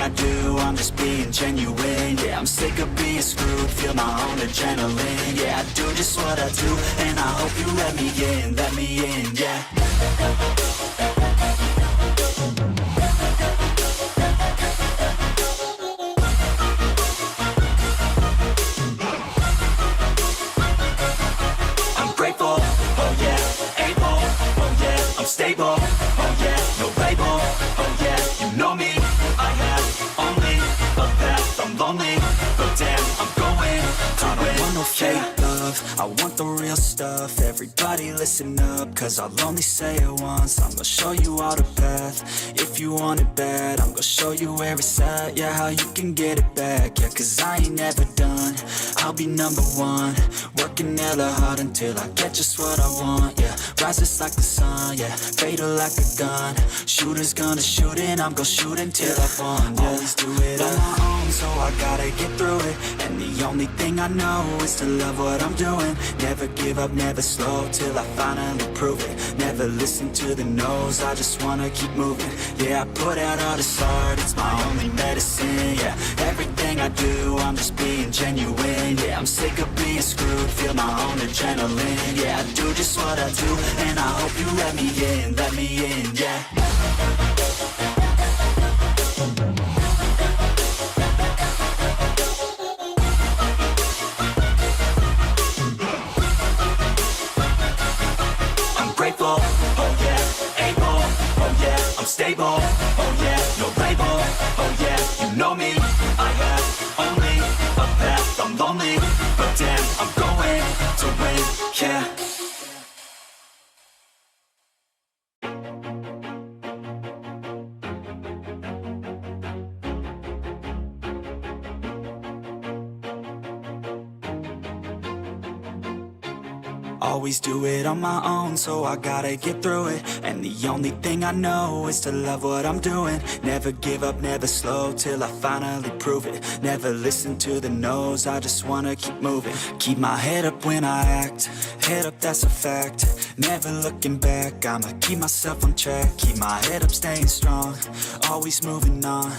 everything I do, I'm just being genuine. Yeah, I'm sick of being screwed, feel my own adrenaline. Yeah, I do just what I do, and I hope you let me in, yeah. I'm grateful, oh yeah, able, oh yeah, I'm stable, oh yeah, no label, oh yeah, you know me, I have only a path, I'm lonely, but damn, I'm going to win. I don't want no fake love, I want the real stuff. Everybody listen up, cause I'll only say it once. I'm gonna show you all the path, if you want it bad. I'm gonna show you where it's at, yeah, how you can get it back. Yeah, cause I ain't never done, I'll be number one. Working hella hard until I get just what I want, yeah. Rises like the sun, yeah, fatal like a gun. Shooters gonna shoot and I'm gonna shoot until I won, yeah. Always do it on my own, so I gotta get through it. And the only thing I know is to love what I'm doing. Never give up, never slow, till I finally prove it. Never listen to the no's, I just wanna keep moving. Yeah, I put out all this art, it's my only medicine, yeah. Everything I do, I'm just being genuine. Yeah, I'm sick of being screwed, feel my own adrenaline. Yeah, I do just what I do, and I hope you let me in, yeah. I'm grateful, oh yeah, able, oh yeah, I'm stable, oh yeah, no label, oh yeah, you know me, I have only a path, I'm lonely, but damn, I'm going to win, yeah. Always do it on my own, so I gotta get through it. And the only thing I know is to love what I'm doing. Never give up, never slow, till I finally prove it. Never listen to the no's, I just wanna keep moving. Keep my head up when I act, head up, that's a fact. Never looking back, I'ma keep myself on track. Keep my head up, staying strong, always moving on.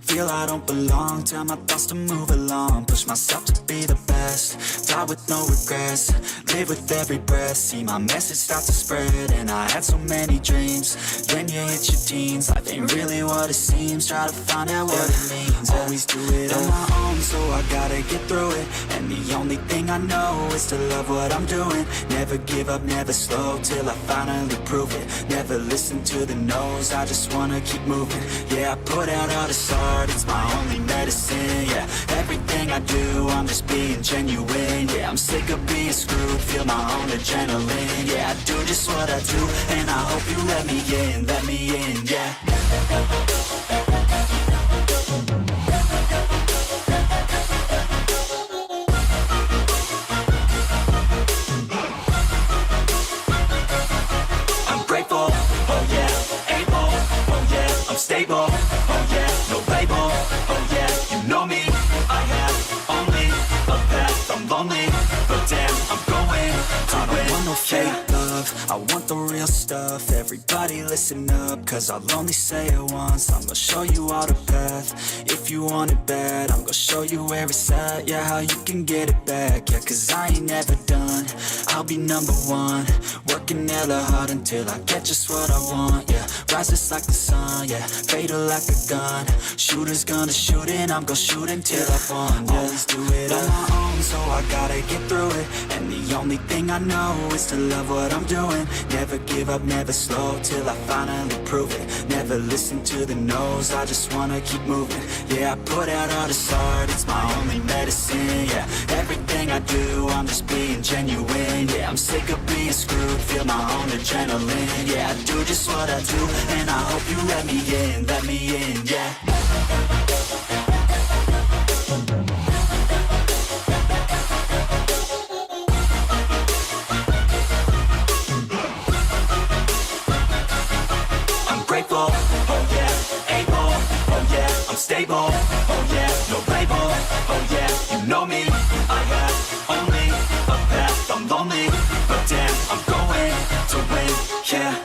Feel I don't belong, tell my thoughts to move along. Push myself to be the best, die with no regrets. Live with every breath, see my message start to spread. And I had so many dreams, then you hit your teens. Life ain't really what it seems, try to find out what it means. Always do it on my own, so I gotta get through it. And the only thing I know is to love what I'm doing. Never give up, never slow, till I finally prove it. Never listen to the no's, I just wanna keep moving. Yeah, I put out all this art, it's my only medicine, yeah. Everything I do, I'm just being genuine. Yeah, I'm sick of being screwed, feel my own adrenaline. Yeah, I do just what I do, and I hope you let me in, yeah. I'm grateful, oh yeah, able, oh yeah, I'm stable, oh yeah, no label, oh yeah, you know me, I have only a path, I'm lonely, but damn, I'm going to win. I don't want no fake love, I want the real stuff. Everybody listen up, cause I'll only say it once. I'm gonna show you all the path, if you want it bad. I'm gonna show you where it's at, yeah, how you can get it back. Yeah, cause I ain't never done, I'll be number one. Working hella hard until I get just what I want, yeah. Rises like the sun, yeah, fatal like a gun. Shooters gonna shoot and I'm gonna shoot until I won, yeah. Always do it on my own, so I gotta get through it. And the only thing I know is to love what I'm doing. Never give up, never slow, till I finally prove it. Never listen to the no's, I just wanna keep moving. Yeah, I put out all this art, it's my only medicine, yeah. Everything I do, I'm just being genuine. Yeah, I'm sick of being screwed, feel my own adrenaline. Yeah, I do just what I do, and I hope you let me in, yeah. I'm grateful, oh yeah, able, oh yeah, I'm stable, oh yeah, no label, oh yeah, you know me, I have only a path, I'm lonely, but damn, I'm going to win, yeah.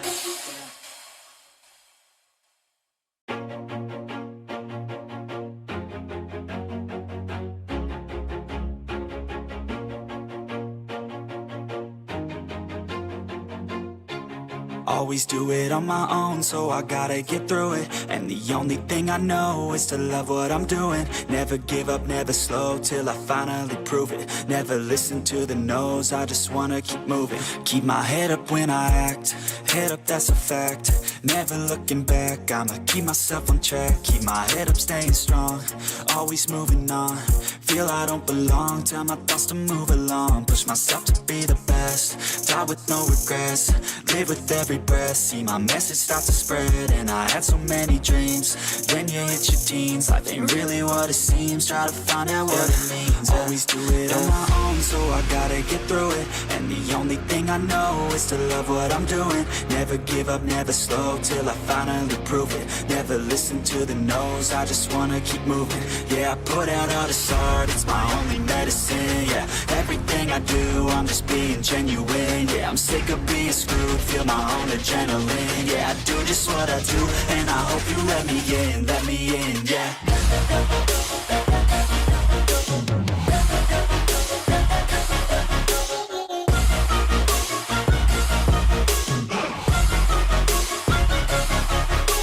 Always do it on my own, so I gotta get through it. And the only thing I know is to love what I'm doing. Never give up, never slow, till I finally prove it. Never listen to the no's, I just wanna keep moving. Keep my head up when I act, head up, that's a fact. Never looking back, I'ma keep myself on track. Keep my head up, staying strong, always moving on. Feel I don't belong, tell my thoughts to move along. Push myself to be the best, die with no regrets. Live with every breath, see my message start to spread. And I had so many dreams, then you hit your teens. Life ain't really what it seems, try to find out what it means. Always do it on my own, so I gotta get through it. And the only thing I know is to love what I'm doing. Never give up, never slow, till I finally prove it. Never listen to the no's, I just wanna keep moving. Yeah, I put out all this art, it's my only medicine. Yeah, everything I do, I'm just being genuine. Yeah, I'm sick of being screwed, feel my own adrenaline. Yeah, I do just what I do, and I hope you let me in, yeah.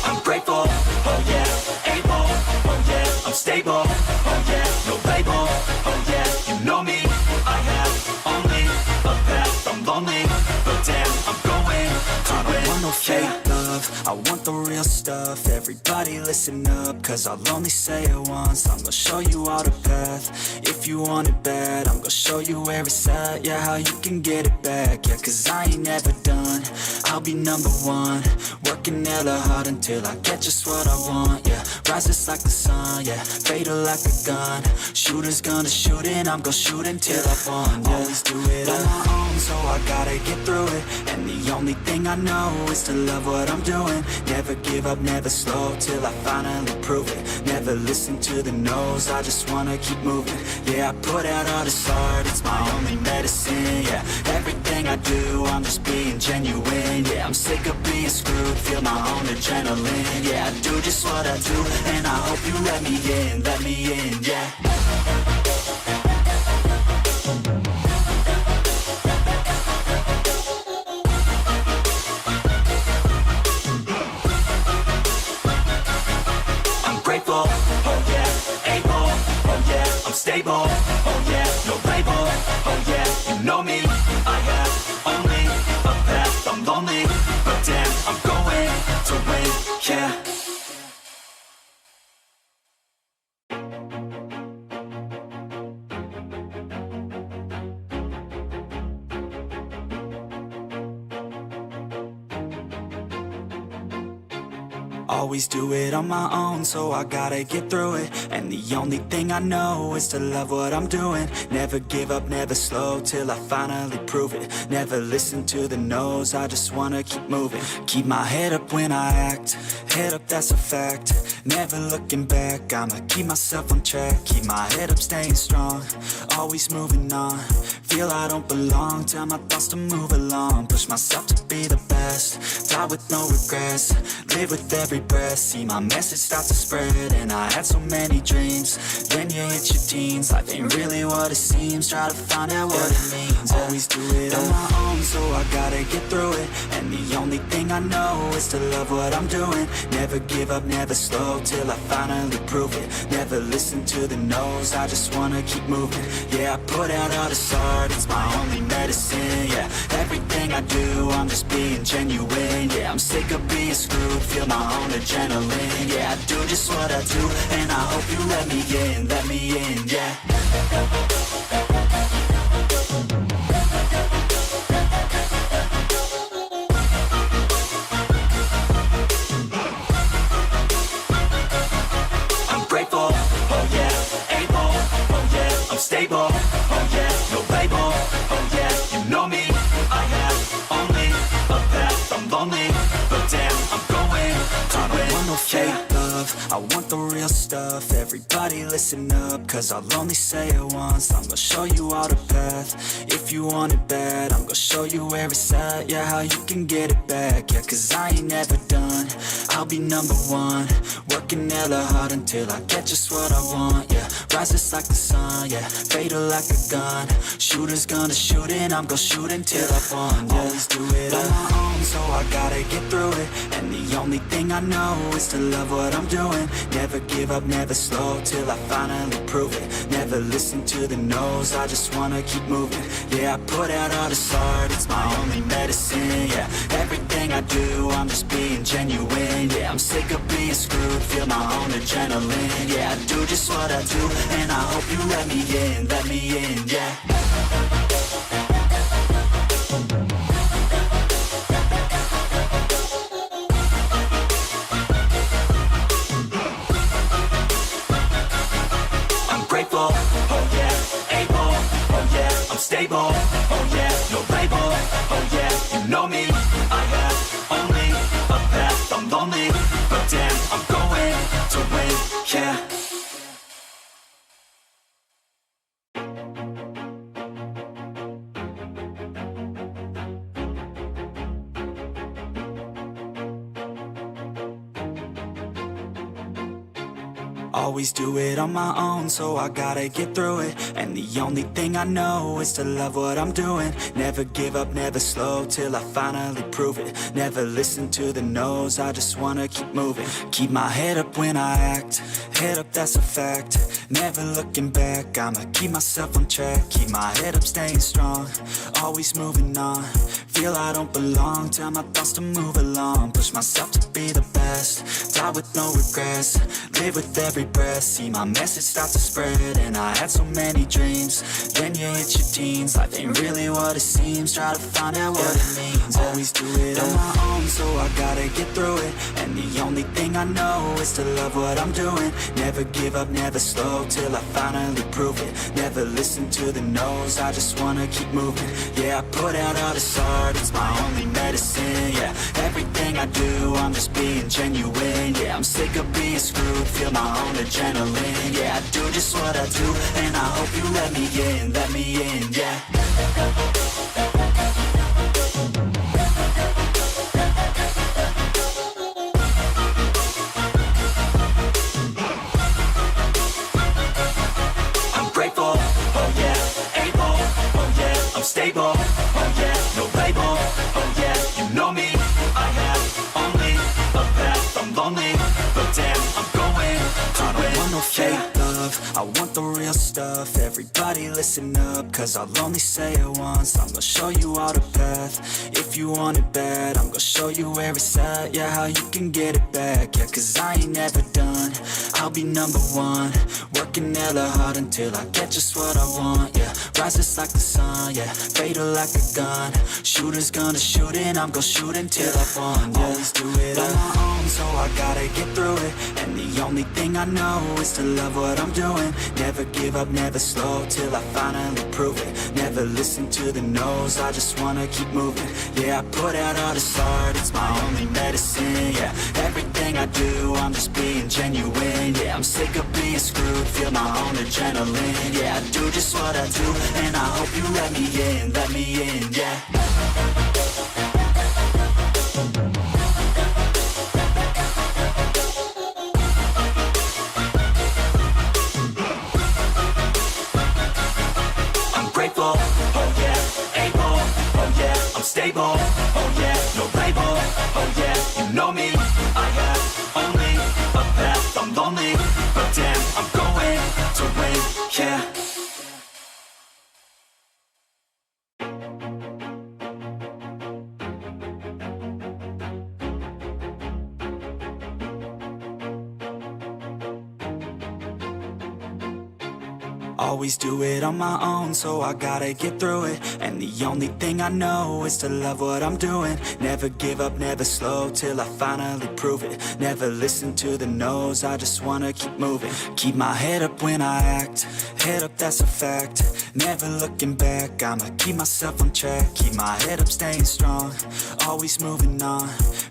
I'm grateful, oh yeah, able, oh yeah, I'm stable, oh yeah, no label, oh yeah, you know me, I have only a path, I'm lonely, but damn, I'm going to win. I don't want no fake love, I want the real stuff. Everybody listen up, cause I'll only say it once. I'm gonna show you all the path, if you want it bad. I'm gonna show you where it's at, yeah, how you can get it back. Yeah, cause I ain't never done, I'll be number one. Working hella hard until I get just what I want, yeah. Rises like the sun, yeah, fatal like a gun. Shooters gonna shoot and I'm gonna shoot until I won, yeah. Always do it on my own, so I gotta get through it. And the only thing I know is to love what I'm doing. Never give up, never slow, till I finally prove it. Never listen to the no's, I just wanna keep moving. Yeah, I put out all this art, it's my only medicine. Yeah, everything I do, I'm just being genuine. Yeah, I'm sick of being screwed, feel my own adrenaline. Yeah, I do just what I do, and I hope you let me in, yeah. Grateful, oh yeah, able, oh yeah, I'm stable, oh yeah, no label, oh yeah, you know me, I have only a path, I'm lonely, but damn, I'm going to win, yeah. Always do it on my own, so I gotta get through it. And the only thing I know is to love what I'm doing. Never give up, never slow, till I finally prove it. Never listen to the no's, I just wanna keep moving. Keep my head up when I act, head up, that's a fact. Never looking back, I'ma keep myself on track. Keep my head up, staying strong, always moving on. Feel I don't belong, tell my thoughts to move along. Push myself to be the best, die with no regrets. Live with every breath, see my message start to spread. And I had so many dreams, then you hit your teens. Life ain't really what it seems, try to find out what it means. Always do it on my own, so I gotta get through it. And the only thing I know is to love what I'm doing. Never give up, never slow, till I finally prove it. Never listen to the no's, I just wanna keep moving. Yeah, I put out all this art, it's my only medicine. Yeah, everything I do, I'm just being genuine. Yeah, I'm sick of being screwed, feel my own adrenaline. Yeah, I do just what I do, and I hope you let me in, yeah. I'm grateful, oh yeah, able, oh yeah, I'm stable, oh yeah, no label, oh yeah, you know me, I have only a path, I'm lonely, but damn, I'm going to win, yeah. love, I want the real stuff. Everybody listen up, cause I'll only say it once. I'm gonna show you all the path, if you want it bad. I'm gonna show you where it's at, yeah, how you can get it back. Yeah, cause I ain't never done, I'll be number one. Working hella hard until I get just what I want, yeah. Rises like the sun, yeah, fatal like a gun. Shooters gonna shoot and I'm gonna shoot until I've won, yeah. Always do it on my own, so I gotta get through it. And the only thing I know is to love what I'm doing. Never give up, never slow, till I finally prove it. Never listen to the no's, I just wanna keep moving. Yeah, I put out all this art, it's my only medicine, yeah. Everything I do, I'm just being genuine, yeah. I'm sick of being screwed, feel my own adrenaline. Yeah, I do just what I do, and I hope you let me in, yeah. Oh yeah, able, oh yeah, I'm stable, oh yeah, no label, oh yeah, you know me, I have only a path, I'm lonely, but damn, I'm going to win, yeah. Always do it on my own, so I gotta get through it. And the only thing I know is to love what I'm doing. Never give up, never slow, till I finally prove it. Never listen to the no's, I just wanna keep moving. Keep my head up when I act, head up, that's a fact. Never looking back, I'ma keep myself on track. Keep my head up, staying strong, always moving on. Feel I don't belong, tell my thoughts to move along. Push myself to be the best, die with no regrets. Live with every breath, see my message start to spread. And I had so many dreams, then you hit your teens. Life ain't really what it seems, try to find out what it means. Always do it on my own, so I gotta get through it. And the only thing I know is to love what I'm doing. Never give up, never slow, till I finally prove it. Never listen to the no's, I just wanna keep moving. Yeah, I put out all this art, it's my only medicine, yeah. Everything I do, I'm just being genuine, yeah. I'm sick of being screwed, feel my own adrenaline, yeah. I do just what I do, and I hope you let me in, yeah. I'm grateful, oh yeah, able, oh yeah, I'm stable, oh yeah, no label, oh yeah, you know me, I have only a path, I'm lonely, but damn, I'm going to win. I don't want no fake love, I want the real stuff. Everybody listen up, cause I'll only say it once. I'm gonna show you all the path, if you want it bad. I'm gonna show you where it's at, yeah, how you can get it back. Yeah, cause I ain't never done, I'll be number one. Working hella hard until I get just what I want, yeah. Rises like the sun, yeah, fatal like a gun. Shooters gonna shoot and I'm gonna shoot until I've won, yeah. Always do it on my own, so I gotta get through it. And the only thing I know is to love what I'm doing. Never give up, never slow, till I finally prove it. Never listen to the no's, I just wanna keep moving. Yeah, I put out all this art, it's my only medicine, yeah. Everything I do, I'm just being genuine, yeah. I'm sick of being screwed, feel my own adrenaline, yeah. I do just what I do, and I hope you let me in, yeah. Grateful, oh yeah, able, oh yeah, I'm stable, oh yeah, no label, oh yeah, you know me, I have only a path, I'm lonely, but damn, I'm going to win, yeah. Always do it on my own, so I gotta get through it. And the only thing I know is to love what I'm doing. Never give up, never slow, till I finally prove it. Never listen to the no's, I just wanna keep moving. Keep my head up when I act, head up, that's a fact. Never looking back, I'ma keep myself on track. Keep my head up, staying strong, always moving on.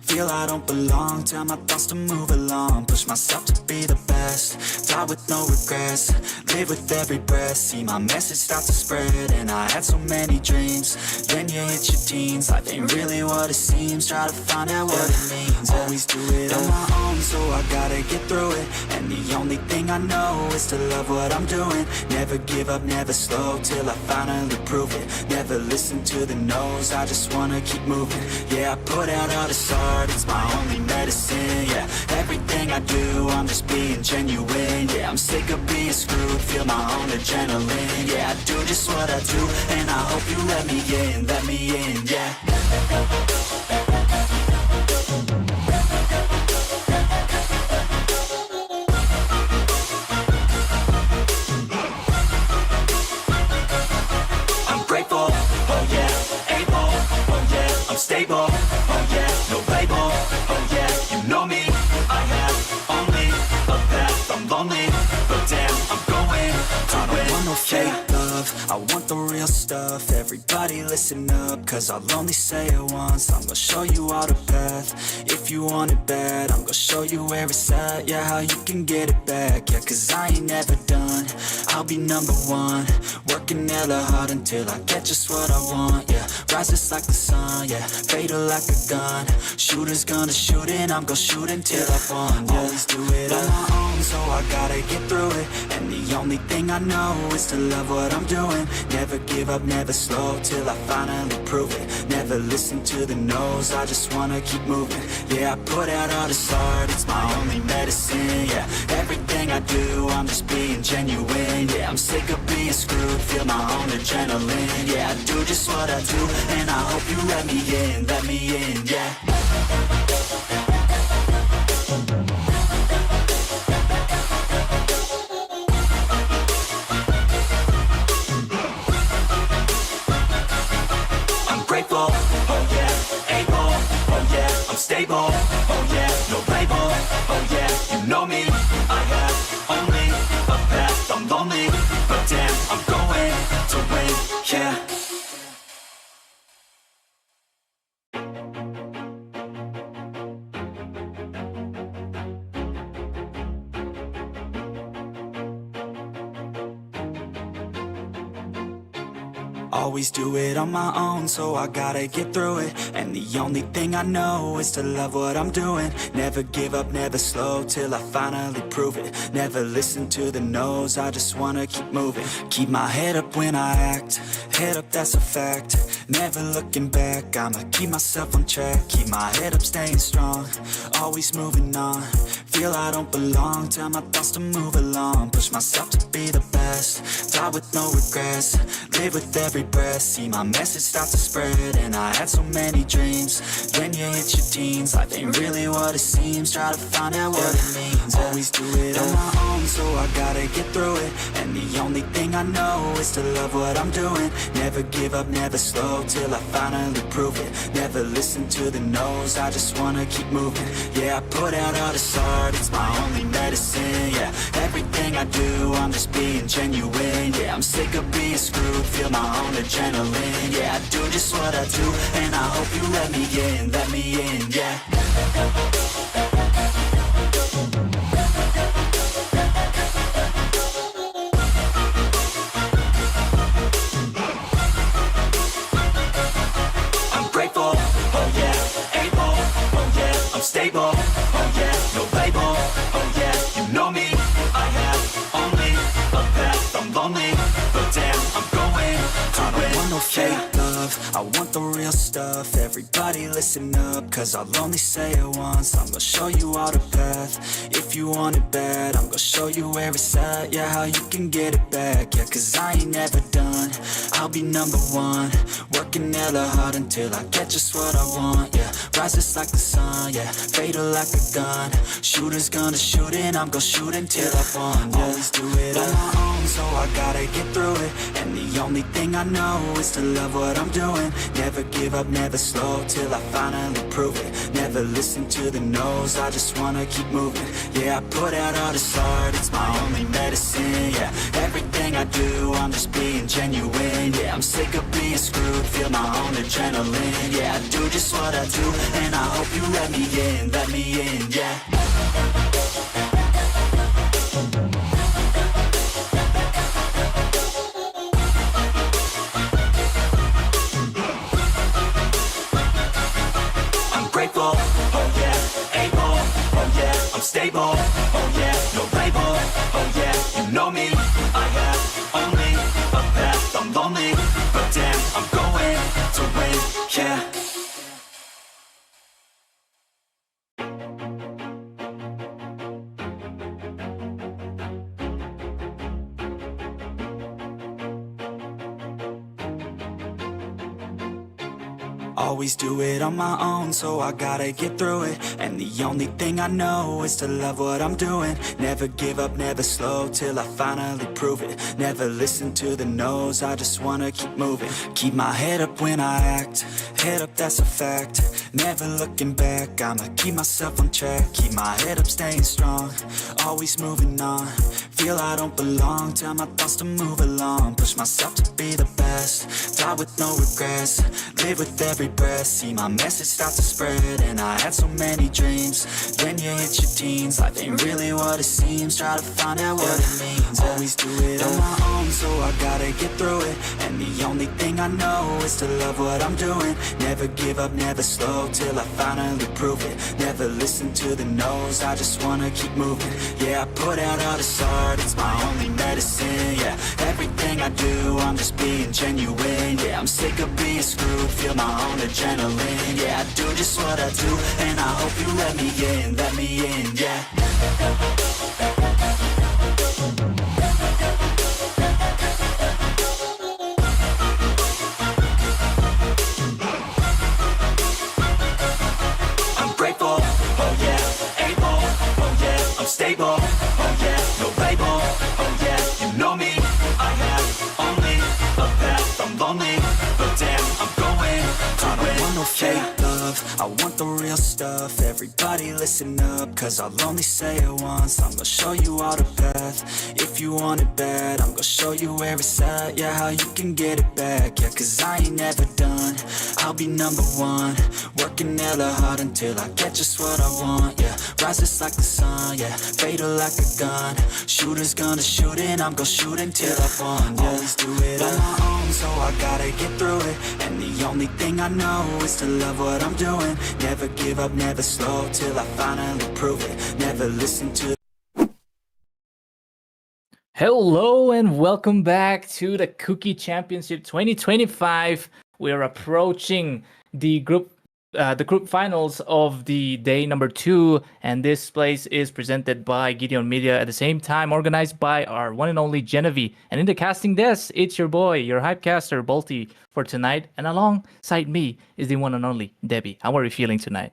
Feel I don't belong, tell my thoughts to move along. Push myself to be the best, die with no regrets. Live with every breath, see my message start to spread. And I had so many dreams, then you hit your teens. Life ain't really what it seems, try to find out what it means. Always do it on my own, so I gotta get through it. And the only thing I know is to love what I'm doing. Never give up, never slow, till I finally prove it. Never listen to the no's, I just wanna keep moving. Yeah, I put out all this art, it's my only medicine. Yeah, everything I do, I'm just being genuine. Yeah, I'm sick of being screwed, feel my own adrenaline. Yeah, I do just what I do, and I hope you let me in, yeah. I'm grateful, oh yeah, able, oh yeah, I'm stable, oh yeah, no label, oh yeah, you know me, I have only a path, I'm lonely, but damn, I'm going to win. I don't want no fake love, I want the real stuff. Everybody listen up, cause I'll only say it once. I'm gonna show you all the path, if you want it bad. I'm gonna show you where it's at, yeah, how you can get it back. Yeah, cause I ain't never done, I'll be number one. Working hella hard until I get just what I want, yeah. Rise just like the sun, yeah, fatal like a gun. Shooter's gonna shoot and I'm gonna shoot until I won, yeah. Always do it on my own, so I gotta get through it. And the only thing I know is to love what I'm doing. Never give up, never slow, till I finally prove it. Never listen to the no's, I just wanna keep moving. Yeah, I put out all this art, it's my only medicine. Yeah, everything I do, I'm just being genuine. Yeah, I'm sick of being screwed, feel my own adrenaline. Yeah, I do just what I do, and I hope you let me in, yeah. Oh yeah, able, oh yeah, I'm stable, oh yeah, no label, oh yeah, you know me, I have only a path, I'm lonely, but damn, I'm going to win, yeah. Always do it on my own, so I gotta get through it. And the only thing I know is to love what I'm doing. Never give up, never slow, till I finally prove it. Never listen to the no's, I just wanna keep moving. Keep my head up when I act, head up, that's a fact. Never looking back, I'ma keep myself on track. Keep my head up, staying strong, always moving on. Feel I don't belong, tell my thoughts to move along. Push myself to be the best, die with no regrets. Live with every breath, see my message start to spread. And I had so many dreams, then you hit your teens. Life ain't really what it seems, try to find out what it means. Always do it on my own, so I gotta get through it. And the only thing I know is to love what I'm doing. Never give up, never slow, till I finally prove it. Never listen to the no's, I just wanna keep moving. Yeah, I put out all this art, it's my only medicine. Yeah, everything I do, I'm just being genuine. Yeah, I'm sick of being screwed, feel my own adrenaline. Yeah, I do just what I do, and I hope you let me in, yeah. I'm grateful, oh yeah, able, oh yeah, I'm stable, oh yeah, no label, oh yeah, you know me, I have only a path, I'm lonely, but damn, I'm going to win. I don't want no fake love, I want the real stuff. Everybody listen up, cause I'll only say it once. I'm gonna show you all the path, if you want it bad. I'm gonna show you where it's at, yeah, how you can get it back. Yeah, cause I ain't never done, I'll be number one. Working hella hard until I get just what I want, yeah. Rises like the sun, yeah, fatal like a gun. Shooters gonna shoot and I'm gonna shoot until I won, yeah. Always do it on my own, so I gotta get through it. And the only thing I know is to love what I'm doing. Never give up, never slow, till I finally prove it. Never listen to the no's, I just wanna keep moving. Yeah, I put out all this art, it's my only medicine, yeah. Everything I do, I'm just being genuine, yeah. I'm sick of being screwed, feel my own adrenaline, yeah. I do just what I do, and I hope you let me in, yeah. Grateful, oh yeah, able, oh yeah, I'm stable, oh yeah, no label, oh yeah, you know me, I have only a path, I'm lonely, but damn, I'm going to win, yeah. Always do it on my own, so I gotta get through it. And the only thing I know is to love what I'm doing. Never give up, never slow, till I finally prove it. Never listen to the no's, I just wanna keep moving. Keep my head up when I act, head up, that's a fact. Never looking back, I'ma keep myself on track. Keep my head up, staying strong, always moving on. Feel I don't belong, tell my thoughts to move along. Push myself to be the best, die with no regrets. Live with every breath, see my message start to spread. And I had so many dreams, then you hit your teens. Life ain't really what it seems, try to find out what it means. Always do it on my own, so I gotta get through it. And the only thing I know is to love what I'm doing. Never give up, never slow, till I finally prove it. Never listen to the no's, I just wanna keep moving. Yeah, I put out all this art, it's my only medicine, yeah. Everything I do, I'm just being genuine, yeah. I'm sick of being screwed, feel my own adrenaline, yeah. I do just what I do, and I hope you let me in, yeah. I'm grateful, oh yeah, able, oh yeah, I'm stable, oh yeah, no label, oh yeah, you know me, I have only a path, I'm lonely, but damn, I'm going to win. I don't want no fake love, I want the real stuff. Everybody listen up, cause I'll only say it once. I'm gonna show you all the path, if you want it bad. I'm gonna show you where it's at, yeah, how you can get it back. Yeah, cause I ain't never done, I'll be number one. Working hella hard until I get just what I want, yeah. Rises like the sun, yeah, fatal like a gun. Shooters gonna shoot and I'm gonna shoot until I won, yeah. Always do it on my own, so I gotta get through it. And the only thing I know is to love what I'm doing. Never give up, never slow, till I finally prove it. Never listen to. Hello and welcome back to the Kuki Championship 2025. We're approaching the group finals of the day number 2, and this place is presented by Gideon Media, at the same time organized by our one and only Genevieve. And in the casting desk, it's your boy, your hypecaster PAWLPI for tonight, and alongside me is the one and only Debbie. How are you feeling tonight?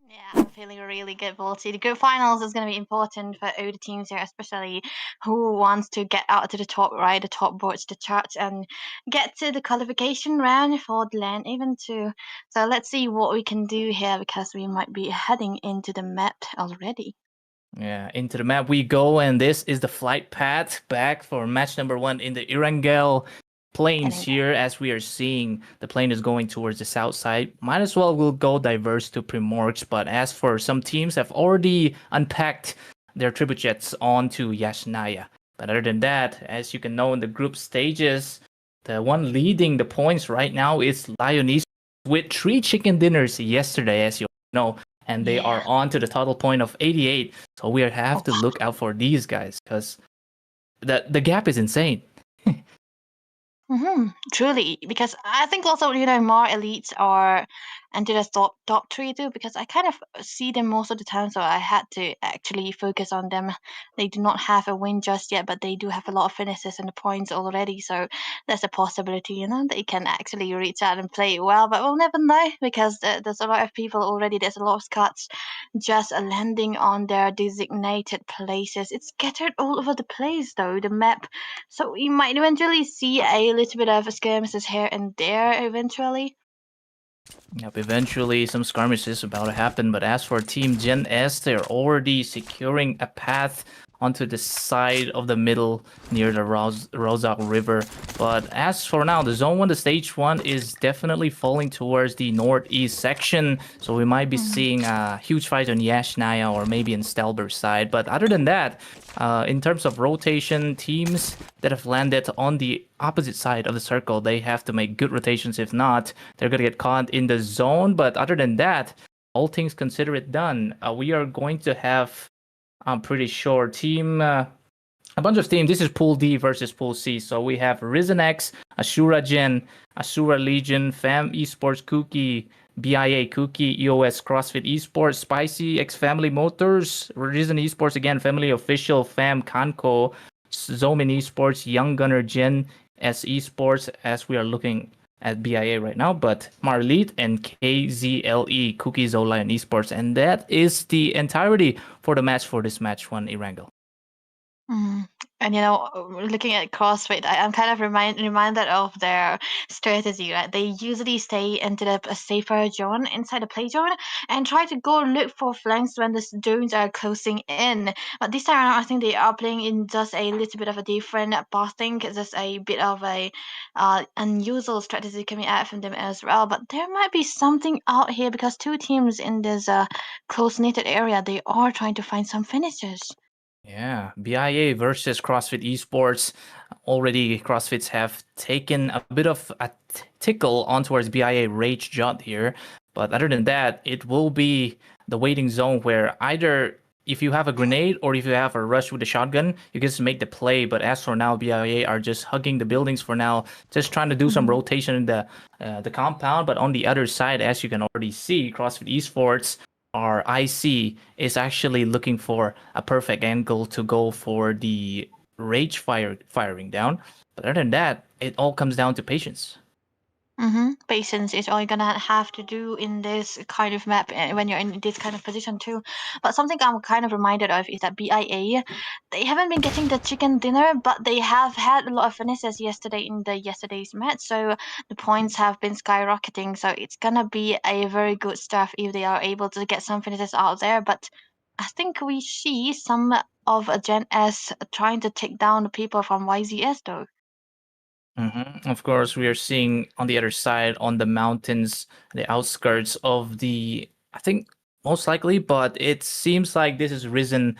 Yeah, I'm feeling really good, Volty. The group finals is going to be important for all the teams here, especially who wants to get out to the top, right? The top boards, the charts, and get to the qualification round for the land even too. So let's see what we can do here, because we might be heading into the map already. Yeah, into the map we go, and this is the flight path back for match number 1 in the ERANGEL planes here. As we are seeing, the plane is going towards the south side. Might as well we'll go diverse to Primorsk, but as for some teams have already unpacked their tribujets onto Yasnaya. But other than that, as you can know in the group stages, the one leading the points right now is Lioness with 3 chicken dinners yesterday, as you know, and they are on to the total point of 88. So we have to look out for these guys, because the gap is insane. Truly, because I think also, more elites are into the top three too, because I kind of see them most of the time, so I had to actually focus on them. They do not have a win just yet, but they do have a lot of finishes and the points already, so there's a possibility, they can actually reach out and play well, but we'll never know because there's a lot of people already. There's a lot of squads just landing on their designated places. It's scattered all over the place though, the map, so we might eventually see a little bit of skirmishes here and there eventually. Yep, eventually some skirmishes about to happen, but as for Team Gen S, they're already securing a path onto the side of the middle near the Rozak River. But as for now, the Zone 1, the Stage 1 is definitely falling towards the northeast section, so we might be seeing a huge fight on Yashnaya or maybe in Stelber's side. But other than that, in terms of rotation, teams that have landed on the opposite side of the circle, they have to make good rotations. If not, they're going to get caught in the zone. But other than that, all things considered done, we are going to have, I'm pretty sure, a bunch of teams. This is Pool D versus Pool C. So we have RISENX, ASURA Gen, ASURA Legion, FAMxKHANKHO, Kuki, BIA, Kuki, EOS, CrossFit Esports, SPICYxFAMILY Motors, Risen Esports again, Family Official, FAMKHKHANKHO, SOMINN Esports, Young Gunner Gen, S Esports, as we are looking at BIA right now, but Marlite and KZLE, Kuki, Zola, and Esports. And that is the entirety for the match for this match one, ERANGLE. And looking at CrossFit, I'm kind of reminded of their strategy, right? They usually stay into a safer zone inside the play zone and try to go look for flanks when the zones are closing in. But this time around, I think they are playing in just a little bit of a different pathing, just a bit of a unusual strategy coming out from them as well. But there might be something out here because two teams in this close-knitted area, they are trying to find some finishes. Yeah, BIA versus CrossFit Esports. Already, CrossFits have taken a bit of a tickle on towards BIA Rage Jot here. But other than that, it will be the waiting zone where either if you have a grenade or if you have a rush with a shotgun, you can just make the play. But as for now, BIA are just hugging the buildings for now, just trying to do some rotation in the compound. But on the other side, as you can already see, CrossFit Esports, our IC, is actually looking for a perfect angle to go for the rage firing down. But other than that, it all comes down to patience. Patience is all you're gonna have to do in this kind of map when you're in this kind of position too. But something I'm kind of reminded of is that BIA, they haven't been getting the chicken dinner, but they have had a lot of finishes yesterday in yesterday's match, so the points have been skyrocketing. So it's gonna be a very good stuff if they are able to get some finishes out there. But I think we see some of Gen S trying to take down the people from YZS though. Of course, we are seeing on the other side, on the mountains, the outskirts of the, I think most likely, but it seems like this is Risen,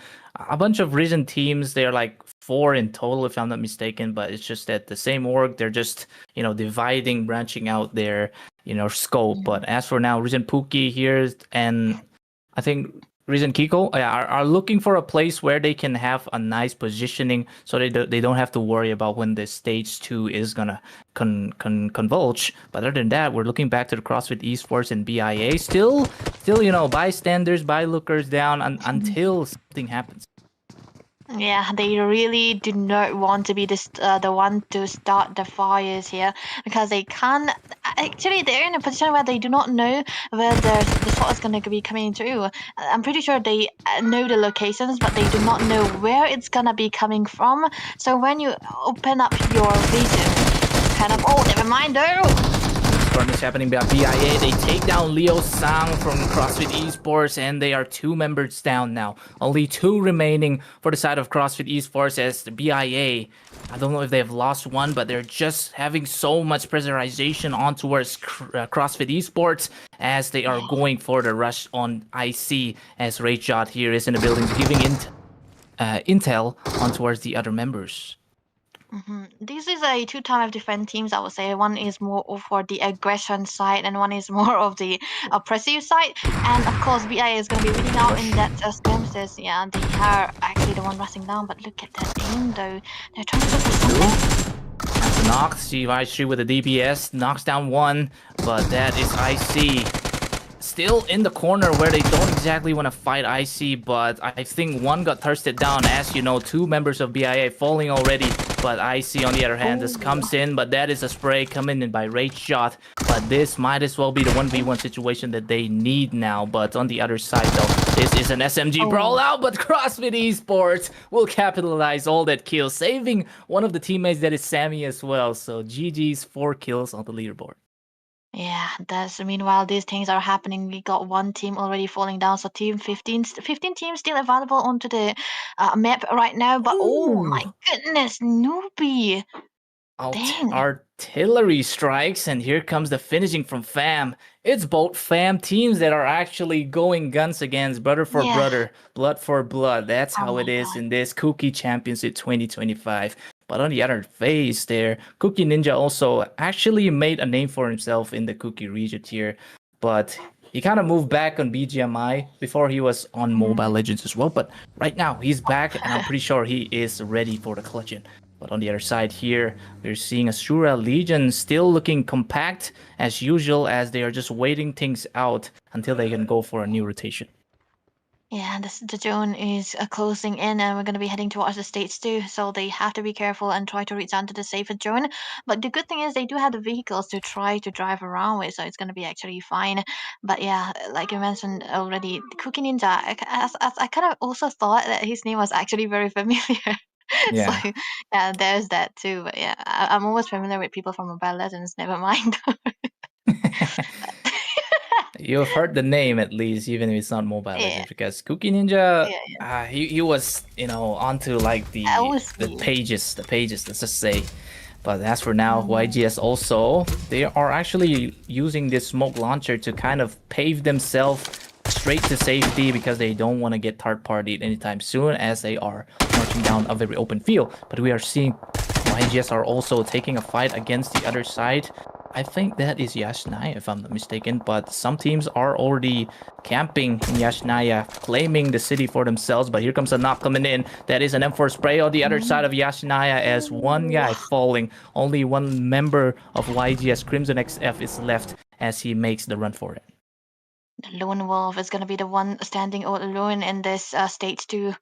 a bunch of Risen teams. They're like 4 in total, if I'm not mistaken, but it's just that the same org, they're just, dividing, branching out their, scope. But as for now, Risen Pookie here, and I think Risen Kiko are looking for a place where they can have a nice positioning, so they don't have to worry about when the stage 2 is gonna convulge. But other than that, we're looking back to the CrossFit Esports and BIA. Still, bystanders, bylookers down until something happens. Yeah, they really do not want to be the one to start the fires here because they can't. Actually, they're in a position where they do not know where the shot is going to be coming through. I'm pretty sure they know the locations, but they do not know where it's going to be coming from. So when you open up your vision, kind of, oh, never mind, though. Is happening by BIA. They take down Leo Sang from CrossFit Esports, and they are 2 members down now. Only 2 remaining for the side of CrossFit Esports, as the BIA, I don't know if they've lost one, but they're just having so much pressurization on towards CrossFit Esports as they are going for the rush on IC, as Rayshot here is in the building giving intel on towards the other members. This is a 2 type of different teams, I would say. One is more for the aggression side, and one is more of the oppressive side. And of course, BI is going to be winning out in that skirmishes. Yeah, they are actually the one rushing down. But look at that aim, though. They're trying to look for something. Knocked, C with the DPS, knocks down one, but that is IC. still in the corner where they don't exactly want to fight IC, but I think one got thirsted down. As you know, 2 members of BIA falling already, but IC on the other hand just comes in, but that is a spray coming in by Rage Shot. But this might as well be the 1v1 situation that they need now. But on the other side though, this is an SMG brawl out, but CrossFit Esports will capitalize all that kills, saving one of the teammates that is Sammy as well. So GG's 4 kills on the leaderboard. Yeah, that's meanwhile these things are happening. We got one team already falling down, so team 15 teams still available onto the map right now. But oh my goodness, newbie! Dang. Artillery strikes, and here comes the finishing from Fam. It's both Fam teams that are actually going guns against, brother for brother, blood for blood. That's how it is in this Kuki Championship 2025. But on the other phase there, Kuki Ninja also actually made a name for himself in the Kuki region here. But he kind of moved back on BGMI before he was on Mobile Legends as well. But right now, he's back, and I'm pretty sure he is ready for the clutch-in. But on the other side here, we're seeing ASURA Legion still looking compact as usual, as they are just waiting things out until they can go for a new rotation. Yeah, the zone is closing in, and we're going to be heading towards the States too, so they have to be careful and try to reach down to the safer zone. But the good thing is they do have the vehicles to try to drive around with, so it's going to be actually fine. But yeah, like you mentioned already, Kuki Ninja, I kind of also thought that his name was actually very familiar. Yeah. So yeah, there's that too. But yeah, I'm almost familiar with people from Mobile Legends, never mind. You've heard the name at least, even if it's not Mobile Legends, because Kuki Ninja, he was, you know, onto like the pages, let's just say. But as for now, YGS also, they are actually using this smoke launcher to kind of pave themselves straight to safety, because they don't want to get third-partied anytime soon, as they are marching down a very open field. But we are seeing YGS are also taking a fight against the other side. I think that is Yashnaya, if I'm not mistaken, but some teams are already camping in Yashnaya, claiming the city for themselves. But here comes a knock coming in. That is an M4 spray on the other side of Yashnaya, as one guy falling. Only one member of YGS CrimsonXF is left as he makes the run for it. The Lone Wolf is going to be the one standing all alone in this stage 2.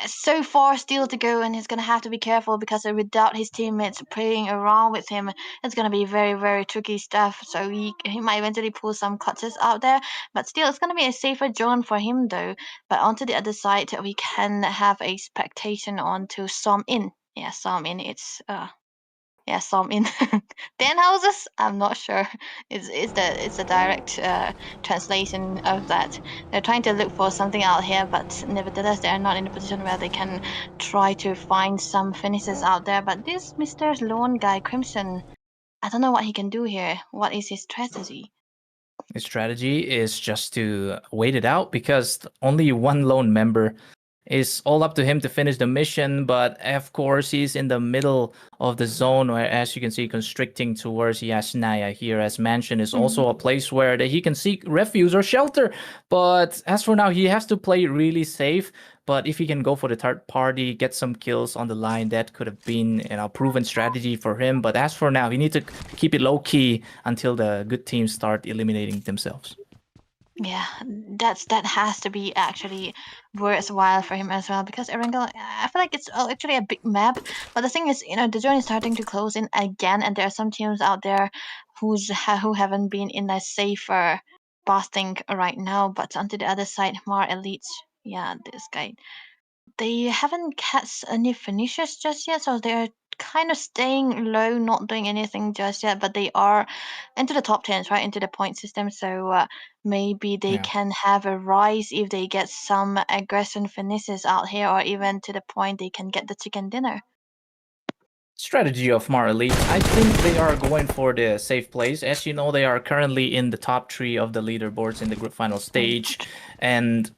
So far still to go, and he's going to have to be careful, because without his teammates playing around with him, it's going to be very, very tricky stuff. So he might eventually pull some clutches out there, but still it's going to be a safer zone for him though. But onto the other side, we can have a spectation onto SOMINN. Yeah, SOMINN, it's SOMINN. 10 houses? I'm not sure. It's a direct translation of that. They're trying to look for something out here, but nevertheless, they're not in a position where they can try to find some finishes out there. But this Mr. Lone guy, Crimson, I don't know what he can do here. What is his strategy? His strategy is just to wait it out, because only one lone member is all up to him to finish the mission. But of course, he's in the middle of the zone, where, as you can see, constricting towards Yashnaya here, as Mansion is also a place where that he can seek refuge or shelter. But as for now, he has to play really safe. But if he can go for the third party, get some kills on the line, that could have been, you know, proven strategy for him. But as for now, he needs to keep it low key until the good teams start eliminating themselves. Yeah, that has to be actually worthwhile for him as well, because ERANGLE, I feel like it's actually a big map. But the thing is, you know, the zone is starting to close in again, and there are some teams out there who haven't been in a safer basting right now. But onto the other side, HMAR Elites, yeah, this guy, they haven't catch any finishes just yet, so they're kind of staying low, not doing anything just yet. But they are into the top 10s, right, into the point system. So maybe they can have a rise if they get some aggression finishes out here, or even to the point they can get the chicken dinner. Strategy of HMAR Elite, I think they are going for the safe place. As you know, they are currently in the top 3 of the leaderboards in the group final stage, and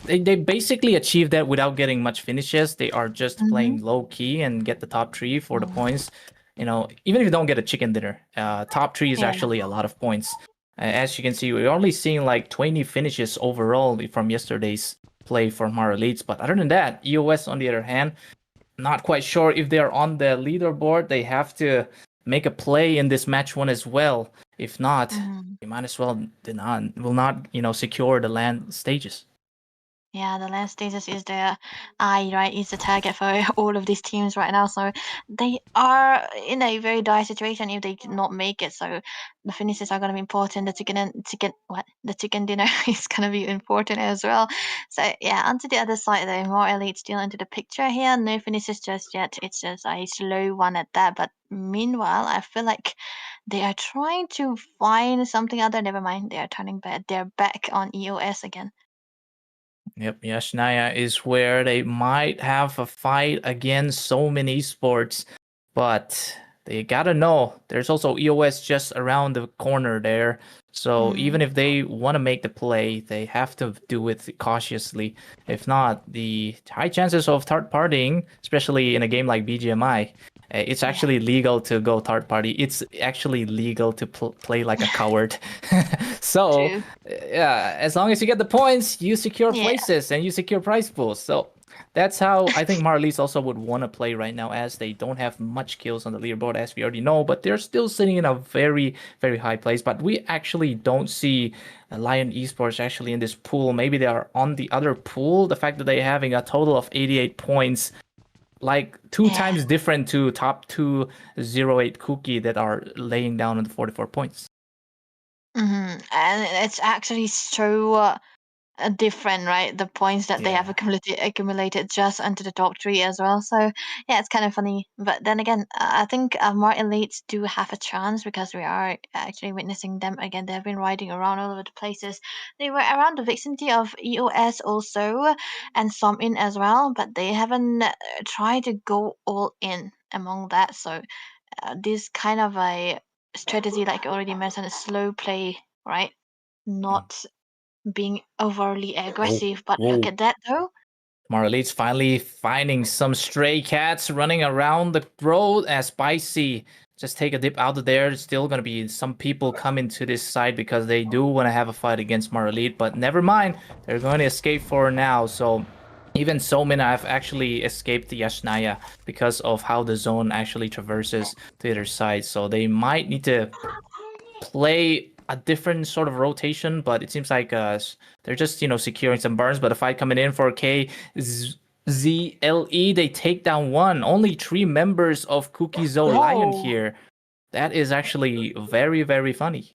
they basically achieved that without getting much finishes. They are just playing low key and get the top 3 for the points. You know, even if you don't get a chicken dinner, top 3 is actually a lot of points. As you can see, we're only seeing like 20 finishes overall from yesterday's play for HMAR Elites. But other than that, EOS on the other hand, not quite sure if they're on the leaderboard. They have to make a play in this match one as well. If not, Mhm. they might as well will not secure the land stages. Yeah, the land stages is the eye, right? Is the target for all of these teams right now. So they are in a very dire situation if they do not make it. So the finishes are gonna be important. The chicken dinner is gonna be important as well. So yeah, onto the other side though, more elite still into the picture here. No finishes just yet. It's just a slow one at that. But meanwhile, I feel like they are trying to find something other. Never mind, they are turning back. They're back on EOS again. Yep, Yashnaya is where they might have a fight against SOMINN esports, but they gotta know there's also EOS just around the corner there. So even if they want to make the play, they have to do it cautiously. If not, the high chances of third partying, especially in a game like BGMI, it's actually legal to go third party. It's actually legal to play like a coward. So True. yeah, as long as you get the points, you secure Yeah. places and you secure prize pools. So that's how I think Marlies also would want to play right now, as they don't have much kills on the leaderboard, as we already know, but they're still sitting in a very, very high place. But we actually don't see Lion Esports actually in this pool. Maybe they are on the other pool. The fact that they're having a total of 88 points, like two times different to top 208 Kuki that are laying down on the 44 points. And it's actually so different, right? The points that they have accumulated just into the top three as well. So yeah, it's kind of funny. But then again, I think more elites do have a chance because we are actually witnessing them again. They've been riding around all over the places. They were around the vicinity of EOS also, and some in as well, but they haven't tried to go all in among that. So this kind of a strategy, like I already mentioned, a slow play, right? Not being overly aggressive. But look at that though. Marlit's finally finding some stray cats running around the road as Spicy just take a dip out of there. There's still going to be some people coming to this side because they do want to have a fight against Marlit, but never mind. They're going to escape for now. So even SOMINN have actually escaped the Yashnaya because of how the zone actually traverses the other side. So they might need to play a different sort of rotation, but it seems like they're just securing some burns. But a fight coming in for KZLE, they take down one. Only 3 members of Kuki Lion here. That is actually very, very funny.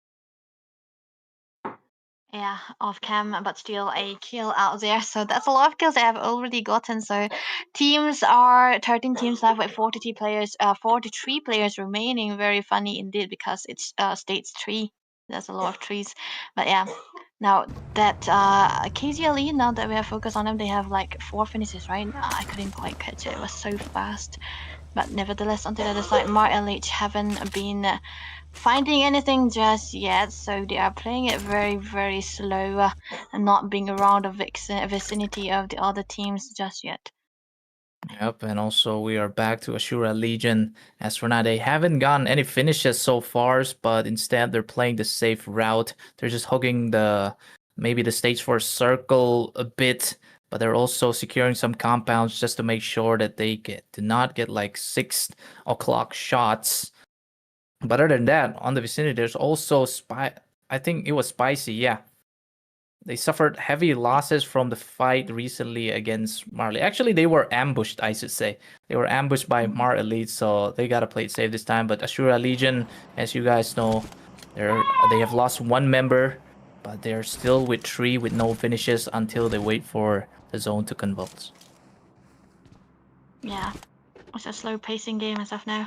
Yeah, off cam, but still a kill out there. So that's a lot of kills they have already gotten. So teams are 13 teams left with 43 players remaining. Very funny indeed because it's stage 3. There's a lot of trees. But yeah, now that KZLE, now that we have focused on them, they have like 4 finishes, right? I couldn't quite catch it. It was so fast. But nevertheless, on the other side, Mar LH haven't been finding anything just yet, so they are playing it very, very slow and not being around the vicinity of the other teams just yet. Yep, and also we are back to ASURA Legion. As for now, they haven't gotten any finishes so far, but instead they're playing the safe route. They're just hugging maybe the stage 4 circle a bit, but they're also securing some compounds just to make sure that they do not get like 6 o'clock shots. But other than that, on the vicinity, there's also I think it was Spicy, yeah. They suffered heavy losses from the fight recently against Marley. Actually, they were ambushed, I should say. They were ambushed by Mar Elite, so they gotta play it safe this time. But ASURA Legion, as you guys know, they have lost 1 member, but they're still with 3 with no finishes until they wait for the zone to convulse. Yeah, it's a slow pacing game as of now,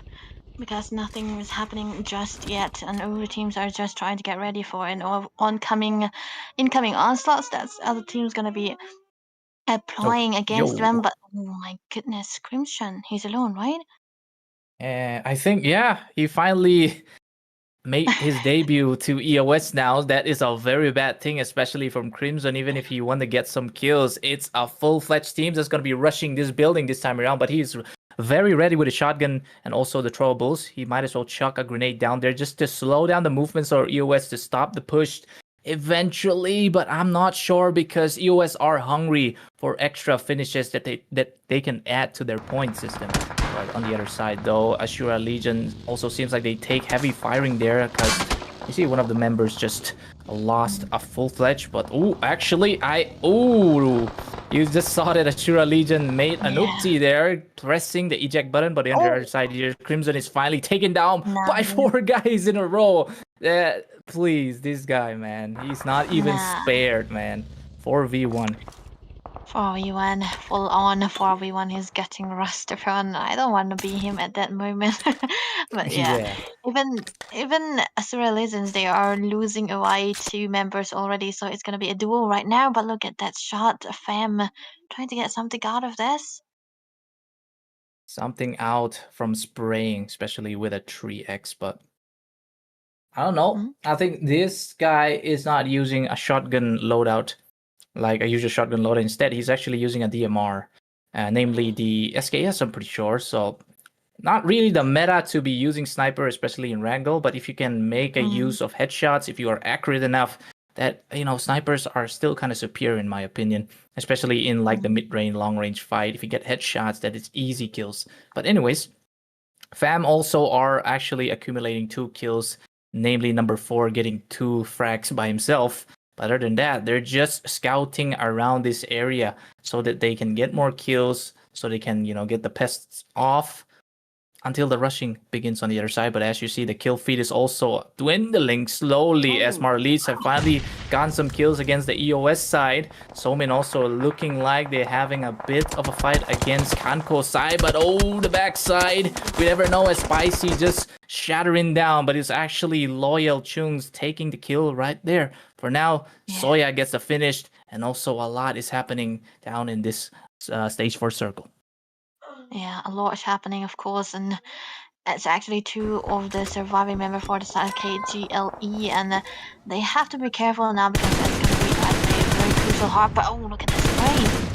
because nothing is happening just yet, and all the teams are just trying to get ready for an incoming onslaughts. That's other teams gonna be applying against them. But oh my goodness, Crimson, he's alone, right? I think, yeah, he finally made his debut to EOS now. That is a very bad thing, especially from Crimson. Even if he want to get some kills, it's a full-fledged team that's going to be rushing this building this time around. But he's very ready with a shotgun and also the throwables. He might as well chuck a grenade down there just to slow down the movements or EOS to stop the push eventually. But I'm not sure because EOS are hungry for extra finishes that they can add to their point system. But on the other side, though, ASURA Legion also seems like they take heavy firing there because you see one of the members just lost a full-fledged. But actually, you just saw that ASURA Legion made an oopsie there, pressing the eject button. But on the other side here, Crimson is finally taken down by 4 guys in a row. Please, this guy, man, he's not even spared, man. 4v1. 4v1, full on 4v1. He's getting rusted on. I don't want to be him at that moment. But yeah, even Asura Legends, they are losing away 2 members already, so it's gonna be a duel right now. But look at that shot, Fam trying to get something out of this. Something out from spraying, especially with a 3x, but I don't know. I think this guy is not using a shotgun loadout like a usual shotgun loadout. Instead, he's actually using a DMR, namely the SKS, I'm pretty sure. So not really the meta to be using sniper, especially in Wrangle, but if you can make a use of headshots, if you are accurate enough, that, you know, snipers are still kind of superior in my opinion, especially in like the mid-range, long-range fight. If you get headshots, that it's easy kills. But anyways, Fam also are actually accumulating 2 kills, namely number 4 getting 2 frags by himself. But other than that, they're just scouting around this area so that they can get more kills, so they can, you know, get the pests off until the rushing begins on the other side. But as you see, the kill feed is also dwindling slowly as Marlies have finally gotten some kills against the EOS side. SOMINN also looking like they're having a bit of a fight against KHANKHO side, but the backside, we never know, as Spicy just shattering down, but it's actually Loyal Chungs taking the kill right there. For now, Soya gets the finish, and also a lot is happening down in this stage 4 circle. Yeah, a lot is happening, of course, and it's actually 2 of the surviving members for the side of KZLE, and they have to be careful now because it's going to be, I'd say, a very crucial hard. But look at this spray.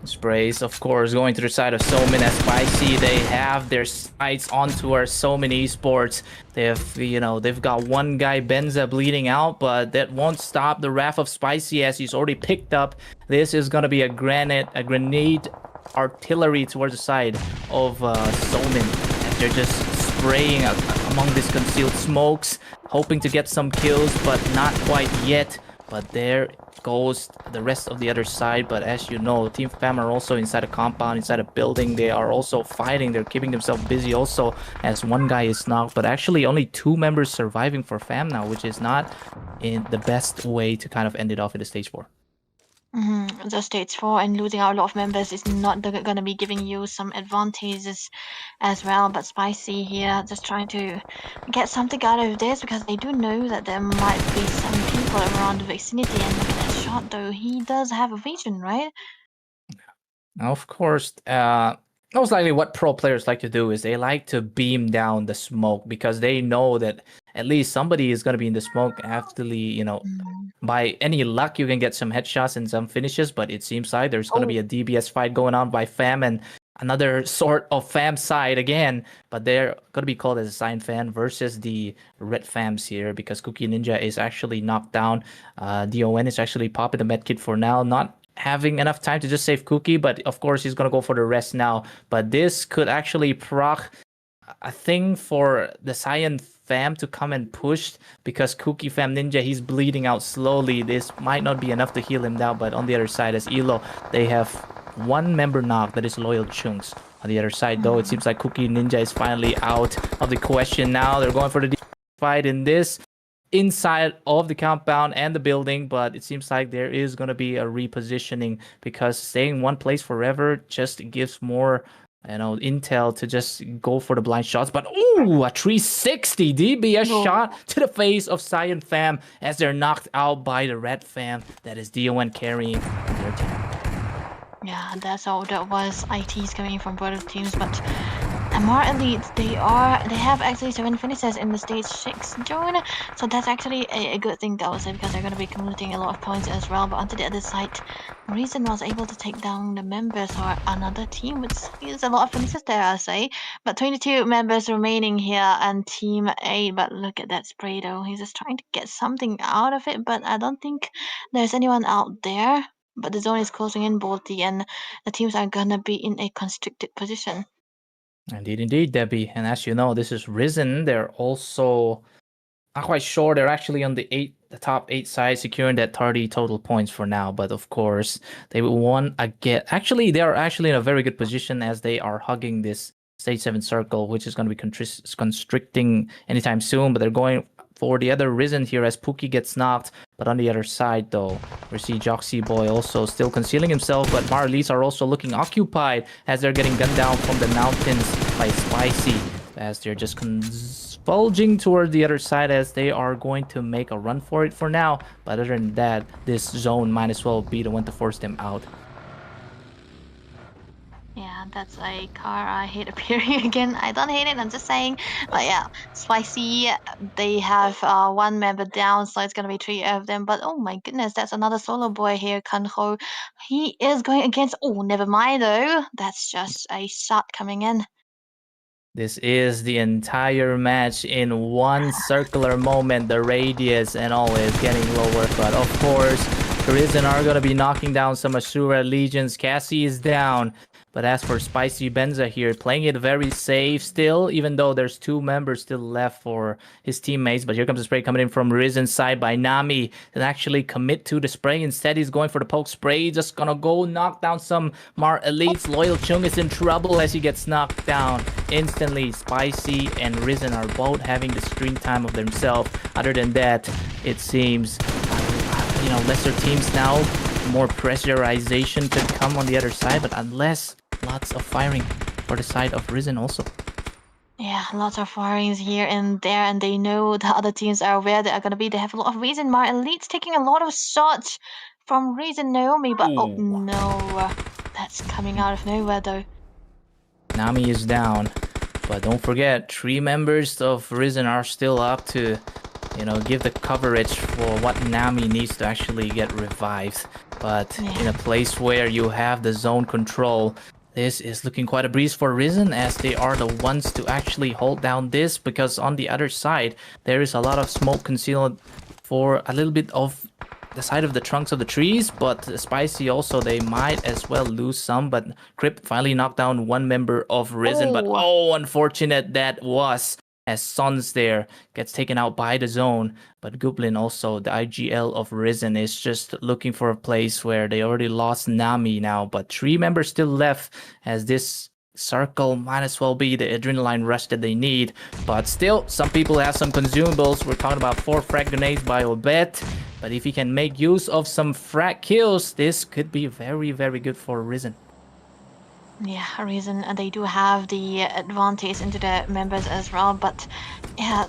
Sprays, of course, going to the side of SOMINN as Spicy. They have their sights onto our SOMINN esports. They have, you know, they've got 1 guy, Benza, bleeding out, but that won't stop the wrath of Spicy as he's already picked up. This is going to be a grenade artillery towards the side of SOMINN, as they're just spraying among these concealed smokes, hoping to get some kills, but not quite yet. But there goes the rest of the other side. But as you know, Team Fam are also inside a compound, inside a building. They are also fighting. They're keeping themselves busy also, as 1 guy is knocked. But actually only 2 members surviving for Fam now, which is not in the best way to kind of end it off in the stage 4. The stage 4 and losing out a lot of members is not going to be giving you some advantages as well. But Spicy here just trying to get something out of this, because they do know that there might be some people around the vicinity. And look at that shot, though. He does have a vision, right? Of course, most likely what pro players like to do is they like to beam down the smoke, because they know that at least somebody is going to be in the smoke after the, you know, by any luck you can get some headshots and some finishes. But it seems like there's going to be a DBS fight going on by Fam and another sort of Fam side again, but they're going to be called as a Cyan Fan versus the Red Fams here, because Kuki Ninja is actually knocked down. DON is actually popping the medkit for now, not having enough time to just save Kuki, but of course he's going to go for the rest now. But this could actually proc a thing for the Cyan Fam to come and push, because Kuki Fam Ninja, he's bleeding out slowly. This might not be enough to heal him down. But on the other side, as Elo, they have 1 member knocked, that is Loyal Chunks. On the other side, though, it seems like Kuki Ninja is finally out of the question now. They're going for the fight in this inside of the compound and the building, but it seems like there is going to be a repositioning, because staying 1 place forever just gives more, you know, intel to just go for the blind shots. But a 360 DBS shot to the face of Cyan Fam as they're knocked out by the Red Fam. That is DON carrying their team. Yeah, that's all that was. ITs coming from both teams, but MR Elites, they have actually 7 finishes in the stage 6 zone, so that's actually a good thing, I would say, because they're going to be accumulating a lot of points as well. But onto the other side, Reason was able to take down the members or another team, which is a lot of finishes there, I'll say. But 22 members remaining here and Team 8. But look at that spray, though. He's just trying to get something out of it, but I don't think there's anyone out there. But the zone is closing in, Bolty, and the teams are gonna be in a constricted position. Indeed, Debbie. And as you know, this is Risen. They're also not quite sure. They're actually on the top 8 side, securing that 30 total points for now. But of course, they will want again. Actually, they are actually in a very good position as they are hugging this stage 7 circle, which is going to be constricting anytime soon. But they're going for the other Risen here as Pookie gets knocked. But on the other side, though, we see Joxy Boy also still concealing himself. But Marlies are also looking occupied as they're getting gunned down from the mountains by Spicy, as they're just converging toward the other side as they are going to make a run for it for now. But other than that, this zone might as well be the one to force them out. Yeah, that's a car I hate appearing again. I don't hate it, I'm just saying. But yeah, Spicy, they have one member down, so it's gonna be 3 of them. But oh my goodness, that's another solo boy here, KHANKHO. He is going against, oh, never mind though. That's just a shot coming in. This is the entire match in one circular moment, the radius and all is getting lower. But of course, Risen are going to be knocking down some ASURA legions. Cassie is down. But as for Spicy Benza here, playing it very safe still, even though there's 2 members still left for his teammates. But here comes the spray coming in from Risen's side by Nami. And actually commit to the spray. Instead, he's going for the poke spray. Just gonna go knock down some Mar elites. Loyal Chung is in trouble as he gets knocked down instantly. Spicy and Risen are both having the screen time of themselves. Other than that, it seems, lesser teams now, more pressurization could come on the other side. But unless lots of firing for the side of Risen also. Yeah, lots of firings here and there, and they know the other teams are where they are going to be. They have a lot of reason. Mar Elite's taking a lot of shots from Reason Naomi, but oh no, that's coming out of nowhere though. Nami is down, but don't forget, 3 members of Risen are still up to, give the coverage for what Nami needs to actually get revived. But in a place where you have the zone control, this is looking quite a breeze for Risen, as they are the ones to actually hold down this, because on the other side, there is a lot of smoke concealed for a little bit of the side of the trunks of the trees. But Spicy also, they might as well lose some. But Crip finally knocked down 1 member of Risen. But unfortunate that was, as Sons there gets taken out by the zone. But Goblin also, the IGL of Risen, is just looking for a place where they already lost Nami now. But 3 members still left, as this circle might as well be the adrenaline rush that they need. But still, some people have some consumables. We're talking about 4 frag grenades by Obet. But if he can make use of some frag kills, this could be very, very good for Risen. Yeah, Reason, they do have the advantage into the members as well, but yeah,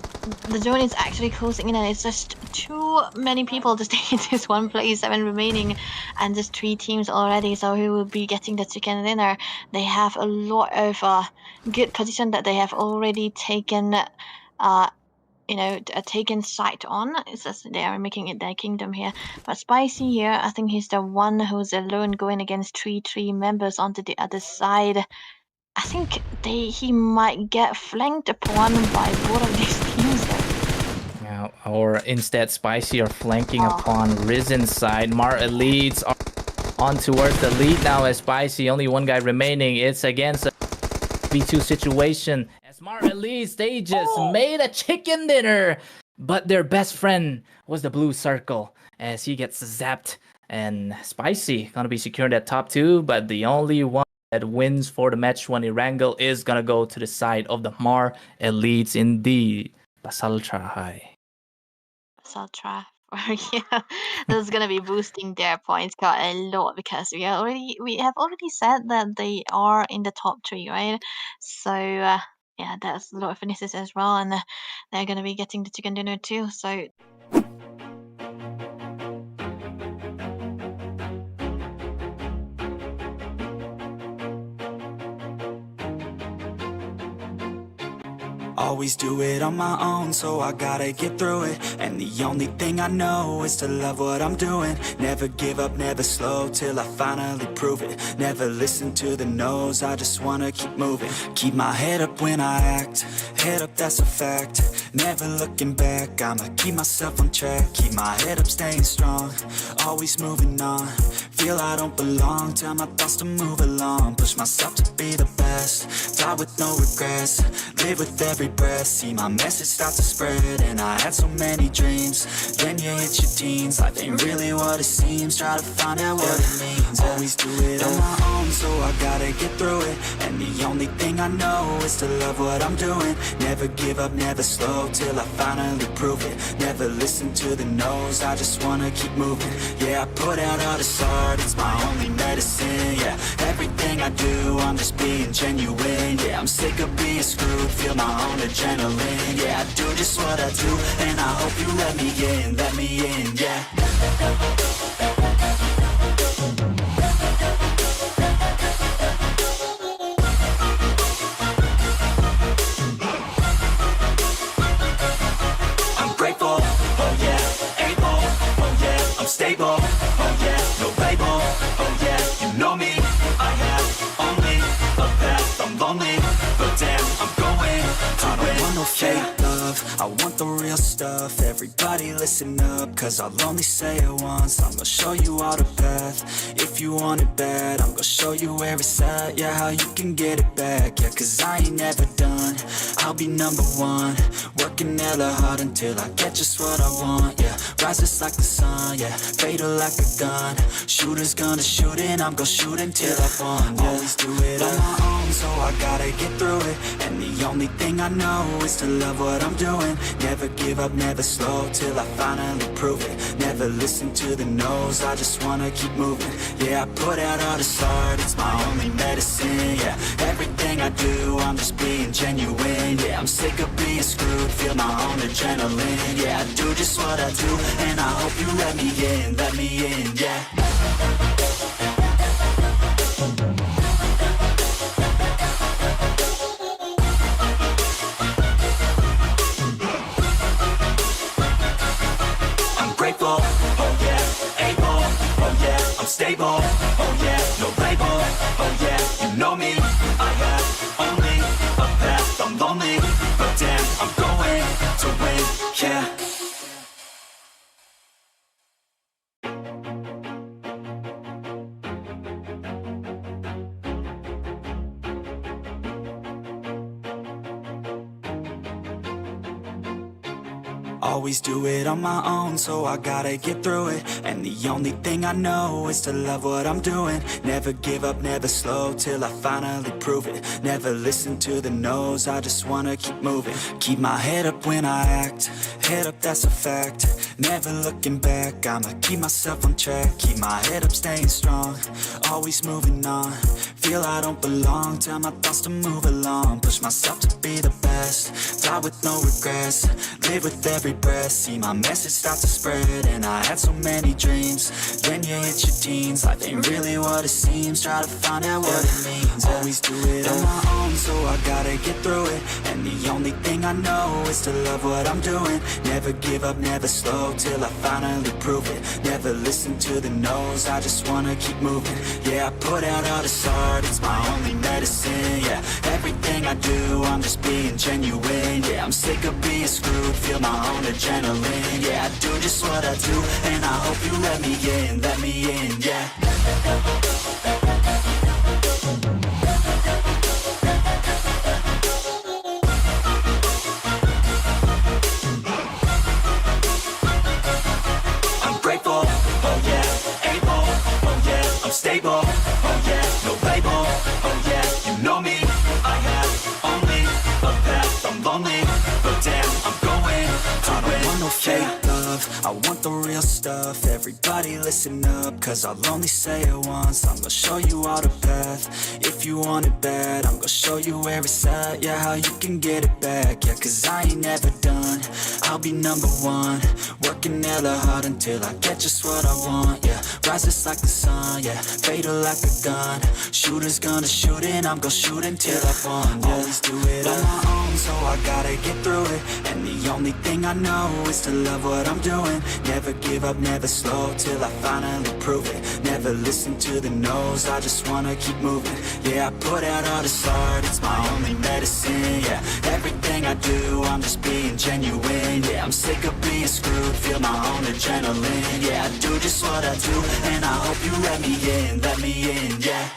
the zone is actually closing in and it's just too many people to stay in this one place, 7 remaining, and just 3 teams already, so who will be getting the chicken dinner? They have a lot of good position that they have already taken taken sight on. It's just they are making it their kingdom here. But Spicy here, I think he's the one who's alone going against 3 members onto the other side. I think he might get flanked upon by both of these teams there. Yeah, or instead Spicy are flanking upon Risen's side. Mar elites are on towards the lead now as Spicy, only 1 guy remaining. It's against a B2 situation. Mar elites, they just made a chicken dinner, but their best friend was the blue circle as he gets zapped. And Spicy gonna be securing that top 2, but the only one that wins for the match 1 ERANGLE is gonna go to the side of the Mar elites in the Basaltra. Basaltra. Yeah, this is gonna be boosting their points quite a lot, because we have already said that they are in the top 3, right? So yeah, that's a lot of finishes as well, and they're gonna be getting the chicken dinner too. So Always do it on my own, so I gotta get through it. And the only thing I know is to love what I'm doing. Never give up, never slow, till I finally prove it. Never listen to the no's, I just wanna keep moving. Keep my head up when I act, head up, that's a fact. Never looking back, I'ma keep myself on track. Keep my head up, staying strong, always moving on. Feel I don't belong, tell my thoughts to move along. Push myself to be the best, die with no regrets. Live with every breath, see my message start to spread. And I had so many dreams, then you hit your teens. Life ain't really what it seems, try to find out what it means. Always do it on my own, so I gotta get through it. And the only thing I know is to love what I'm doing. Never give up, never slow, till I finally prove it. Never listen to the no's, I just wanna keep moving. Yeah, I put out all this art, it's my only medicine. Yeah, everything I do, I'm just being genuine. Yeah, I'm sick of being screwed, feel my own adrenaline. Yeah, I do just what I do, and I hope you let me in, yeah. Stable, oh yeah, no label, oh yeah, you know me. I have only a path, I'm lonely, but damn, I'm going to I don't want no fake love, I want the real stuff. Everybody listen up, cause I'll only say it once. I'm gonna show you all the path, if you want it bad. I'm gonna show you where it's at, yeah, how you can get it back. Yeah, cause I ain't never done, I'll be number one. Working hella hard until I get just what I want, yeah. Rises like the sun, yeah, fatal like a gun. Shooters gonna shoot and I'm gonna shoot until I won, yeah. Always do it on my own, so I gotta get through it. And the only thing I know is to love what I'm doing. Never give up, never slow, till I finally prove it. Never listen to the no's, I just wanna keep moving. Yeah, I put out all this art, it's my only medicine. Yeah, everything I do, I'm just being genuine. Yeah, I'm sick of being screwed, feel my own adrenaline. Yeah, I do just what I do, and I hope you let me in, yeah. I'm grateful, oh yeah, able, oh yeah, I'm stable, oh yeah, no label, oh yeah, you know me. I have only a path, I'm lonely, but damn, I'm going to win, yeah. Always do it on my own, so I gotta get through it. And the only thing I know is to love what I'm doing. Never give up, never slow, till I finally prove it. Never listen to the no's, I just wanna keep moving. Keep my head up when I act, head up, that's a fact. Never looking back, I'ma keep myself on track. Keep my head up, staying strong, always moving on. Feel I don't belong, tell my thoughts to move along. Push myself to be the best, die with no regrets. Live with every breath, see my message start to spread. And I had so many dreams, then you hit your teens. Life ain't really what it seems, try to find out what it means. Always do it on my own, so I gotta get through it. And the only thing I know is to love what I'm doing. Never give up, never slow, till I finally prove it. Never listen to the no's, I just wanna keep moving. Yeah, I put out all this art, it's my only medicine. Yeah, everything I do, I'm just being genuine. Yeah, I'm sick of being screwed, feel my own adrenaline. Yeah, I do just what I do, and I hope you let me in, yeah. I'm grateful, oh yeah, able, oh yeah, I'm stable, oh yeah, no label, oh yeah, you know me. I have only a path, I'm lonely, but damn, I'm going to win. I don't want no fake love, I want the real stuff. Everybody listen up, cause I'll only say it once. I'm gonna show you all the path, if you want it bad. I'm gonna show you where it's at, yeah, how you can get it back. Yeah, cause I ain't never done, I'll be number one. Working hella hard until I get just what I want, yeah. Rises like the sun, yeah, fatal like a gun. Shooters gonna shoot and I'm gonna shoot until I won, yeah. Always do it on my own, so I gotta get through it. And the only thing I know is to love what I'm doing. Never give up, never slow, till I finally prove it. Never listen to the no's, I just wanna keep moving. Yeah, I put out all this art, it's my only medicine. Yeah, everything I do, I'm just being genuine. Yeah, I'm sick of being screwed, feel my own adrenaline. Yeah, I do just what I do, and I hope you let me in, yeah.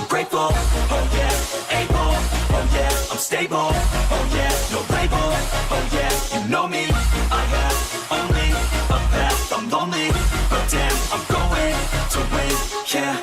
Grateful, oh yeah, able, oh yeah, I'm stable, oh yeah, no label, oh yeah, you know me, I have only a path, I'm lonely, but damn, I'm going to win, yeah.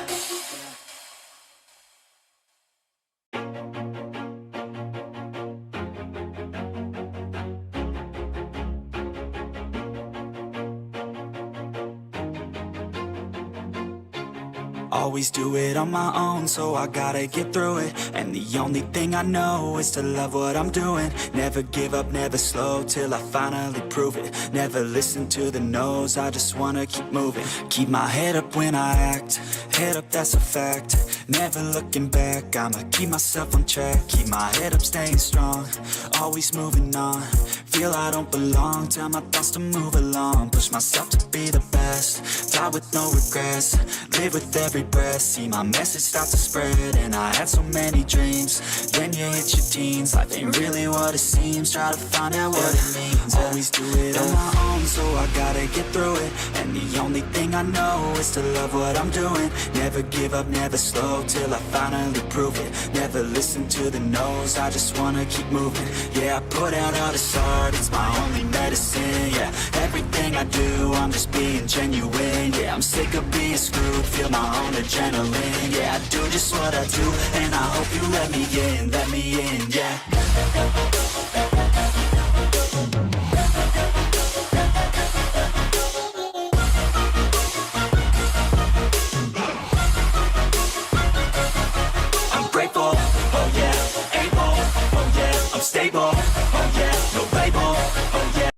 Always do it on my own, so I gotta get through it. And the only thing I know is to love what I'm doing. Never give up, never slow, till I finally prove it. Never listen to the no's, I just wanna keep moving. Keep my head up when I act, head up, that's a fact. Never looking back, I'ma keep myself on track. Keep my head up, staying strong, always moving on. Feel I don't belong, tell my thoughts to move along. Push myself to be the best, die with no regrets. Live with every breath, see my message start to spread. And I had so many dreams, then you hit your teens. Life ain't really what it seems, try to find out what it means. Always do it on my own, so I gotta get through it. And the only thing I know is to love what I'm doing. Never give up, never slow, till I finally prove it. Never listen to the no's, I just wanna keep moving. Yeah, I put out all this art, it's my only medicine. Yeah, everything I do, I'm just being genuine. Yeah, I'm sick of being screwed, feel my own adrenaline. Yeah, I do just what I do, and I hope you let me in, yeah. I'm grateful, oh yeah, able, oh yeah, I'm stable, oh yeah, no label, oh yeah.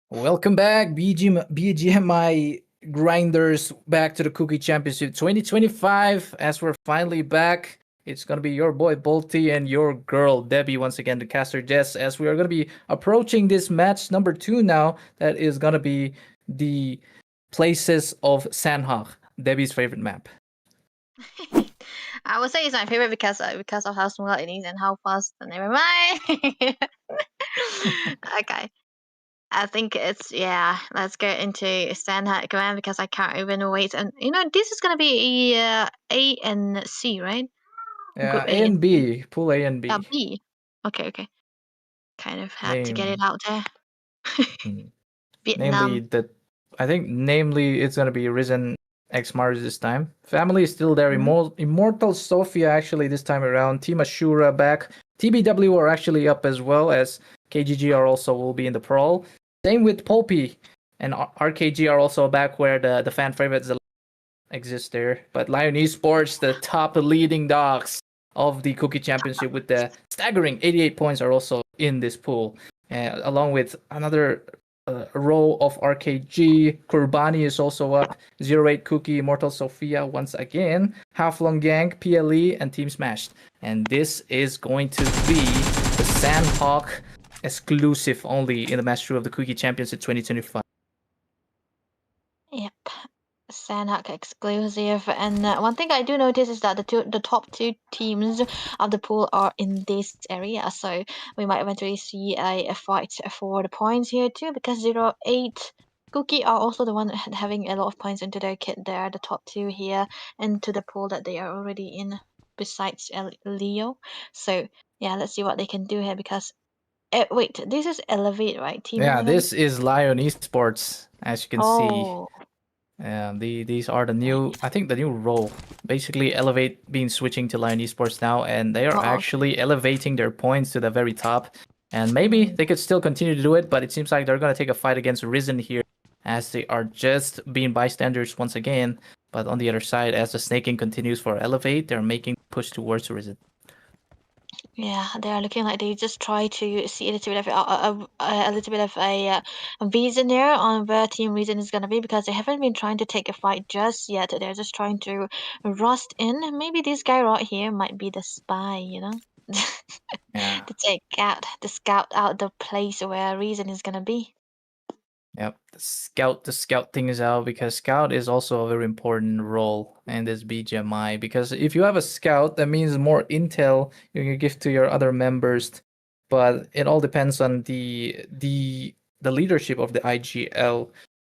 Welcome back, BGMI grinders, back to the Kuki Championship 2025. As we're finally back, it's gonna be your boy PAWLPI and your girl Debbie once again, the caster Jess, as we are gonna be approaching this match number 2 now. That is gonna be the Places of SANHOK, Debbie's favorite map. I would say it's my favorite because of how small it is and how fast. Never mind. Okay. I think it's, yeah, let's get into SANHOK command because I can't even wait. And this is gonna be A and C, right? Yeah, Group A and B, pool A and B. B. Okay. Kind of had to get Name. it out there. Namely, Vietnam. I think namely it's gonna be RISENxHMARIS this time. Family is still there. Immortal SOPHIA actually this time around. Team ASURA back. TBW are actually up as well, as KGG are also will be in the Pro. Same with PAWLPI and RKG are also back, where the fan favorites exist there. But Lion Esports, the top leading dogs of the Kuki Championship with the staggering 88 points, are also in this pool, along with another row of RKG. KURBANI is also up. 08 Kuki, Immortal SOPHIA once again. HAFLONG GANK, PLE, and Team Smashed. And this is going to be the SANHOK exclusive only in the match 2 of the Kuki Championship 2025. Yep. SANHOK exclusive. And one thing I do notice is that the top 2 teams of the pool are in this area, so we might eventually see a fight for the points here too, because 08 Kuki are also the one having a lot of points into their kit. They are the top 2 here into the pool that they are already in, besides Leo. So yeah, let's see what they can do here, because wait, this is Elevate, right? Team Yeah, Elevate? this is Lion Esports, as you can see. These are the new, I think the new role. Basically, Elevate being switching to Lion Esports now, and they are actually elevating their points to the very top. And maybe they could still continue to do it, but it seems like they're going to take a fight against Risen here, as they are just being bystanders once again. But on the other side, as the snaking continues for Elevate, they're making push towards Risen. Yeah, they are looking like they just try to see a little bit of a little bit of a vision there on where Team Reason is gonna be because they haven't been trying to take a fight just yet. They're just trying to rust in. Maybe this guy right here might be the spy, you know, Yeah. to scout out the place where Reason is gonna be. Yep, the scout things out because scout is also a very important role in this BGMI because if you have a scout, that means more intel you can give to your other members, but it all depends on the leadership of the IGL.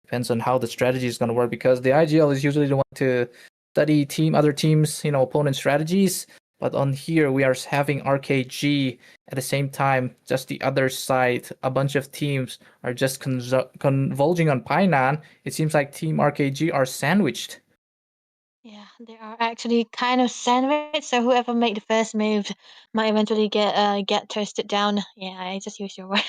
Depends on how the strategy is going to work because the IGL is usually the one to study other teams, opponent strategies. But on here we are having RKG at the same time, just the other side. A bunch of teams are just converging on Painan. It seems like Team RKG are sandwiched. Yeah, they are actually kind of sandwiched. So whoever make the first move might eventually get toasted down. Yeah, I just use your word.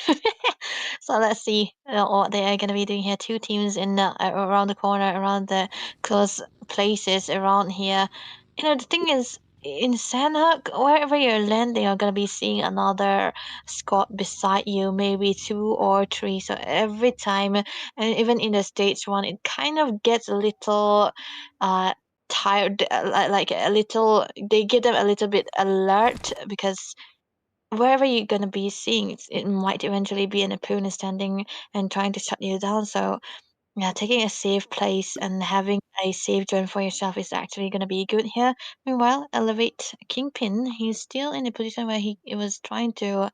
So let's see what they are gonna be doing here. Two teams in around the corner, around the close places around here. The thing is, in SANHOK, wherever you land, they are gonna be seeing another squad beside you, maybe two or three. So every time, and even in the stage one, it kind of gets a little tired, like a little, they get them a little bit alert because wherever you're gonna be seeing it might eventually be an opponent standing and trying to shut you down. So yeah, taking a safe place and having a safe zone for yourself is actually gonna be good here. Meanwhile, Elevate Kingpin, he's still in a position where he was trying to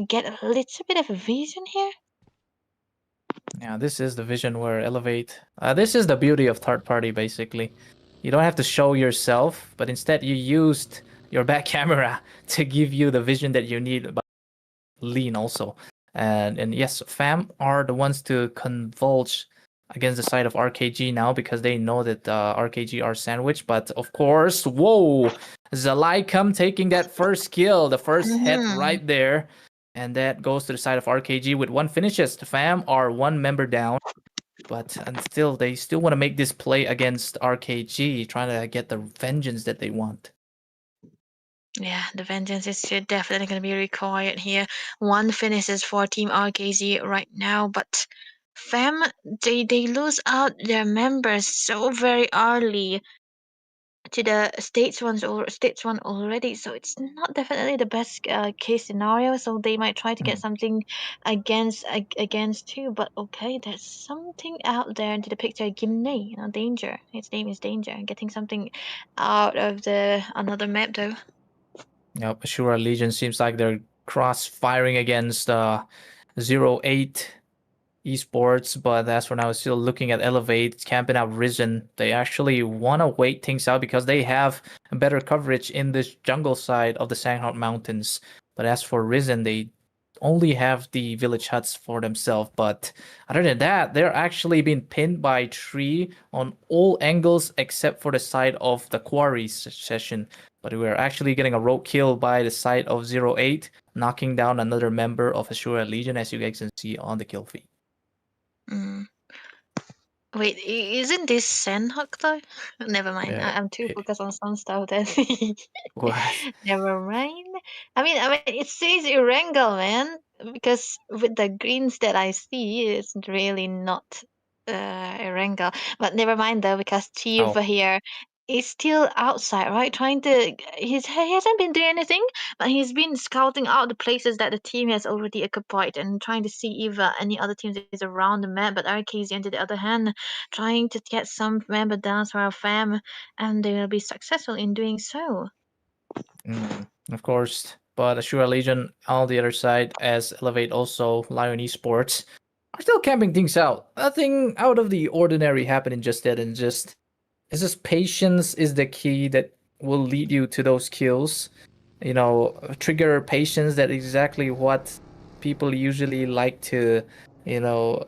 get a little bit of a vision here. Yeah, this is the vision where Elevate. This is the beauty of third party, basically. You don't have to show yourself, but instead you used your back camera to give you the vision that you need. But lean also, and yes, Fam are the ones to converge against the side of RKG now because they know that RKG are sandwiched. But of course, whoa, Zalaikum taking that first kill, the first hit Mm-hmm. right there. And that goes to the side of RKG with one finishes. The Fam are one member down, but and still they still want to make this play against RKG, trying to get the vengeance that they want. Yeah, the vengeance is definitely going to be required here. One finishes for Team RKZ right now, but Fam, they lose out their members so very early to the stage one already, so it's not definitely the best case scenario. So they might try to get Mm. something against too. But okay, there's something out there into the picture. Gimne, Danger. His name is Danger. Getting something out of the another map though. Yep, ASURA Legion seems like they're cross firing against 08 esports, but as for now, still looking at Elevate, camping out Risen. They actually want to wait things out because they have better coverage in this jungle side of the SANHOK Mountains. But as for Risen, they only have the village huts for themselves. But other than that, they're actually being pinned by tree on all angles except for the side of the quarry session. But we're actually getting a rogue kill by the side of 08, knocking down another member of ASURA Legion, as you guys can see on the kill feed. Mm. Wait, isn't this SANHOK though? Never mind. Yeah, I'm too focused on some stuff then. what? Never mind. I mean, it says ERANGLE, man. Because with the greens that I see, it's really not ERANGLE. But never mind though, because Chief Oh, here is still outside, right? Trying to, he hasn't been doing anything, but he's been scouting out the places that the team has already occupied and trying to see if any other teams is around the map. But RKZ, on the other hand, trying to get some member down for our fam, and they will be successful in doing so. of course. But ASURA Legion on the other side, as Elevate also, Lion Esports, are still camping things out. Nothing out of the ordinary happening just yet, and it's just patience is the key that will lead you to those kills. Trigger patience. That exactly what people usually like to, you know,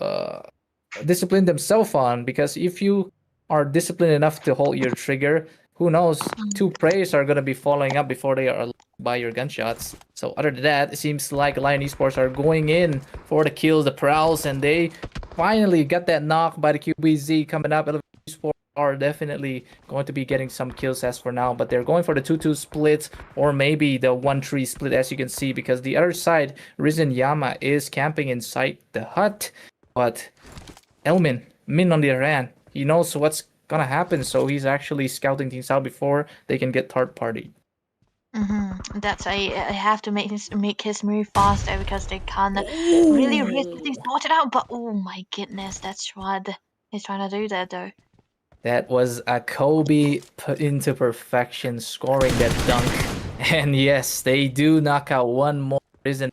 discipline themselves on. Because if you are disciplined enough to hold your trigger, who knows, two prays are gonna be following up before they are by your gunshots. So other than that, it seems like Lion Esports are going in for the kills, the prowls, and they finally got that knock by the QBZ coming up. Esports are definitely going to be getting some kills as for now, but they're going for the 2-2 split or maybe the 1-3 split, as you can see, because the other side, RISENxHMARIS is camping inside the hut, but Min on the other hand, he knows what's gonna happen, so he's actually scouting things out before they can get third party. That's I have to make his move faster because they can't really risk getting sorted out. But oh my goodness, that's what he's trying to do there though. That was a Kobe put into perfection, scoring that dunk. And yes, they do knock out one more Risen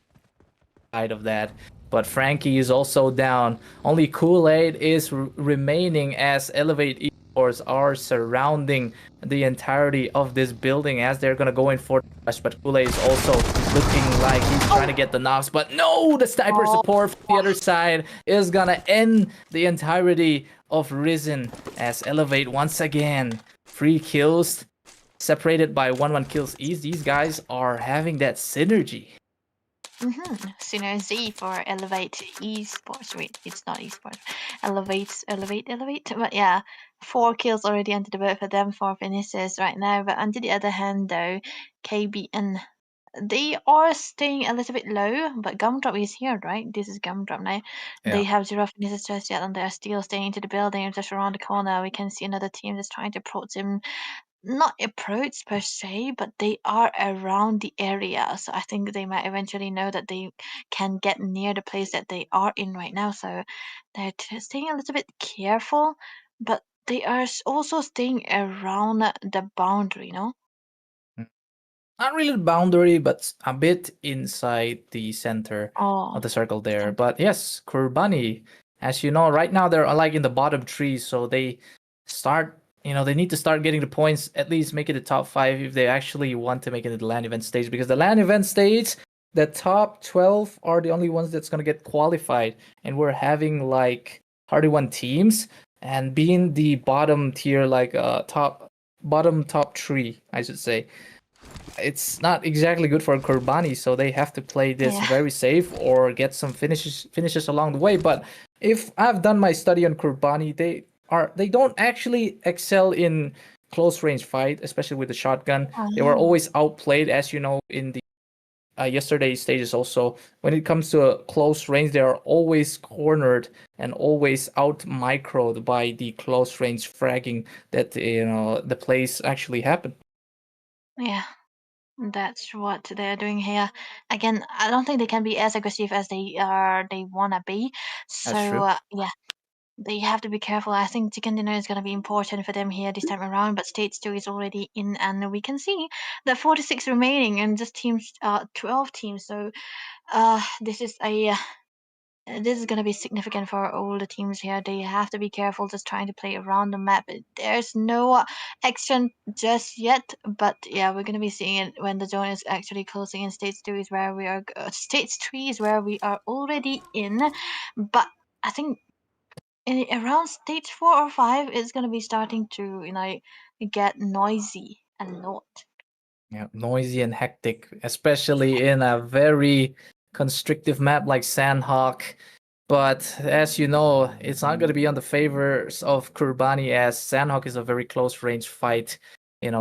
side of that. But Frankie is also down. Only Kool-Aid is remaining as Elevate Esports are surrounding the entirety of this building as they're gonna go in for the rush. But Kool-Aid is also looking like he's trying to get the knobs. But no, the sniper support from the other side is gonna end the entirety of Risen as Elevate once again. 3 kills, separated by 1-1 kills each. These guys are having that synergy. Synergy for Elevate Esports. Wait, it's not Esports. Elevate. But yeah, 4 kills already under the belt for them, 4 finishes right now. But on the other hand, though, KBN, they are staying a little bit low. But Gumdrop is here, right? This is Gumdrop now. They have 0 finishes just yet, and they're still staying into the building. Just around the corner, we can see another team that's trying to approach him, not approach per se, but they are around the area. So I think they might eventually know that they can get near the place that they are in right now. So they're staying a little bit careful, but they are also staying around the boundary, no? Not really the boundary, but a bit inside the center of the circle there. But yes, Kurbani, as you know, right now they're like in the bottom 3, so they start, they need to start getting the points, at least make it the top 5 if they actually want to make it to the LAN event stage, because the LAN event stage, the top 12 are the only ones that's going to get qualified, and we're having like 31 teams, and being the bottom tier, like top 3, I should say, it's not exactly good for Kurbani, so they have to play this very safe or get some finishes along the way. But if I've done my study on Kurbani, they don't actually excel in close range fight, especially with the shotgun. They were always outplayed, as you know, in the yesterday's stages. Also, when it comes to a close range, they are always cornered and always out microed by the close range fragging that the plays actually happen. Yeah. That's what they're doing here. Again, I don't think they can be as aggressive as they wanna be. That's true. So yeah, they have to be careful. I think chicken dinner is gonna be important for them here this time around. But stage 2 is already in, and we can see the 46 remaining, and just teams 12 teams. So this is going to be significant for all the teams here. They have to be careful just trying to play around the map. There's no action just yet, but yeah, we're going to be seeing it when the zone is actually closing in. Stage 2 is where we are, stage 3 is where we are already in, but I think around stage 4 or 5 it's going to be starting to get noisy a lot. Yeah, noisy and hectic, especially in a very constrictive map like SANHOK. But as you know, it's not going to be on the favors of Kurbani, as SANHOK is a very close range fight,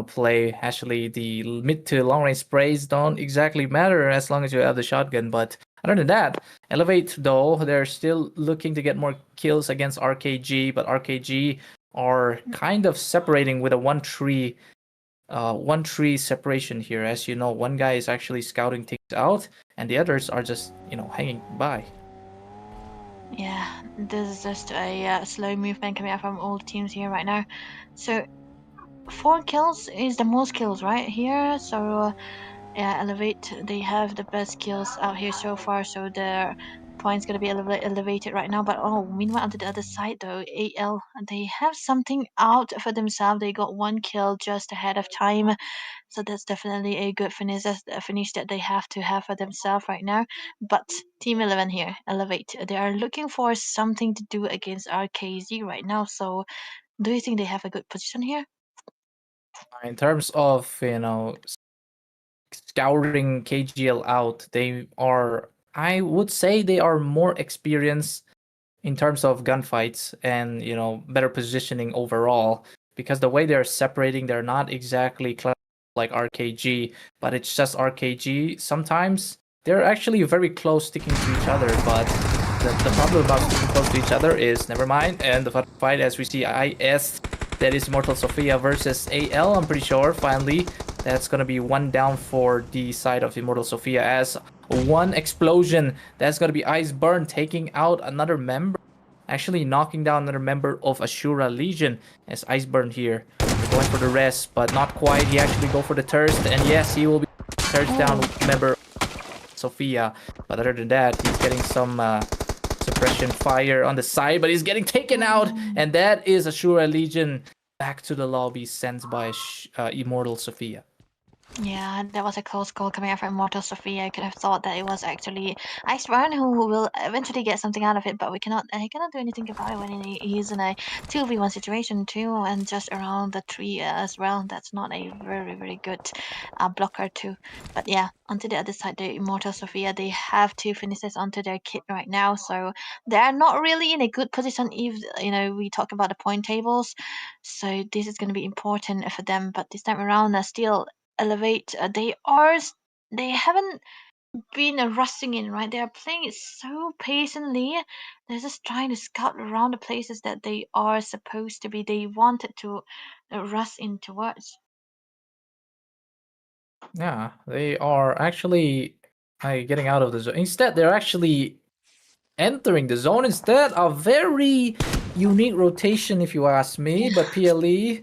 play. Actually, the mid to long range sprays don't exactly matter as long as you have the shotgun. But other than that, Elevate, though, they're still looking to get more kills against RKG, but RKG are kind of separating with a 1-3 separation here. As you know, one guy is actually scouting things out and the others are just hanging by. Yeah, this is just a slow movement coming out from all the teams here right now. So 4 kills is the most kills right here. So yeah, Elevate, they have the best kills out here so far, so their points gonna be elevated right now. But meanwhile on the other side though, AL, they have something out for themselves. They got 1 kill just ahead of time, so that's definitely a good finish. That's a finish that they have to have for themselves right now. But Team 11 here, Elevate, they are looking for something to do against RKZ right now. So do you think they have a good position here? In terms of scouring KGL out, I would say they are more experienced in terms of gunfights and, you know, better positioning overall, because the way they're separating, they're not exactly like RKG, but it's just RKG. Sometimes they're actually very close sticking to each other, but the problem about sticking close to each other is, never mind, and the fight as we see IS, that is Immortal Sophia versus AL, I'm pretty sure, finally. That's gonna be one down for the side of Immortal Sophia, as one explosion, that's gonna be Iceburn taking out another member, actually knocking down another member of ASURA Legion, as Iceburn here. They're going for the rest, but not quite. He actually go for the thirst, and yes, he will be thirst down member Sophia. But other than that, he's getting some suppression fire on the side, but he's getting taken out, and that is ASURA Legion back to the lobby, sent by Immortal Sophia. Yeah, that was a close call coming out from Immortal Sophia. I could have thought that it was actually Iceburn who will eventually get something out of it, but he cannot do anything about it when he's in a 2v1 situation too, and just around the tree as well. That's not a very, very good blocker too. But yeah, onto the other side, the Immortal Sophia, they have 2 finishes onto their kit right now, so they're not really in a good position if, you know, we talk about the point tables. So this is going to be important for them, but this time around, still Elevate, they haven't been rushing in, right? They are playing it so patiently. They're just trying to scout around the places that they are supposed to be. They wanted to rush in towards. Yeah, they are actually getting out of the zone. Instead, they're actually entering the zone instead. A very unique rotation, if you ask me. But PLE,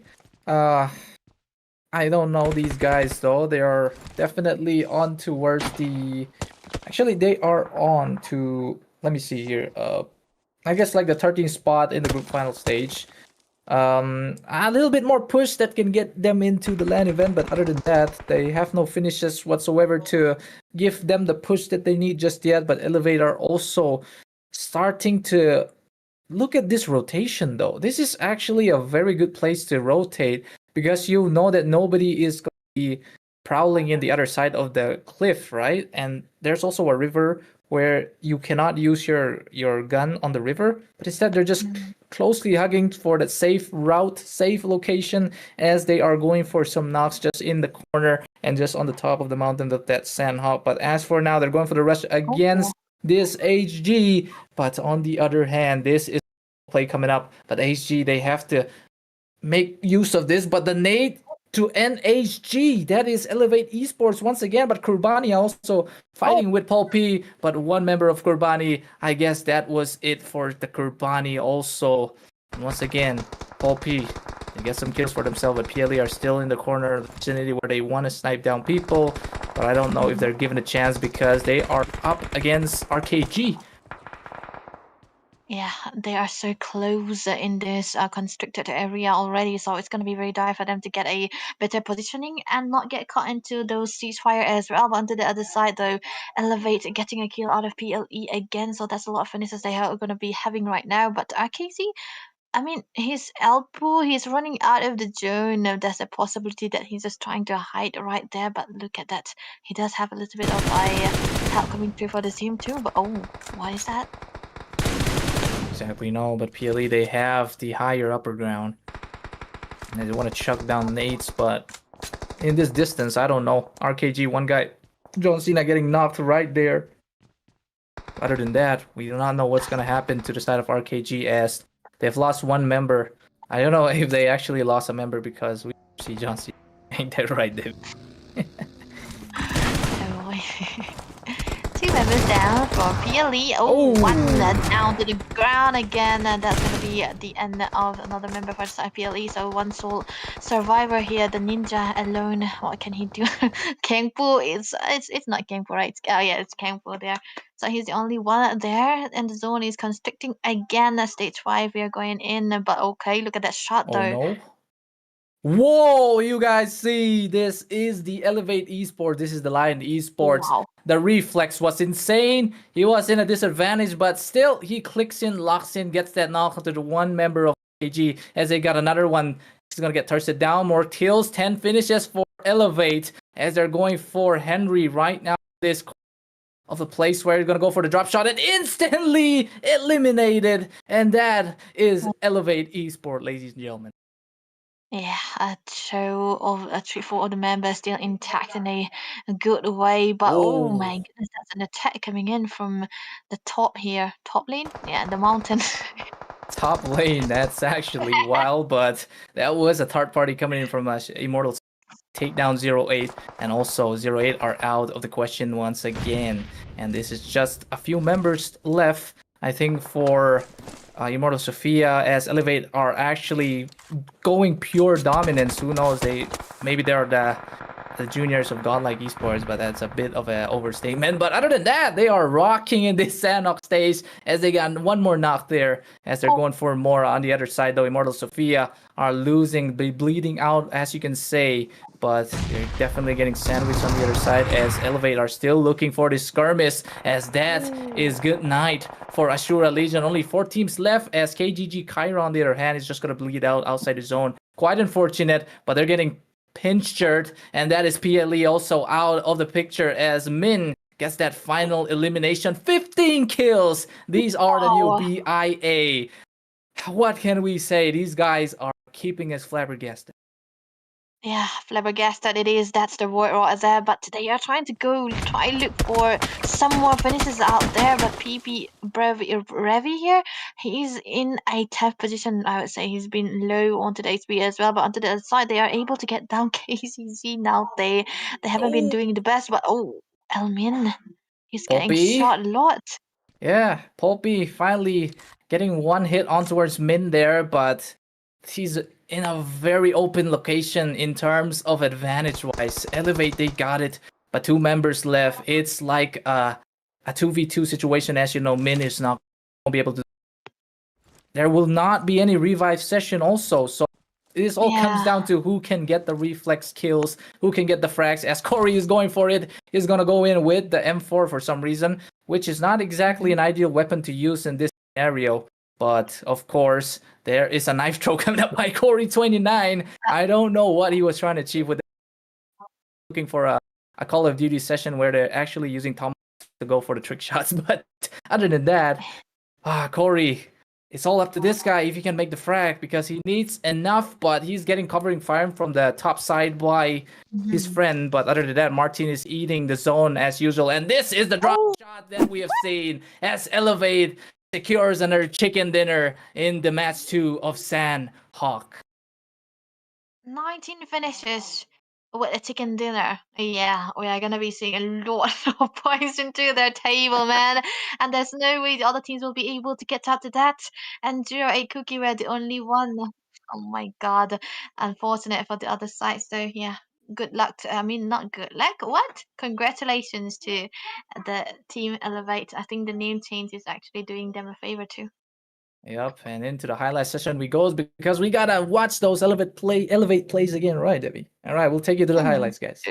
I don't know these guys though. They are definitely on towards the. Actually, they are on to. Let me see here. I guess like the 13th spot in the group final stage. A little bit more push that can get them into the LAN event, but other than that, they have no finishes whatsoever to give them the push that they need just yet. But Elevate are also starting to look at this rotation though. This is actually a very good place to rotate, because you know that nobody is going to be prowling in the other side of the cliff, right? And there's also a river where you cannot use your gun on the river, but instead they're just closely hugging for that safe route, safe location, as they are going for some knocks just in the corner and just on the top of the mountain of that SANHOK. But as for now, they're going for the rush against this HG. But on the other hand, this is play coming up, but HG, they have to make use of this. But the nade to NHG, that is Elevate Esports once again, but KURBANI also fighting with PAWLPI, but one member of KURBANI. I guess that was it for the KURBANI also. And once again, PAWLPI, they get some kills for themselves, but PLE are still in the corner of the vicinity where they want to snipe down people, but I don't know if they're given a chance because they are up against RKG. Yeah, they are so close in this constricted area already, so it's going to be very dire for them to get a better positioning and not get caught into those ceasefire as well. But onto the other side, though, Elevate getting a kill out of PLE again, so that's a lot of finishes they are going to be having right now. But KZ, I mean, his elbow, he's running out of the zone. There's a possibility that he's just trying to hide right there, but look at that. He does have a little bit of help coming through for the team too, but oh, what is that? Exactly, no, but PLE, they have the higher upper ground. And they want to chuck down nades, but in this distance, I don't know. RKG, one guy, John Cena getting knocked right there. Other than that, we do not know what's going to happen to the side of RKG, as they've lost one member. I don't know if they actually lost a member, because we see John Cena. Ain't that right, David? Two members down for PLE. Oh, one down to the ground again. That's going to be the end of another member for the PLE. So one sole survivor here, the ninja alone. What can he do? Kangpo, it's not Kangpo, right? It's Kangpo there. So he's the only one there, and the zone is constricting again. Stage 5, we are going in, but okay, look at that shot though. Oh no. Whoa, you guys see, this is the Elevate Esports. This is the Lion Esports. Wow. The reflex was insane. He was in a disadvantage, but still he clicks in, locks in, gets that knock onto the one member of KG, as they got another one. He's gonna get thirsted down. More kills, 10 finishes for Elevate, as they're going for Henry right now. This of the place where you're gonna go for the drop shot and instantly eliminated. And that is Elevate Esport, ladies and gentlemen. Yeah, a show of a three, four of the members still intact in a good way, but oh my Oh, goodness, that's an attack coming in from the top here. Top lane? Yeah, the mountain. top lane. That's actually wild, but that was a third party coming in from Immortals. Takedown 08 and also 08 are out of the question once again. And this is just a few members left, I think, for Immortal Sophia, as Elevate are actually going pure dominance. Who knows? Maybe they're the juniors of Godlike Esports, but that's a bit of an overstatement. But other than that, they are rocking in this SANHOK stage as they got one more knock there as they're going for more on the other side, though. Immortal Sophia are losing, bleeding out, as you can say, but they're definitely getting sandwiched on the other side as Elevate are still looking for this skirmish, as that is good night for ASURA Legion. Only 4 teams left as KGG Kyra, on the other hand, is just going to bleed out outside the zone. Quite unfortunate, but they're getting pinchered, and that is PLE also out of the picture as Min gets that final elimination. 15 kills. These are the new BIA. What can we say? These guys are keeping us flabbergasted. Yeah, flabbergasted it is. That's the word right there. But they are trying to try look for some more finishes out there. But PP Brevi here, he's in a tough position. I would say he's been low onto the HP as well. But onto the other side, they are able to get down KZZ now. They haven't been doing the best. But Elmin, he's getting PAWLPI. shot a lot. Yeah, PAWLPI finally getting one hit on towards Min there, but he's in a very open location in terms of advantage-wise. Elevate, they got it, but 2 members left. It's like a 2v2 situation. As you know, Min is not going to be able to. There will not be any revive session also, so this all comes down to who can get the reflex kills, who can get the frags. As Corey is going for it, he's going to go in with the M4 for some reason, which is not exactly an ideal weapon to use in this scenario. But of course, there is a knife throw coming up by Corey29. I don't know what he was trying to achieve with it. Looking for a Call of Duty session where they're actually using Tom to go for the trick shots. But other than that, Corey, it's all up to this guy if he can make the frag, because he needs enough, but he's getting covering fire from the top side by his friend. But other than that, Martin is eating the zone as usual. And this is the drop shot that we have seen as Elevate secures another chicken dinner in the match 2 of SANHOK. 19 finishes with a chicken dinner. Yeah, we are gonna be seeing a lot of points into their table, man. And there's no way the other teams will be able to get up to that. And 08 Kuki were the only one. Oh my god. Unfortunate for the other side. So yeah, good luck to, I mean, not good luck. What? Congratulations to the team Elevate. I think the name change is actually doing them a favor too. Yep, and into the highlight session we goes, because we gotta watch those Elevate plays again, right, Debbie? All right, we'll take you to the highlights, guys.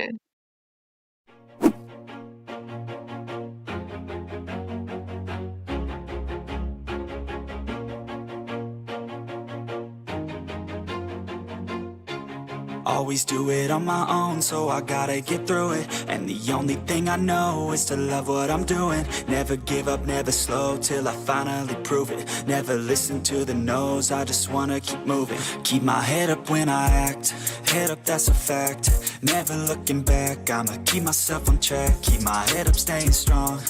Always do it on my own, so I gotta get through it. And the only thing I know is to love what I'm doing. Never give up, never slow, till I finally prove it. Never listen to the no's, I just wanna keep moving. Keep my head up when I act, head up, that's a fact. Never looking back, I'ma keep myself on track. Keep my head up, staying strong,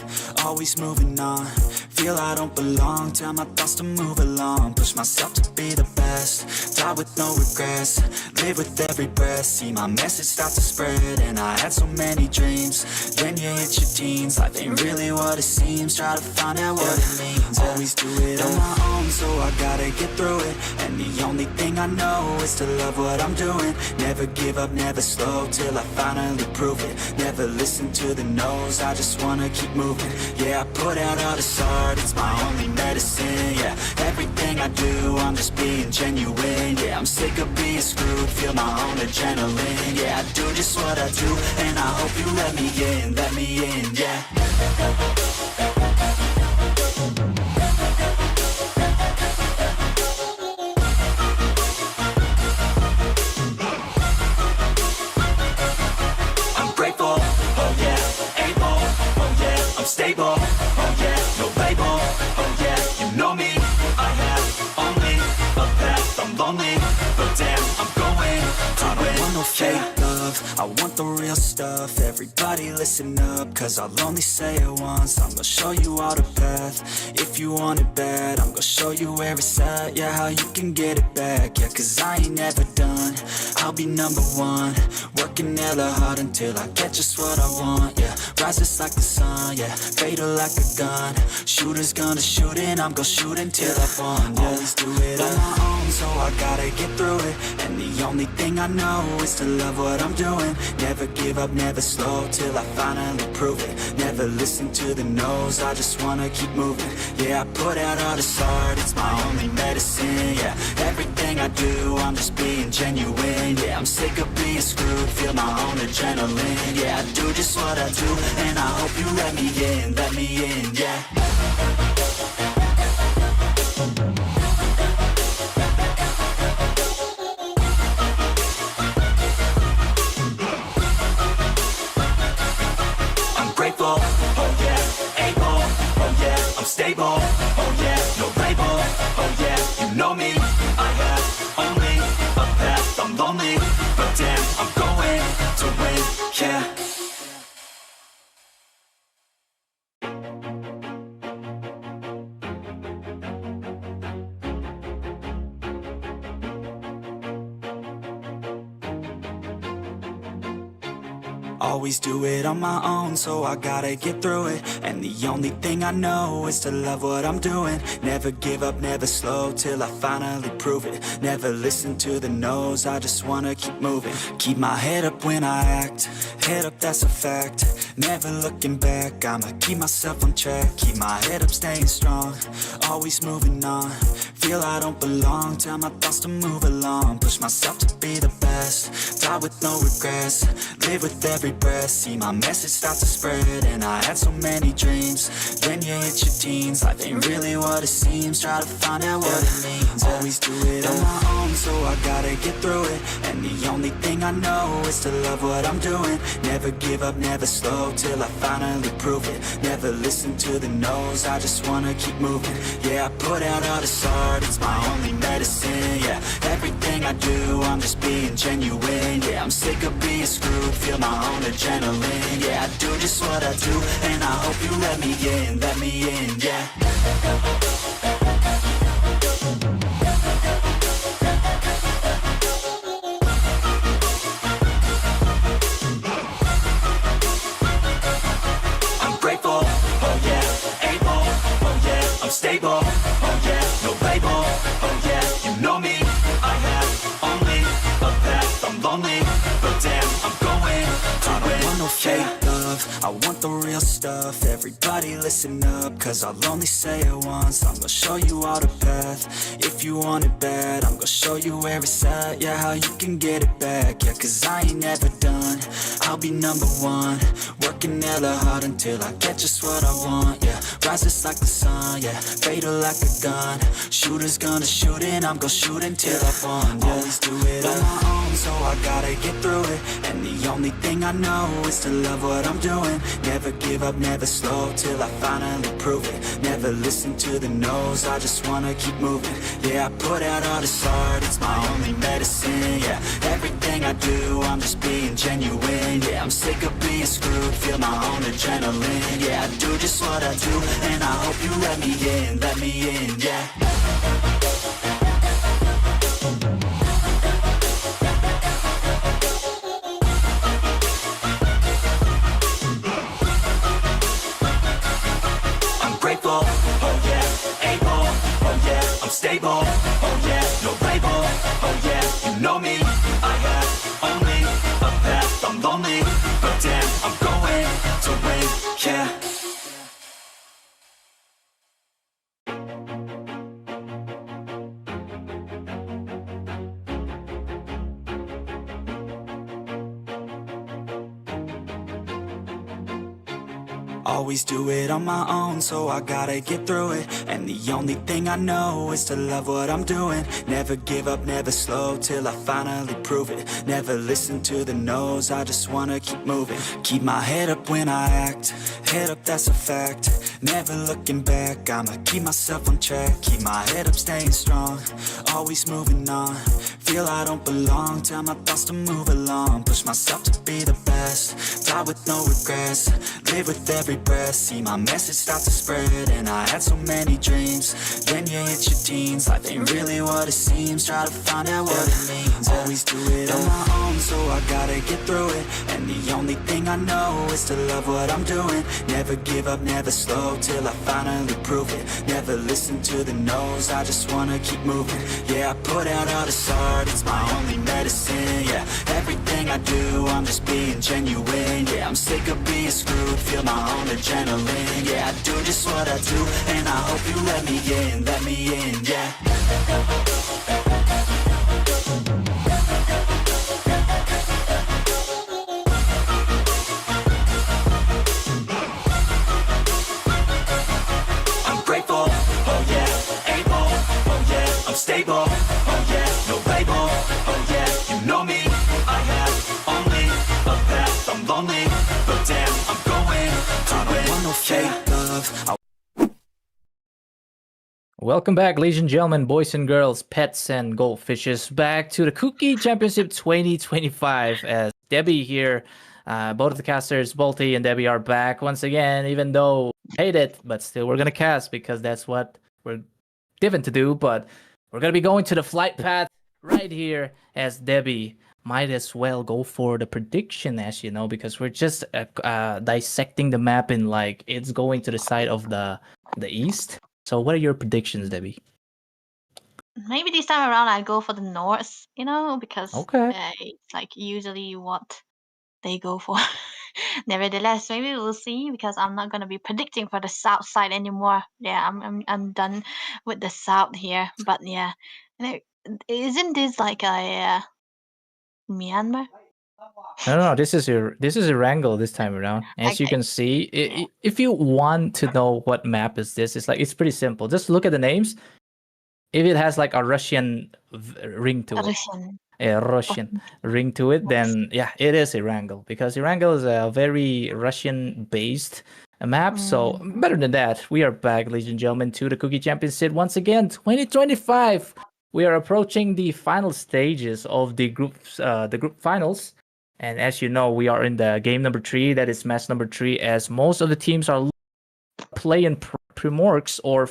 always moving on. Feel I don't belong, tell my thoughts to move along. Push myself to be the best, die with no regrets. Live with every breath, see my message start to spread. And I had so many dreams, then you hit your teens. Life ain't really what it seems, try to find out what it means. Always do it on my own, so I gotta get through it. And the only thing I know is to love what I'm doing. Never give up, never slow, till I finally prove it. Never listen to the no's, I just wanna keep moving. Yeah, I put out all this art, it's my only medicine. Yeah, everything I do, I'm just being genuine. Yeah, I'm sick of being screwed, feel my own adrenaline. Yeah, I do just what I do, and I hope you let me in, yeah. I'm grateful, oh yeah, able, oh yeah, I'm stable. I want the real stuff. Everybody listen up, cause I'll only say it once. I'm gonna show you all the path. If you want it bad, I'm gonna show you where it's at. Yeah, how you can get it back. Yeah, cause I ain't never done. I'll be #1, working hella hard until I get just what I want. Yeah, rises like the sun. Yeah, fatal like a gun. Shooters gonna shoot and I'm gonna shoot until I won. Yeah, always do it on my own, so I gotta get through it. And the only thing I know is to love what I'm doing. Never give up, never slow, till I finally prove it. Never listen to the no's, I just wanna keep moving. Yeah, I put out all this art, it's my only medicine. Yeah, everything I do, I'm just being genuine. Yeah, I'm sick of being screwed, feel my own adrenaline. Yeah, I do just what I do, and I hope you let me in, yeah. Oh yeah, able, oh yeah, I'm stable, oh yeah, no label, oh yeah, you know me, I have only a path, I'm lonely, but damn, I'm going to win, yeah. Always do it on my own, so I gotta get through it. And the only thing I know is to love what I'm doing. Never give up, never slow, till I finally prove it. Never listen to the no's, I just wanna keep moving. Keep my head up when I act, head up, that's a fact. Never looking back, I'ma keep myself on track. Keep my head up, staying strong, always moving on. Feel I don't belong, tell my thoughts to move along. Push myself to be the best, die with no regrets. Live with every breath, see my message start to spread. And I had so many dreams, then you hit your teens. Life ain't really what it seems, try to find out what it means. Always do it on my own, so I gotta get through it. And the only thing I know is to love what I'm doing. Never give up, never slow, till I finally prove it. Never listen to the no's, I just wanna keep moving. Yeah, I put out all this art, it's my only medicine. Yeah, everything I do, I'm just being genuine. Yeah, I'm sick of being screwed, feel my own adrenaline. Yeah, I do just what I do, and I hope you let me in, yeah. I'm grateful, oh yeah, able, oh yeah, I'm stable, oh yeah, no label, oh yeah, you know me, I have only a path, I'm lonely, but damn, I'm going to win. I don't want no fake love, I want the real stuff. Everybody listen up, cause I'll only say it once. I'm gonna show you all the path. If you want it bad, I'm gonna show you where it's at. Yeah, how you can get it back. Yeah, cause I ain't never done. I'll be #1, working hella hard until I get just what I want. Yeah, rises like the sun, yeah, fatal like a gun. Shooters gonna shoot and I'm gonna shoot until I won. Yeah, always do it on my own, so I gotta get through it. And the only thing I know is to love what I'm doing. Never give up, never slow, till I finally prove it. Never listen to the no's, I just wanna keep moving. Yeah, I put out all this art, it's my only medicine. Yeah, everything I do, I'm just being genuine. Yeah, I'm sick of being screwed, feel my own adrenaline. Yeah, I do just what I do, and I hope you let me in, yeah. Oh yeah, able, oh yeah, I'm stable, oh yeah, no label, oh yeah, you know me, I have only a path, I'm lonely, but damn, I'm going to win, yeah. Always do it on my own, so I gotta get through it. And the only thing I know is to love what I'm doing. Never give up, never slow, till I finally prove it. Never listen to the no's, I just wanna keep moving. Keep my head up when I act, head up, that's a fact. Never looking back, I'ma keep myself on track. Keep my head up, staying strong, always moving on. Feel I don't belong, tell my thoughts to move along. Push myself to be the best, die with no regrets. Live with every breath, see my message start to spread. And I had so many dreams, then you hit your teens. Life ain't really what it seems, try to find out what it means. Always do it on my own, so I gotta get through it. And the only thing I know is to love what I'm doing. Never give up, never slow, till I finally prove it. Never listen to the no's, I just wanna keep moving. Yeah, I put out all this art, it's my only medicine. Yeah, everything I do, I'm just being genuine. Yeah, I'm sick of being screwed, feel my own adrenaline. Yeah, I do just what I do, and I hope you let me in, yeah. I'm grateful, oh yeah, able, oh yeah, I'm stable, oh yeah, no label, oh yeah, you know me, I have only a path, I'm lonely, but damn, I'm going to win. I don't want no fake love. Welcome back, ladies and gentlemen, boys and girls, pets and goldfishes, back to the Kuki Championship 2025. As Debbie here, both of the casters, Bolty and Debbie, are back once again, even though I hate it, but still we're going to cast because that's what we're given to do. But we're going to be going to the flight path right here, as Debbie might as well go for the prediction, as you know, because we're just dissecting the map in like it's going to the side of the east. So what are your predictions, Debbie? Maybe this time around I go for the north, you know, because Okay. it's like usually what they go for. Nevertheless, maybe we'll see, because I'm not gonna be predicting for the south side anymore. Yeah, I'm done with the south here. But yeah, you know, isn't this like a Myanmar? No, this is ERANGLE this time around. As you Okay. can see, Yeah. if you want to know what map is this, it's pretty simple. Just look at the names. If it has like a Russian ring to it, Russian. a Russian ring to it, then yeah, it is ERANGLE, because ERANGLE is a very Russian-based map. So better than that, we are back, ladies and gentlemen, to the Kuki Championship once again, 2025. We are approaching the final stages of the group finals. And as you know, we are in the game number 3, that is match number 3, as most of the teams are playing Primorks or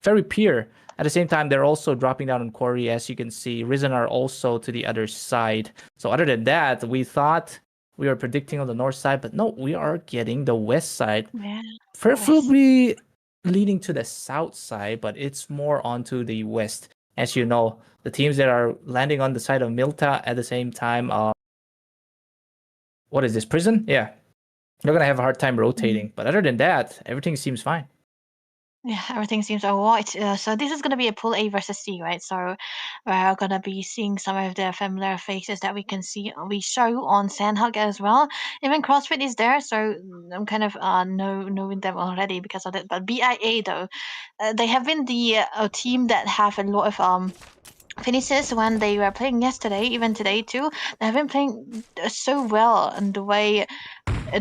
Fairy Pier. At the same time, they're also dropping down on Quarry, as you can see. Risen are also to the other side. So other than that, we thought we were predicting on the north side, but no, we are getting the west side. Yeah. Preferably leading to the south side, but it's more onto the west. As you know, the teams that are landing on the side of Milta at the same time, what is this, prison? Yeah, they're gonna have a hard time rotating. But other than that, everything seems fine. Yeah, everything seems alright. So this is gonna be a pool A versus C, right? So we're gonna be seeing some of the familiar faces that we we show on SANHOK as well. Even CrossFit is there, so I'm kind of knowing them already because of that. But BIA though, they have been the team that have a lot of finishes when they were playing yesterday, even today too. They have been playing so well, and the way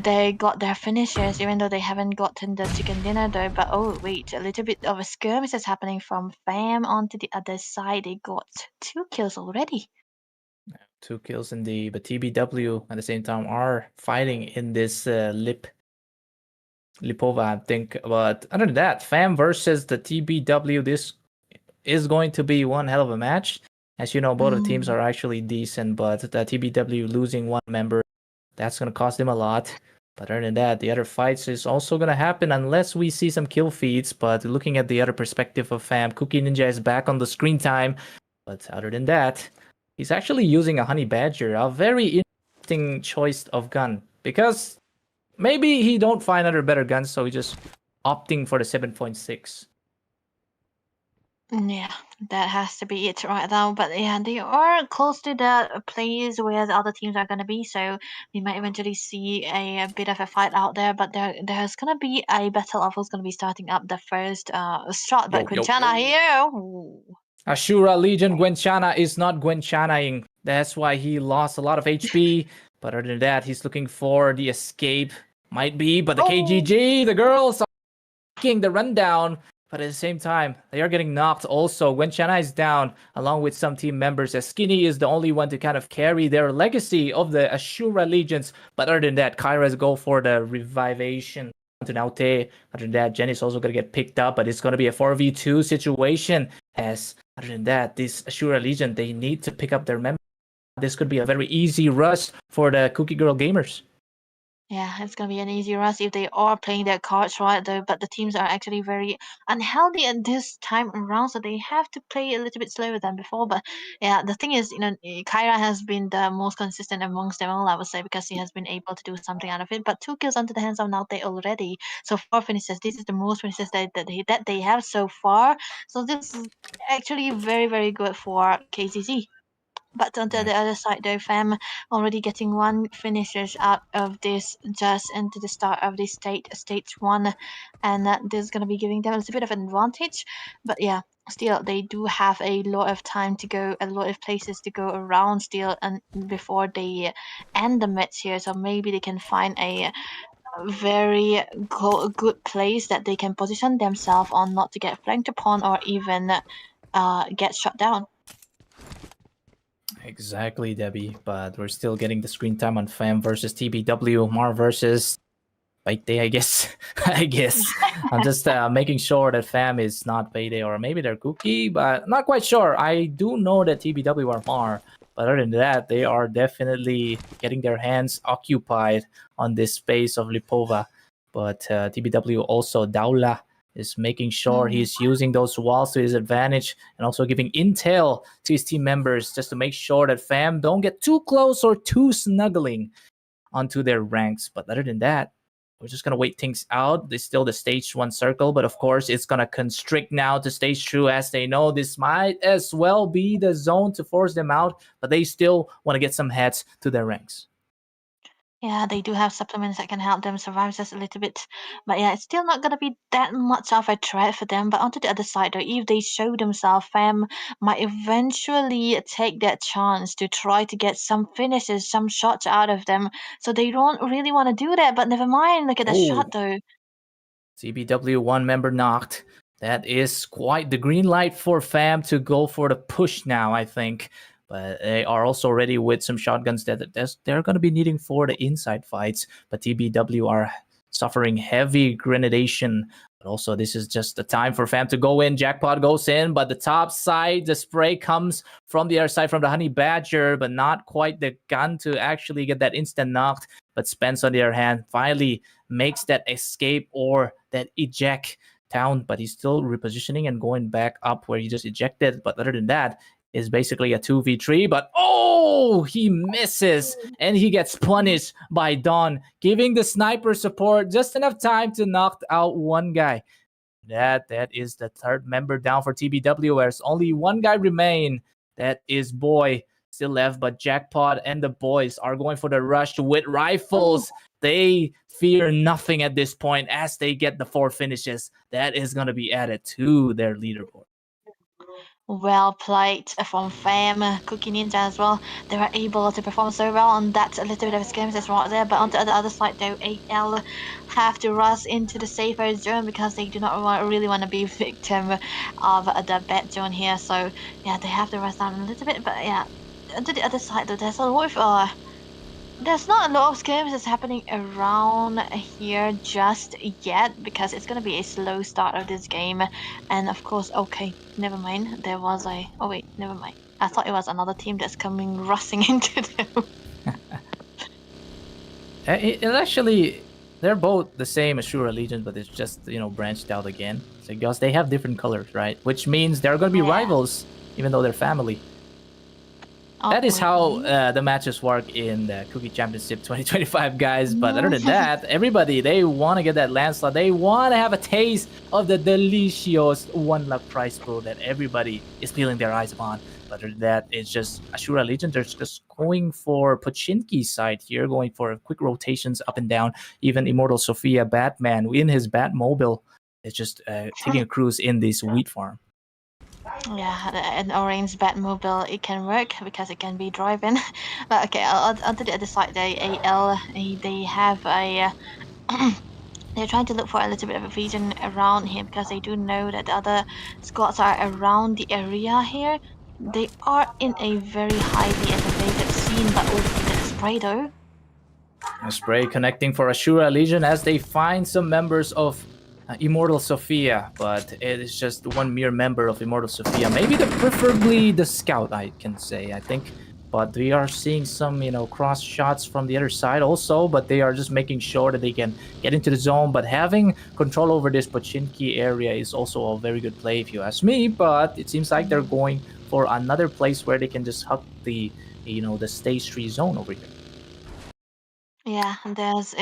they got their finishes, even though they haven't gotten the chicken dinner though. But oh wait, a little bit of a skirmish is happening from Fam onto the other side. They got 2 kills already. 2 kills indeed, but TBW at the same time are fighting in this Lipova, I think. But other than that, Fam versus the TBW, this is going to be one hell of a match. As you know, both of the teams are actually decent, but the TBW losing one member, that's going to cost them a lot. But other than that, the other fights is also going to happen unless we see some kill feeds. But looking at the other perspective of Fam, Kuki Ninja is back on the screen time. But other than that, he's actually using a Honey Badger, a very interesting choice of gun. Because maybe he don't find other better guns, so he's just opting for the 7.6. Yeah, that has to be it right now. But yeah, they are close to the place where the other teams are gonna be, so we might eventually see a bit of a fight out there. But there's gonna be a battle of who's gonna be starting up the first shot. But Yo, yo. Quintana here. Ooh. Ashura Legion Gwenchana is not Gwenchanaing. That's why he lost a lot of HP. But other than that, he's looking for the escape. Might be, but the Oh. KGG, the girls are taking the rundown. But at the same time, they are getting knocked also. Gwenchana is down, along with some team members, as Skinny is the only one to kind of carry their legacy of the Ashura Legions. But other than that, Kyra's go for the revivation to Naute. Other than that, Jenny's also going to get picked up, but it's going to be a 4v2 situation. As other than that, this Ashura Legion, they need to pick up their members. This could be a very easy rush for the Cookie Girl gamers. Yeah, it's gonna be an easy rush if they are playing their cards right though, but the teams are actually very unhealthy at this time around, so they have to play a little bit slower than before. But yeah, the thing is, Kyra has been the most consistent amongst them all, I would say, because he has been able to do something out of it. But 2 kills onto the hands of Naute already. So 4 finishes. This is the most finishes that they have so far. So this is actually very, very good for KZZ. But on the other side, though, Fam already getting 1 finishes out of this just into the start of this stage 1, and this is gonna be giving them a little bit of an advantage. But yeah, still they do have a lot of time to go, a lot of places to go around still, and before they end the match here. So maybe they can find a very good place that they can position themselves on, not to get flanked upon or even get shut down. Exactly, Debbie. But we're still getting the screen time on Fam versus TBW, Mar versus Payday, I guess. I guess. I'm just making sure that Fam is not Payday, or maybe they're Cookie, but I'm not quite sure. I do know that TBW are Mar, but other than that, they are definitely getting their hands occupied on this space of Lipova. But TBW also Daula is making sure he's using those walls to his advantage and also giving intel to his team members just to make sure that Fam don't get too close or too snuggling onto their ranks. But other than that, we're just going to wait things out. There's still the stage 1 circle, but of course it's going to constrict now to stage 2 as they know this might as well be the zone to force them out, but they still want to get some heads to their ranks. Yeah, they do have supplements that can help them survive just a little bit. But yeah, it's still not going to be that much of a threat for them. But onto the other side, though, if they show themselves, Fam might eventually take that chance to try to get some finishes, some shots out of them. So they don't really want to do that. But never mind. Look at the shot, though. CBW 1 member knocked. That is quite the green light for Fam to go for the push now, I think. But they are also ready with some shotguns that they're going to be needing for the inside fights. But TBW are suffering heavy grenadation. But also, this is just the time for Fam to go in. Jackpot goes in, but the top side, the spray comes from the other side from the Honey Badger, but not quite the gun to actually get that instant knocked. But Spence, on the other hand, finally makes that escape or that eject down, but he's still repositioning and going back up where he just ejected. But other than that, is basically a 2v3, but he misses and he gets punished by Dawn, giving the sniper support just enough time to knock out one guy. That is the 3rd member down for TBW, whereas only one guy remain. That is Boy still left, but Jackpot and the boys are going for the rush with rifles. They fear nothing at this point as they get the 4 finishes. That is going to be added to their leaderboard. Well played from Fam, Cookie Ninja as well. They were able to perform so well on that a little bit of skirmishes right there. But on the other side though, AL have to rush into the safer zone because they do not really want to be victim of the bad zone here. So yeah, they have to rush down a little bit. But yeah, on the other side though, there's a lot of there's not a lot of skirmishes happening around here just yet because it's gonna be a slow start of this game. And of course, okay, never mind. There was a never mind. I thought it was another team that's coming rushing into them. It actually, they're both the same Ashura Legion, but it's just branched out again. So because they have different colors, right? Which means they're gonna be rivals, even though they're family. That is how Wait. the matches work in the Kuki Championship 2025, guys. But other than that, everybody, they want to get that landslide. They want to have a taste of the delicious 1 lakh prize pool that everybody is peeling their eyes upon. But other than that, it's just ASURA Legion. They're just going for Pochinki's side here, going for quick rotations up and down. Even Immortal Sophia Batman in his Batmobile is just taking a cruise in this wheat farm. Yeah, an orange Batmobile, it can work because it can be driving. But okay, I'll do the other side. They have a. They're trying to look for a little bit of a vision around here because they do know that the other squads are around the area here. They are in a very highly elevated scene, but oh, the spray though. A spray connecting for ASURA Legion as they find some members of Immortal Sophia, but it is just one mere member of Immortal Sophia. Maybe preferably the scout, I can say, I think. But we are seeing some, cross shots from the other side also, but they are just making sure that they can get into the zone. But having control over this Pochinki area is also a very good play, if you ask me. But it seems like they're going for another place where they can just hug the, the stage 3 zone over here. Yeah, there's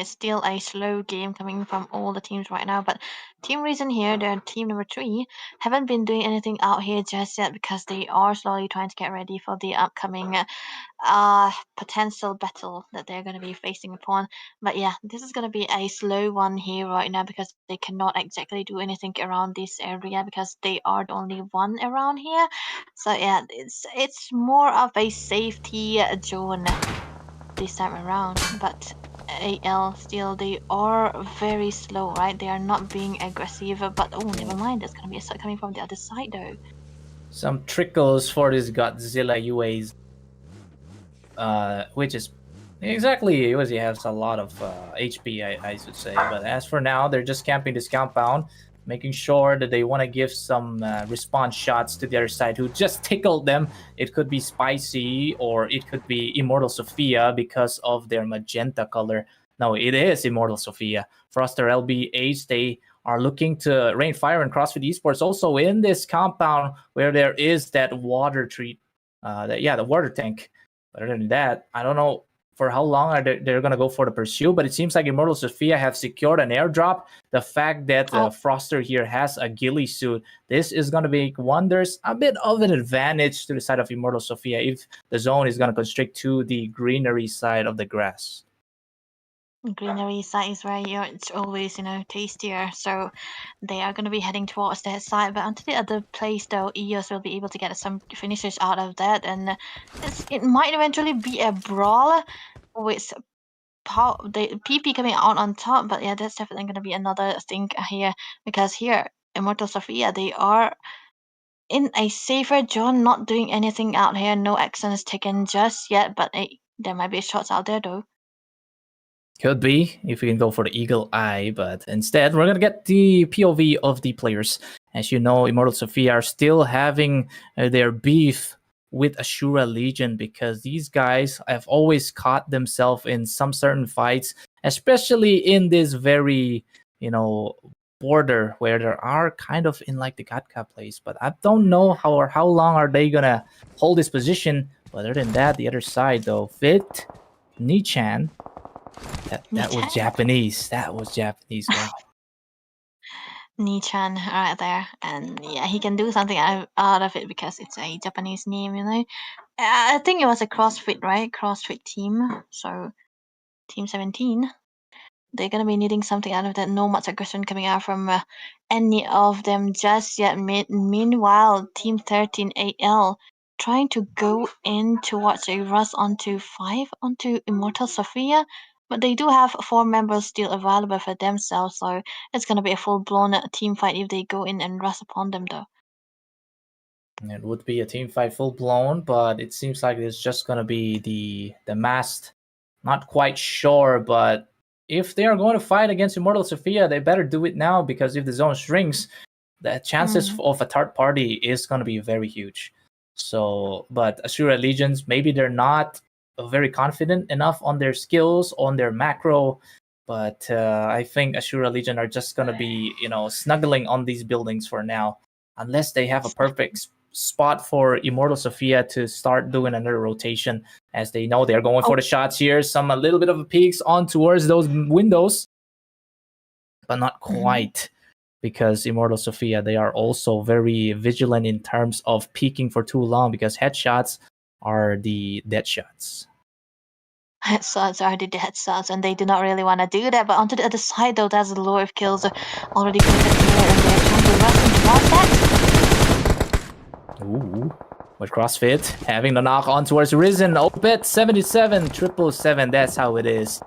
still a slow game coming from all the teams right now, but Team Reason here, they're team number 3, haven't been doing anything out here just yet because they are slowly trying to get ready for the upcoming potential battle that they're going to be facing upon. But yeah, this is going to be a slow one here right now because they cannot exactly do anything around this area because they are the only one around here. So yeah, it's more of a safety zone this time around, but AL still, they are very slow, right? They are not being aggressive, but oh, never mind, there's gonna be a shot coming from the other side though. Some trickles for this Godzilla UAs, which is exactly, he has a lot of HP, I should say. But as for now, they're just camping this compound, making sure that they want to give some response shots to the other side who just tickled them. It could be Spicy or it could be Immortal Sophia because of their magenta color. No, it is Immortal Sophia. Froster LBH, they are looking to rain fire and CrossFit Esports also in this compound where there is that water treat, the water tank. But other than that, I don't know for how long are they're going to go for the pursuit, but it seems like Immortal Sophia have secured an airdrop. The fact that Froster here has a ghillie suit, this is going to make wonders, a bit of an advantage to the side of Immortal Sophia if the zone is going to constrict to the greenery side of the grass. Greenery side is where it's always, tastier. So they are going to be heading towards that side. But onto the other place, though, EOS will be able to get some finishes out of that. And it might eventually be a brawl with the PP coming out on top. But yeah, that's definitely going to be another thing here. Because here, Immortal Sophia, they are in a safer zone, not doing anything out here. No action is taken just yet. But there might be shots out there, though. Could be, if we can go for the eagle eye, but instead we're going to get the POV of the players. As you know, Immortal Sophia are still having their beef with ASURA Legion because these guys have always caught themselves in some certain fights, especially in this very, border where there are kind of in like the Gatka place. But I don't know how long are they going to hold this position. But other than that, the other side though, Fit, Nichan, that was Japanese. That was Japanese. Wow. Nichan right there, and yeah, he can do something out of it because it's a Japanese name, I think it was a CrossFit, right? CrossFit team. So Team 17. They're gonna be needing something out of that. No much aggression coming out from any of them just yet. Meanwhile, Team 13 AL trying to go in towards a rush onto Immortal Sophia. But they do have 4 members still available for themselves, so it's gonna be a full-blown team fight if they go in and rush upon them, though. It would be a team fight full-blown, but it seems like it's just gonna be the masked. Not quite sure, but if they are going to fight against Immortal Sophia, they better do it now because if the zone shrinks, the chances of a third party is gonna be very huge. So, but ASURA Legions, maybe they're not very confident enough on their skills, on their macro, but I think ASURA Legion are just going to be, snuggling on these buildings for now, unless they have a perfect spot for Immortal Sophia to start doing another rotation, as they know they're going for the shots here. Some a little bit of peeks on towards those windows, but not quite, because Immortal Sophia, they are also very vigilant in terms of peeking for too long, because headshots are the dead shots. Headshots are the dead shots, and they do not really want to do that. But onto the other side, though, that's a lot of kills already committed here, and they're trying to rush in towards that. Ooh, with CrossFit having the knock on towards Risen. Opet 77 777. That's how it is.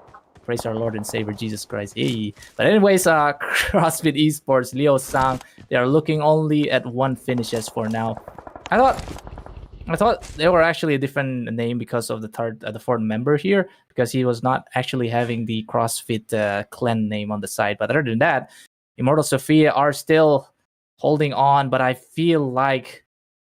Praise our Lord and Savior Jesus Christ. Hey. But anyways, CrossFit Esports, Leo Sang, they are looking only at 1 finishes for now. I thought they were actually a different name because of the fourth member here, because he was not actually having the CrossFit clan name on the side. But other than that, Immortal Sophia are still holding on, but I feel like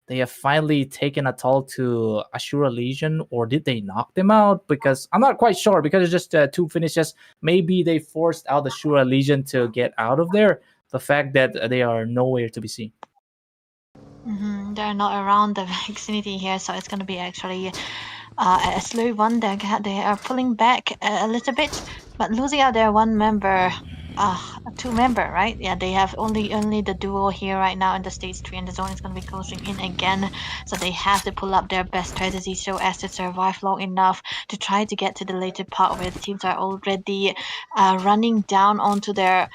they have finally taken a toll to ASURA Legion, or did they knock them out? Because I'm not quite sure, because it's just 2 finishes. Maybe they forced out the ASURA Legion to get out of there. The fact that they are nowhere to be seen. They're not around the vicinity here, so it's going to be actually a slow one. They are pulling back a little bit, but losing out their 1 member, 2 member, right? Yeah, they have only the duo here right now in the stage 3, and the zone is going to be closing in again. So they have to pull up their best strategy so as to survive long enough to try to get to the later part where the teams are already running down onto their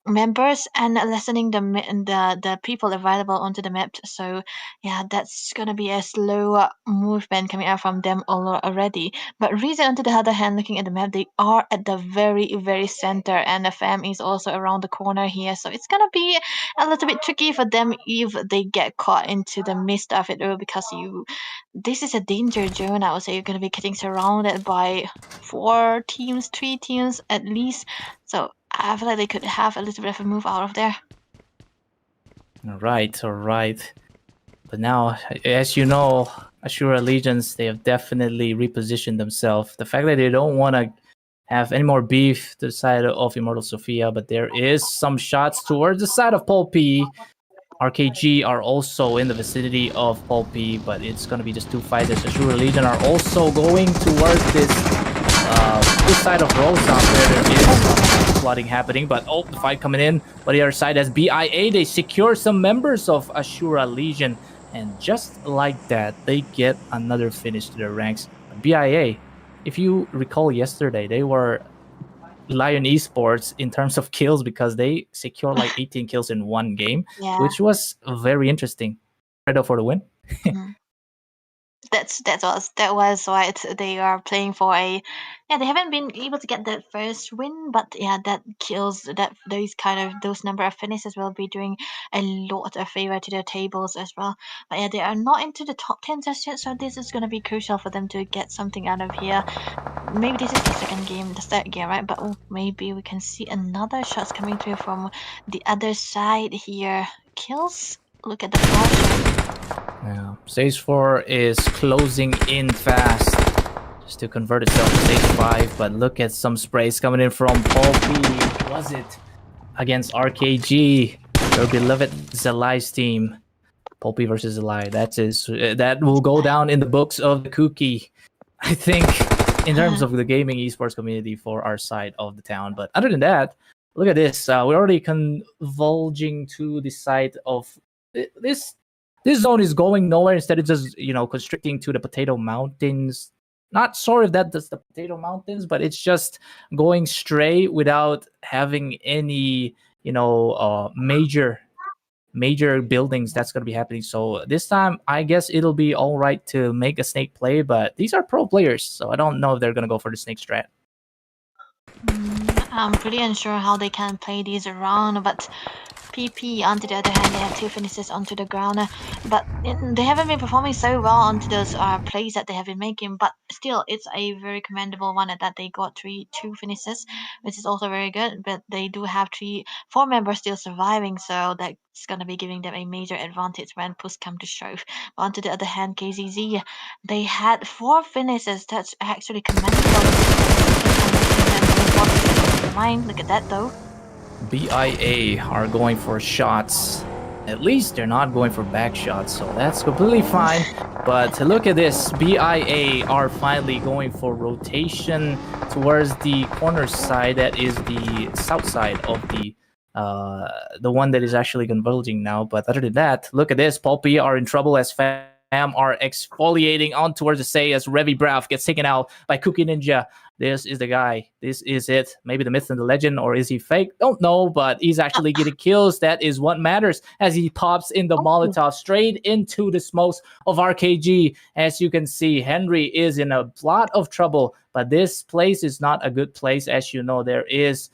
members and lessening the people available onto the map. So yeah, that's gonna be a slow movement coming out from them already. But Reason, on the other hand, looking at the map, they are at the very center, and the fam is also around the corner here, so it's gonna be a little bit tricky for them if they get caught into the midst of it all, because this is a danger zone. I would say you're gonna be getting surrounded by 4 teams, 3 teams at least. So I feel like they could have a little bit of a move out of there. All right. But now, as you know, ASURA Legions, they have definitely repositioned themselves. The fact that they don't want to have any more beef to the side of Immortal Sophia, but there is some shots towards the side of PAWLPI. RKG are also in the vicinity of PAWLPI, but it's going to be just 2 fighters. ASURA Legion are also going towards this side of Rosa, where there is flooding happening. But the fight coming in. But the other side, as BIA, they secure some members of ASURA Legion, and just like that, they get another finish to their ranks. BIA, if you recall yesterday, they were Lion Esports in terms of kills, because they secured like 18 kills in 1 game, which was very interesting. Right for the win. That was why they are playing for a they haven't been able to get that first win, but yeah, that kills, those number of finishes will be doing a lot of favor to their tables as well. But yeah, they are not into the top 10 just yet, so this is going to be crucial for them to get something out of here. Maybe this is the third game, right? But maybe we can see another shots coming through from the other side here. Kills, look at the flash. Yeah, stage 4 is closing in fast just to convert itself to stage 5. But look at some sprays coming in from PAWLPI. Was it against RKG, their beloved ZLI's team? PAWLPI versus ZLI. That will go down in the books of the Kuki, I think, in terms of the gaming esports community for our side of the town. But other than that, look at this. We're already converging to the side of this. This zone is going nowhere. Instead, it's just, constricting to the Potato Mountains. Not sure if that's the Potato Mountains, but it's just going straight without having any, major buildings that's going to be happening. So this time, I guess it'll be all right to make a snake play, but these are pro players, so I don't know if they're going to go for the snake strat. I'm pretty unsure how they can play these around, but PP, on the other hand, they have 2 finishes onto the ground, but they haven't been performing so well onto those plays that they have been making. But still, it's a very commendable one that they got 2 finishes, which is also very good. But they do have 4 members still surviving, so that's gonna be giving them a major advantage when push come to shove. But on the other hand, KZZ, they had 4 finishes. That's actually commendable. Look at that though. BIA are going for shots. At least they're not going for back shots, so that's completely fine. But look at this. BIA are finally going for rotation towards the corner side. That is the south side of the one that is actually converging now. But other than that, look at this. PAWLPI are in trouble as FAM are exfoliating on towards the SAHEI as Revi Brav gets taken out by Kuki Ninja. This is the guy. This is it. Maybe the myth and the legend, or is he fake? Don't know, but he's actually getting kills. That is what matters as he pops in the Molotov straight into the smokes of RKG. As you can see, Henry is in a lot of trouble, but this place is not a good place. As you know, there is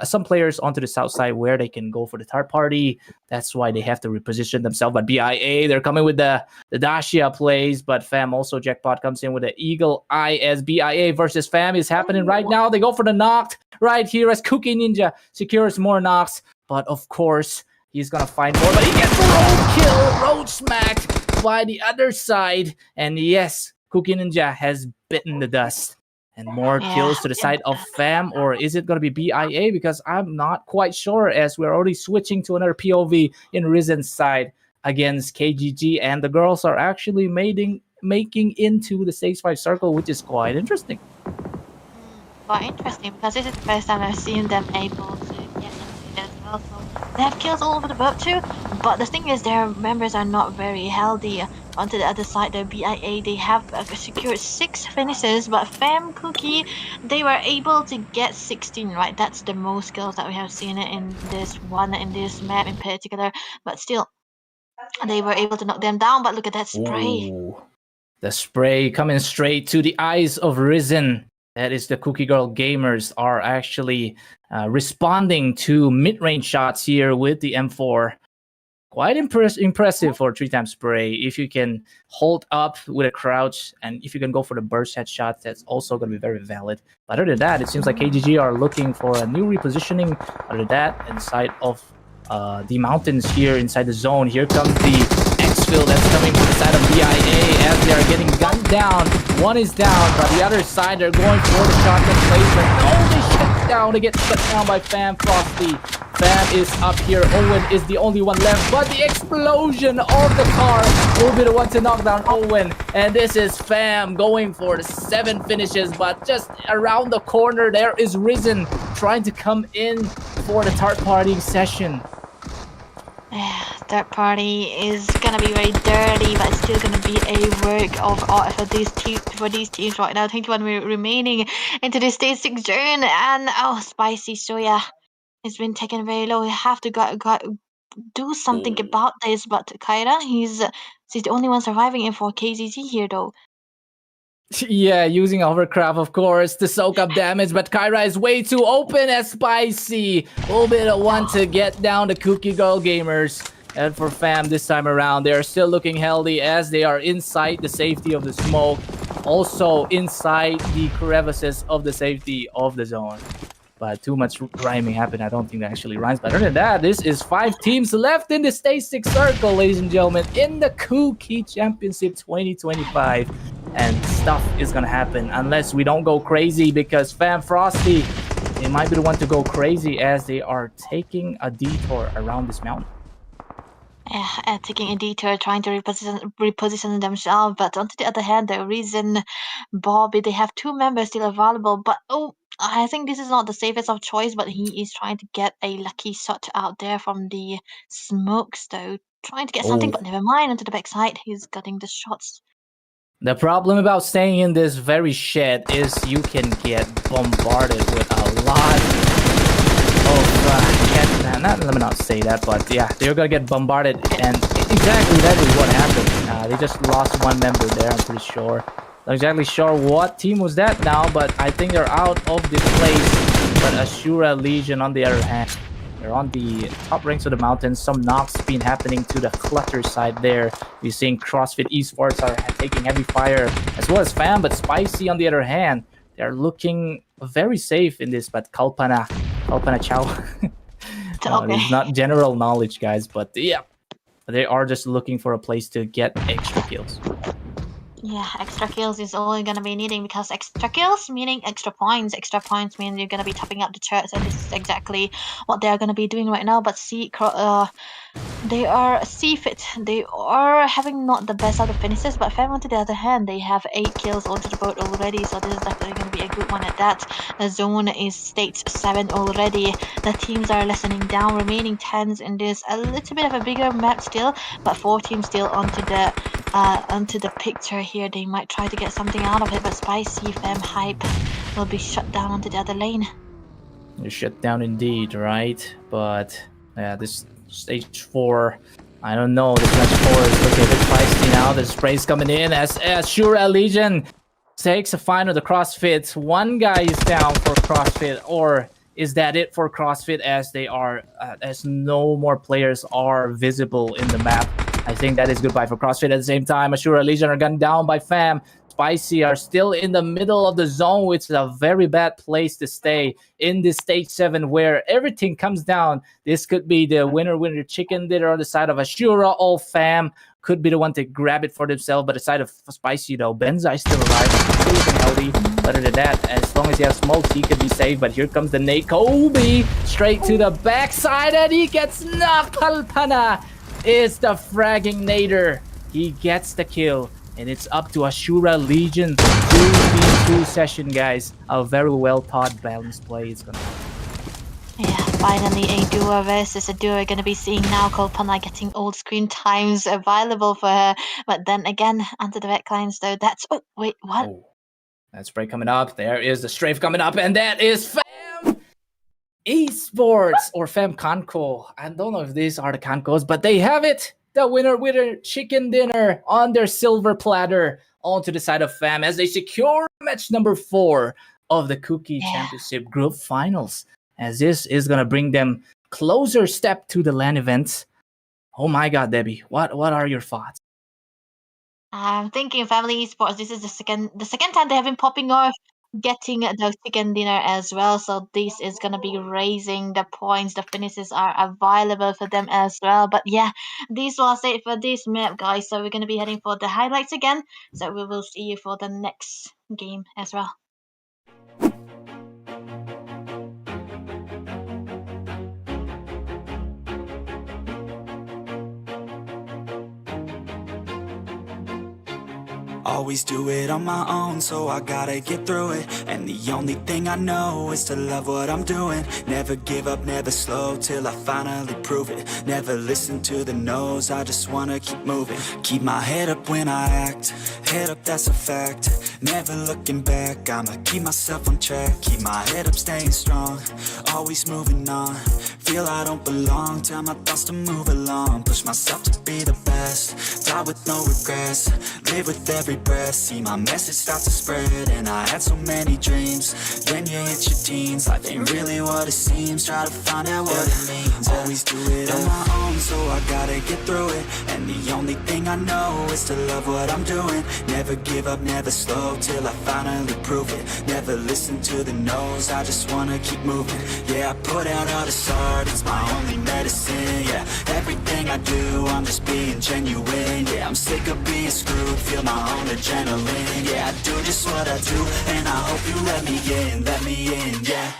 some players onto the south side where they can go for the third party. That's why they have to reposition themselves. But BIA, they're coming with the Dacia plays, but FAM also jackpot comes in with the Eagle Eye as BIA versus FAM is happening right now. They go for the knocked right here as Kuki Ninja secures more knocks. But of course, he's gonna find more, but he gets a road kill, road smacked by the other side. And yes, Kuki Ninja has bitten the dust. And more kills to the side of FAM, or is it going to be BIA? Because I'm not quite sure, as we're already switching to another POV in Risen's side against KGG, and the girls are actually making into the stage 5 circle, which is quite interesting. Quite interesting, because this is the first time I've seen them able to get into it as well. So they have kills all over the board too, but the thing is their members are not very healthy. Onto the other side, the BIA, they have secured 6 finishes, but FAM Kuki, they were able to get 16, right? That's the most kills that we have seen in this map in particular, but still, they were able to knock them down. But look at that spray. Ooh, the spray coming straight to the eyes of Risen. That is the Cookie Girl gamers are actually responding to mid-range shots here with the M4. Quite impressive for 3-time spray. If you can hold up with a crouch, and if you can go for the burst headshot, that's also going to be very valid. But other than that, it seems like KGG are looking for a new repositioning. Other than that, inside of the mountains here, inside the zone, here comes the exfil that's coming from the side of BIA as they are getting gunned down. One is down, but the other side, they're going for the shotgun placement. No, they shut down. They get shut down by FAMFrosty. FAM is up here. Owen is the only one left, but the explosion of the car will be the one to knock down Owen. And this is FAM going for the 7 finishes, but just around the corner there is Risen trying to come in for the third party session. Third party is gonna be very dirty, but it's still gonna be a work of art for these teams right now. 21 remaining into the stage 6 journey, and Spicy Soya has been taken very low. We have to do something about this. But Kyra, he's the only one surviving in for KZZ here, though. Yeah, using Overcraft, of course, to soak up damage, but Kyra is way too open as Spicy will be the one to get down the Cookie Girl gamers. And for FAM this time around, they are still looking healthy as they are inside the safety of the smoke, also inside the crevices of the safety of the zone. But too much rhyming happened. I don't think that actually rhymes. But other than that, this is 5 teams left in the stage 6 circle, ladies and gentlemen, in the Kuki Championship 2025. And stuff is gonna happen unless we don't go crazy, because FAMFrosty, they might be the one to go crazy as they are taking a detour around this mountain. Taking a detour, trying to reposition themselves. But on the other hand, the Risen, Bobby, they have 2 members still available. But I think this is not the safest of choice, but he is trying to get a lucky shot out there from the smokes, though. Trying to get something, but never mind. Onto the backside, he's getting the shots. The problem about staying in this very shed is you can get bombarded with a lot of let me not say that, but yeah, they're gonna get bombarded, and exactly that is what happened. They just lost 1 member there, I'm pretty sure. Not exactly sure what team was that now, but I think they're out of this place. But ASURA Legion, on the other hand, they're on the top ranks of the mountains. Some knocks been happening to the clutter side there. We're seeing CrossFit esports are taking heavy fire, as well as FAM, but Spicy on the other hand, they're looking very safe in this. But Kalpana Chow. It's not general knowledge, guys, but yeah, they are just looking for a place to get extra kills. Yeah, extra kills is all you're gonna be needing, because extra kills meaning extra points. Extra points mean you're gonna be topping up the charts, and this is exactly what they're gonna be doing right now. But they are fit. They are having not the best of the finishes, but Fam, on the other hand, they have 8 kills onto the board already, so this is definitely going to be a good one at that. The zone is stage 7 already. The teams are lessening down, remaining 10s in this a little bit of a bigger map still, but 4 teams still onto the picture here. They might try to get something out of it, but Spicy Fam Hype will be shut down onto the other lane. You're shut down indeed, right? But yeah, this stage 4, I don't know. This match 4 is looking a bit feisty now. The spray's coming in as ASURA Legion takes a final. The CrossFit. One guy is down for CrossFit, or is that it for CrossFit, as they are as no more players are visible in the map? I think that is goodbye for CrossFit. At the same time, ASURA Legion are gunned down by Fam. Spicy are still in the middle of the zone, which is a very bad place to stay in this stage 7, where everything comes down. This could be the winner chicken dinner on the side of ASURA. All Fam could be the one to grab it for themselves, but the side of Spicy, though, Benza is still alive, still looking healthy. Other than that, as long as he has smokes, he could be safe. But here comes the nade. Kobe straight to the backside, and he gets knocked. Palpana is the fragging nader. He gets the kill. And it's up to ASURA Legion 2v2 session, guys. A very well thought, balanced play is gonna happen. Yeah, finally a duo versus a duo. We're gonna be seeing now KURBANI getting old screen times available for her. But then again, onto the backlines though. That's wait, what? Oh, that spray coming up. There is the strafe coming up, and that is FAMxESPORTS or FAMKHANKHO. I don't know if these are the Kankhos, but they have it. The winner chicken dinner on their silver platter onto the side of Fam, as they secure match number 4 of the Kuki Championship Group Finals, as this is gonna bring them closer step to the LAN events. Oh my God, Debbie, what are your thoughts? I'm thinking FAMxESPORTS. This is the second time they have been popping off, getting the chicken dinner as well. So this is gonna be raising the points. The finishes are available for them as well. But yeah, this was it for this map, guys. So we're gonna be heading for the highlights again. So we will see you for the next game as well. Always do it on my own, so I gotta get through it. And the only thing I know is to love what I'm doing. Never give up, never slow, till I finally prove it. Never listen to the no's, I just wanna keep moving. Keep my head up when I act, head up, that's a fact. Never looking back, I'ma keep myself on track. Keep my head up, staying strong, always moving on. Feel I don't belong, tell my thoughts to move along. Push myself to be the best, die with no regrets. Live with every breath, see my message start to spread. And I had so many dreams, then you hit your teens. Life ain't really what it seems, try to find out what it means. Always do it on my own, so I gotta get through it. And the only thing I know is to love what I'm doing. Never give up, never slow, till I finally prove it. Never listen to the no's, I just wanna keep moving. Yeah, I put out all this art, it's my only medicine. Yeah, everything I do, I'm just being genuine. Yeah, I'm sick of being screwed, feel my own adrenaline. Yeah, I do just what I do, and I hope you let me in, yeah.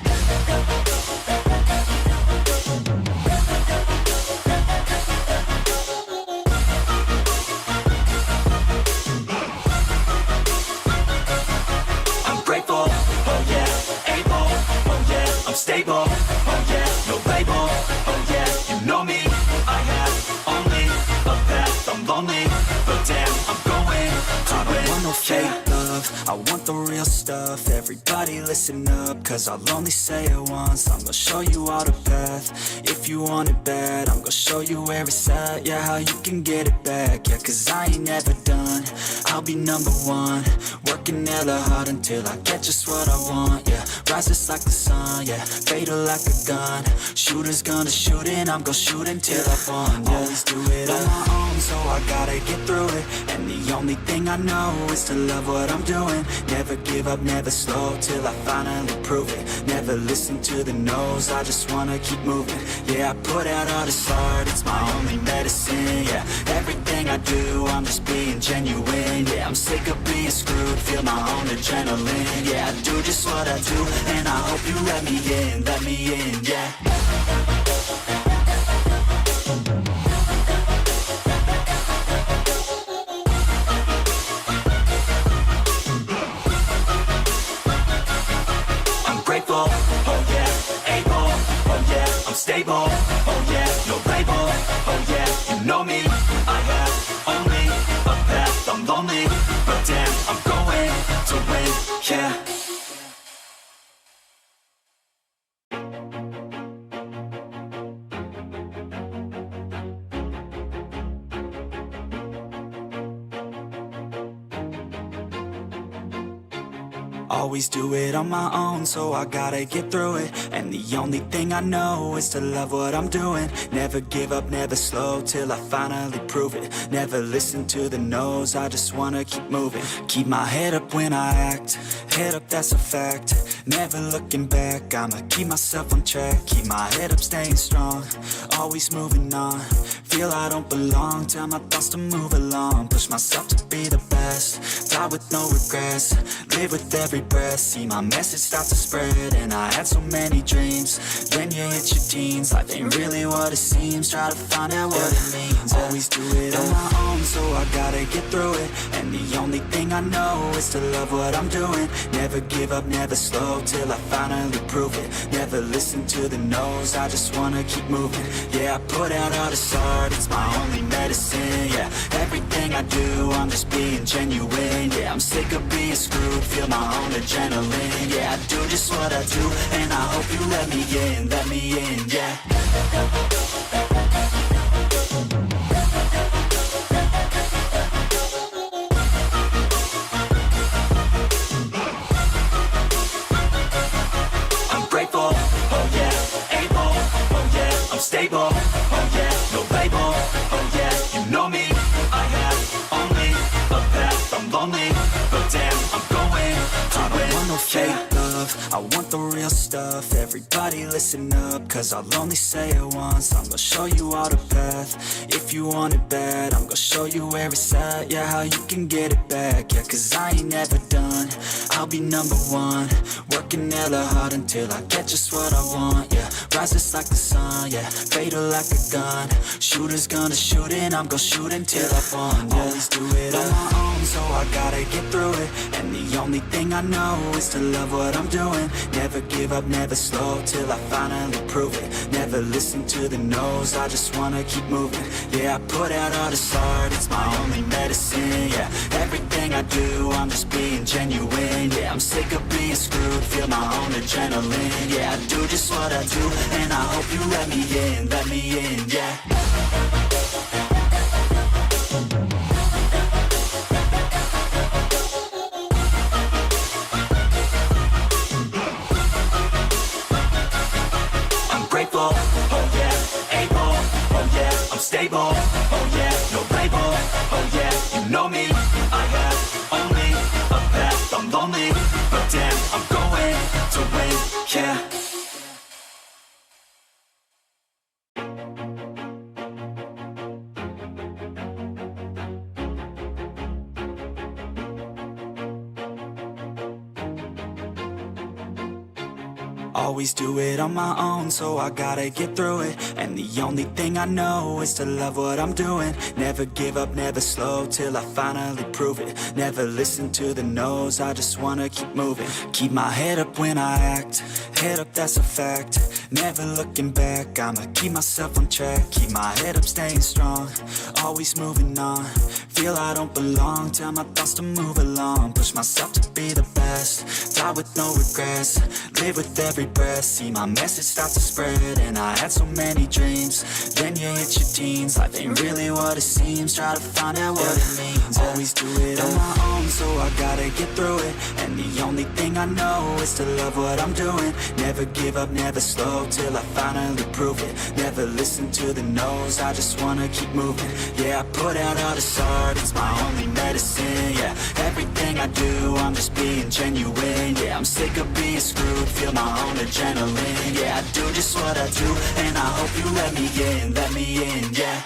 I'm grateful, oh yeah, able, oh yeah, I'm stable, oh yeah, no label, oh yeah, you know me, I have only a path, I'm lonely, but damn, I'm going to I don't want no fake love, I want the real stuff. Everybody listen up, cause I'll only say it once. I'm gonna show you all the path, if you want it bad. I'm gonna show you where it's at, yeah, how you can get it back. Yeah, cause I ain't never done, I'll be number one. Working hella hard until I get just what I want, yeah. Rises like the sun, yeah, fatal like a gun. Shooter's gonna shoot and I'm gonna shoot until I won, yeah. Always do it on my own, so I gotta get through it. And the only thing I know is to love what I'm doing. Never give up, never slow, till I finally prove it. Never listen to the no's, I just wanna keep moving. Yeah, I put out all this art, it's my only medicine. Yeah, everything I do, I'm just being genuine. Yeah, I'm sick of being screwed, feel my own adrenaline. Yeah, I do just what I do, and I hope you let me in, yeah. Grateful, oh yeah, able, oh yeah, I'm stable, oh yeah, no label, oh yeah, you know me, I have only a path, I'm lonely, but damn, I'm going to win, yeah. Always do it on my own, so I gotta get through it. And the only thing I know is to love what I'm doing. Never give up, never slow, till I finally prove it. Never listen to the no's, I just wanna keep moving. Keep my head up when I act, head up, that's a fact. Never looking back, I'ma keep myself on track. Keep my head up, staying strong, always moving on. Feel I don't belong, tell my thoughts to move along. Push myself to be the best, die with no regrets. Live with every breath, see my message start to spread. And I had so many dreams, then you hit your teens. Life ain't really what it seems, try to find out what it means. Always do it on my own, so I gotta get through it. And the only thing I know is to love what I'm doing. Never give up, never slow, till I finally prove it. Never listen to the no's, I just wanna keep moving. Yeah, I put out all this art, it's my only medicine. Yeah, everything I do, I'm just being genuine. Yeah, I'm sick of being screwed, feel my own adrenaline. Yeah, I do just what I do, and I hope you let me in, yeah. I'm grateful, oh yeah, able, oh yeah, I'm stable, oh yeah, no label, oh yeah, you know me, I have only a path, I'm lonely, but damn, I'm going to win. I don't want no fake love, I want the real stuff. Everybody listen up, cause I'll only say it once. I'm gonna show you all the path, if you want it bad. I'm gonna show you where it's at, yeah, how you can get it back. Yeah, cause I ain't never done, I'll be number one. Working hella hard until I get just what I want, yeah. Rises like the sun, yeah, fatal like a gun. Shooter's gonna shoot and I'm gonna shoot until I won, yeah. Always do it on my own, so I gotta get through it. And the only thing I know is to love what I'm doing. Never give up, never slow, till I finally prove it. Never listen to the no's, I just wanna keep moving. Yeah, I put out all this art, it's my only medicine. Yeah, everything I do, I'm just being genuine. Yeah, I'm sick of being screwed, feel my own adrenaline. Yeah, I do just what I do, and I hope you let me in, yeah. Grateful, oh yeah, able, oh yeah, I'm stable, oh yeah, no label, oh yeah, you know me, I have only a path, I'm lonely, but damn, I'm going to win, yeah. Always do it on my own, so I gotta get through it. And the only thing I know is to love what I'm doing. Never give up, never slow, till I finally prove it. Never listen to the no's, I just wanna keep moving. Keep my head up when I act, head up, that's a fact. Never looking back, I'ma keep myself on track. Keep my head up, staying strong, always moving on. Feel I don't belong, tell my thoughts to move along. Push myself to be the best, die with no regrets. Live with every breath, see my message start to spread. And I had so many dreams, then you hit your teens. Life ain't really what it seems, try to find out what it means. Always do it on my own, so I gotta get through it. And the only thing I know is to love what I'm doing. Never give up, never slow, till I finally prove it. Never listen to the no's, I just wanna keep moving. Yeah, I put out all this art, it's my only medicine. Yeah, everything I do, I'm just being genuine. Yeah, I'm sick of being screwed, feel my own adrenaline. Yeah, I do just what I do, and I hope you let me in, yeah.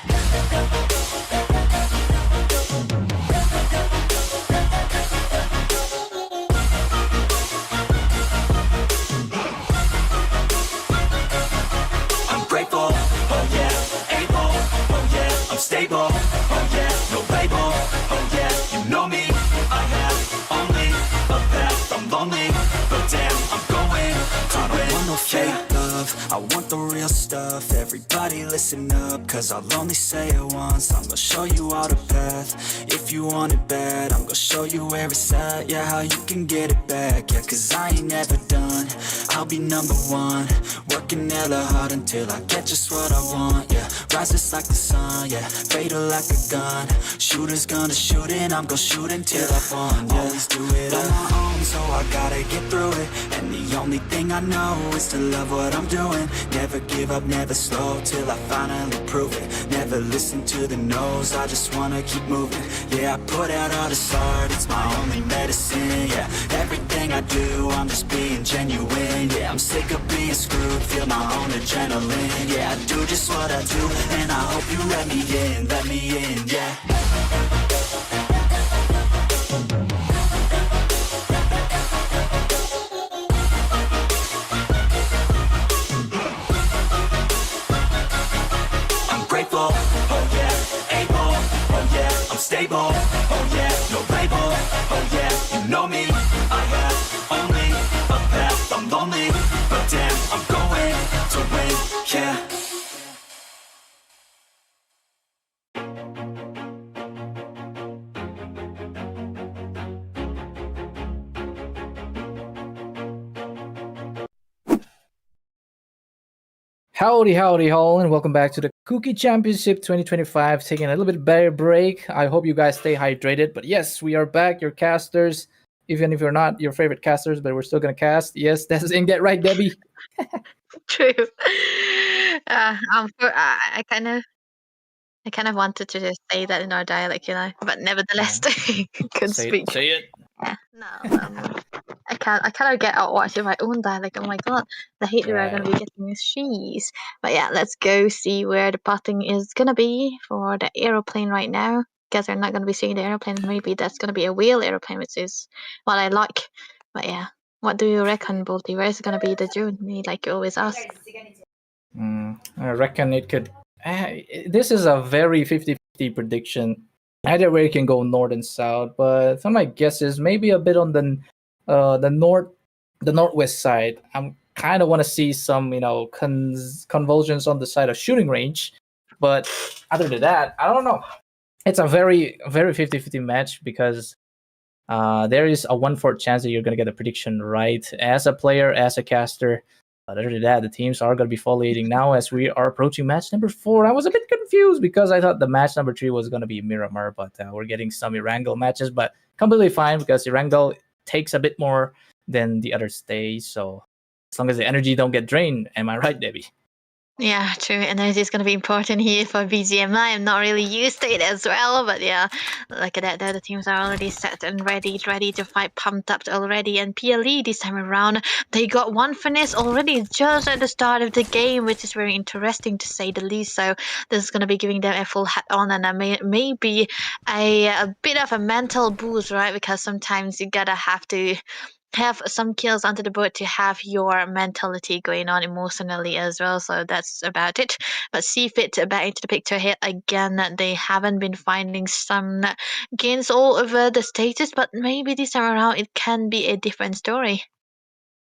I'm stable, oh yeah, no label, oh yeah, you know me. I have only a path, I'm lonely, but damn, I'm going to win. I don't want no fake love, I want the real stuff. Everybody listen up, cause I'll only say it once. I'm gonna show you all the path, if you want it bad. I'm gonna show you where it's at, yeah, how you can get it back. Yeah, cause I ain't never done, I'll be number one. Working hella hard until I get just what I want, yeah. Rises like the sun, yeah, fatal like a gun. Shooters gonna shoot and I'm gonna shoot until I won, yeah. Always do it on my own, so I gotta get through it. And the only thing I know is to love what I'm doing. Never give up, never slow, till I finally prove it. Never listen to the no's, I just wanna keep moving. Yeah, I put out all this art, it's my only medicine, yeah. Everything I do, I'm just being genuine, yeah. I'm sick of being screwed, feel my own adrenaline. Yeah, I do just what I do, and I hope you let me in, yeah. Grateful, oh yeah, able, oh yeah, I'm stable, oh yeah, no label, oh yeah, you know me. I have only a path, I'm lonely, but damn, I'm going to win, yeah. Howdy all, and welcome back to the Kuki Championship 2025. Taking a little bit better break. I hope you guys stay hydrated. But yes, we are back, your casters. Even if you're not your favorite casters, but we're still gonna cast. Yes, that's in that right, Debbie. True. I kind of wanted to just say that in our dialect, you know, but nevertheless, couldn't speak. Say it. Yeah, no, I cannot get out watching my own dialect. Oh my god, the hate we're gonna be getting is cheese. But yeah, let's go see where the potting is gonna be for the aeroplane right now. Guess we're not gonna be seeing the aeroplane. Maybe that's gonna be a wheel aeroplane, which is what I like. But yeah, what do you reckon, Bolty? Where is it gonna be the journey, like you always ask? I reckon it could. This is a very 50-50 prediction. Either way, it can go north and south, but some of my guesses maybe a bit on the northwest side. I'm kind of want to see some, you know, convulsions on the side of shooting range, but other than that, I don't know. It's a very 50-50 match because there is a 1/4 chance that you're gonna get a prediction right as a player, as a caster. But other than that, the teams are going to be foliating now as we are approaching match number 4. I was a bit confused because I thought the match number 3 was going to be Miramar, but we're getting some ERANGLE matches, but completely fine because ERANGLE takes a bit more than the other stays. So as long as the energy don't get drained, am I right, Debbie? Yeah, true. Energy is going to be important here for BGMI. I'm not really used to it as well, but yeah, look at that. The other teams are already set and ready to fight, pumped up already. And PLE this time around, they got one finish already just at the start of the game, which is very interesting to say the least. So this is going to be giving them a full hat on and maybe a bit of a mental boost, right? Because sometimes you gotta have to have some kills under the board to have your mentality going on emotionally as well. So that's about it. But CFit back into the picture here again. They haven't been finding some gains all over the stages, but maybe this time around it can be a different story.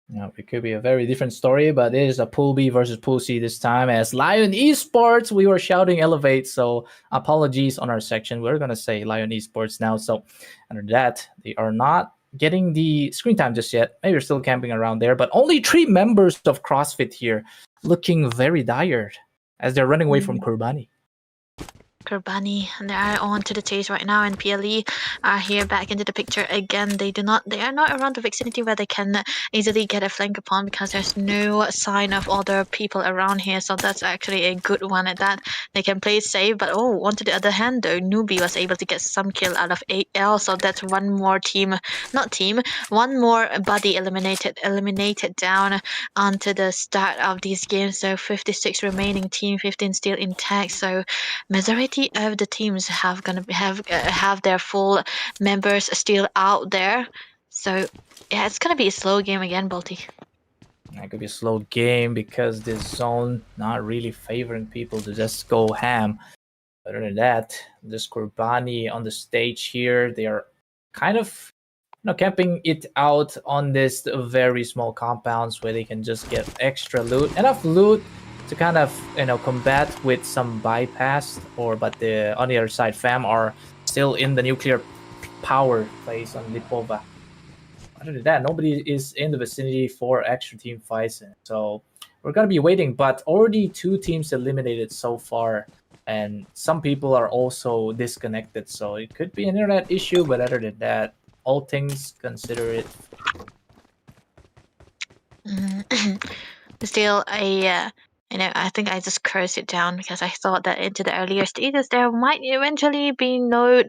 No, it could be a very different story, but it is a Pool B versus Pool C this time. As Lion Esports, we were shouting elevate, so apologies on our section. We're going to say Lion Esports now. So under that, they are not getting the screen time just yet. Maybe you're still camping around there, but only 3 members of CrossFit here looking very dire as they're running away from KURBANI. KURBANI, they are on to the chase right now, and PLE are here back into the picture again. They are not around the vicinity where they can easily get a flank upon because there's no sign of other people around here, so that's actually a good one at that. They can play safe, but onto the other hand though, Newbie was able to get some kill out of AL, so that's one more one more body eliminated down onto the start of these games. So 56 remaining, team 15 still intact, so majority of the teams have their full members still out there. So yeah, it's gonna be a slow game again, Bolty. It could be a slow game because this zone not really favoring people to just go ham. Other than that, this Kurbani on the stage here, they are kind of camping it out on this very small compounds where they can just get extra loot, enough loot to kind of combat with some bypass. But on the other side, Fam are still in the nuclear power place on Lipova. Other than that, nobody is in the vicinity for extra team fights, so we're gonna be waiting. But already 2 teams eliminated so far, and some people are also disconnected, so it could be an internet issue. But other than that, all things considered, Still, I think I just cursed it down because I thought that into the earlier stages there might eventually be not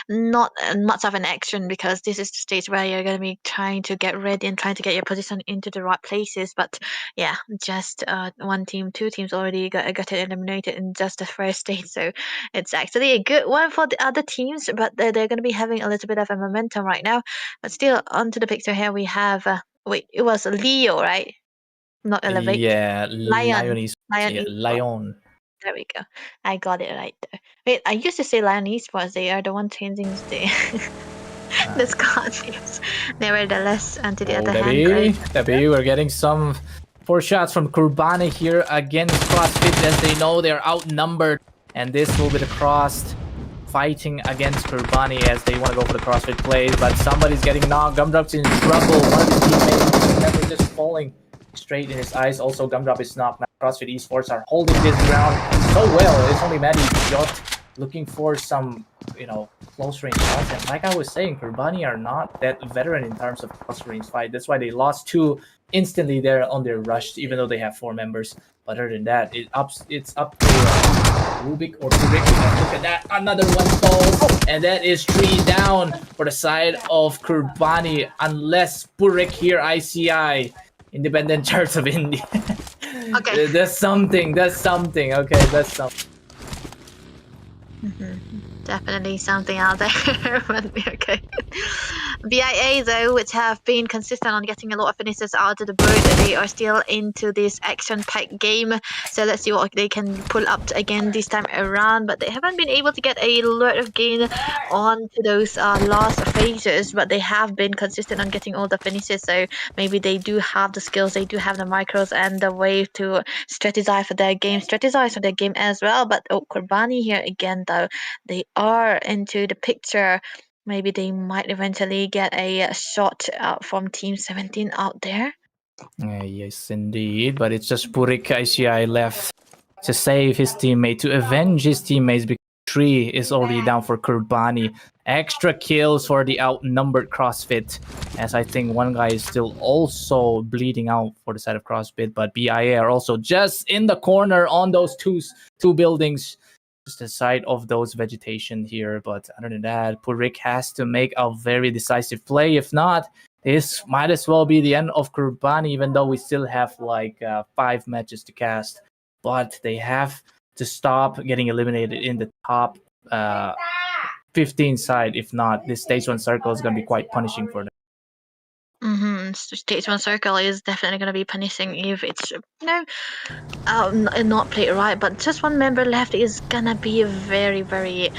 much of an action, because this is the stage where you're going to be trying to get ready and trying to get your position into the right places. But yeah, just 2 teams already got eliminated in just the first stage, so it's actually a good one for the other teams. But they're going to be having a little bit of a momentum right now. But still, onto the picture here we have wait, it was Leo, right? Not elevate. yeah, Lion. Lion. There we go. I got it right there. Wait, I used to say Lion Esports. They are the one changing the Scott names. Nevertheless, onto the other hand, we're getting some 4 shots from Kurbani here against CrossFit, as they know they're outnumbered, and this will be the Cross fighting against Kurbani as they want to go for the CrossFit plays. But somebody's getting knocked. Gumdrop's in trouble. One of his teammates never just falling straight in his eyes. Also, Gumdrop is knocked. Now CrossFit Esports are holding this ground so well. It's only Maddie just looking for some, close range shots. And like I was saying, Kurbani are not that veteran in terms of close range fight. That's why they lost 2 instantly there on their rush, even though they have 4 members. But other than that, it's up to Rubik or Purik. Look at that, another one falls, and that is 3 down for the side of Kurbani, unless Purik here, ICI, Independent Church of India. Okay. That's something. Okay, that's something. Definitely something out there. But okay. BIA though, which have been consistent on getting a lot of finishes out of the board, they are still into this action-packed game. So let's see what they can pull up again this time around. But they haven't been able to get a lot of gain on to those last phases. But they have been consistent on getting all the finishes. So maybe they do have the skills, they do have the micros and the way to strategize for their game as well. But Kurbani here again though, they are into the picture. Maybe they might eventually get a shot from Team 17 out there. Yes, indeed. But it's just Purik ICI left to save his teammate, to avenge his teammates, because 3 is already down for Kurbani. Extra kills for the outnumbered CrossFit, as I think one guy is still also bleeding out for the side of CrossFit. But BIA are also just in the corner on those two buildings, just the side of those vegetation here. But other than that, Purik has to make a very decisive play. If not, this might as well be the end of Kurbani, even though we still have like 5 matches to cast. But they have to stop getting eliminated in the top 15 side. If not, this stage 1 circle is going to be quite punishing for them. Stage 1 circle is definitely going to be punishing if it's not played right. But just 1 member left is gonna be very, very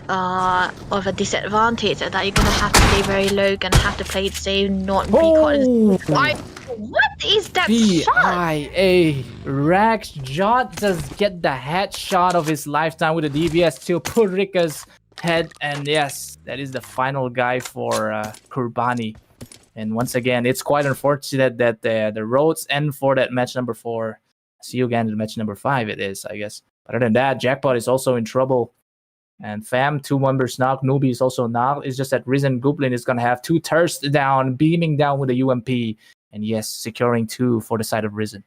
of a disadvantage, that you're gonna have to play very low, gonna have to play it safe, not be caught in the what is that shot? BIA Rex Jot just get the headshot of his lifetime with a DBS to Purika's head, and yes, that is the final guy for Kurbani. And once again, it's quite unfortunate that the roads end for that match number 4. See you again in match number 5, it is, I guess. Other than that, Jackpot is also in trouble. And Fam, 2 members knocked. Newbie is also knocked. It's just that Risen Goblin is going to have 2 thirst down, beaming down with a UMP. And yes, securing 2 for the side of Risen.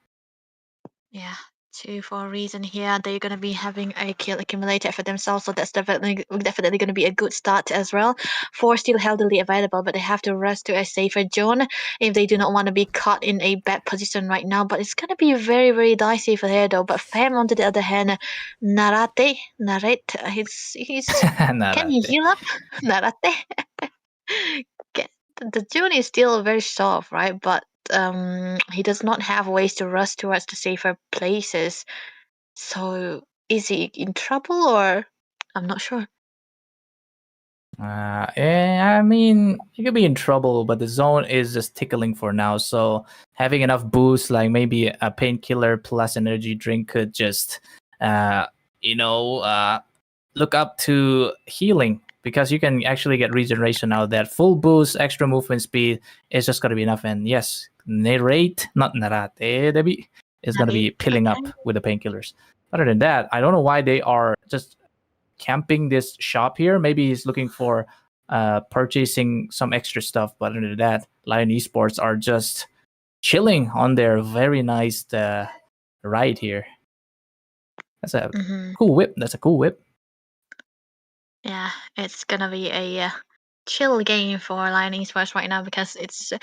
Yeah, 2 for a reason here. They're going to be having a kill accumulated for themselves, so that's definitely going to be a good start as well. 4 still healthily available, but they have to rush to a safer zone if they do not want to be caught in a bad position right now. But it's going to be very, very dicey for here though. But Fam, on the other hand, Narate, he's can you heal up? Narate. The zone is still very soft, right? But he does not have ways to rush towards the safer places. So is he in trouble, or I'm not sure. I mean, you could be in trouble, but the zone is just tickling for now. So having enough boost, like maybe a painkiller plus energy drink, could just, you know, look up to healing, because you can actually get regeneration out of that. Full boost, extra movement speed is just gonna be enough. And yes, narrate, not narate, Debbie, is gonna be pilling up with the painkillers. Other than that, I don't know why they are just camping this shop here. Maybe he's looking for purchasing some extra stuff. But other than that, Lion Esports are just chilling on their very nice ride here. That's a cool whip. That's a cool whip. Yeah, it's gonna be a chill game for Lion Esports right now because it's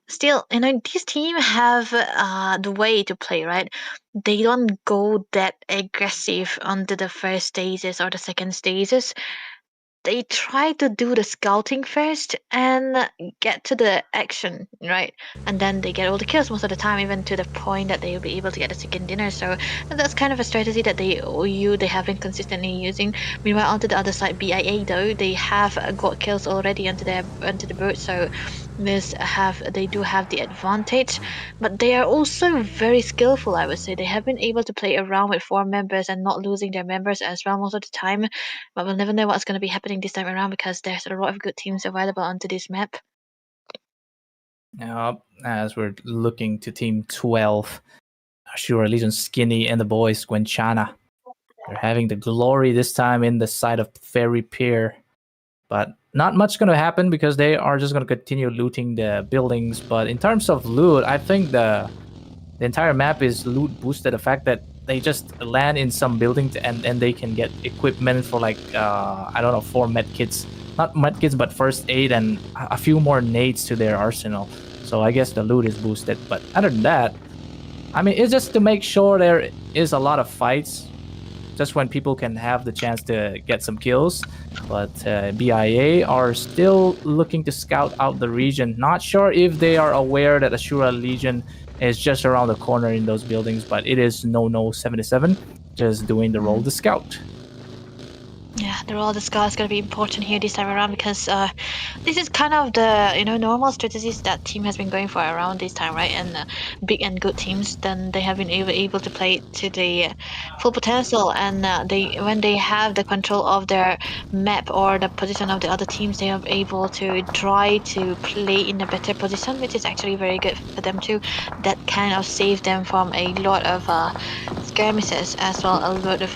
still, this team have the way to play, right? They don't go that aggressive onto the first stages or the second stages. They try to do the scouting first and get to the action, right? And then they get all the kills most of the time, even to the point that they will be able to get a second dinner. So that's kind of a strategy that they have been consistently using. Meanwhile, onto the other side, BIA though, they have got kills already onto the boat, so they do have the advantage. But they are also very skillful, I would say. They have been able to play around with 4 members and not losing their members as well most of the time. But we'll never know what's going to be happening this time around because there's a lot of good teams available onto this map. Now, as we're looking to Team 12, ASURA, Legion, Skinny, and the boys, Gwenchana. They're having the glory this time in the side of Fairy Pier. But not much going to happen because they are just going to continue looting the buildings. But in terms of loot, I think the entire map is loot boosted. The fact that they just land in some buildings and they can get equipment for like, I don't know, 4 medkits. Not medkits, but first aid and a few more nades to their arsenal. So I guess the loot is boosted. But other than that, I mean, it's just to make sure there is a lot of fights. Just when people can have the chance to get some kills. But BIA are still looking to scout out the region. Not sure if they are aware that ASURA Legion is just around the corner in those buildings, but it is No 77 just doing the role to scout. Yeah, the role of the scout is going to be important here this time around because this is kind of the normal strategies that team has been going for around this time, right? And big and good teams, then they have been able to play to the full potential. And when they have the control of their map or the position of the other teams, they are able to try to play in a better position, which is actually very good for them too. That kind of saves them from a lot of skirmishes as well, a lot of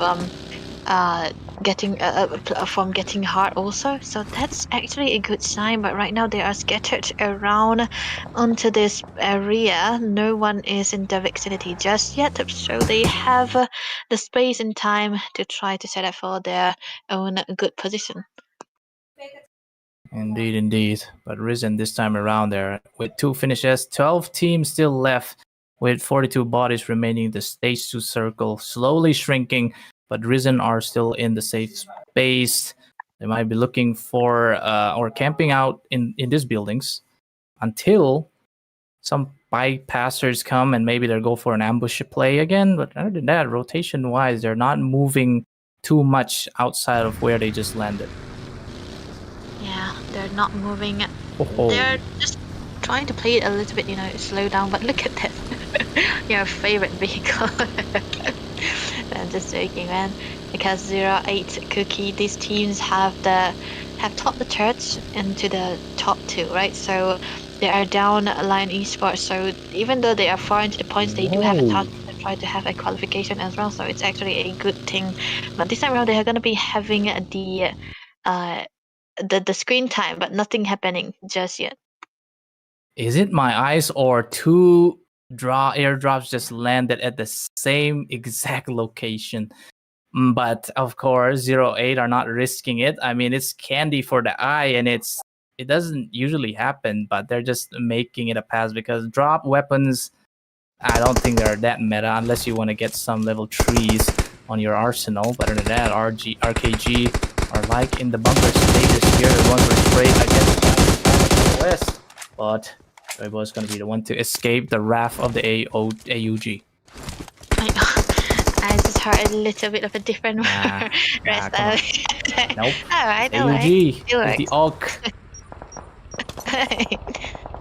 getting hard also. So that's actually a good sign. But right now they are scattered around onto this area. No one is in the vicinity just yet, so they have the space and time to try to set up for their own good position. Indeed. But Risen this time around there with 2 finishes, 12 teams still left with 42 bodies remaining. The stage 2 circle slowly shrinking, but Risen are still in the safe space. They might be looking for or camping out in these buildings until some bypassers come and maybe they'll go for an ambush play again. But other than that, rotation wise, they're not moving too much outside of where they just landed. Yeah, they're not moving. Oh. They're just trying to play it a little bit, slow down. But look at that, your favorite vehicle. I'm just joking, man. Because 08 Kuki, these teams have topped the charts into the top 2, right? So they are down Lion Esports. So even though they are far into the points, they do have a chance to try to have a qualification as well. So it's actually a good thing. But this time around, they are going to be having the screen time, but nothing happening just yet. Is it my eyes or 2 airdrops just landed at the same exact location? But of course 08 are not risking it. I mean, it's candy for the eye and it doesn't usually happen, but they're just making it a pass because drop weapons, I don't think they're that meta unless you want to get some level 3s on your arsenal. But other than that, RKG are like in the bunker status here. The ones were sprayed against West, but Robo is going to be the one to escape the wrath of the AUG. I just heard a little bit of a different rest. Nope. All right. AUG Still is the works. AUG.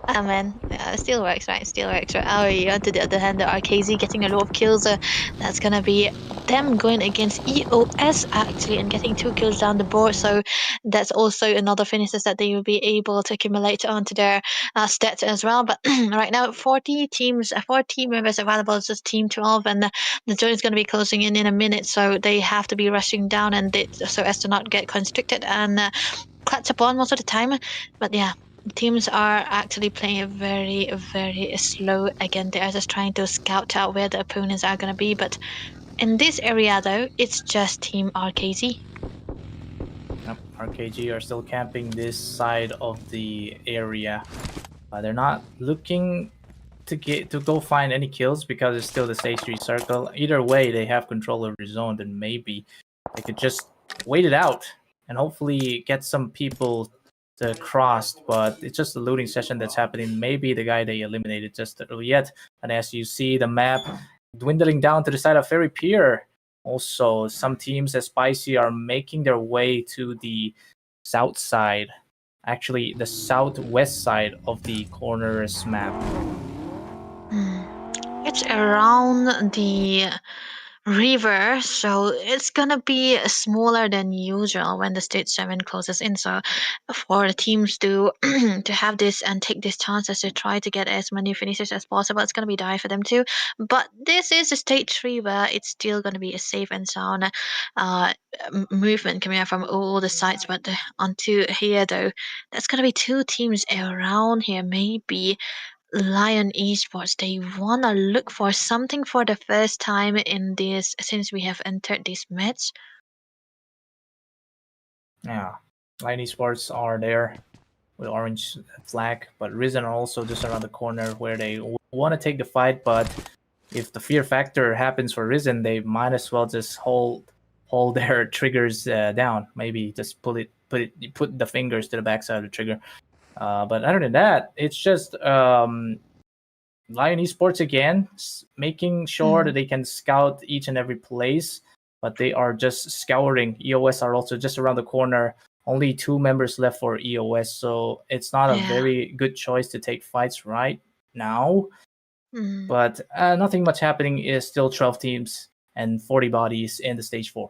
Oh man, yeah, it still works, right? Still works, right? Oh, on the other hand, the RKZ getting a lot of kills. That's gonna be them going against EOS actually and getting 2 kills down the board. So that's also another finishes that they will be able to accumulate onto their stats as well. But right now, 40 teams, 4 team members available. It's just team 12, and the zone is gonna be closing in a minute. So they have to be rushing down so as to not get constricted and clutch upon most of the time. But yeah, teams are actually playing very, very slow. Again, they are just trying to scout out where the opponents are going to be. But in this area, though, it's just Team RKZ. Yep, RKG are still camping this side of the area. They're not looking to go find any kills because it's still the stage 3 circle. Either way, they have control of the zone, then maybe they could just wait it out and hopefully get some people to cross. But it's just a looting session that's happening. Maybe the guy they eliminated just early yet. And as you see the map dwindling down to the side of Ferry Pier, also some teams as Spicy are making their way to the south side, actually the southwest side of the corners map. It's around the river, so it's gonna be smaller than usual when the stage 7 closes in. So for the teams to to have this and take these chances to try to get as many finishes as possible, it's gonna be dire for them too. But this is a stage 3 where it's still gonna be a safe and sound movement coming out from all the sides. But onto here though, that's gonna be 2 teams around here. Maybe Lion Esports, they wanna look for something for the first time in this since we have entered this match. Yeah, Lion Esports are there with orange flag, but Risen are also just around the corner where they want to take the fight. But if the fear factor happens for Risen, they might as well just hold their triggers down. Maybe just put the fingers to the backside of the trigger. But other than that, it's just Lion Esports again, making sure that they can scout each and every place, but they are just scouring. EOS are also just around the corner. Only 2 members left for EOS, so it's not a very good choice to take fights right now. But nothing much happening. Is still 12 teams and 40 bodies in the stage 4.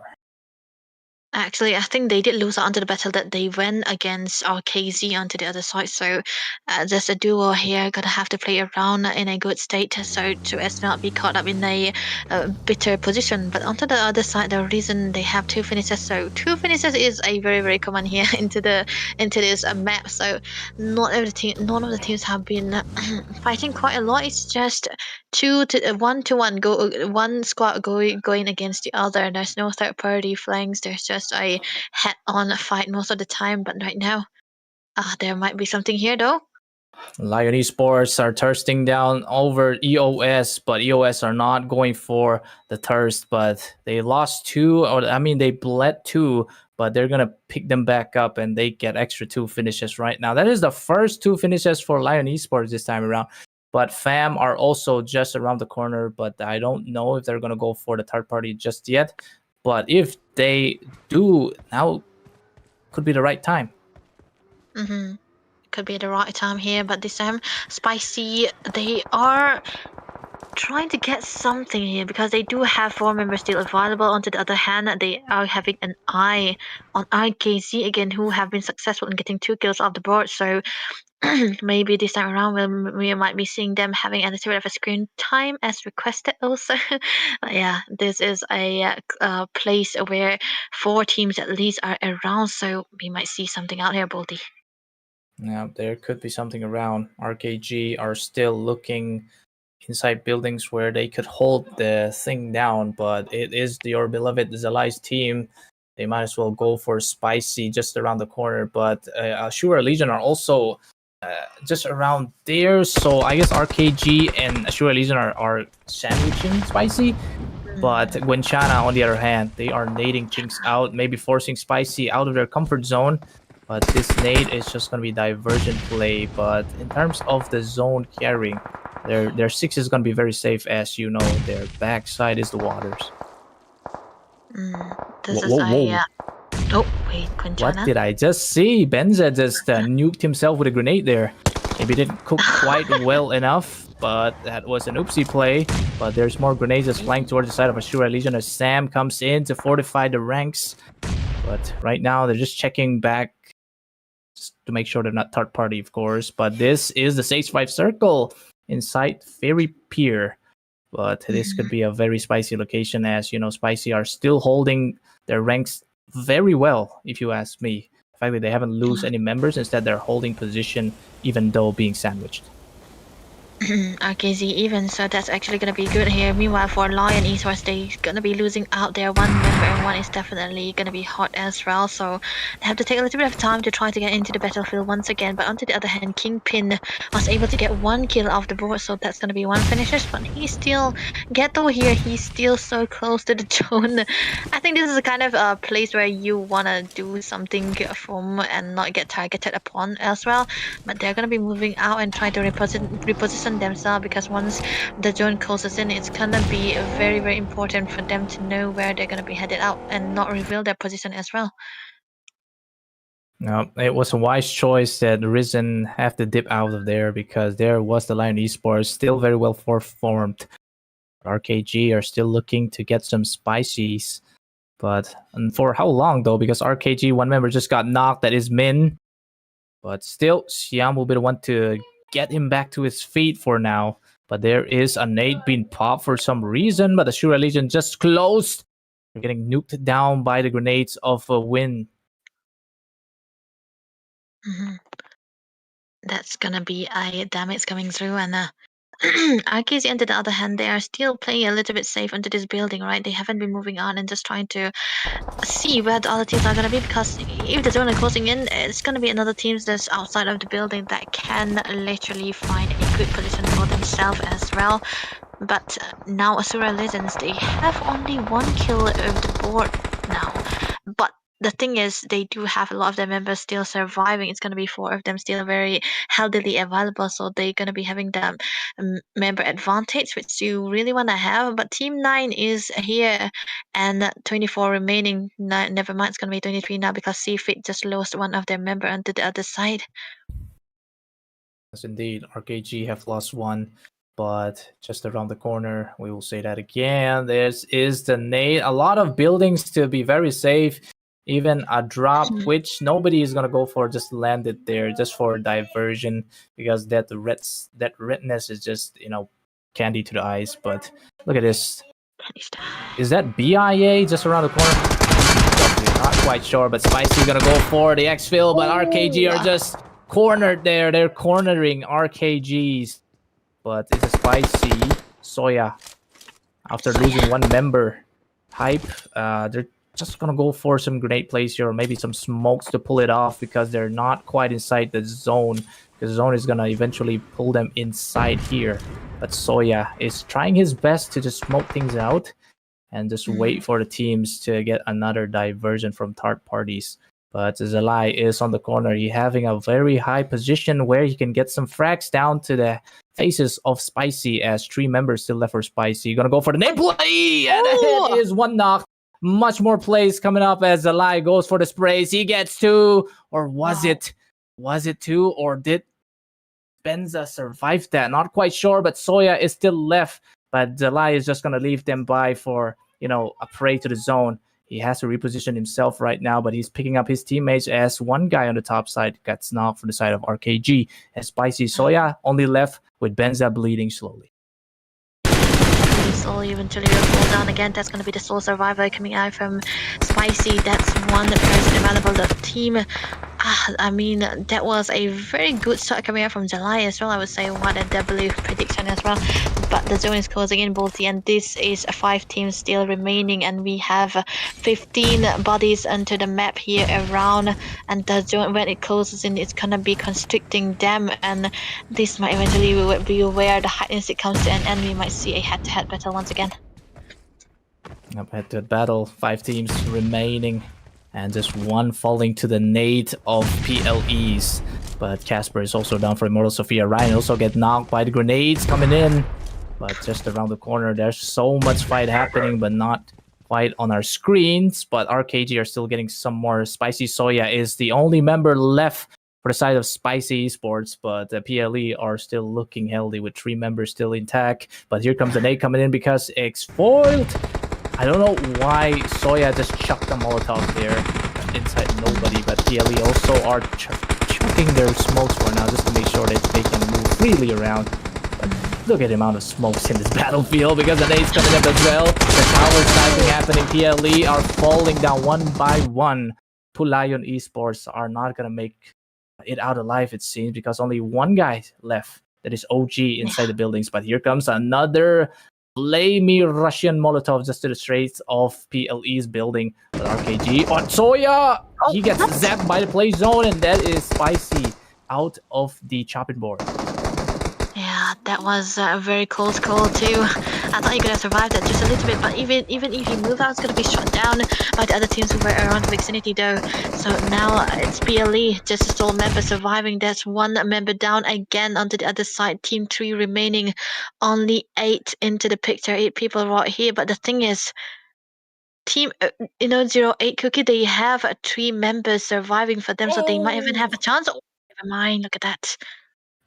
Actually, I think they did lose out onto the battle that they went against RKZ onto the other side. So there's a duo here gonna have to play around in a good state so as not be caught up in a bitter position. But onto the other side, the reason they have 2 finishes, so 2 finishes is a very, very common here into this map. So none of the teams have been fighting quite a lot. It's just 1 to 1 one squad going against the other. There's no third party flanks. There's just a head-on fight most of the time. But right now, there might be something here though. Lion Esports are thirsting down over EOS, but EOS are not going for the thirst. But they lost 2, or I mean, they bled 2, but they're gonna pick them back up, and they get extra 2 finishes right now. That is the first 2 finishes for Lion Esports this time around. But FAM are also just around the corner, but I don't know if they're gonna go for the third party just yet. But if they do, now could be the right time. Could be the right time here, but this time Spicy, they are trying to get something here because they do have 4 members still available. On the other hand, they are having an eye on RKZ again, who have been successful in getting 2 kills off the board. So maybe this time around we might be seeing them having a little bit of a screen time as requested also. But yeah, this is a place where 4 teams at least are around, so we might see something out here, Bolty. Yeah, there could be something around. RKG are still looking inside buildings where they could hold the thing down, but it is your beloved Zalai's team. They might as well go for Spicy just around the corner. But ASURA Legion are also just around there, so I guess RKG and ASURA Legion are sandwiching Spicy. But Gwenchana, on the other hand, they are nading Jinx out, maybe forcing Spicy out of their comfort zone. But this nade is just going to be divergent play. But in terms of the zone carrying, their 6 is going to be very safe, as you know. Their backside is the waters. This is a... Oh, Wait, What Conchana? did I just see? Benza just nuked himself with a grenade there. Maybe didn't cook quite well enough, but that was an oopsie play. But there's more grenades just flying towards the side of ASURA Legion as Sam comes in to fortify the ranks. But right now they're just checking back just to make sure they're not third party, of course. But this is the Sage 5 circle inside Fairy Pier. But this could be a very spicy location, as you know, Spicy are still holding their ranks very well, if you ask me. The fact that they haven't lose any members, instead they're holding position even though being sandwiched. RKZ even, so that's actually gonna be good here. Meanwhile, for Lion Esports, they're gonna be losing out their one member, and one is definitely gonna be hot as well. So they have to take a little bit of time to try to get into the battlefield once again. But on the other hand, Kingpin was able to get one kill off the board, so that's gonna be one finishes. But he's still Ghetto here. He's still so close to the zone. I think this is a kind of a place where you wanna do something from and not get targeted upon as well. But they're gonna be moving out and trying to reposition themselves, because once the zone closes in, it's gonna be very, very important for them to know where they're gonna be headed out and not reveal their position as well. No, it was a wise choice that Risen have to dip out of there, because there was the Lion Esports still very well formed. RKG are still looking to get some spicies. But and for how long though? Because RKG, one member just got knocked, that is Min. But still, Siam will be the one to get him back to his feet for now. But there is a nade being popped for some reason, but the ASURA Legion just closed. They're getting nuked down by the grenades of Win. That's gonna be a damage coming through, and RKZ, on the other hand, they are still playing a little bit safe into this building, right? They haven't been moving on and just trying to see where the other teams are going to be, because if the zone is closing in, it's going to be another teams that's outside of the building that can literally find a good position for themselves as well. But now ASURA Legends, they have only one kill of the board now. But the thing is, they do have a lot of their members still surviving. It's going to be 4 of them still very healthily available, so they're going to be having the member advantage, which you really want to have. But Team 9 is here, and 24 remaining. Never mind, it's going to be 23 now, because CFIT just lost one of their member onto the other side. Yes, indeed. RKG have lost one, but just around the corner, we will say that again. This is the nade. A lot of buildings to be very safe. Even a drop, which nobody is gonna go for, just land it there, just for diversion, because that redness is just, you know, candy to the eyes. But look at this. Is that BIA just around the corner? Not quite sure, but Spicy's gonna go for the exfil, but RKG are just cornered there. They're cornering RKGs. But it's a Spicy Soya. After losing one member, Hype, they're just gonna go for some grenade plays here, or maybe some smokes to pull it off, because they're not quite inside the zone, because the zone is gonna eventually pull them inside here. But Soya is trying his best to just smoke things out and just wait for the teams to get another diversion from third parties. But Zalai is on the corner. He's having a very high position where he can get some frags down to the faces of Spicy, as 3 members still left for Spicy. You're gonna go for the nade play, and it is one knock. Much more plays coming up as Zalai goes for the sprays. He gets 2, or was it 2, or did Benza survive that? Not quite sure, but Soya is still left. But Zalai is just gonna leave them by for, you know, a prey to the zone. He has to reposition himself right now, but he's picking up his teammates, as one guy on the top side gets knocked for the side of RKG. And Spicy Soya only left with Benza bleeding slowly. Soul eventually will fall down again. That's going to be the sole survivor coming out from Spicy. That's one person available. The team, I mean, that was a very good start coming out from July as well. I would say what a W prediction as well. But the zone is closing in, Bolty, and this is 5 teams still remaining, and we have 15 bodies onto the map here around. And the zone, when it closes in, it's gonna be constricting them, and this might eventually be where the hide and seek comes to an end. We might see a head-to-head battle once again. Yep, head-to-head battle. 5 teams remaining, and just one falling to the nade of PLEs. But Casper is also down for Immortal. Sophia Ryan also get knocked by the grenades coming in. But just around the corner, there's so much fight happening, but not quite on our screens, but RKG are still getting some more. Spicy Soya is the only member left for the side of Spicy Esports, but the PLE are still looking healthy with 3 members still intact. But here comes the nade coming in because it's foiled. I don't know why Soya just chucked the Molotov there inside nobody, but PLE also are chucking their smokes for now just to make sure that they can move freely around. But look at the amount of smokes in this battlefield because the nades coming up as well. The tower sniping happening. PLE are falling down one by one. Lion Esports are not going to make it out alive, it seems, because only one guy left that is OG inside the buildings. But here comes another flamey Russian Molotov just to the straight of PLE's building. But RKG on Soya, he gets zapped by the play zone, and that is Spicy out of the chopping board. Yeah, that was a very close call too. I thought he could have survived that just a little bit, but even if he moved out, it's going to be shot down by the other teams who were around vicinity though. So now it's PLE, just a sole member surviving. There's one member down again onto the other side. Team 3 remaining, only 8 into the picture, 8 people right here. But the thing is, Team 08 Kuki, they have 3 members surviving for them, so they might even have a chance. Oh, never mind, look at that.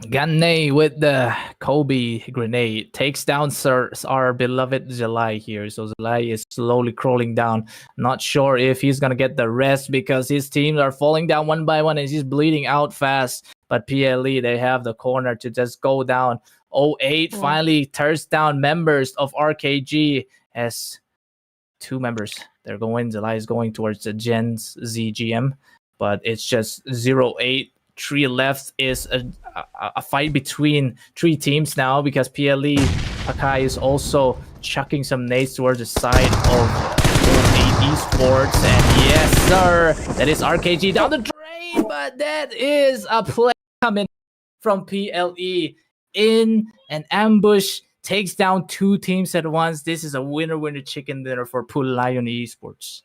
Ganne with the Kobe grenade takes down our beloved Zelai here. So Zelai is slowly crawling down. Not sure if he's gonna get the rest because his teams are falling down one by one and he's bleeding out fast. But PLE, they have the corner to just go down. 08 finally tears down members of RKG as 2 members. They're going. Zelai is going towards the Gens ZGM, but it's just 08. 3 left is a fight between 3 teams now because PLE Akai is also chucking some nades towards the side of Esports, and yes sir, that is RKG down the drain, but that is a play coming from PLE in an ambush, takes down 2 teams at once. This is a winner chicken dinner for Lion Esports.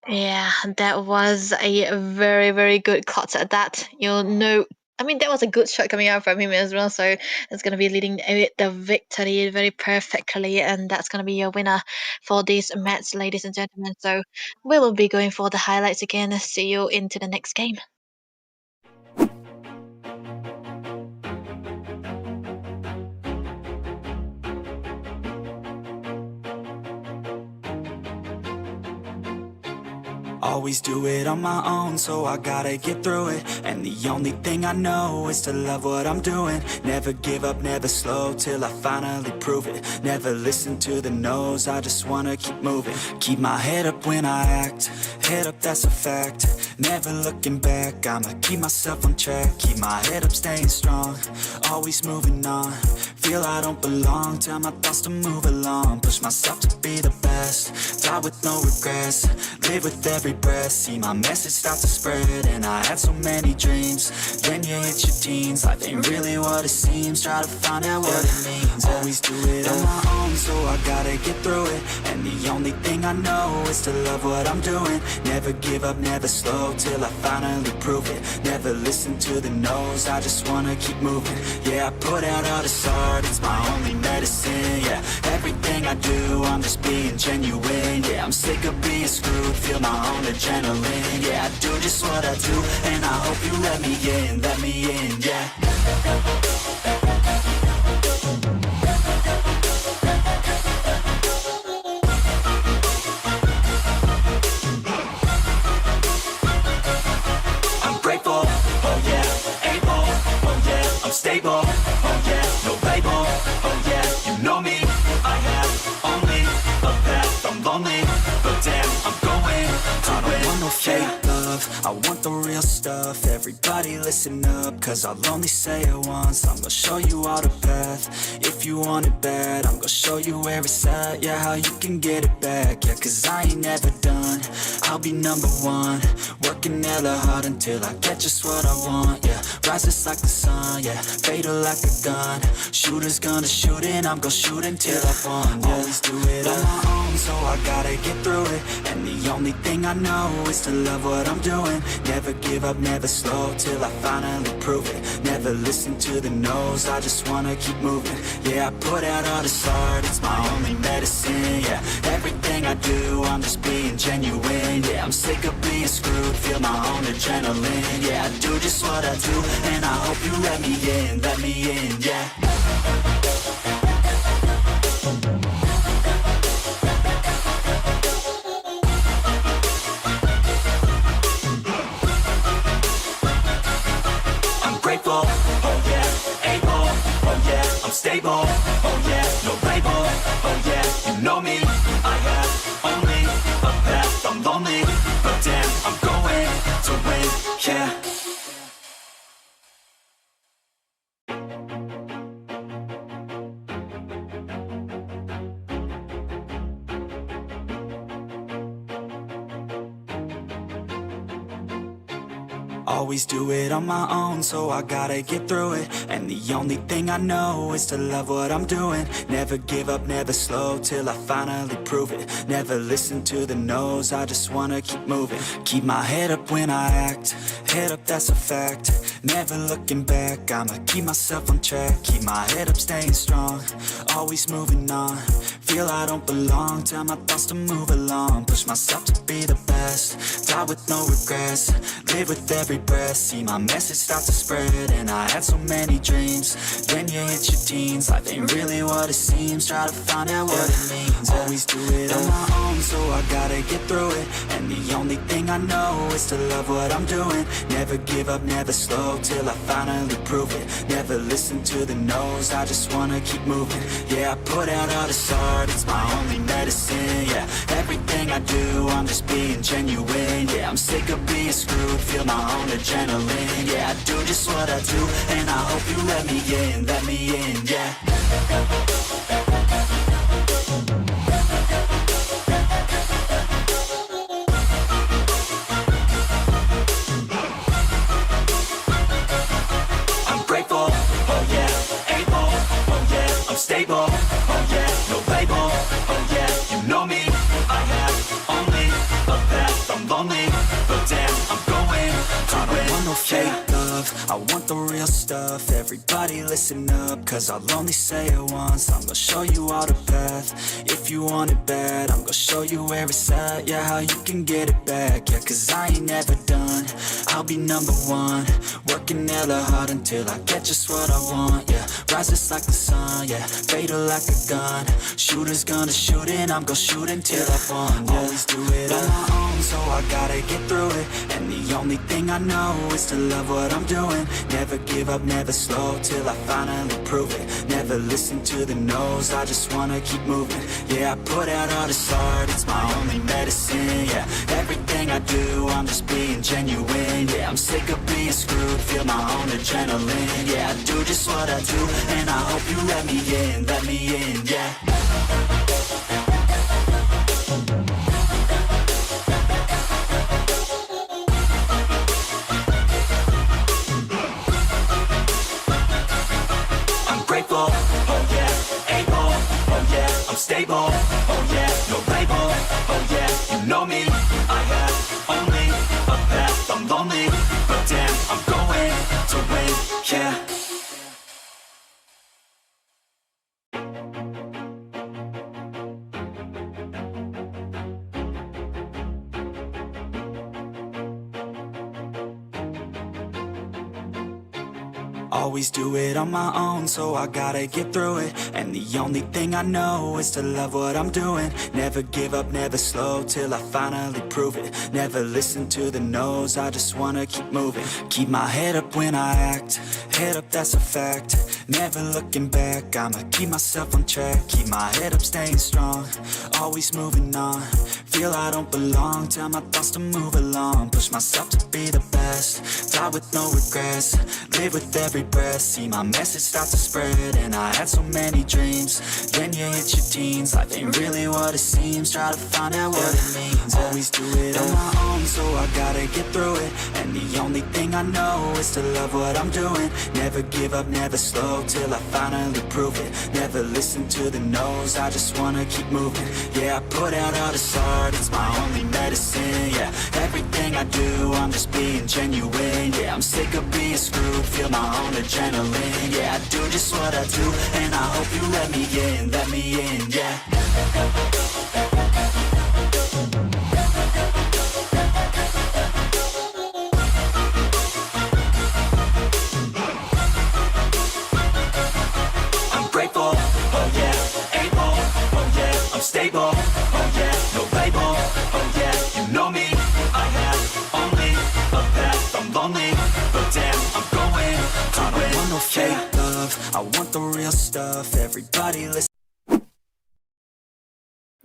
Yeah, that was a very, very good cut at that. You'll know, I mean, that was a good shot coming out from him as well. So it's going to be leading the victory very perfectly. And that's going to be your winner for this match, ladies and gentlemen. So we will be going for the highlights again. See you into the next game. Always do it on my own, so I gotta get through it. And the only thing I know is to love what I'm doing. Never give up, never slow, till I finally prove it. Never listen to the no's, I just wanna keep moving. Keep my head up when I act, head up, that's a fact. Never looking back, I'ma keep myself on track. Keep my head up, staying strong, always moving on. Feel I don't belong, tell my thoughts to move along. Push myself to be the best, die with no regrets. Live with every breath, see my message start to spread. And I had so many dreams, then you hit your teens. Life ain't really what it seems, try to find out what it means. Always do it on my own, so I gotta get through it. And the only thing I know is to love what I'm doing. Never give up, never slow, till I finally prove it. Never listen to the no's, I just wanna keep moving. Yeah, I put out all this art, it's my only medicine. Yeah, everything I do, I'm just being genuine. Yeah, I'm sick of being screwed, feel my own adrenaline. Yeah, I do just what I do, and I hope you let me in, yeah. I'm grateful, oh yeah, able, oh yeah, I'm stable, oh yeah, no label, oh yeah, you know me, I have only a path, I'm lonely, but damn, I'm going to I don't want no fake love, I want the real stuff. Everybody listen up, cause I'll only say it once. I'm gonna show you all the path, if you want it bad. I'm gonna show you where it's at, yeah, how you can get it back. Yeah, cause I ain't never done, I'll be #1. Working hella hard until I get just what I want, yeah. Rises like the sun, yeah, fatal like a gun. Shooter's gonna shoot and I'm gonna shoot until I won, yeah. Always do it on my own, so I gotta get through it. And the only thing I know is to love what I'm doing. Never give up, never slow till I finally prove it. Never listen to the no's, I just wanna keep moving. Yeah, I put out all this art, it's my only medicine. Yeah, everything I do, I'm just being genuine. Yeah, I'm sick of being screwed, feel my own adrenaline. Yeah, I do just what I do, and I hope you let me in, yeah. Grateful, oh yeah, able, oh yeah, I'm stable, oh yeah, no label, oh yeah, you know me, I have only a path, I'm lonely, but damn, I'm going to win, yeah. Always do it on my own, so I gotta get through it. And the only thing I know is to love what I'm doing. Never give up, never slow, till I finally prove it. Never listen to the no's, I just wanna keep moving. Keep my head up when I act, head up, that's a fact. Never looking back, I'ma keep myself on track. Keep my head up, staying strong, always moving on. Feel I don't belong, tell my thoughts to move along. Push myself to be the best, die with no regrets. Live with every breath, see my message start to spread. And I had so many dreams, then you hit your teens. Life ain't really what it seems, try to find out what it means. Always do it on my own, so I gotta get through it. And the only thing I know is to love what I'm doing. Never give up, never slow, till I finally prove it. Never listen to the no's, I just wanna keep moving. Yeah, I put out all this art, it's my only medicine. Yeah, everything I do, I'm just being genuine. Yeah, I'm sick of being screwed, feel my own adrenaline. Yeah, I do just what I do, and I hope you let me in, yeah. Stable, oh yeah, no label, oh yeah, you know me, I have only a path, I'm lonely, but damn, I'm going to win. I don't want no fake love, I want the real stuff. Everybody listen up, cause I'll only say it once. I'm gonna show you all the path, if you want it bad. I'm gonna show you where it's at, yeah, how you can get it back. Yeah, cause I ain't never done, I'll be number one. Working hella hard until I get just what I want, yeah. Rises like the sun, yeah, fatal like a gun. Shooter's gonna shoot and I'm gonna shoot until I've won, yeah. Always do it on my own, so I gotta get through it. And the only thing I know is to love what I'm doing. Never give up, never slow, till I finally prove it. Never listen to the no's, I just wanna keep moving. Yeah, I put out all this art, it's my only medicine. Yeah, everything I do, I'm just being genuine. Yeah, I'm sick of being screwed, feel my own adrenaline. Yeah, I do just what I do, and I hope you let me in, yeah. Grateful, oh yeah, able, oh yeah, I'm stable, oh yeah, no label, oh yeah, you know me, I have only a path, I'm lonely, but damn, I'm going to win, yeah. Always do it on my own, so I gotta get through it. And the only thing I know is to love what I'm doing. Never give up, never slow, till I finally prove it. Never listen to the no's, I just wanna keep moving. Keep my head up when I act, head up, that's a fact. Never looking back, I'ma keep myself on track. Keep my head up, staying strong, always moving on. Feel I don't belong, tell my thoughts to move along. Push myself to be the best, die with no regrets, live with every breath, see my message start to spread. And I had so many dreams, then you hit your teens, life ain't really what it seems, try to find out what it means. Always do it on my own, so I gotta get through it. And the only thing I know is to love what I'm doing. Never give up, never slow, till I finally prove it. Never listen to the no's, I just wanna keep moving. Yeah, I put out all this art, it's my only medicine. Yeah, everything I do, I'm just being genuine. Yeah, I'm sick of being screwed, feel my own adrenaline. Yeah, I do just what I do, and I hope you let me in, yeah. I'm grateful, oh yeah, able, oh yeah, I'm stable, oh yeah, no label, oh yeah, you know me, I have only a path, I'm lonely, but damn, I'm going to win. I don't want no fake love, I want the real stuff, everybody listen.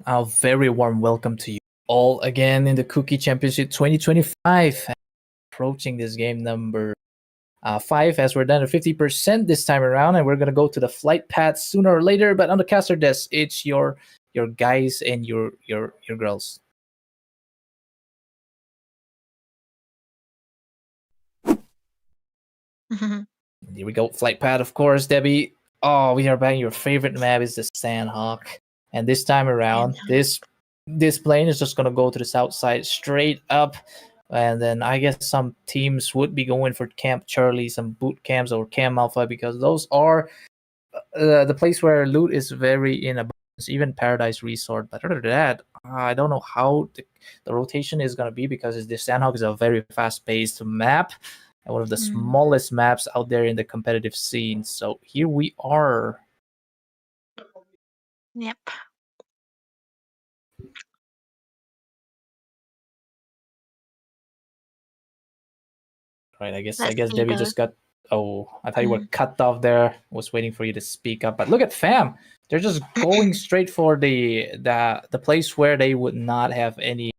A very warm welcome to you all again in the Kuki Championship 2025. Approaching this game number 5 as we're down to 50% this time around, and we're gonna go to the flight path sooner or later. But on the caster desk, it's your guys and your girls. Here we go, flight path, of course, Debbie. Oh, we are back. Your favorite map is the SANHOK, and this time around, this plane is just gonna go to the south side straight up. And then I guess some teams would be going for Camp Charlie, some boot camps or Camp Alpha, because those are the place where loot is very in abundance, even Paradise Resort. But other than that, I don't know how the rotation is going to be, because the SANHOK is a very fast-paced map and one of the smallest maps out there in the competitive scene. So here we are. Yep. Right, I guess Let's see Debbie just got. Oh, I thought you were cut off there. Was waiting for you to speak up. But look at Fam. They're just going straight for the place where they would not have anybody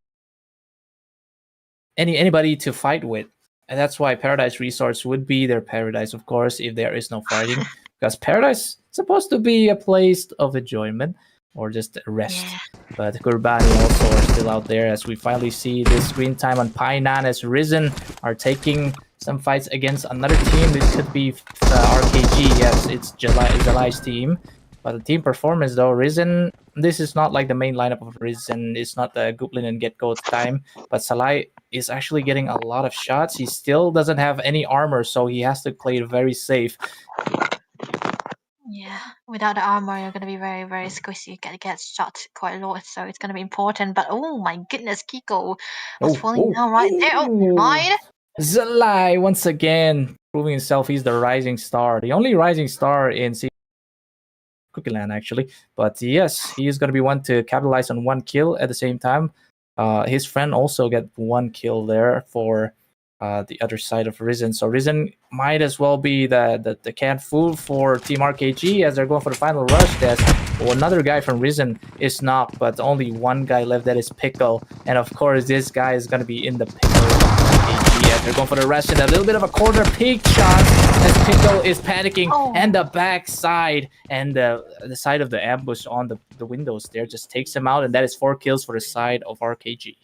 to fight with. And that's why Paradise Resorts would be their paradise, of course, if there is no fighting. Because Paradise is supposed to be a place of enjoyment or just rest. Yeah. But Kurbani also are still out there, as we finally see this screen time on Painan as Risen are taking some fights against another team. This could be RKG. Yes, it's July's team. But the team performance, though, Risen, this is not like the main lineup of Risen. It's not the Guplin and Get-Go time. But Salai is actually getting a lot of shots. He still doesn't have any armor, so he has to play it very safe. Yeah, without the armor, you're gonna be very, very squishy. You're gonna get shot quite a lot, so it's gonna be important. But oh my goodness, Kiko was falling down right there. Oh, mine. Zalai once again proving himself. He's the rising star, the only rising star in Cookie Land, actually. But yes, he is going to be one to capitalize on one kill at the same time. His friend also got one kill there for the other side of Risen. So Risen might as well be the canned food for Team RKG as they're going for the final rush. There's another guy from Risen is knocked, but only one guy left, that is Pickle. And of course, this guy is going to be in the Pickle. As they're going for the rush, and a little bit of a corner peek shot as Pickle is panicking, and the back side and the side of the ambush on the windows there just takes him out, and that is 4 kills for the side of RKG.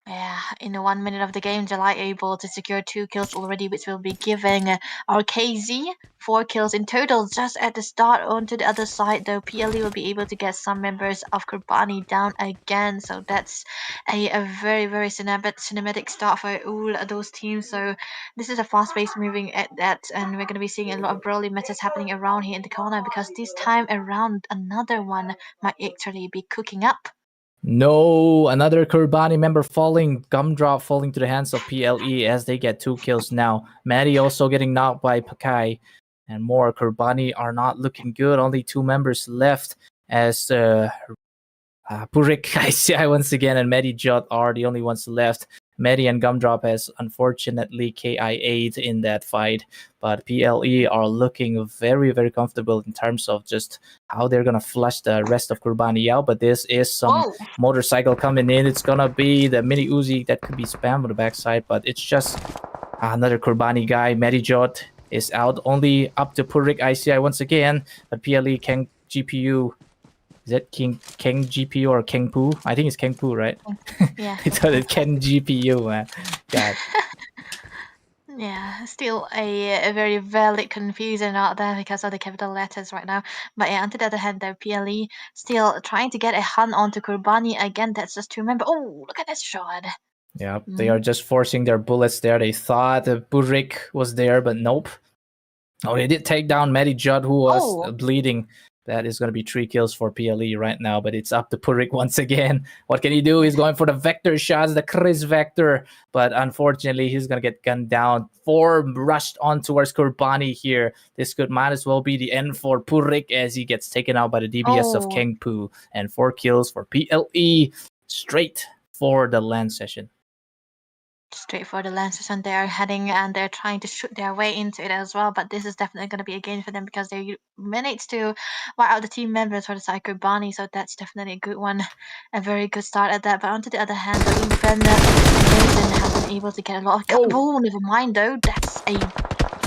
Yeah, in the 1 minute of the game, July able to secure 2 kills already, which will be giving RKZ 4 kills in total just at the start. Onto the other side, though, PLE will be able to get some members of Kurbani down again. So that's a very, very cinematic start for all those teams. So this is a fast-paced moving at that, and we're going to be seeing a lot of Broly metas happening around here in the corner, because this time around, another one might actually be cooking up. No, another Kurbani member falling, Gumdrop falling to the hands of PLE as they get 2 kills now. Maddie also getting knocked by Pakai, and more. Kurbani are not looking good. Only 2 members left as Purik ICI once again and Maddie Jot are the only ones left. Maddie and Gumdrop has unfortunately KI'd in that fight, but PLE are looking very, very comfortable in terms of just how they're going to flush the rest of Kurbani out. But this is some motorcycle coming in. It's going to be the mini Uzi that could be spammed on the backside, but it's just Another Kurbani guy, Medijot, is out. Only up to Purik ICI once again. But PLE, Kang GPU. Is it Kang GPU or Kang Pu? I think it's Kang Pu, right? Yeah. I thought it's Ken GPU, man. God. Yeah, still a very valid confusion out there because of the capital letters right now. But yeah, on the other hand, the PLE still trying to get a hunt onto Kurbani again. That's just to remember. Oh, look at that shot. Yeah, they are just forcing their bullets there. They thought Burik was there, but nope. Oh, they did take down Medijot, who was bleeding. That is going to be 3 kills for PLE right now, but it's up to Purik once again. What can he do? He's going for the vector shots, the Chris vector, but unfortunately, he's going to get gunned down. 4 rushed on towards Kurbani here. This might as well be the end for Purik as he gets taken out by the DBS of Kangpu. And 4 kills for PLE, straight for the land session. Straight for the Lancers, and they're heading and they're trying to shoot their way into it as well. But this is definitely going to be a gain for them because they managed to wipe out the team members for the side Kurbani, so that's definitely a good one. A very good start at that. But on to the other hand, the defender Mason has been able to get a lot of. Oh, never mind though. That's a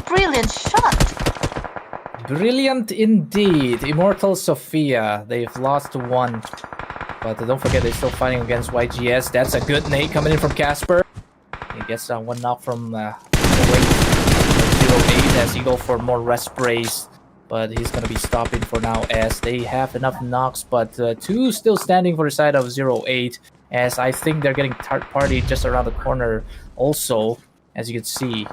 brilliant shot. Brilliant indeed. Immortal Sophia. They've lost to 1. But don't forget, they're still fighting against YGS. That's a good nade coming in from Casper. He gets 1 knock from 08 as he go for more rest sprays. But he's going to be stopping for now as they have enough knocks. But 2 still standing for the side of 08. As I think they're getting third party just around the corner also, as you can see.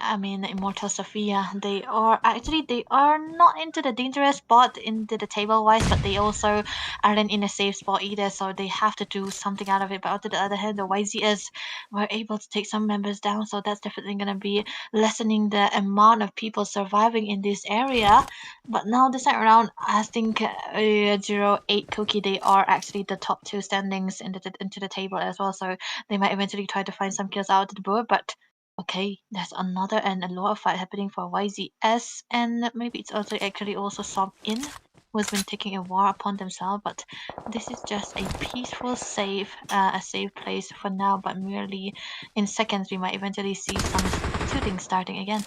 I mean, Immortal Sophia, they are not into the dangerous spot into the table wise, but they also aren't in a safe spot either, so they have to do something out of it. But on the other hand, the YZs were able to take some members down, so that's definitely going to be lessening the amount of people surviving in this area. But now this time around, I think 08 Kuki, they are actually the top 2 standings into the table as well, so they might eventually try to find some kills out of the board, but okay, there's another and a lot of fight happening for YZS, and maybe it's also actually also SOMINN, who's been taking a war upon themselves, but this is just a peaceful, safe place for now, but merely in seconds we might eventually see some shooting starting again.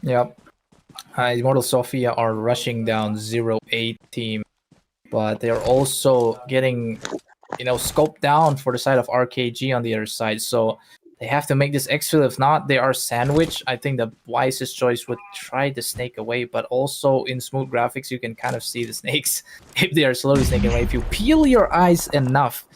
Yep. Immortal Sophia are rushing down 08 team, but they're also getting, scoped down for the side of RKG on the other side, so they have to make this exfil. If not, they are sandwiched. I think the wisest choice would try to snake away, but also in smooth graphics, you can kind of see the snakes if they are slowly snaking away. If you peel your eyes enough,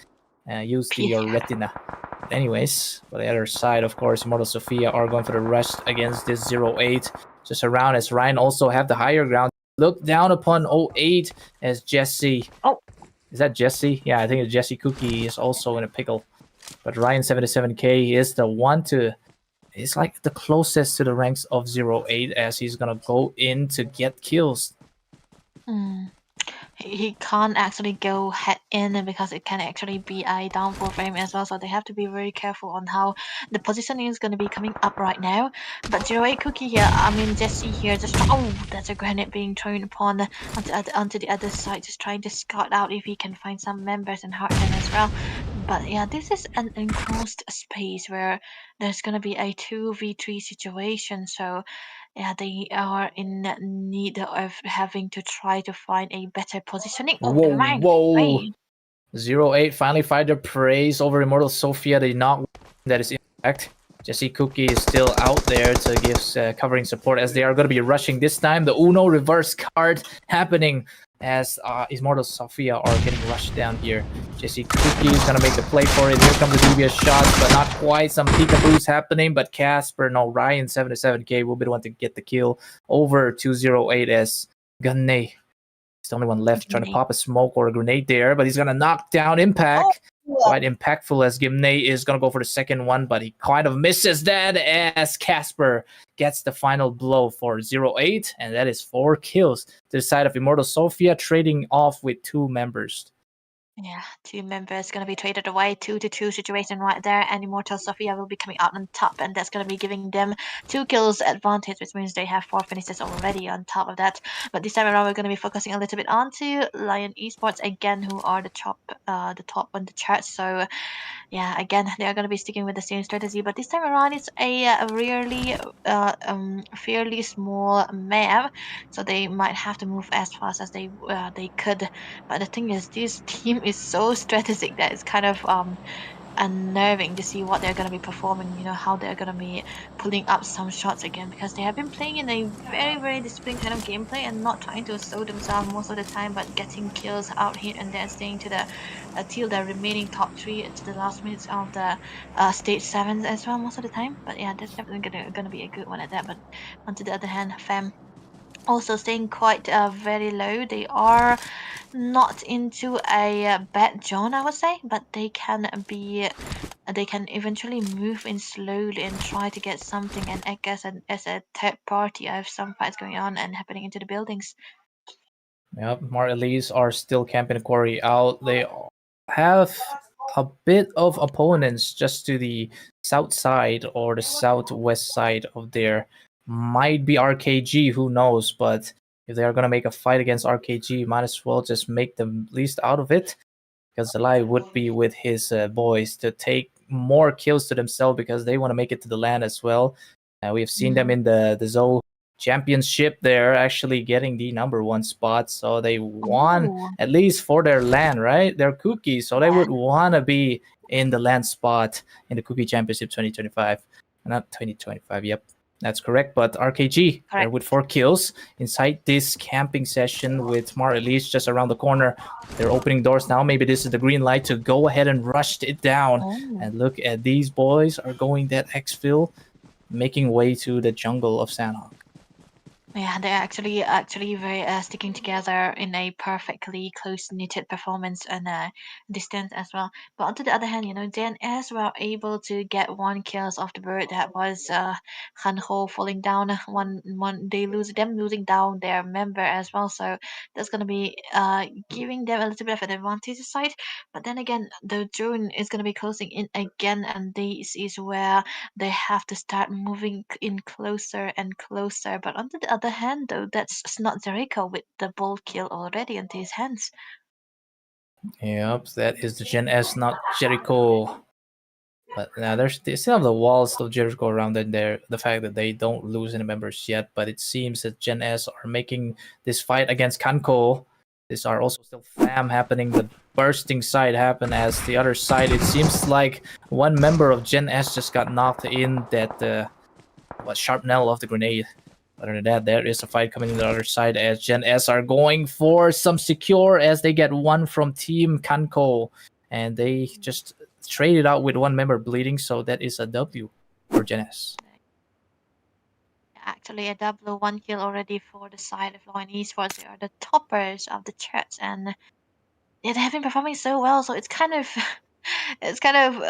use your retina. But anyways, for the other side, of course, Immortal Sophia are going for the rush against this 08. Just around as Ryan also have the higher ground. Look down upon 08 as Jesse. Oh, is that Jesse? Yeah, I think it's Jesse Kuki is also in a pickle. But Ryan 77K is the one to, is like the closest to the ranks of 08 as he's gonna go in to get kills. He can't actually go head in because it can actually be a downfall for him as well, so they have to be very careful on how the positioning is going to be coming up right now. But 08 Kuki here, I mean Jesse here, just that's a grenade being thrown upon onto the other side, just trying to scout out if he can find some members and Heartland as well. But yeah, this is an enclosed space where there's going to be a 2v3 situation, so yeah, they are in need of having to try to find a better positioning. Whoa. 08 finally find their praise over Immortal Sophia. They not that is impact. Jesse Kuki is still out there to give covering support as they are going to be rushing this time. The Uno reverse card happening as Immortal Sophia are getting rushed down here. Jesse Kuki is going to make the play for it. Here comes the devious shots, but not quite. Some peekaboos happening, but Casper, no, Ryan 77K will be the one to get the kill over 208 as Gunne. He's the only one left trying to pop a smoke or a grenade there, but he's going to knock down Impact. Quite impactful as Gimne is going to go for the second one, but he kind of misses that as Casper gets the final blow for 08, and that is 4 kills to the side of Immortal Sophia, trading off with 2 members. Yeah, two members going to be traded away, 2-2 situation right there, and Immortal Sophia will be coming out on top, and that's going to be giving them 2 kills advantage, which means they have 4 finishes already on top of that. But this time around, we're going to be focusing a little bit onto Lion Esports again, who are the top on the chart. So yeah, again, they are going to be sticking with the same strategy, but this time around it's a really fairly small map, so they might have to move as fast as they could. But the thing is, this team is so strategic that it's kind of unnerving to see what they're going to be performing, how they're going to be pulling up some shots again, because they have been playing in a very, very disciplined kind of gameplay and not trying to show themselves most of the time, but getting kills out here and there, staying to the till the remaining top 3 to the last minutes of the stage 7 as well most of the time. But yeah, that's definitely gonna be a good one at that. But on to the other hand, Fam also staying quite very low. They are not into a bad zone, I would say, but they can eventually move in slowly and try to get something and act as a third party if some fights going on and happening into the buildings. Yep, Marlies are still camping the quarry out. They have a bit of opponents just to the south side or the southwest side of there. Might be RKG, who knows? But if they are gonna make a fight against RKG, might as well just make the least out of it. Because KZLE would be with his boys to take more kills to themselves because they want to make it to the land as well. We have seen them in the Zoe championship. They're actually getting the #1 spot, so they won Ooh, at least for their land, right? They're Kuki, so they yeah. would want to be in the land spot in the Kuki Championship 2025. Not 2025, yep. That's correct, but RKG, they're Correct. with 4 kills inside this camping session with Mar Elise just around the corner. They're opening doors now. Maybe this is the green light to go ahead and rush it down. Oh. And look at these boys are going that exfil, making way to the jungle of SANHOK. Yeah, they're actually very sticking together in a perfectly close knitted performance and distance as well. But on to the other hand, JNS were able to get 1 kills off the bird. That was Hanho falling down. One they losing down their member as well. So that's gonna be giving them a little bit of an advantage side. But then again, the drone is gonna be closing in again, and this is where they have to start moving in closer and closer. But on the other hand, though, that's not Jericho with the ball kill already into his hands. Yep, that is the Gen S, not Jericho. But now they still have the walls of Jericho around them there. The fact that they don't lose any members yet, but it seems that Gen S are making this fight against KZLE. These are also still fam happening. The bursting side happened as the other side. It seems like one member of Gen S just got knocked in that sharpnel of the grenade. Other than that, there is a fight coming in the other side as Gen S are going for some secure as they get one from Team KZLE. And they just traded out with 1 member bleeding, so that is a W for Gen S. Actually, a double 1 kill already for the side of Lion Esports. They are the toppers of the charts, and yeah, they have been performing so well. So it's kind of it's kind of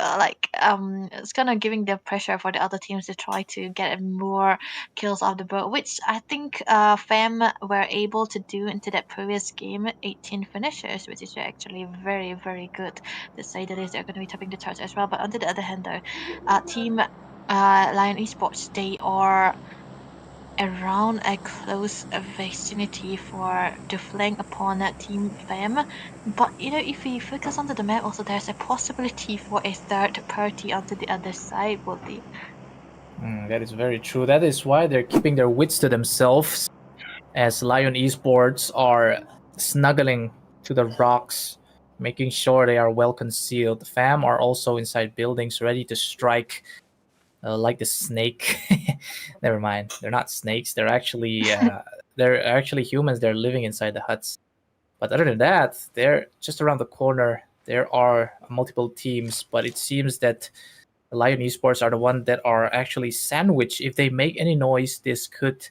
it's kind of giving the pressure for the other teams to try to get more kills off the board, which I think Fam were able to do into that previous game, 18 finishers, which is actually very, very good to say that is. They're going to be topping the charts as well. But on the other hand, though, team Lion Esports, they are around a close vicinity for the flank upon Team Fam. But if we focus onto the map, also there's a possibility for a third party onto the other side, PAWLPI. That is very true. That is why they're keeping their wits to themselves as Lion Esports are snuggling to the rocks, making sure they are well concealed. Fam are also inside buildings ready to strike like the snake. Never mind. They're not snakes. They're actually humans. They're living inside the huts. But other than that, they're just around the corner. There are multiple teams, but it seems that the Lion Esports are the one that are actually sandwiched. If they make any noise, this could,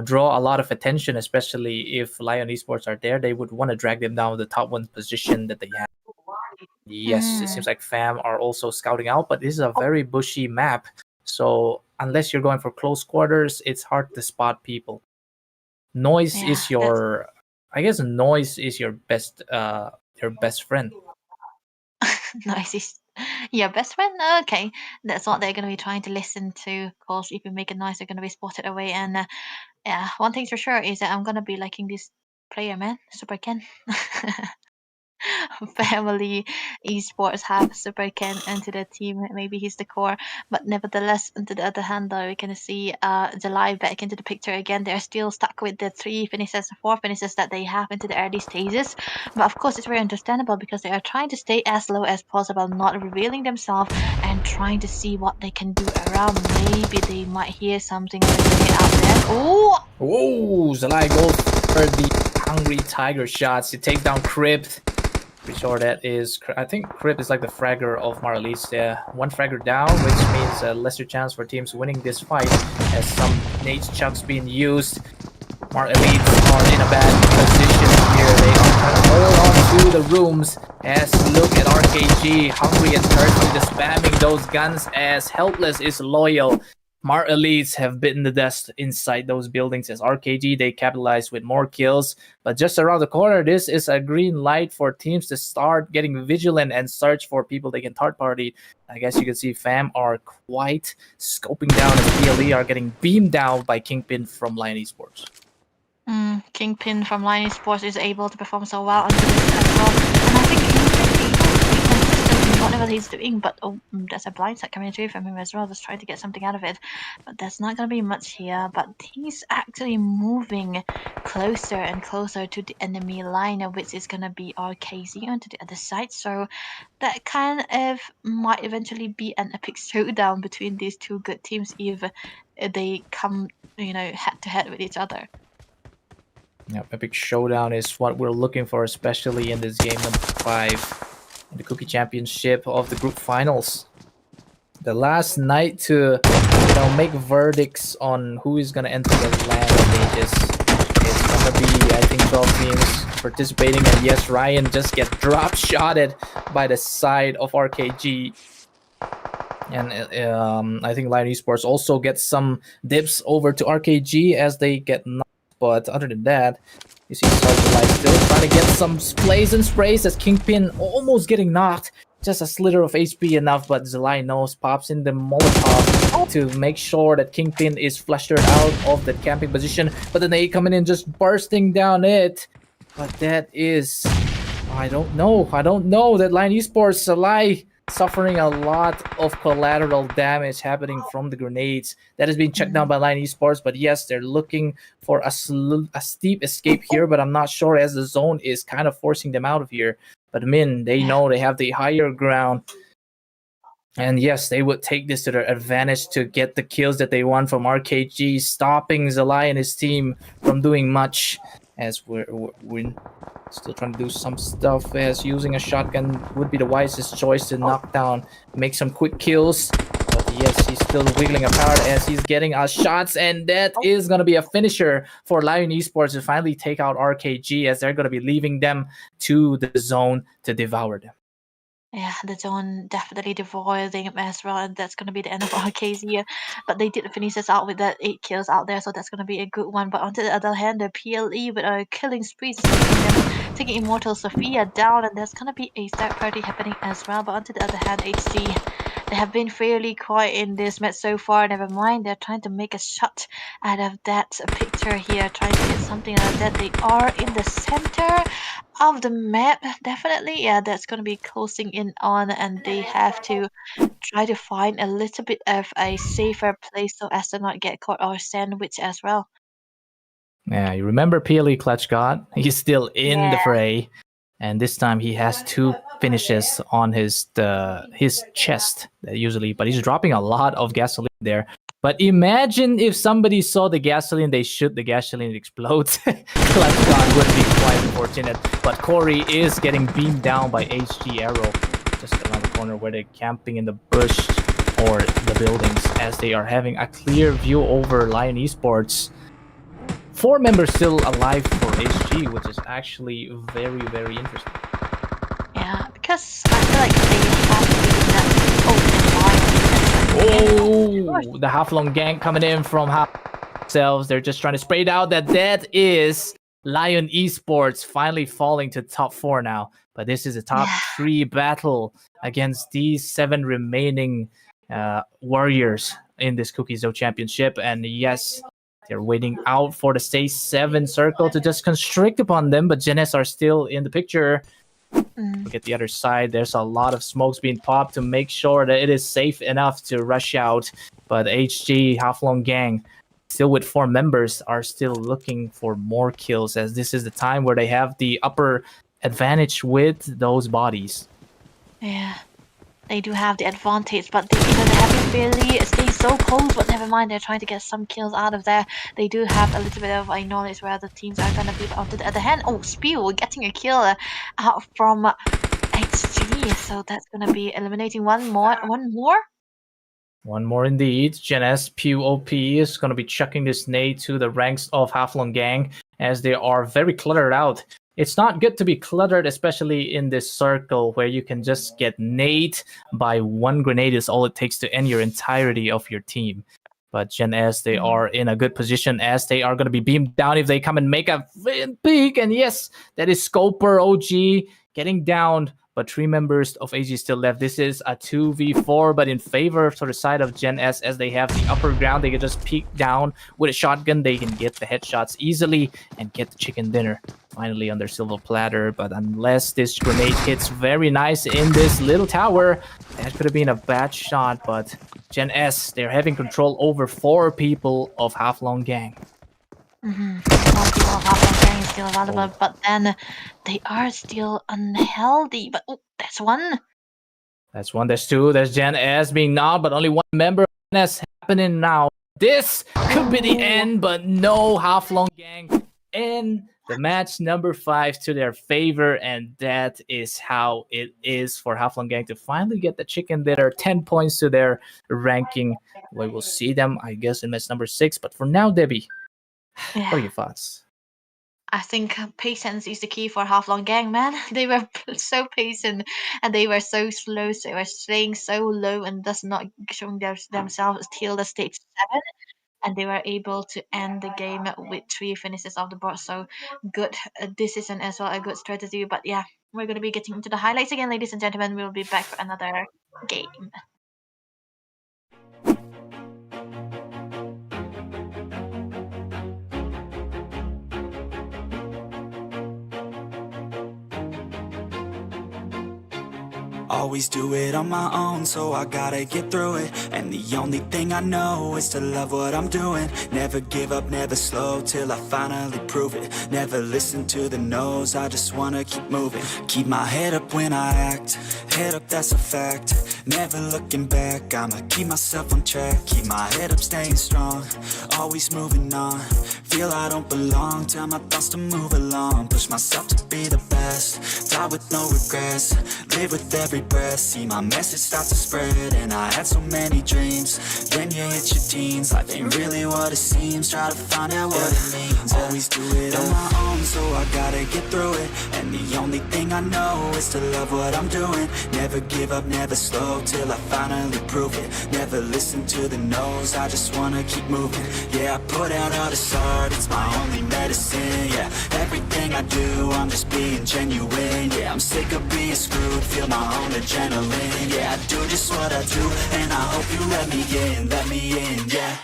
draw a lot of attention. Especially if Lion Esports are there, they would want to drag them down the top 1 position that they have. Yes, it Hmm. seems like Fam are also scouting out, but this is a very bushy map. So unless you're going for close quarters, it's hard to spot people. Noise Yeah, is that's your, I guess, noise is your best your best friend. Nice. Yeah, best friend. Okay, that's what they're gonna be trying to listen to. Of course, if you make it nice, they're gonna be spotted away. And yeah, one thing's for sure is that I'm gonna be liking this player, man. Super Ken. Family esports have Super Ken into the team. Maybe he's the core, but nevertheless, on the other hand, though, we can see July back into the picture again. They're still stuck with the 4 finishes that they have into the early stages. But of course, it's very understandable because they are trying to stay as low as possible, not revealing themselves, and trying to see what they can do around. Maybe they might hear something out there. Oh! Whoa, Zalai goes for the hungry tiger shots. He takes down Crypt. Pretty sure that is, I think Crypt is like the fragger of Marlies. One fragger down, which means a lesser chance for teams winning this fight, as some nades chucks being used. Mar Elites are in a bad position here. They are trying to hold on to the rooms, as look at RKG, hungry and thirsty, just spamming those guns, as Helpless is loyal. Mar Elites have bitten the dust inside those buildings, as RKG, they capitalize with more kills. But just around the corner, this is a green light for teams to start getting vigilant and search for people they can third party. I guess you can see Fam are quite scoping down, as PLE are getting beamed down by Kingpin from Lion Esports. Kingpin from Lion Esports is able to perform so well under this as well. And I think he's able to be consistent in whatever he's doing, but there's a blind side coming through from him as well, just trying to get something out of it. But there's not going to be much here, but he's actually moving closer and closer to the enemy line, which is going to be RKZ onto the other side. So that kind of might eventually be an epic showdown between these two good teams if they come, head to head with each other. Yeah, epic showdown is what we're looking for, especially in this game number 5 in the Kuki Championship of the group finals. The last night to make verdicts on who is gonna enter the land stages. It's gonna be, I think, 12 teams participating, and yes, Ryan just get drop shotted by the side of RKG. And I think Lion Esports also gets some dips over to RKG as they get knocked. But other than that, you see Sergeant Light still trying to get some plays and sprays, as Kingpin almost getting knocked. Just a slither of HP enough, but Zelai knows, pops in the Molotov to make sure that Kingpin is flushed out of the camping position. But then they coming in, just bursting down it. But that is, I don't know that Lion Esports, Zelai, suffering a lot of collateral damage happening from the grenades. That has been checked down by Lion Esports, but yes, they're looking for a steep escape here, but I'm not sure, as the zone is kind of forcing them out of here. But Min, they know they have the higher ground, and yes, they would take this to their advantage to get the kills that they want from RKG, stopping Zelai and his team from doing much, as we're still trying to do some stuff, as using a shotgun would be the wisest choice to knock down, make some quick kills. But yes, he's still wiggling apart as he's getting shots, and that is going to be a finisher for Lion Esports to finally take out RKG, as they're going to be leaving them to the zone to devour them. Yeah, the zone definitely devouring them as well, and that's going to be the end of RKZ here. But they did finish us out with that 8 kills out there, so that's going to be a good one. But on the other hand, the PLE with a killing spree, taking Immortal Sophia down, and there's going to be a third party happening as well. But on the other hand, HG, they have been fairly quiet in this match so far. Never mind, they're trying to make a shot out of that picture here, trying to get something out of that. They are in the center of the map, definitely. Yeah, that's going to be closing in on, and they have to try to find a little bit of a safer place so as to not get caught or sandwiched as well. Yeah, you remember PLE Clutch God? He's still in the fray, and this time he has 2 finishes on his chest usually, but he's dropping a lot of gasoline there. But imagine if somebody saw the gasoline, they shoot the gasoline, it explodes. Clutch God would be quite unfortunate. But Corey is getting beamed down by HG Arrow just around the corner, where they're camping in the bush or the buildings, as they are having a clear view over Lion Esports. 4 members still alive for HG, which is actually very, very interesting. Yeah, because I feel like they have to be that open line. Oh, the HAFLONG gank coming in from themselves. They're just trying to spray it out. That is Lion Esports finally falling to top 4 now. But this is a top 3 battle against these 7 remaining warriors in this Kuki Zone Championship. And yes, they're waiting out for the stage 7 circle to just constrict upon them, but Genes are still in the picture. Look at the other side. There's a lot of smokes being popped to make sure that it is safe enough to rush out. But HG, HAFLONG gang, still with 4 members, are still looking for more kills, as this is the time where they have the upper advantage with those bodies. Yeah, they do have the advantage, but they haven't really stayed so close. But never mind, they're trying to get some kills out of there. They do have a little bit of knowledge where the teams are gonna be out at the hand. Oh, Spiel getting a kill out from HG, so that's gonna be eliminating one more. One more indeed. Genes PAWLPI is going to be chucking this nade to the ranks of HAFLONG gang, as they are very cluttered out. It's not good to be cluttered, especially in this circle where you can just get nade by 1 grenade is all it takes to end your entirety of your team. But Genes, they are in a good position, as they are going to be beamed down if they come and make a peek. And yes, that is Scoper OG getting down. But 3 members of AG still left. This is a 2v4, but in favor for the side of Genes, as they have the upper ground. They can just peek down with a shotgun. They can get the headshots easily and get the chicken dinner finally on their silver platter. But unless this grenade hits very nice in this little tower, that could have been a bad shot. But Genes, they're having control over 4 people of HAFLONG gang. One people of HAFLONG gang is still available, but then they are still unhealthy. But oh, that's one. That's one. There's 2. There's Genes being knocked, but only 1 member. Genes happening now. This could be the end, but no, HAFLONG gang in the match number 5 to their favor, and that is how it is for HAFLONG gang to finally get the chicken dinner. 10 points to their ranking. We will see them, I guess, in match number 6. But for now, Debbie, what are your thoughts? I think patience is the key for HAFLONG gang, man. They were so patient and they were so slow. So they were staying so low and thus not showing themselves till the stage 7. And they were able to end the game with 3 finishes off the board. So good decision as well, a good strategy. But yeah, we're going to be getting into the highlights again, ladies and gentlemen. We'll be back for another game. Always do it on my own, so I gotta get through it. And the only thing I know is to love what I'm doing. Never give up, never slow, till I finally prove it. Never listen to the no's, I just wanna keep moving. Keep my head up when I act, head up, that's a fact. Never looking back, I'ma keep myself on track. Keep my head up, staying strong, always moving on. Feel I don't belong, tell my thoughts to move along. Push myself to be the best, die with no regrets. Live with every breath, see my message start to spread. And I had so many dreams, then you hit your teens. Life ain't really what it seems, try to find out what it means. Always do it on my own, so I gotta get through it. And the only thing I know is to love what I'm doing. Never give up, never slow, till I finally prove it. Never listen to the no's, I just wanna keep moving. Yeah, I put out all this art, it's my only medicine. Yeah, everything I do, I'm just being genuine. Yeah, I'm sick of being screwed, feel my own adrenaline. Yeah, I do just what I do, and I hope you let me in, yeah.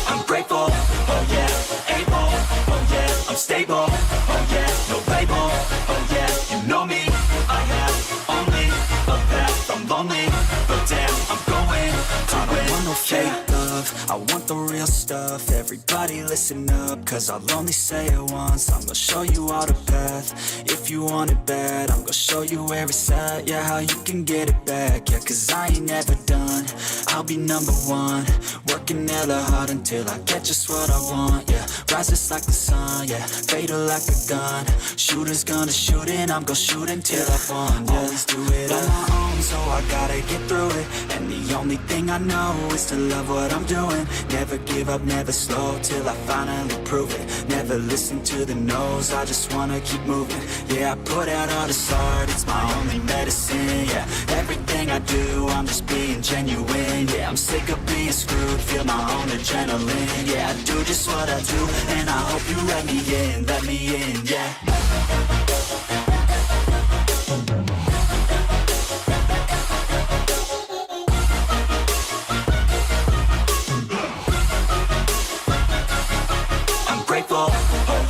I'm grateful, oh yeah, able, oh yeah, I'm stable, oh yeah, no label, oh yeah, you know me, I have only a path, I'm lonely, but damn, I'm going to win. I want no fake love, I want the real stuff. Everybody listen up, cause I'll only say it once. I'm gonna show you all the path, if you want it bad. I'm gonna show you where it's at, yeah, how you can get it back. Yeah, cause I ain't never done, I'll be number 1. Working hella hard until I get just what I want, yeah. Rises like the sun, yeah, fatal like a gun. Shooters gonna shoot and I'm gonna shoot until I won, yeah. Always do it on my own, so I gotta get through it. And the only thing I know is to love what I'm doing. Never give up, never slow, till I finally prove it. Never listen to the no's, I just wanna keep moving. Yeah, I put out all this art, it's my only medicine. Yeah, everything thing I do, I'm just being genuine. Yeah, I'm sick of being screwed, feel my own adrenaline. Yeah, I do just what I do, and I hope you let me in, yeah. Oh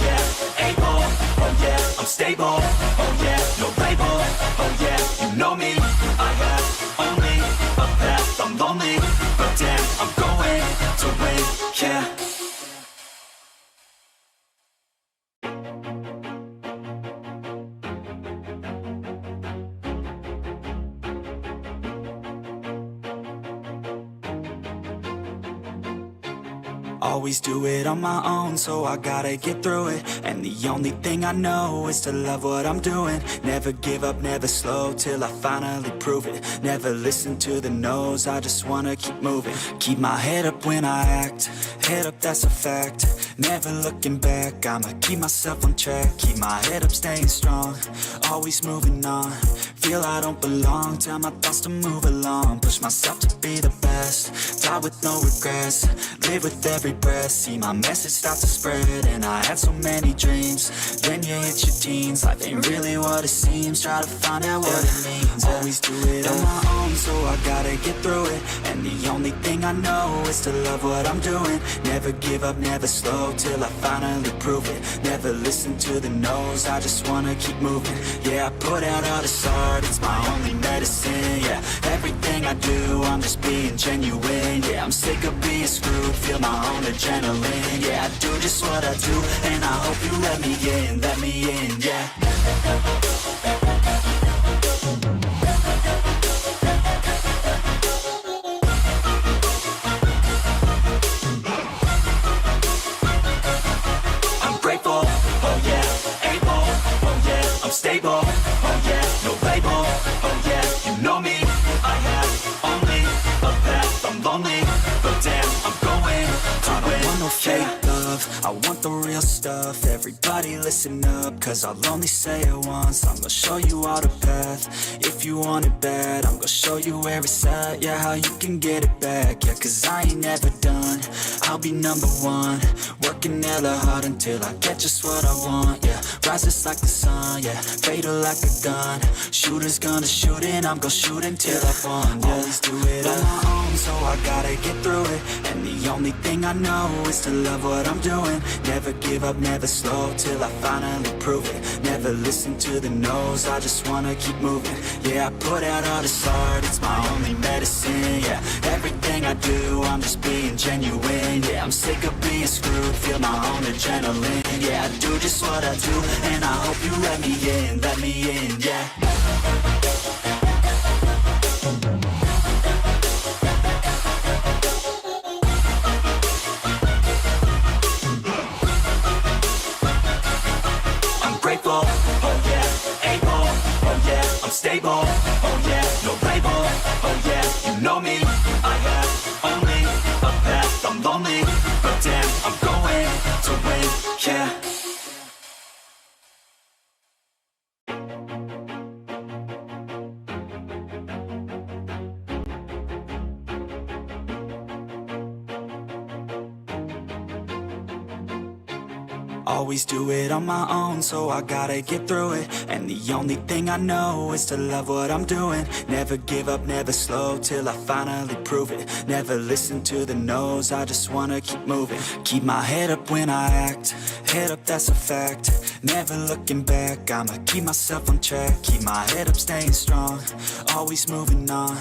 yeah, able, oh yeah, I'm stable, oh yeah, no label, oh yeah, you know me, I have only a path, I'm lonely, but damn, I'm going to win, yeah. Always do it on my own, so I gotta get through it. And the only thing I know is to love what I'm doing. Never give up, never slow, till I finally prove it. Never listen to the no's, I just wanna keep moving. Keep my head up when I act, head up, that's a fact. Never looking back, I'ma keep myself on track. Keep my head up, staying strong, always moving on. Feel I don't belong, tell my thoughts to move along. Push myself to be the best, die with no regrets. Live with every breath, see my message start to spread. And I had so many dreams, then you hit your teens. Life ain't really what it seems, try to find out what it means. Always do it on my own, so I gotta get through it. And the only thing I know is to love what I'm doing. Never give up, never slow, till I finally prove it. Never listen to the no's, I just wanna keep moving. Yeah, I put out all this art, it's my only medicine. Yeah, everything I do, I'm just being genuine. Yeah, I'm sick of being screwed, feel my own adrenaline. Yeah, I do just what I do, and I hope you let me in, yeah. I'm grateful, oh yeah, able, oh yeah, I'm stable, oh yeah, no label, oh yeah, you know me, I have only a path, I'm lonely, but damn, I'm going to win. I don't want no fake love, I want the real stuff. Everybody listen up, cause I'll only say it once. I'm gonna show you all the path, if you want it bad. I'm gonna show you where it's at, yeah, how you can get it back. Yeah, cause I ain't never done, I'll be number one. Working hella hard until I get just what I want, yeah. Rises like the sun, yeah, fatal like a gun. Shooters gonna shoot and I'm gonna shoot until I won, yeah. Always do it on my own, so I gotta get through it. And the only thing I know is to love what I'm doing. Never give up, never slow, till I finally prove it. Never listen to the no's, I just wanna keep moving. Yeah, I put out all this art, it's my only medicine. Yeah, everything I do, I'm just being genuine. Yeah, I'm sick of being screwed, feel my own adrenaline. Yeah, I do just what I do, and I hope you let me in, yeah. Grateful, oh yeah, able, oh yeah, I'm stable, oh yeah, no label, oh yeah, you know me, I have only a path, I'm lonely, but damn, I'm going to win, yeah. Always do it on my own, so I gotta get through it. And the only thing I know is to love what I'm doing. Never give up, never slow, till I finally prove it. Never listen to the no's, I just wanna keep moving. Keep my head up when I act, head up, that's a fact. Never looking back, I'ma keep myself on track. Keep my head up, staying strong, always moving on.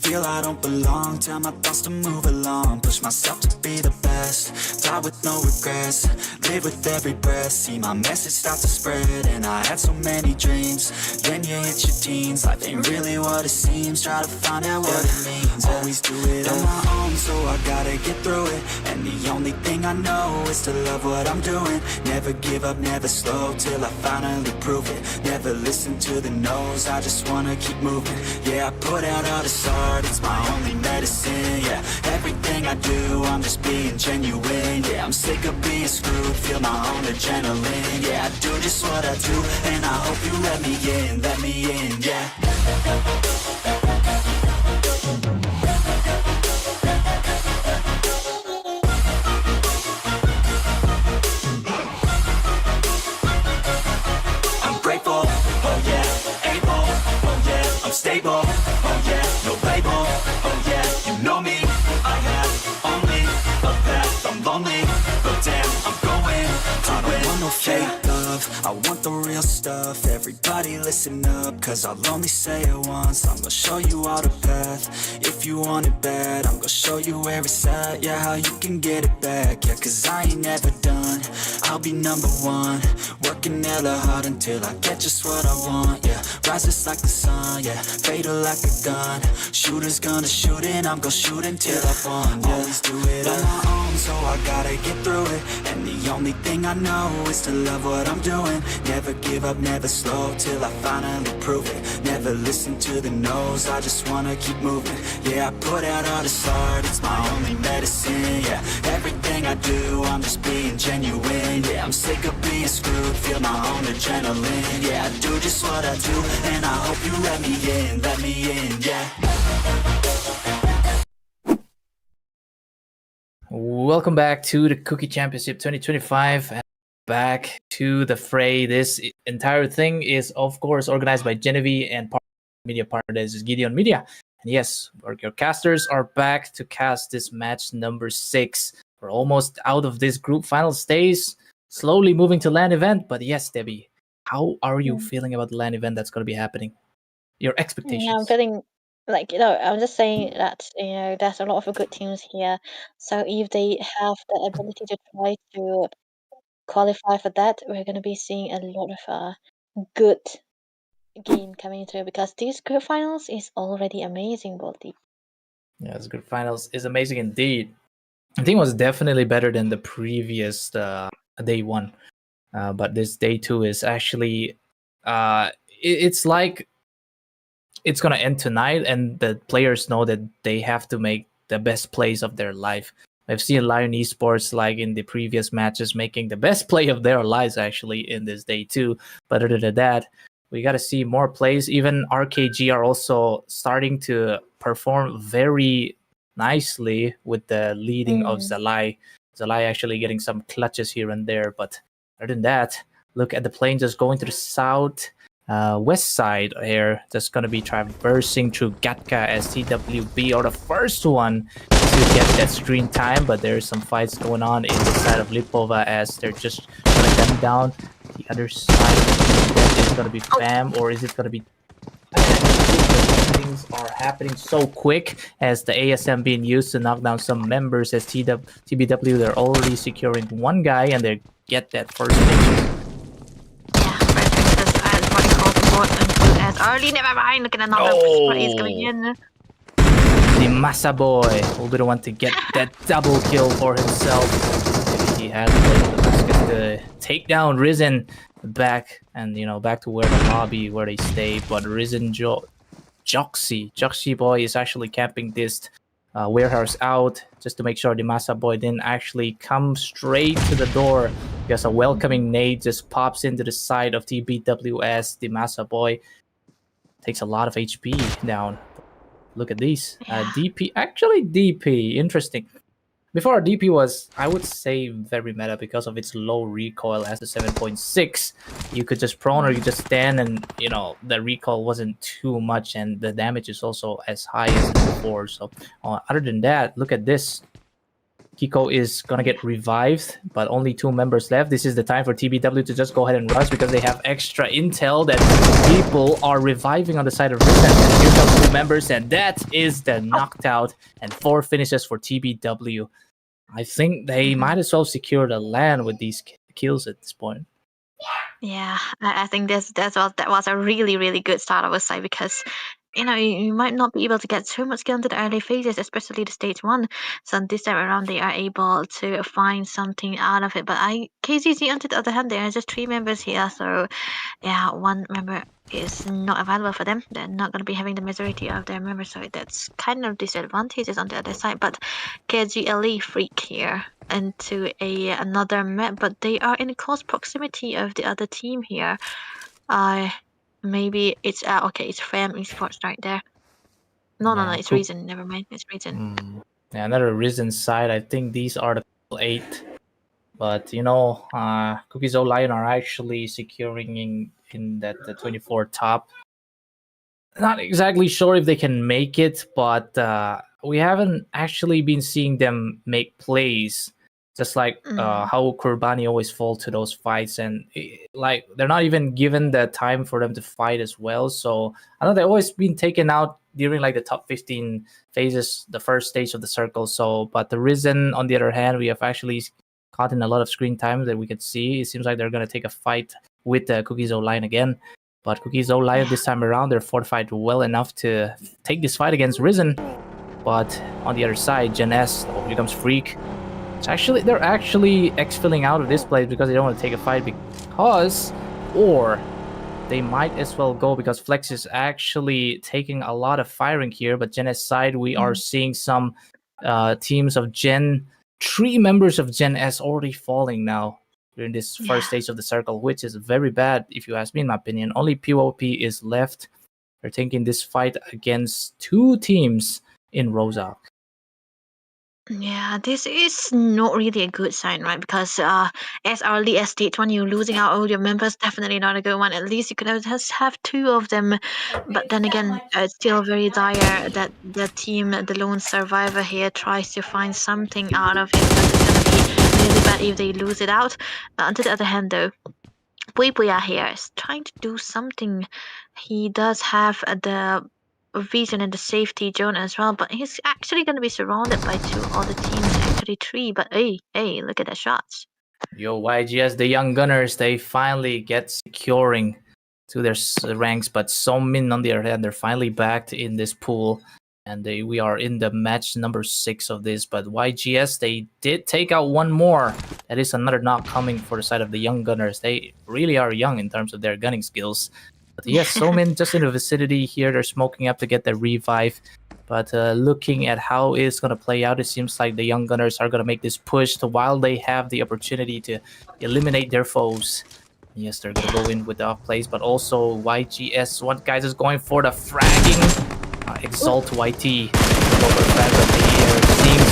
Feel I don't belong, tell my thoughts to move along. Push myself to be the best, die with no regrets. Live with every breath, see my message start to spread. And I had so many dreams, then you hit your teens. Life ain't really what it seems, try to find out what it means. Always do it on my own, so I gotta get through it. And the only thing I know is to love what I'm doing. Never give up, never slow, till I finally prove it. Never listen to the no's, I just wanna keep moving. Yeah, I put out all this art, it's my only medicine. Yeah, everything I do, I'm just being genuine. Yeah, I'm sick of being screwed, feel my own adrenaline. Yeah, I do just what I do, and I hope you let me in, yeah. stable. Oh yeah, no label. Oh yeah, you know me. I have only a path. I'm lonely, but damn, I'm going to win. I don't want no fake love, I want the real stuff. Everybody listen up, cause I'll only say it once. I'm gonna show you all the path. If you want it bad, I'm gonna show you where it's at. Yeah, how you can get it back. Yeah, cause I ain't never done. I'll be number one, working hella hard until I get just what I want. Yeah, rises like the sun, yeah, fatal like a gun. Shooter's gonna shoot and I'm gonna shoot until I won. Yeah, always do it on my own, so I gotta get through it. And the only thing I know is to love what I'm doing. Never give up, never slow, till I finally prove it. Never listen to the no's, I just wanna keep moving. Yeah, I put out all this art, it's my only medicine. Yeah, everything I do, I'm just being genuine. Yeah, I'm sick of being screwed, feel my own adrenaline. Yeah, I do just what I do, and I hope you let me in, yeah. Welcome back to the Kuki Championship 2025. And back to the fray. This entire thing is, of course, organized by Genevieve and media partner is Gideon Media. And yes, your casters are back to cast this match number 6. We're almost out of this group final stage, slowly moving to LAN event. But yes, Debbie, how are you feeling about the LAN event that's going to be happening? Your expectations? Yeah, I'm feeling like, I'm just saying that, there's a lot of good teams here. So if they have the ability to try to qualify for that, we're going to be seeing a lot of good game coming through, because these group finals is already amazing, Balti. Yeah, this group finals is amazing indeed. I think it was definitely better than the previous day 1. But this day 2 is actually, it's like it's going to end tonight, and the players know that they have to make the best plays of their life. I've seen Lion Esports, like in the previous matches, making the best play of their lives actually in this day 2. But other than that, we got to see more plays. Even RKG are also starting to perform very nicely with the leading of Zalai. Zalai actually getting some clutches here and there. But other than that, look at the plane just going to the south west side here. Just going to be traversing through Gatka as TWB are the first one to get that screen time. But there's some fights going on in the side of Lipova as they're just going to gun down. The other side, is it going to be Fam, or is it going to be... Things are happening so quick as the ASM being used to knock down some members as TBW. They're already securing one guy and they get that first picture. As early, never mind. Look at another spot is coming in. The Massa boy will be the one to get that double kill for himself. He had the takedown Risen back, and back to where the lobby where they stay. But Risen Joxy boy is actually camping this warehouse out just to make sure the Massa boy didn't actually come straight to the door, because a welcoming nade just pops into the side of TBWS. The Massa boy takes a lot of HP down. Look at these. DP, actually DP, interesting. Before DP was, I would say, very meta because of its low recoil as the 7.6. You could just prone or you just stand, and the recoil wasn't too much, and the damage is also as high as before. So other than that, look at this. Kiko is gonna get revived, but only 2 members left. This is the time for TBW to just go ahead and rush, because they have extra intel that people are reviving on the side of Risen. And here comes 2 members, and that is the knocked out and 4 finishes for TBW. I think they might as well secure the LAN with these kills at this point. Yeah, I think that was a really, really good start, I would say, because you might not be able to get too much skill into the early phases, especially the stage 1. So this time around, they are able to find something out of it. But KZZ, on the other hand, there are just 3 members here, so yeah, 1 member is not available for them. They're not going to be having the majority of their members, so that's kind of disadvantages on the other side. But KZLE freak here into another map, but they are in close proximity of the other team here. Maybe it's okay, it's FAMxKHANKHO right there. No, it's Risen. Never mind, it's Risen. Yeah, another Risen side. I think these are the 8. But Cookies Lion are actually securing in that the 24 top. not exactly sure if they can make it, but we haven't actually been seeing them make plays. Just like how Kurbani always fall to those fights, and like they're not even given the time for them to fight as well. So I know they've always been taken out during like the top 15 phases, the first stage of the circle. So, but the Risen, on the other hand, we have actually gotten a lot of screen time that we could see. It seems like they're gonna take a fight with the Kuki's O-line again. But Kuki's O-line this time around, they're fortified well enough to take this fight against Risen. But on the other side, Gen S, oh, here comes Freak. They're actually exfilling out of this place because they don't want to take a fight or they might as well go because Flex is actually taking a lot of firing here. But Gen S side, we are seeing some teams of 3 members of Gen S already falling now during this first stage of the circle, which is very bad if you ask me, in my opinion. Only PAWLPI is left. They're taking this fight against 2 teams in Rozak. Yeah, this is not really a good sign, right? Because as early as stage 1, you're losing out all your members. Definitely not a good one. At least you could just have 2 of them. But then again, it's still very dire that the team, the lone survivor here, tries to find something out of it. But it's going to be really bad if they lose it out. But on the other hand, though, PAWLPI here is trying to do something. He does have the vision in the safety zone as well, but he's actually going to be surrounded by 2 other teams, actually 3. But hey, look at the shots. Yo, YGS, the young gunners, they finally get securing to their ranks, but SOMINN on the other hand, they're finally back in this pool, and we are in the match number 6 of this. But YGS, they did take out 1 more. That is another knock coming for the side of the young gunners. They really are young in terms of their gunning skills. But yes, SOMINN just in the vicinity here. They're smoking up to get the revive. But looking at how it's going to play out, it seems like the young gunners are going to make this push while they have the opportunity to eliminate their foes. Yes, they're going to go in with the off plays, but also YGS, one guy is going for the fragging. Exalt YT. Seeing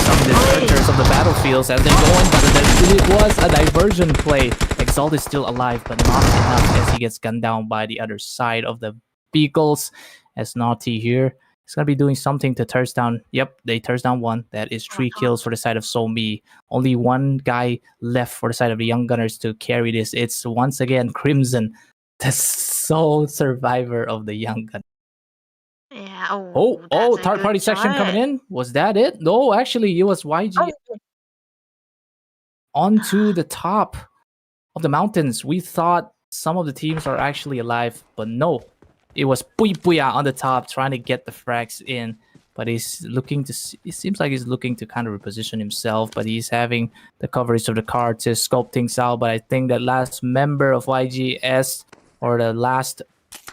some deserters of the battlefields as they're going, but it was a diversion play. Exalt is still alive, but not enough as he gets gunned down by the other side of the vehicles. As Naughty here is going to be doing something to thirst down. Yep, they thirst down 1. That is 3 kills for the side of SOMINN. Only 1 guy left for the side of the young gunners to carry this. It's once again Crimson, the sole survivor of the young gunners. Yeah. Oh, third party section coming in. Was that it? No, actually, it was YG onto the top of the mountains. We thought some of the teams are actually alive, but no. It was PAWLPI on the top trying to get the frags in, but he's looking to. It seems like he's looking to kind of reposition himself, but he's having the coverage of the car to scope things out. But I think that last member of YGS, or the last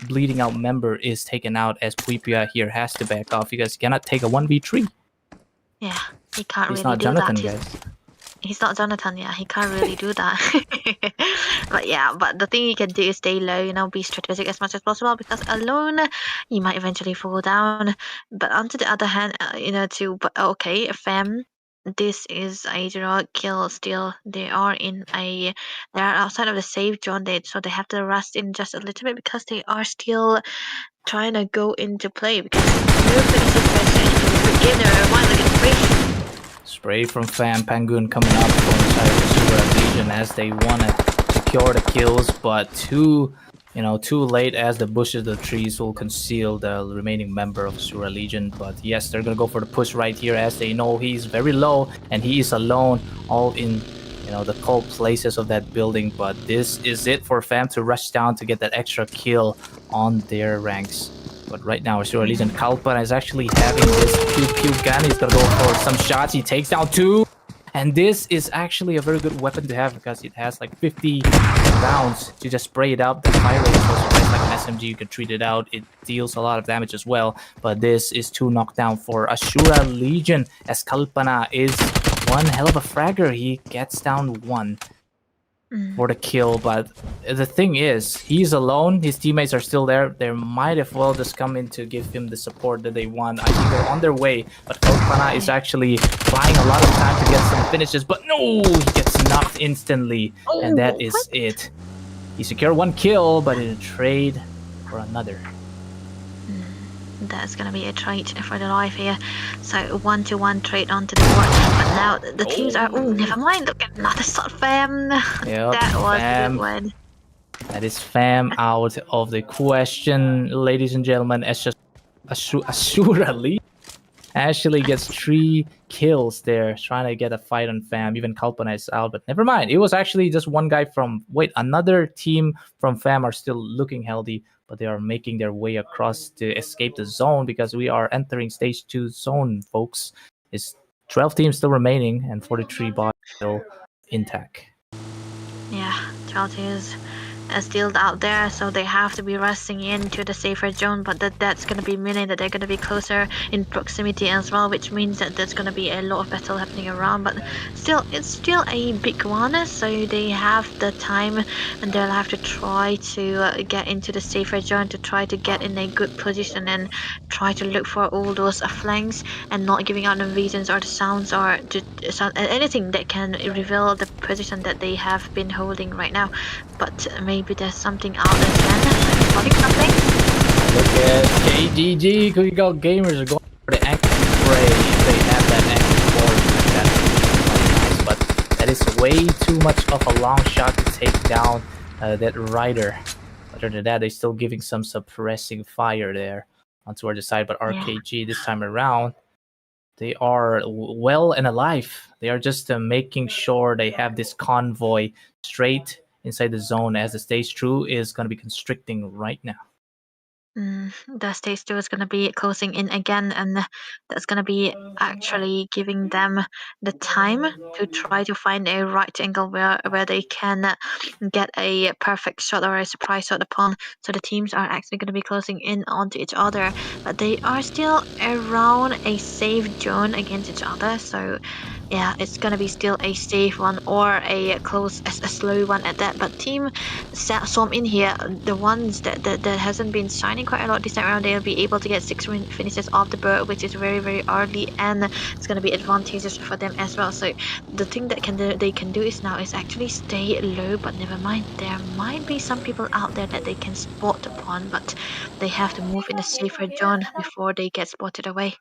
bleeding out member, is taken out as PAWLPI here has to back off because he cannot take a 1v3. Yeah, he can't He's really not do Jonathan, that. guys. He's not Jonathan, yeah. He can't really do that. But the thing you can do is stay low, be strategic as much as possible, because alone you might eventually fall down. But on to the other hand, okay, Fam, this is a draw kill still. They are outside of the safe zone, so they have to rust in just a little bit because they are still trying to go into play, because Spray from Fam. Pangoon coming up from the side of the ASURA Legion as they want to secure the kills, but too late, as the bushes, the trees will conceal the remaining member of ASURA Legion. But yes, they're gonna go for the push right here as they know he's very low and he is alone, all in the cold places of that building. But this is it for Fam to rush down to get that extra kill on their ranks. But right now, ASURA Legion, KURBANI is actually having this pew gun. He's gonna go for some shots. He takes down 2. And this is actually a very good weapon to have because it has like 50 rounds to just spray it up. The fire rate is also nice, like an SMG. You can treat it out. It deals a lot of damage as well. But this is 2 knockdown for ASURA Legion as KURBANI is one hell of a fragger. He gets down 1 for the kill, but the thing is, he's alone. His teammates are still there. They might as well just come in to give him the support that they want. I think they're on their way, but KURBANI is actually buying a lot of time to get some finishes, but no, he gets knocked instantly, and that is it. He secured 1 kill, but in a trade for another. That's gonna be a trade for the life here. So 1-1 trade onto the board. But now the teams are. Oh, never mind. Look at another shot, fam. Yep, That was a good fam. one. That is fam out of the question, ladies and gentlemen. As just ASURA actually gets 3 kills there, trying to get a fight on fam. Even KURBANI is out, but never mind. It was actually just one guy from. Wait, another team from fam are still looking healthy, but they are making their way across to escape the zone because we are entering stage 2 zone, folks. It's 12 teams still remaining and 43 bodies still intact. Yeah, 12 is still out there, so they have to be rushing into the safer zone, but that's going to be meaning that they're going to be closer in proximity as well, which means that there's going to be a lot of battle happening around, but still, it's still a big one, so they have the time and they'll have to try to get into the safer zone to try to get in a good position and try to look for all those flanks and not giving out the reasons or the sounds or anything that can reveal the position that they have been holding right now. But maybe there's something out there. Spotting something. Look at KGG. Kuki Gamers are going for the ankle spray. They have that ankle board. That's nice, but that is way too much of a long shot to take down that rider. Other than that, they're still giving some suppressing fire there on toward the side. But RKG this time around, they are well and alive. They are just making sure they have this convoy straight inside the zone as the stage 2 is going to be constricting right now. The stage 2 is going to be closing in again, and that's going to be actually giving them the time to try to find a right angle where they can get a perfect shot or a surprise shot upon. So the teams are actually going to be closing in onto each other, but they are still around a safe zone against each other. So yeah, it's going to be still a safe one or a close, a slow one at that. But team SOMINN here, the ones that hasn't been shining quite a lot this time around, they'll be able to get 6 finishes off the board, which is very, very early, and it's going to be advantageous for them as well. So the thing that they can do is now is actually stay low, but never mind. There might be some people out there that they can spot upon, but they have to move in a safer zone before they get spotted away.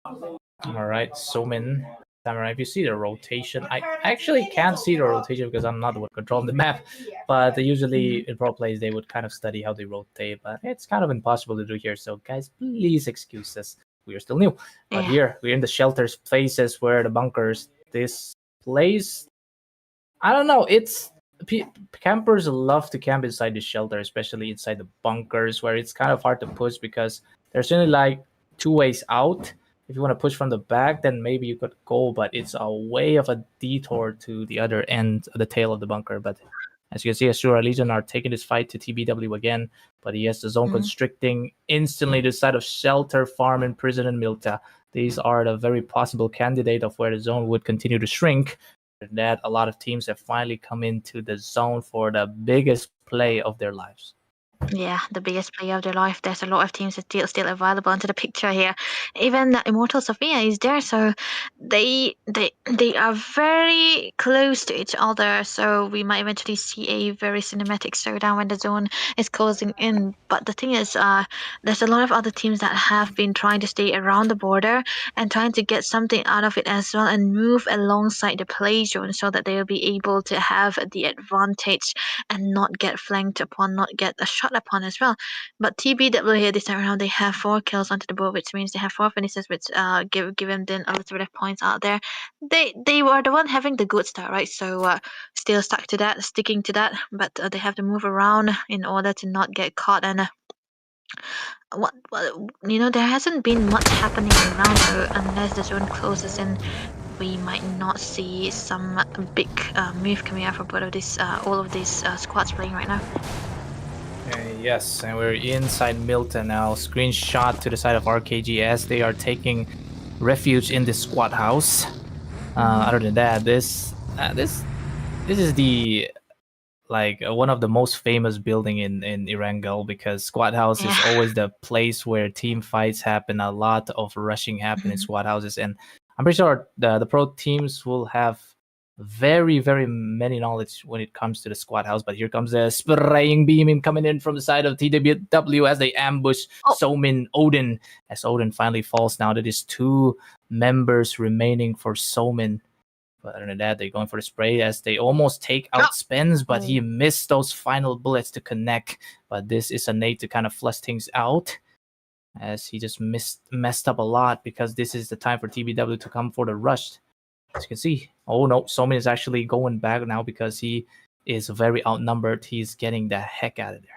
All right, SOMINN. Samurai, if you see the rotation, I actually can't see the rotation because I'm not the one controlling the map. But usually in pro plays, they would kind of study how they rotate, but it's kind of impossible to do here. So guys, please excuse us. We are still new. But here, we're in the shelters places where the bunkers, this place, I don't know, it's campers love to camp inside the shelter, especially inside the bunkers where it's kind of hard to push because there's only like 2 ways out. If you want to push from the back, then maybe you could go, but it's a way of a detour to the other end of the tail of the bunker. But as you can see, ASURA Legion are taking this fight to TBW again, but he has the zone constricting instantly the side of shelter, farm, and prison and Milta. These are the very possible candidate of where the zone would continue to shrink. That a lot of teams have finally come into the zone for the biggest play of their lives. Yeah, the biggest play of their life. There's a lot of teams that still available into the picture here. Even Immortal Sophia is there, so they are very close to each other. So we might eventually see a very cinematic showdown when the zone is closing in. But the thing is, there's a lot of other teams that have been trying to stay around the border and trying to get something out of it as well and move alongside the play zone so that they will be able to have the advantage and not get flanked upon, not get a shot upon as well. But TBW here this time around, they have 4 kills onto the board, which means they have 4 finishes, which give them then a little bit of points out there. They were the one having the good start, right? So still stuck to that, sticking to that, but they have to move around in order to not get caught. And what there hasn't been much happening around, so unless the zone closes in, we might not see some big move coming out for both of these, all of these squads playing right now. Yes, and we're inside Milton now. Screenshot to the side of RKG as they are taking refuge in the squad house. Other than that, this is the one of the most famous building in ERANGLE because squad house is always the place where team fights happen. A lot of rushing happen in squad houses, and I'm pretty sure the pro teams will have very, very many knowledge when it comes to the squad house. But here comes a spraying beam coming in from the side of TWW as they ambush SOMINN Odin. As Odin finally falls now, there is 2 members remaining for SOMINN. But other than that, they're going for the spray as they almost take out Spence, but he missed those final bullets to connect. But this is a nade to kind of flush things out, as he just messed up a lot, because this is the time for TBW to come for the rush. As you can see, oh no, SOMINN is actually going back now because he is very outnumbered. He's getting the heck out of there.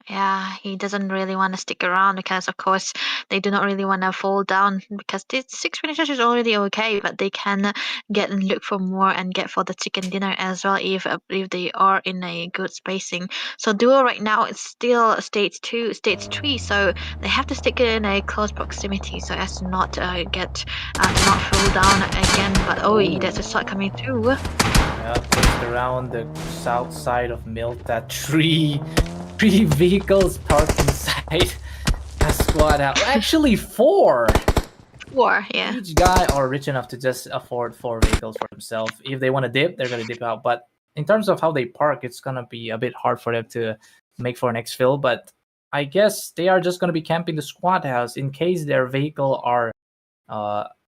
Yeah, he doesn't really want to stick around because, of course, they do not really want to fall down because this 6 finishes is already okay, but they can get and look for more and get for the chicken dinner as well if they are in a good spacing. So duo right now is still stage 2, stage 3, so they have to stick in a close proximity so as to not get to not fall down again. But there's a shot coming through. Yeah, just around the south side of Milk, that 3 vehicles parked inside a squad house. Actually, 4. 4, yeah. Each guy are rich enough to just afford 4 vehicles for themselves. If they want to dip, they're going to dip out. But in terms of how they park, it's going to be a bit hard for them to make for an exfil. But I guess they are just going to be camping the squad house in case their vehicle are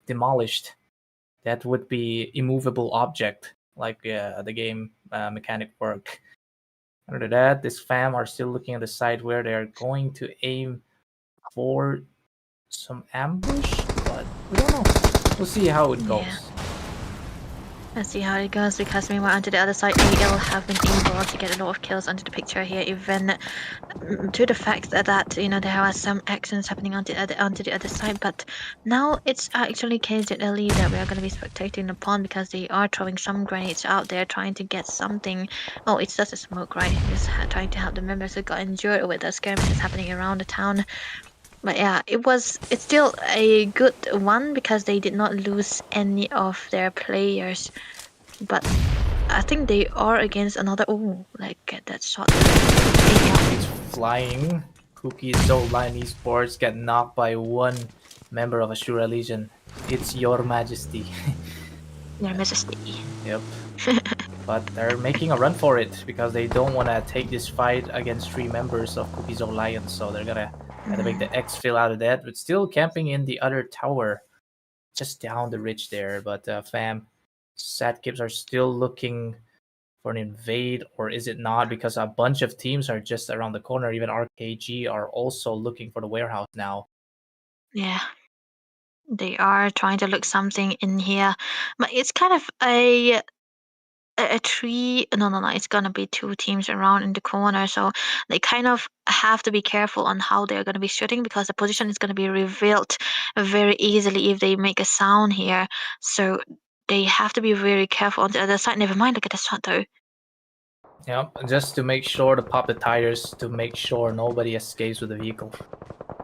demolished. That would be immovable object, like the game mechanic work. Under that, this fam are still looking at the side where they're going to aim for some ambush, but we don't know. We'll see how it goes. Yeah. Let's see how it goes, because meanwhile onto the other side, AL have been able to get a lot of kills onto the picture here, even to the fact that there are some actions happening onto the other side. But now it's actually KZLE that we are going to be spectating upon, because they are throwing some grenades out there, trying to get something. Oh, it's just a smoke, right? Just trying to help the members who got injured with the skirmishes happening around the town. But yeah, it's still a good one because they did not lose any of their players. But I think they are against another. Oh, get that shot. He's flying. Kuki, Zola, and ESPORTS get knocked by 1 member of ASURA Legion. It's Your Majesty. Your Majesty. Yep. But they're making a run for it because they don't want to take this fight against 3 members of Kuki's Alliance, so they're gonna make the exfil out of that, but still camping in the other tower just down the ridge there. But fam, Sadkips are still looking for an invade, or is it not? Because a bunch of teams are just around the corner. Even RKG are also looking for the warehouse now. Yeah. They are trying to look something in here. But it's kind of a tree. No, it's gonna be 2 teams around in the corner, so they kind of have to be careful on how they're gonna be shooting, because the position is gonna be revealed very easily if they make a sound here. So they have to be very careful on the other side. Never mind, look at the shot though. Yep, just to make sure to pop the tires to make sure nobody escapes with the vehicle.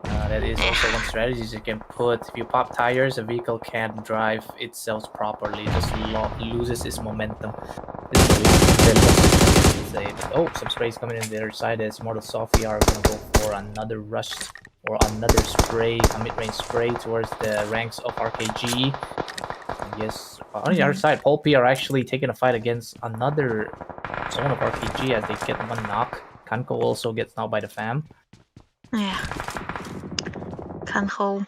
That is also one strategy you can put. If you pop tires, a vehicle can't drive itself properly. It just loses its momentum. Oh, some sprays coming in the other side as Immortal Sophia are going to go for another rush or another spray, a mid-range spray towards the ranks of RKG. Yes, on the other side, PAWLPI are actually taking a fight against another zone of RKG as they get 1 knock. KHANKHO also gets knocked by the fam. Yeah. KHANKHO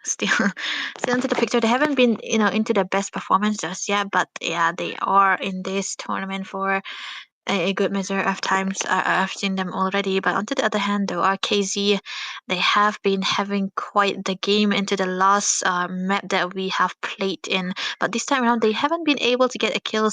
still into the picture. They haven't been into their best performance just yet, but yeah, they are in this tournament for a good measure of times. I've seen them already. But on the other hand, though, RKZ, they have been having quite the game into the last map that we have played in. But this time around, they haven't been able to get a kill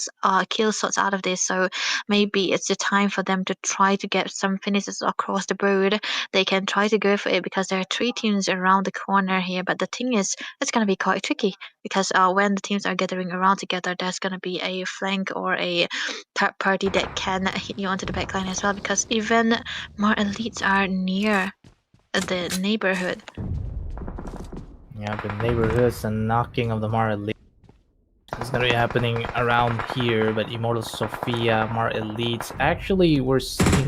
shots out of this. So maybe it's the time for them to try to get some finishes across the board. They can try to go for it because there are 3 teams around the corner here. But the thing is, it's going to be quite tricky because when the teams are gathering around together, there's going to be a flank or a third party that can hit you onto the backline as well, because even more elites are near the neighborhood. Yeah, the neighborhoods and knocking of the MAR Elite. It's gonna be happening around here, but Immortal Sophia, MAR Elites. Actually, we're seeing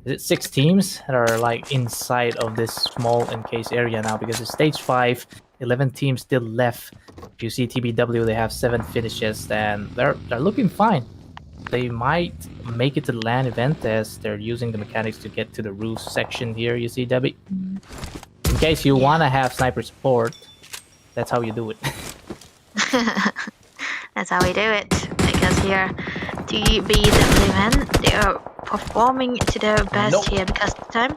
is it 6 teams that are inside of this small encased area now, because it's stage 5 11 teams still left. If you see TBW, they have 7 finishes, and they're looking fine. They might make it to the LAN event as they're using the mechanics to get to the roof section here. You see, Debbie. In case you want to have sniper support, that's how you do it. That's how we do it. Because here, TBW men, they are performing to their best here because this time,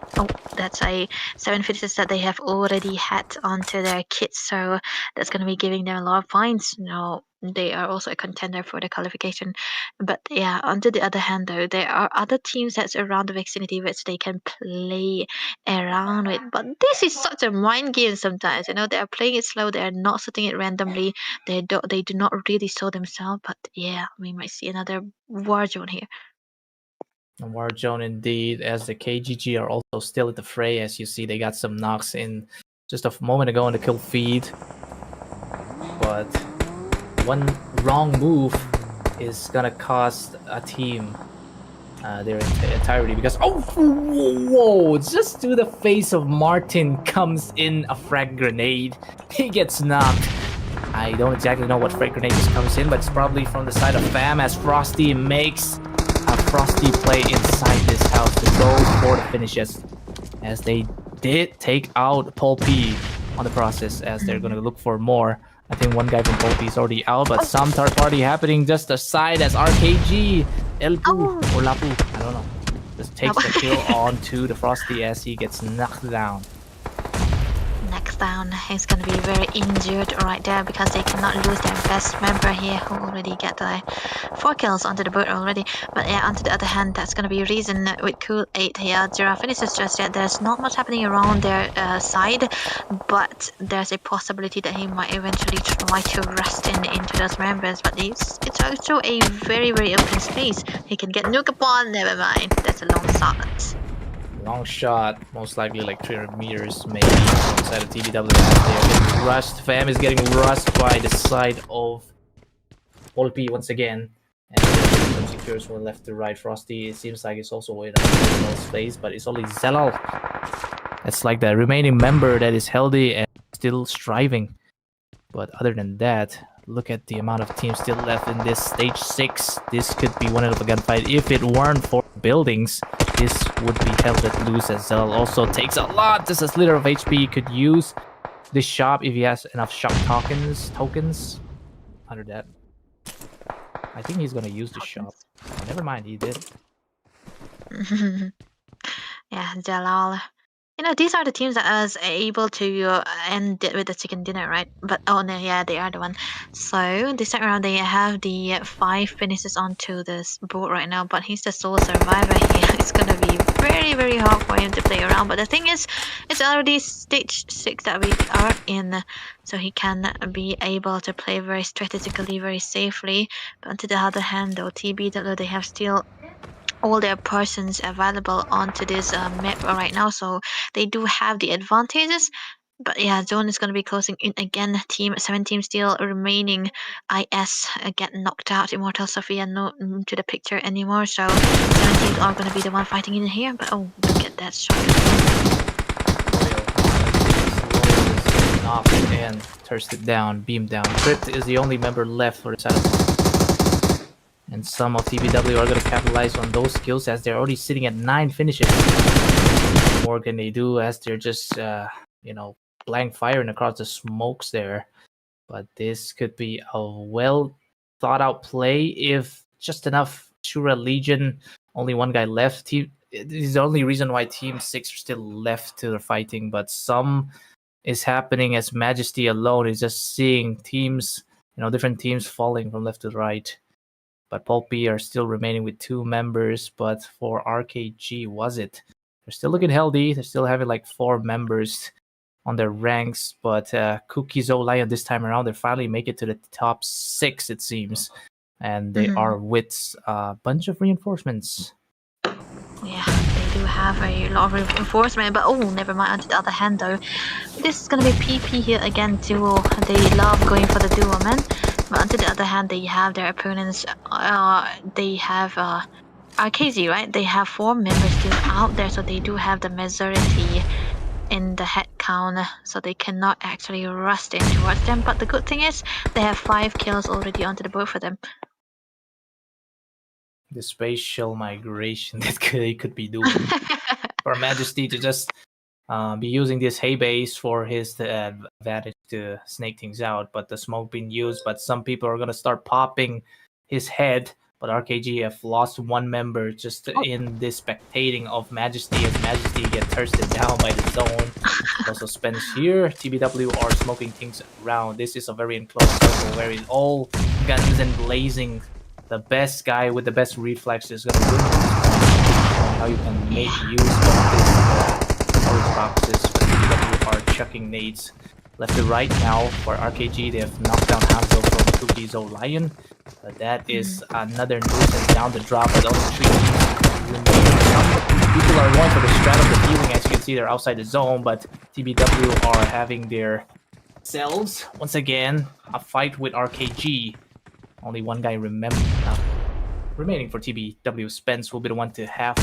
that's a 7 finishes that they have already had onto their kits, so that's going to be giving them a lot of points. Now, they are also a contender for the qualification. But yeah, on to the other hand though, there are other teams that's around the vicinity which they can play around with. But this is such a mind game sometimes, you know, they are playing it slow, they are not setting it randomly, they do not really show themselves, but yeah, we might see another war zone here. A war zone indeed, as the KGG are also still at the fray. As you see, they got some knocks in just a moment ago on the kill feed. But one wrong move is gonna cost a team their entirety, because whoa, just to the face of Martin comes in a frag grenade. He gets knocked. I don't exactly know what frag grenade just comes in, but it's probably from the side of Fam, as Frosty makes a Frosty play inside this house to go for the finishes, as they did take out PAWLPI on the process, as they're gonna look for more. I think one guy from PAWLPI is already out, but some third party happening just aside as RKG, Elpu, or Lapu, I don't know, just takes the kill onto the Frosty as he gets knocked down. Next down, he's going to be very injured right there because they cannot lose their best member here who already got the 4 kills onto the boat already. But yeah, on to the other hand, that's going to be Risen with Cool 8 here. Zero finishes just yet. There's not much happening around their side, but there's a possibility that he might eventually try to rust into those members. But it's also a very, very open space. He can get nuke upon, never mind. That's a long shot. Long shot, most likely like 300 meters maybe inside of TBW. They are getting rushed. Fam is getting rushed by the side of PAWLPI once again. And some secures from left to right. Frosty, it seems like it's also in a space, but it's only Zelal. That's like the remaining member that is healthy and still striving. But other than that, look at the amount of teams still left in this stage 6. This could be one of a gunfight. If it weren't for buildings, this would be held at loose, as Zell also takes a lot. Just a slither of HP. Could use this shop if he has enough shop tokens. Under that, I think he's gonna use the shop. Oh, never mind, he did. Yeah, Jalal. You know, these are the teams that was able to end it with the chicken dinner, right? But oh no, yeah, they are the one. So this time around, they have the 5 finishes onto this board right now. But he's the sole survivor here. It's gonna be very, very hard for him to play around. But the thing is, it's already stage 6 that we are in, so he can be able to play very strategically, very safely. But on the other hand, though, TBW, they have still all their persons available onto this map right now, so they do have the advantages. But yeah, zone is going to be closing in again. 7 teams still remaining. IS get knocked out. Immortal, Sophia not to the picture anymore, so 7 teams are going to be the one fighting in here. But oh, look at that shot. Knocked and thirsted down, beamed down. Crypt is the only member left for the side of, and some of TBW are going to capitalize on those skills as they're already sitting at 9 finishes. What more can they do as they're just, you know, blank firing across the smokes there. But this could be a well thought out play if just enough ASURA Legion, only one guy left. This is the only reason why Team 6 are still left to the fighting, but some is happening as Majesty alone is just seeing teams, you know, different teams falling from left to right. But PAWLPI are still remaining with 2 members. But for RKG, they're still looking healthy. They're still having like 4 members on their ranks. But Kuki, Lion this time around, they finally make it to the top 6, it seems. And they are with a bunch of reinforcements. Yeah, they do have a lot of reinforcement, but oh, never mind. On the other hand, though, this is gonna be PP here again. Duo, they love going for the duo, man. But on the other hand, they have their opponents. They have RKZ, right? They have 4 members still out there, so they do have the majority in the count, so they cannot actually rush in towards them. But the good thing is they have 5 kills already onto the board for them. The spatial migration that they could be doing for Majesty to just be using this hay base for his advantage to snake things out, but the smoke being used. But some people are gonna start popping his head. But RKG have lost one member just in this spectating of Majesty as Majesty get thirsted down by the zone. Also Spence here. TBW are smoking things around. This is a very enclosed circle where it's all guns and blazing. The best guy with the best reflex is gonna win. How you can make use of this storage boxes. TBW are chucking nades left to right now. For RKG, they have knocked down Hanzo from Kuki's Lion. But that is another nuisance down the drop with only 3 teams. People are going for the strat of the healing. As you can see, they're outside the zone, but TBW are having their selves. Once again, a fight with RKG. Only one guy remaining for TBW. Spence will be the one to have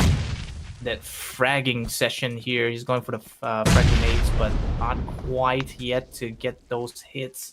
that fragging session here. He's going for the frag grenades, but not quite yet to get those hits.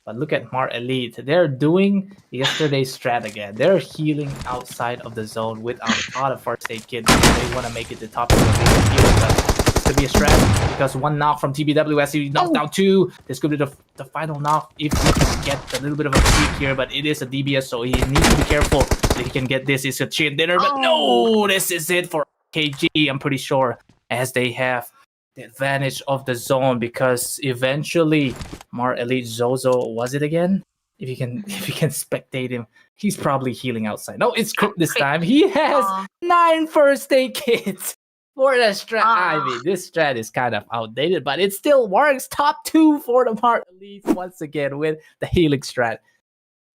But look at HMAR Elite. They're doing yesterday's strat again. They're healing outside of the zone with a lot of first aid kits. They want to make it the top of the healing, but this could be a strat because one knock from TBW as he knocked out 2. This could be the final knock if he can get a little bit of a streak here, but it is a DBS, so he needs to be careful that he can get this. It's a chin dinner, but no, this is it for KG. I'm pretty sure as they have the advantage of the zone because eventually HMAR Elite Zozo, was it again? If you can spectate him, he's probably healing outside. No, it's Crypt this time. He has 9 first aid kits for the strat. I mean, this strat is kind of outdated, but it still works. Top 2 for the HMAR Elite once again with the healing strat.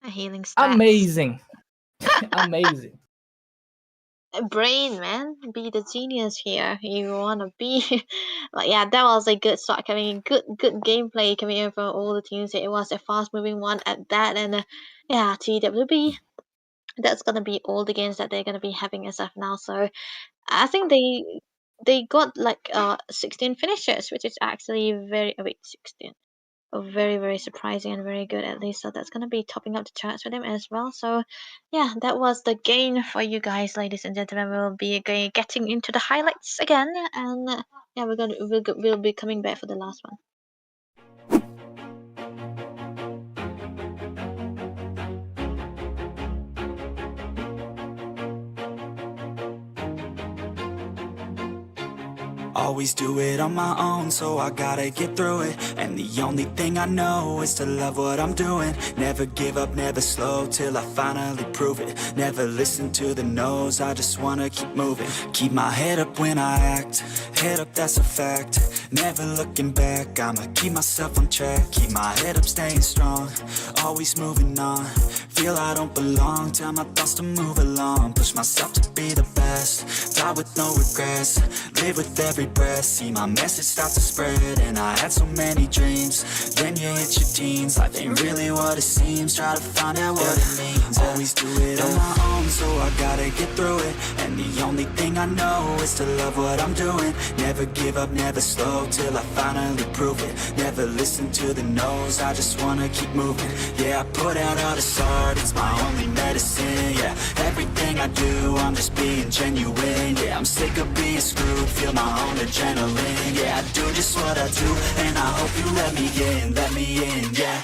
A healing strat. Amazing. Amazing. Brain, man, be the genius here. You wanna be, but yeah, that was a good start coming in. Good gameplay coming in from all the teams. It was a fast-moving one at that, and yeah, TWB. That's gonna be all the games that they're gonna be having as of now. So I think they got like 16 finishes, which is actually very 16. Very, very surprising and very good at least. So that's gonna be topping up the charts for them as well. So yeah, that was the gain for you guys, ladies and gentlemen. We'll be getting into the highlights again, and yeah, we'll be coming back for the last one. Always do it on my own, so I gotta get through it. And the only thing I know is to love what I'm doing. Never give up, never slow, till I finally prove it. Never listen to the no's, I just wanna keep moving. Keep my head up when I act, head up, that's a fact. Never looking back, I'ma keep myself on track. Keep my head up, staying strong, always moving on. Feel I don't belong, tell my thoughts to move along. Push myself to be the best, die with no regrets. Live with every breath, see my message start to spread. And I had so many dreams, then you hit your teens. Life ain't really what it seems, try to find out what it means. Always do it on my own, so I gotta get through it. And the only thing I know is to love what I'm doing. Never give up, never slow, till I finally prove it. Never listen to the no's, I just wanna keep moving. Yeah, I put out all this art, it's my only medicine. Yeah, everything I do, I'm just being genuine. Yeah, I'm sick of being screwed, feel my own adrenaline. Yeah, I do just what I do, and I hope you let me in, yeah.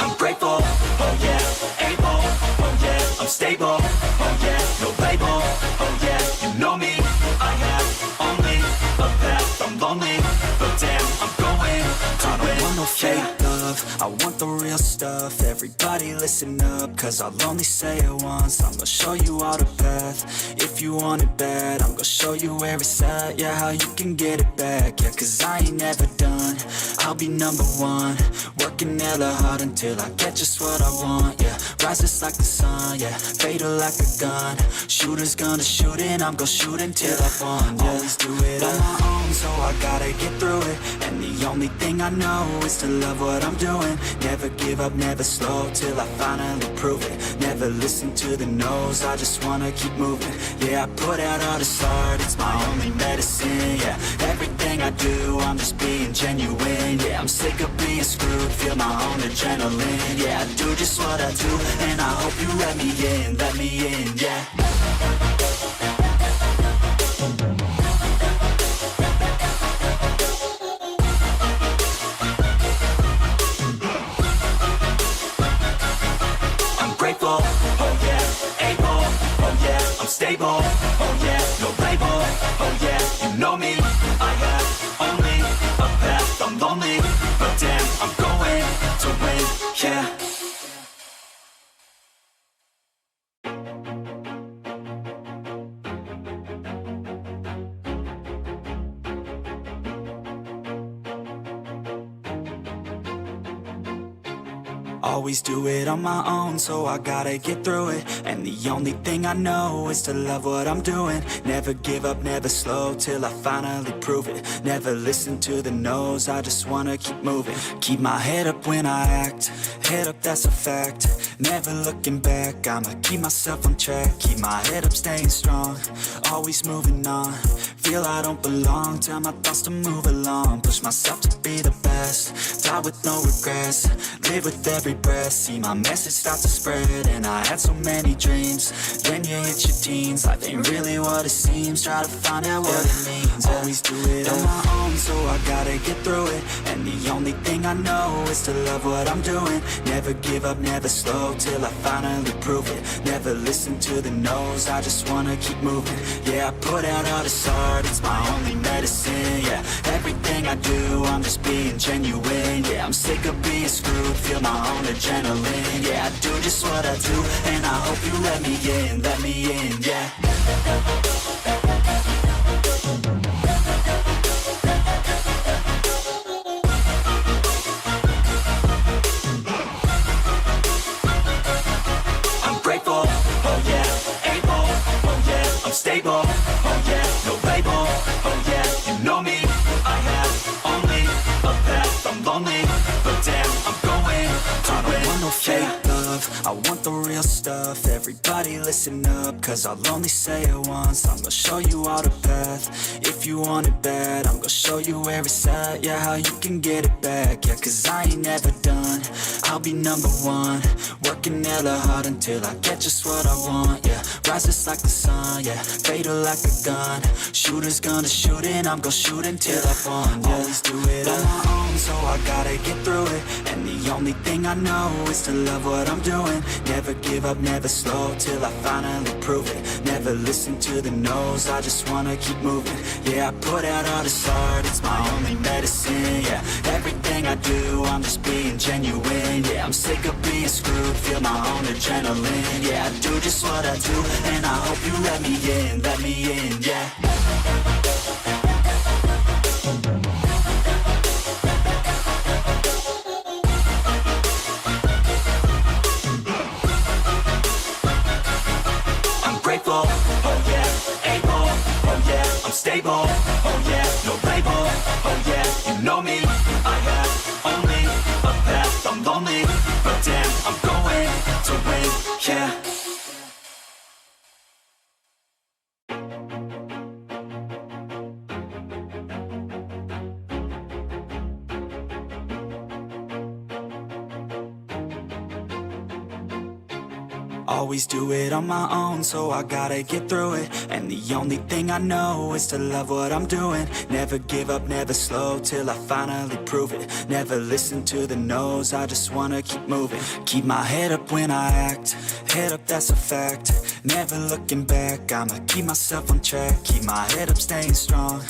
I'm grateful, oh yeah, able, oh yeah, I'm stable, oh yeah, no label, oh yeah, you know me, I have only a path, I'm lonely, but damn, I'm going to I don't want no fake love, I want the real stuff. Everybody listen up, cause I'll only say it once. I'm gonna show you all the path, if you want it bad. I'm gonna show you where it's at, yeah, how you can get it back. Yeah, cause I ain't never done, I'll be #1. Working hella hard until I get just what I want. Yeah, rises like the sun, yeah, fatal like a gun. Shooter's gonna shoot and I'm gonna shoot until I won. Yeah, always do it on my own, so I gotta get through it. And the only thing I know is to love what I'm doing. Never give give up, never slow, till I finally prove it. Never listen to the no's, I just wanna keep moving. Yeah, I put out all this art, it's my only medicine. Yeah, everything I do, I'm just being genuine. Yeah, I'm sick of being screwed, feel my own adrenaline. Yeah, I do just what I do, and I hope you let me in, yeah. Oh yeah, able, oh yeah, I'm stable, oh yeah, no label, oh yeah, you know me, I have only a path, I'm lonely, but damn, I'm going to win, yeah. Always do it on my own, so I gotta get through it. And the only thing I know is to love what I'm doing. Never give up, never slow, till I finally prove it. Never listen to the no's, I just wanna keep moving. Keep my head up when I act, head up, that's a fact. Never looking back, I'ma keep myself on track. Keep my head up, staying strong, always moving on. Feel I don't belong, tell my thoughts to move along. Push myself to be the best, die with no regrets. Live with every breath, see my message start to spread. And I had so many dreams, then you hit your teens. Life ain't really what it seems, try to find out what it means. Always do it on my own, so I gotta get through it. And the only thing I know is to love what I'm doing. Never give up, never slow, till I finally prove it. Never listen to the no's, I just wanna keep moving. Yeah, I put out all this art, it's my only medicine. Yeah, everything I do, I'm just being genuine. Yeah, I'm sick of being screwed, feel my own adrenaline. Yeah, I do just what I do, and I hope you let me in, yeah. I'm grateful, oh yeah, able, oh yeah, I'm stable, oh yeah, no label, oh yeah, you know me, I have only a path, I'm lonely, but damn, I'm going to win. I don't want no fake love, I want the real stuff. Everybody listen up, cause I'll only say it once. I'm gonna show you all the path, if you want it bad. I'm gonna show you where it's at, yeah, how you can get it back. Yeah, cause I ain't never done, I'll be number one. Working hella hard until I get just what I want, yeah. Rises like the sun, yeah, fatal like a gun. Shooter's gonna shoot and I'm gonna shoot until I won, yeah. Always do it on my own, so I gotta get through it. And the only thing I know is to love what I'm doing. Never give up, never slow, till I finally prove it. Never listen to the no's, I just wanna keep moving. Yeah, I put out all this art, it's my only medicine. Yeah, everything I do, I'm just being genuine. Yeah, I'm sick of being screwed, feel my own adrenaline. Yeah, I do just what I do, and I hope you let me in, yeah. Grateful, oh yeah, able, oh yeah, I'm stable, oh yeah, no label, oh yeah, you know me, I have only a path, I'm lonely, but damn, I'm going to win, yeah. Always do it on my own, so I gotta get through it. And the only thing I know is to love what I'm doing. Never give up, never slow, till I finally prove it. Never listen to the no's, I just wanna keep moving. Keep my head up when I act, head up, that's a fact. Never looking back, I'ma keep myself on track. Keep my head up, staying strong,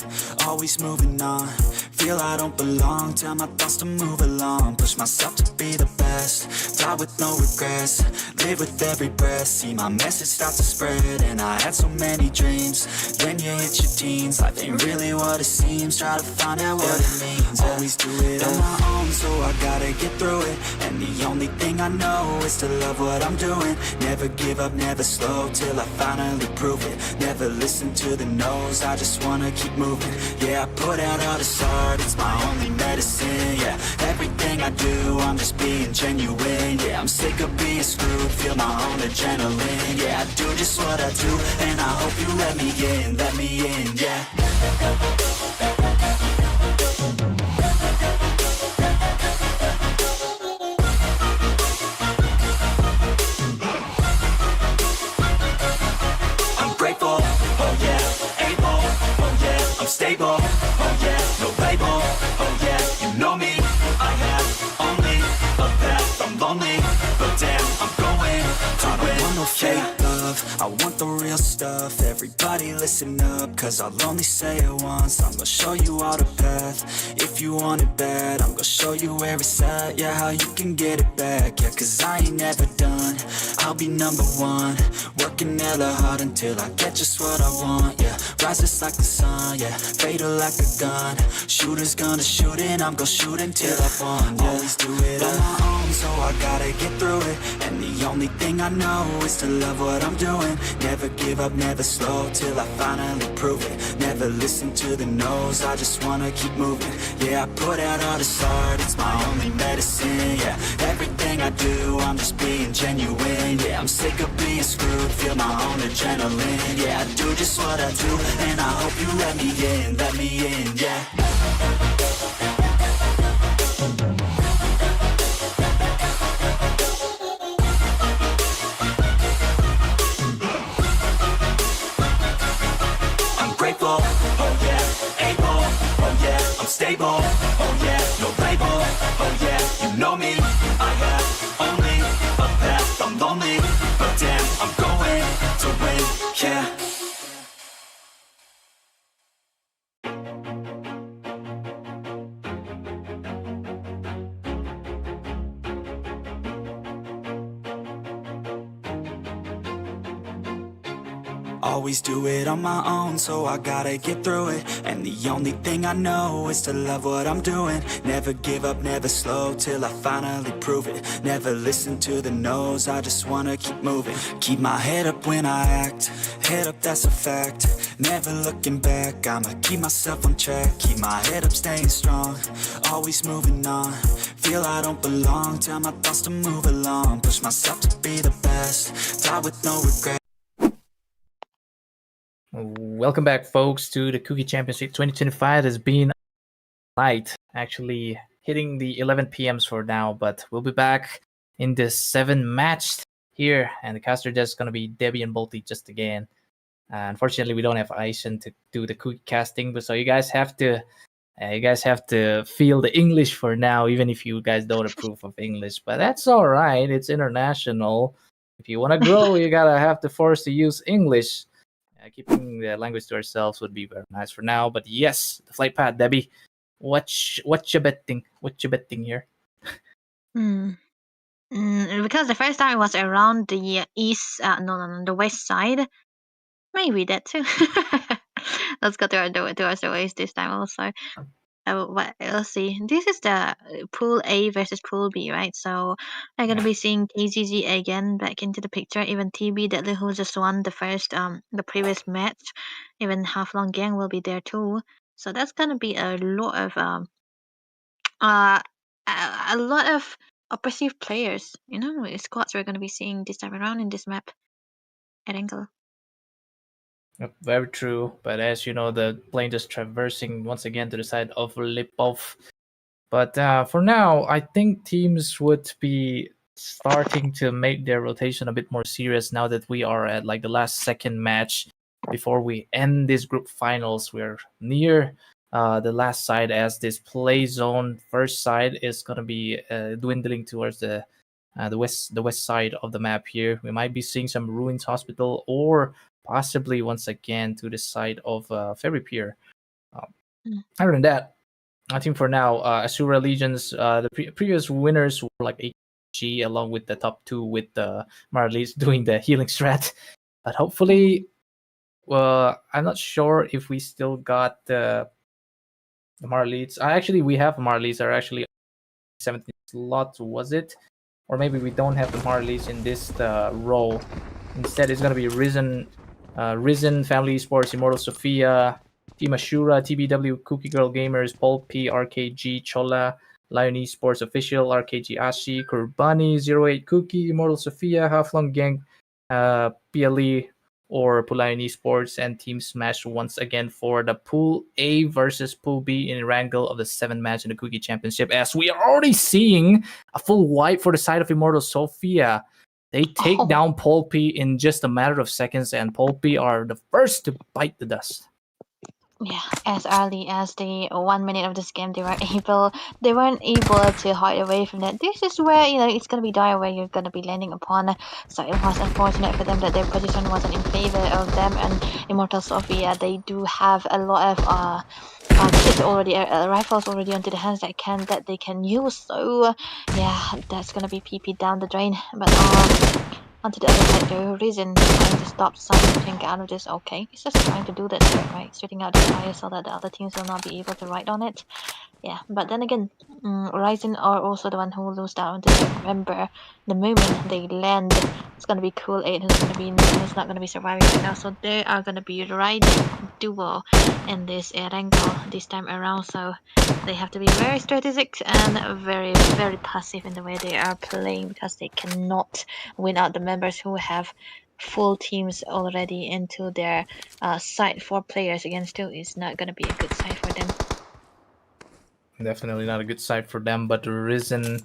always moving on. Feel I don't belong, tell my thoughts to move along. Push myself to be the best, die with no regrets. Live with every breath, see my message start to spread. And I had so many dreams, then you hit your teens. Life ain't really what it seems, try to find out what it means. Always do it on my own, so I gotta get through it. And the only thing I know is to love what I'm doing. Never give up, never slow, slow till I finally prove it. Never listen to the no's, I just wanna keep moving. Yeah, I put out all this art, it's my only medicine. Yeah, everything I do, I'm just being genuine. Yeah, I'm sick of being screwed, feel my own adrenaline. Yeah, I do just what I do, and I hope you let me in, yeah. Grateful, oh yeah, able, oh yeah, I'm stable, oh yeah, no label, oh yeah, you know me, I have only a path, I'm lonely, but damn, I'm going to win. I want no fake love, I want the real stuff, everybody listen up, cause I'll only say it once, I'm gonna show you all the path, if you want it bad, I'm gonna show you where it's at, yeah, how you can get it back, yeah, cause I ain't never done, I'll be number one, working hella hard until I get just what I want, yeah, rises like the sun, yeah, fatal like a gun, shooters gonna shoot and I'm gonna shoot until I won, yeah, always do it on my own, so I gotta get through it, and the only thing I know is to love what I'm doing, never give up, never slow, till I finally prove it, never listen to the no's, I just wanna keep moving, yeah, I put out all this art, it's my only medicine, yeah, everything I do, I'm just being genuine, yeah, I'm sick of being screwed, feel my own adrenaline, yeah, I do just what I do, and I hope you let me in, yeah. Grateful, oh yeah, able, oh yeah, I'm stable, oh yeah, no label, oh yeah, you know me, I have only a path, I'm lonely, but damn, I'm going to win, yeah. Always do it on my own, so I gotta get through it, and the only thing I know is to love what I'm doing, never give up, never slow, till I finally prove it, never listen to the no's, I just wanna keep moving, keep my head up when I act, head up that's a fact, never looking back, I'ma keep myself on track, keep my head up staying strong, always moving on, feel I don't belong, tell my thoughts to move along, push myself to be the best, die with no regret. Welcome back, folks, to the Kuki Championship 2025. Has been light, actually hitting the 11 p.m.s for now, but we'll be back in the 7 match here, and the caster is going to be Debbie and Bolty just again. Unfortunately, we don't have Aishan to do the Kuki casting, but so you guys have to feel the English for now, even if you guys don't approve of English. But that's all right. It's international. If you want to grow, you gotta have to force to use English. Keeping the language to ourselves would be very nice for now. But yes, the flight path, Debbie. What you betting? What you betting here? Because the first time it was around the east, the west side. Maybe that too. Let's go towards the west this time also. But let's see. This is the Pool A versus Pool B, right? So I'm gonna be seeing KZZ again back into the picture. Even TB that who just won the previous match. Even HAFLONG gang will be there too. So that's gonna be a lot of a lot of oppressive players. Squads we're gonna be seeing this time around in this map at Angle. Yep, very true. But as you know, the plane just traversing once again to the side of Lipov. But for now, I think teams would be starting to make their rotation a bit more serious now that we are at like the last second match before we end this group finals. We're near the last side, as this play zone first side is going to be dwindling towards the west side of the map here. We might be seeing some Ruins Hospital, or possibly once again to the side of Ferry Pier. Other than that, I think for now, Asura Legions, the previous winners were like AHSI, along with the top 2 with the Marlies doing the healing strat. But hopefully, I'm not sure if we still got the Marlies. Actually, we have Marlies are actually 17th slot, was it? Or maybe we don't have the Marlies in this row. Instead, it's gonna be Risen, Family Sports, Immortal Sophia, Team ASURA, TBW, Kuki Girl Gamers, PAWLPI, RKG, CHOLLHA, Lion Esports Official, RKG AHSI, KURBANI, 08 Kuki, Immortal Sophia, HAFLONG GANK, PLE, or Lion Esports, and Team Smash once again for the Pool A versus Pool B in ERANGLE of the 7th match in the Kuki Championship. As we are already seeing a full wipe for the side of Immortal Sophia. They take down PAWLPI in just a matter of seconds, and PAWLPI are the first to bite the dust. Yeah, as early as the 1 minute of this game, they weren't able to hide away from that. This is where it's gonna be dire where you're gonna be landing upon. So it was unfortunate for them that their position wasn't in favor of them and Immortal Sophia. They do have a lot of kits already, rifles already onto the hands that they can use. So yeah, that's gonna be PP down the drain. But onto the other side though, Risen trying to stop something out of this. Okay, he's just trying to do that there, right? Shooting out the fire so that the other teams will not be able to ride on it. Yeah, but then again, Risen are also the one who lose down to them. Remember, the moment they land, it's gonna be Cool 8 who's not gonna be surviving right now. So they are gonna be riding duo in this ERANGLE this time around. So they have to be very strategic and very, very passive in the way they are playing because they cannot win out the members who have full teams already into their side. 4 players against 2 is not gonna be a good side for them. Definitely not a good side for them, but Risen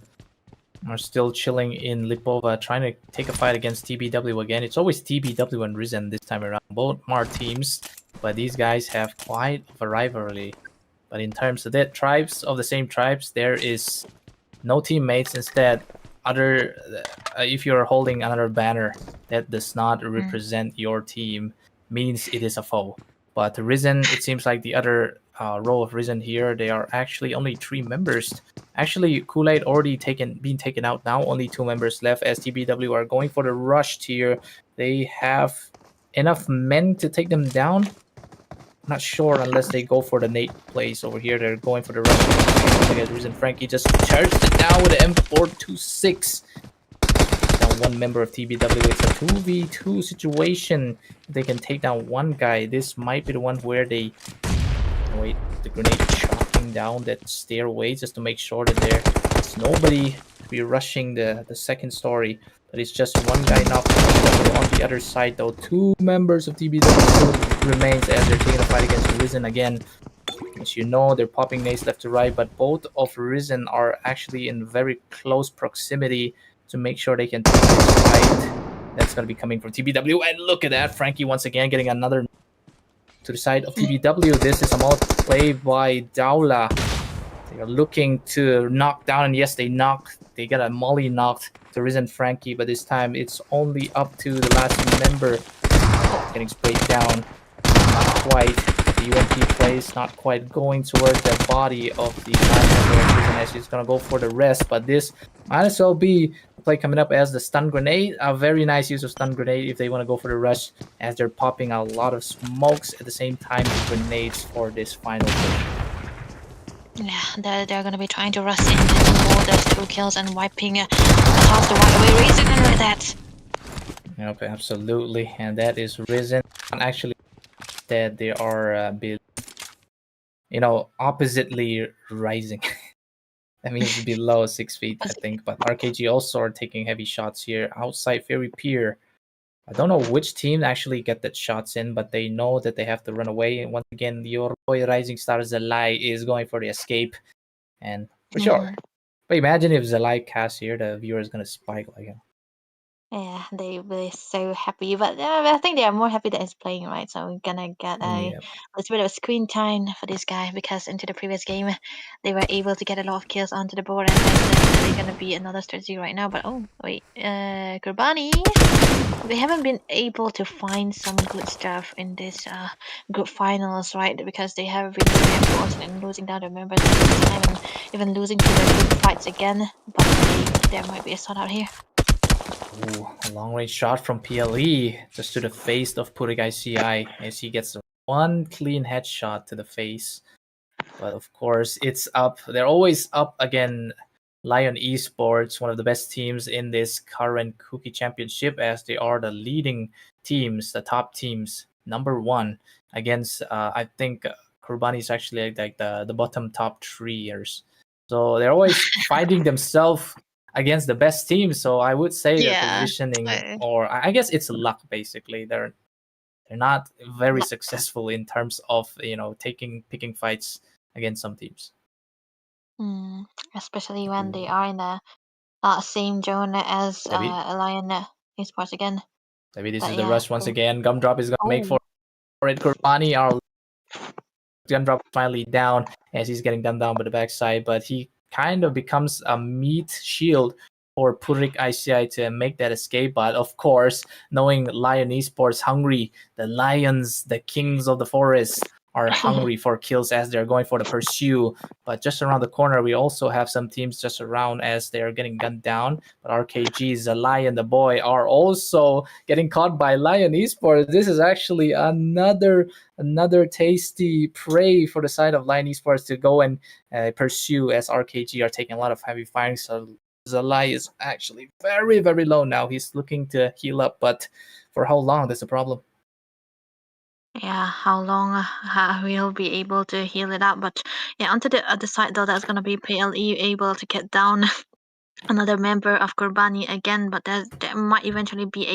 are still chilling in Lipova, trying to take a fight against TBW again. It's always TBW and Risen this time around. Both MAR teams, but these guys have quite a rivalry. But in terms of that tribes, of the same tribes, there is no teammates. Instead, if you're holding another banner that does not represent your team, means it is a foe. But Risen, it seems like the other row of Risen here, they are actually only 3 members. Actually, Kool-Aid already been taken out now. Only 2 members left as TBW are going for the rush tier. They have enough men to take them down. Not sure unless they go for the nade plays over here. They're going for the rush. Look at Risen Frankie just charged it down with the M426. Down 1 member of TBW. It's a 2v2 situation. They can take down 1 guy. This might be the one where they wait. The grenade chopping down that stairway just to make sure that there's nobody to be rushing the second story. But it's just 1 guy knocked on the other side though. 2 members of TBW remains as they're taking a fight against Risen again. As you know, they're popping nades left to right, but both of Risen are actually in very close proximity to make sure they can take this fight. That's going to be coming from TBW. And look at that, Frankie once again getting another to the side of TBW. This is a multi play by Daula. They are looking to knock down, and yes, they got a molly knocked to Risen Frankie, but this time it's only up to the last member getting sprayed down. Not quite. The UMP plays not quite going towards the body of the last member of Risen as he's gonna go for the rest, but this might as well be the play coming up as the stun grenade. A very nice use of stun grenade if they want to go for the rush, as they're popping a lot of smokes at the same time as grenades for this final push. Yeah, they're gonna be trying to rush in, getting more those 2 kills and wiping across the wide away Risen with that. Yep, absolutely, and that is Risen. And actually, that they are oppositely rising. That means below 6 feet, I think. But RKG also are taking heavy shots here outside Fairy Pier. I don't know which team actually get that shots in, but they know that they have to run away. And once again, your boy Rising Star Zalai is going for the escape. And for sure. But imagine if Zalai casts here, the viewer is going to spike like him. Yeah, they were so happy, but I think they are more happy that he's playing, right? So we're gonna get a little bit of screen time for this guy because into the previous game they were able to get a lot of kills onto the board, and there's gonna be another strategy right now. But oh wait, Kurbani, we haven't been able to find some good stuff in this group finals, right? Because they have been very unfortunate in losing down their members at this time and even losing to the group fights again. But there might be a sort out here. Ooh, a long-range shot from PLE just to the face of Purigai CI as he gets 1 clean headshot to the face. But of course, it's up. They're always up again Lion Esports, one of the best teams in this current Kuki championship, as they are the leading teams, the top teams, #1 against I think Kurbani is actually like the bottom top 3 years. So they're always fighting themselves against the best teams. So I would say their Yeah. positioning, or I guess it's luck basically. They're not very successful in terms of picking fights against some teams. Especially when they are in the same zone as Maybe Lion Esports again. this But is the yeah. rush once again. Gumdrop is gonna make Oh. for it. Kurbani, our Gumdrop finally down as he's getting done down by the backside, but he kind of becomes a meat shield for Purik ICI to make that escape. But of course, knowing Lion Esports hungry, the lions, the kings of the forest, are hungry for kills as they're going for the pursue. But just around the corner, we also have some teams just around as they're getting gunned down. But RKG's the lion, the boy, are also getting caught by Lion Esports. This is actually another tasty prey for the side of Lion Esports to go and pursue, as RKG are taking a lot of heavy firing. So Zalai is actually very, very low now. He's looking to heal up, but for how long? That's the problem. Yeah, how long we'll be able to heal it up. But yeah, onto the other side though, that's gonna be PLE able to get down another member of Kurbani again. But there might eventually be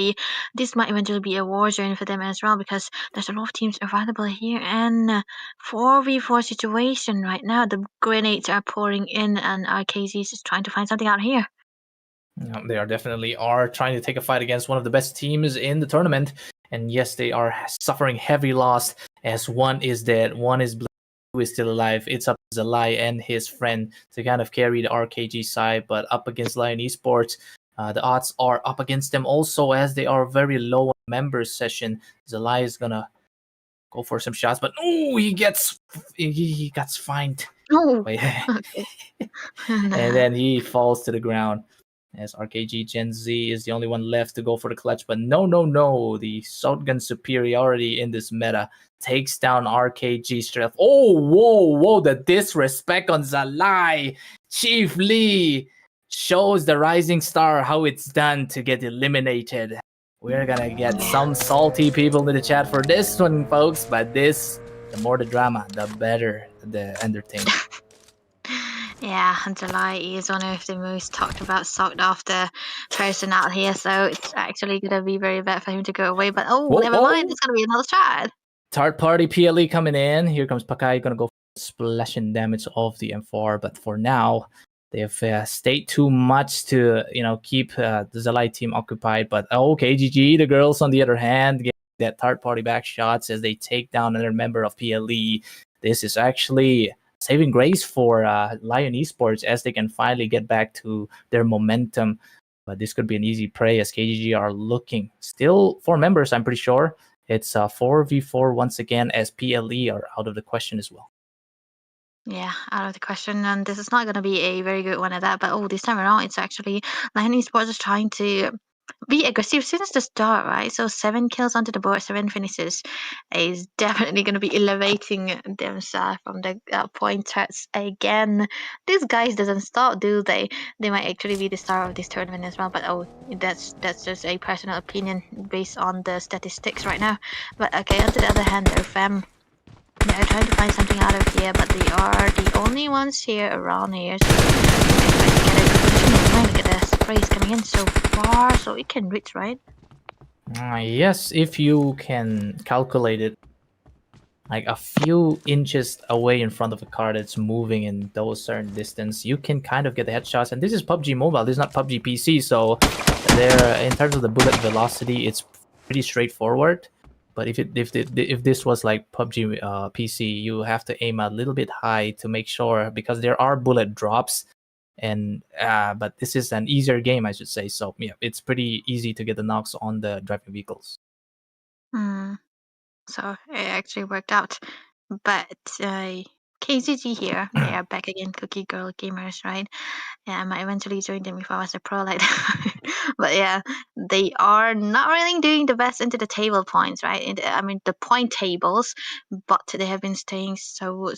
a war zone for them as well, because there's a lot of teams available here, and 4v4 situation right now. The grenades are pouring in, and RKZ is trying to find something out here. They are definitely trying to take a fight against one of the best teams in the tournament. And yes, they are suffering heavy loss, as one is dead, one is blue, who is still alive. It's up to Zalai and his friend to kind of carry the RKG side, but up against Lion Esports, the odds are up against them also, as they are very low on members session. Zalai is gonna go for some shots, but he gets fined. Oh, okay. And then he falls to the ground, as RKG Gen Z is the only one left to go for the clutch. But no, the shotgun superiority in this meta takes down RKG strength. Oh, whoa, the disrespect on Zalai. Chief Lee shows the rising star how it's done to get eliminated. We're gonna get some salty people in the chat for this one, folks, but the more the drama, the better the entertainment. Yeah, and July is one of the most talked about, sought after person out here, so it's actually gonna be very bad for him to go away. But never mind, it's gonna be another shot. Third party PLE coming in. Here comes Pakai, gonna go for splashing damage of the M4, but for now they've stayed too much to keep the Zalai team occupied. But GG, the girls on the other hand get that third party back shots as they take down another member of PLE. This is actually saving grace for Lion Esports, as they can finally get back to their momentum. But this could be an easy prey, as KGG are looking still 4 members, I'm pretty sure. It's 4v4 once again, as PLE are out of the question as well. Yeah, out of the question, and this is not going to be a very good one at that. But this time around, it's actually Lion Esports is trying to be aggressive since the start, right? So 7 kills onto the board, 7 finishes is definitely going to be elevating themselves from the point threats again. These guys doesn't stop, do they? They might actually be the star of this tournament as well. But that's just a personal opinion based on the statistics right now. But okay, on the other hand, though, fam. They're trying to find something out of here, but they are the only ones here around here. So they try to get a good position. Look at the sprays coming in so far, so it can reach, right? Yes, if you can calculate it, like a few inches away in front of a car that's moving in those certain distance, you can kind of get the headshots. And this is PUBG Mobile, this is not PUBG PC, so there, in terms of the bullet velocity, it's pretty straightforward. But if this was like PUBG PC, you have to aim a little bit high to make sure, because there are bullet drops, and but this is an easier game, I should say. So yeah, it's pretty easy to get the knocks on the driving vehicles. So it actually worked out. But KZG here. They are back again, Cookie Girl Gamers, right? Yeah, I might eventually join them if I was a pro like that. But yeah, they are not really doing the best into the table points, right? I mean, the point tables, but they have been staying so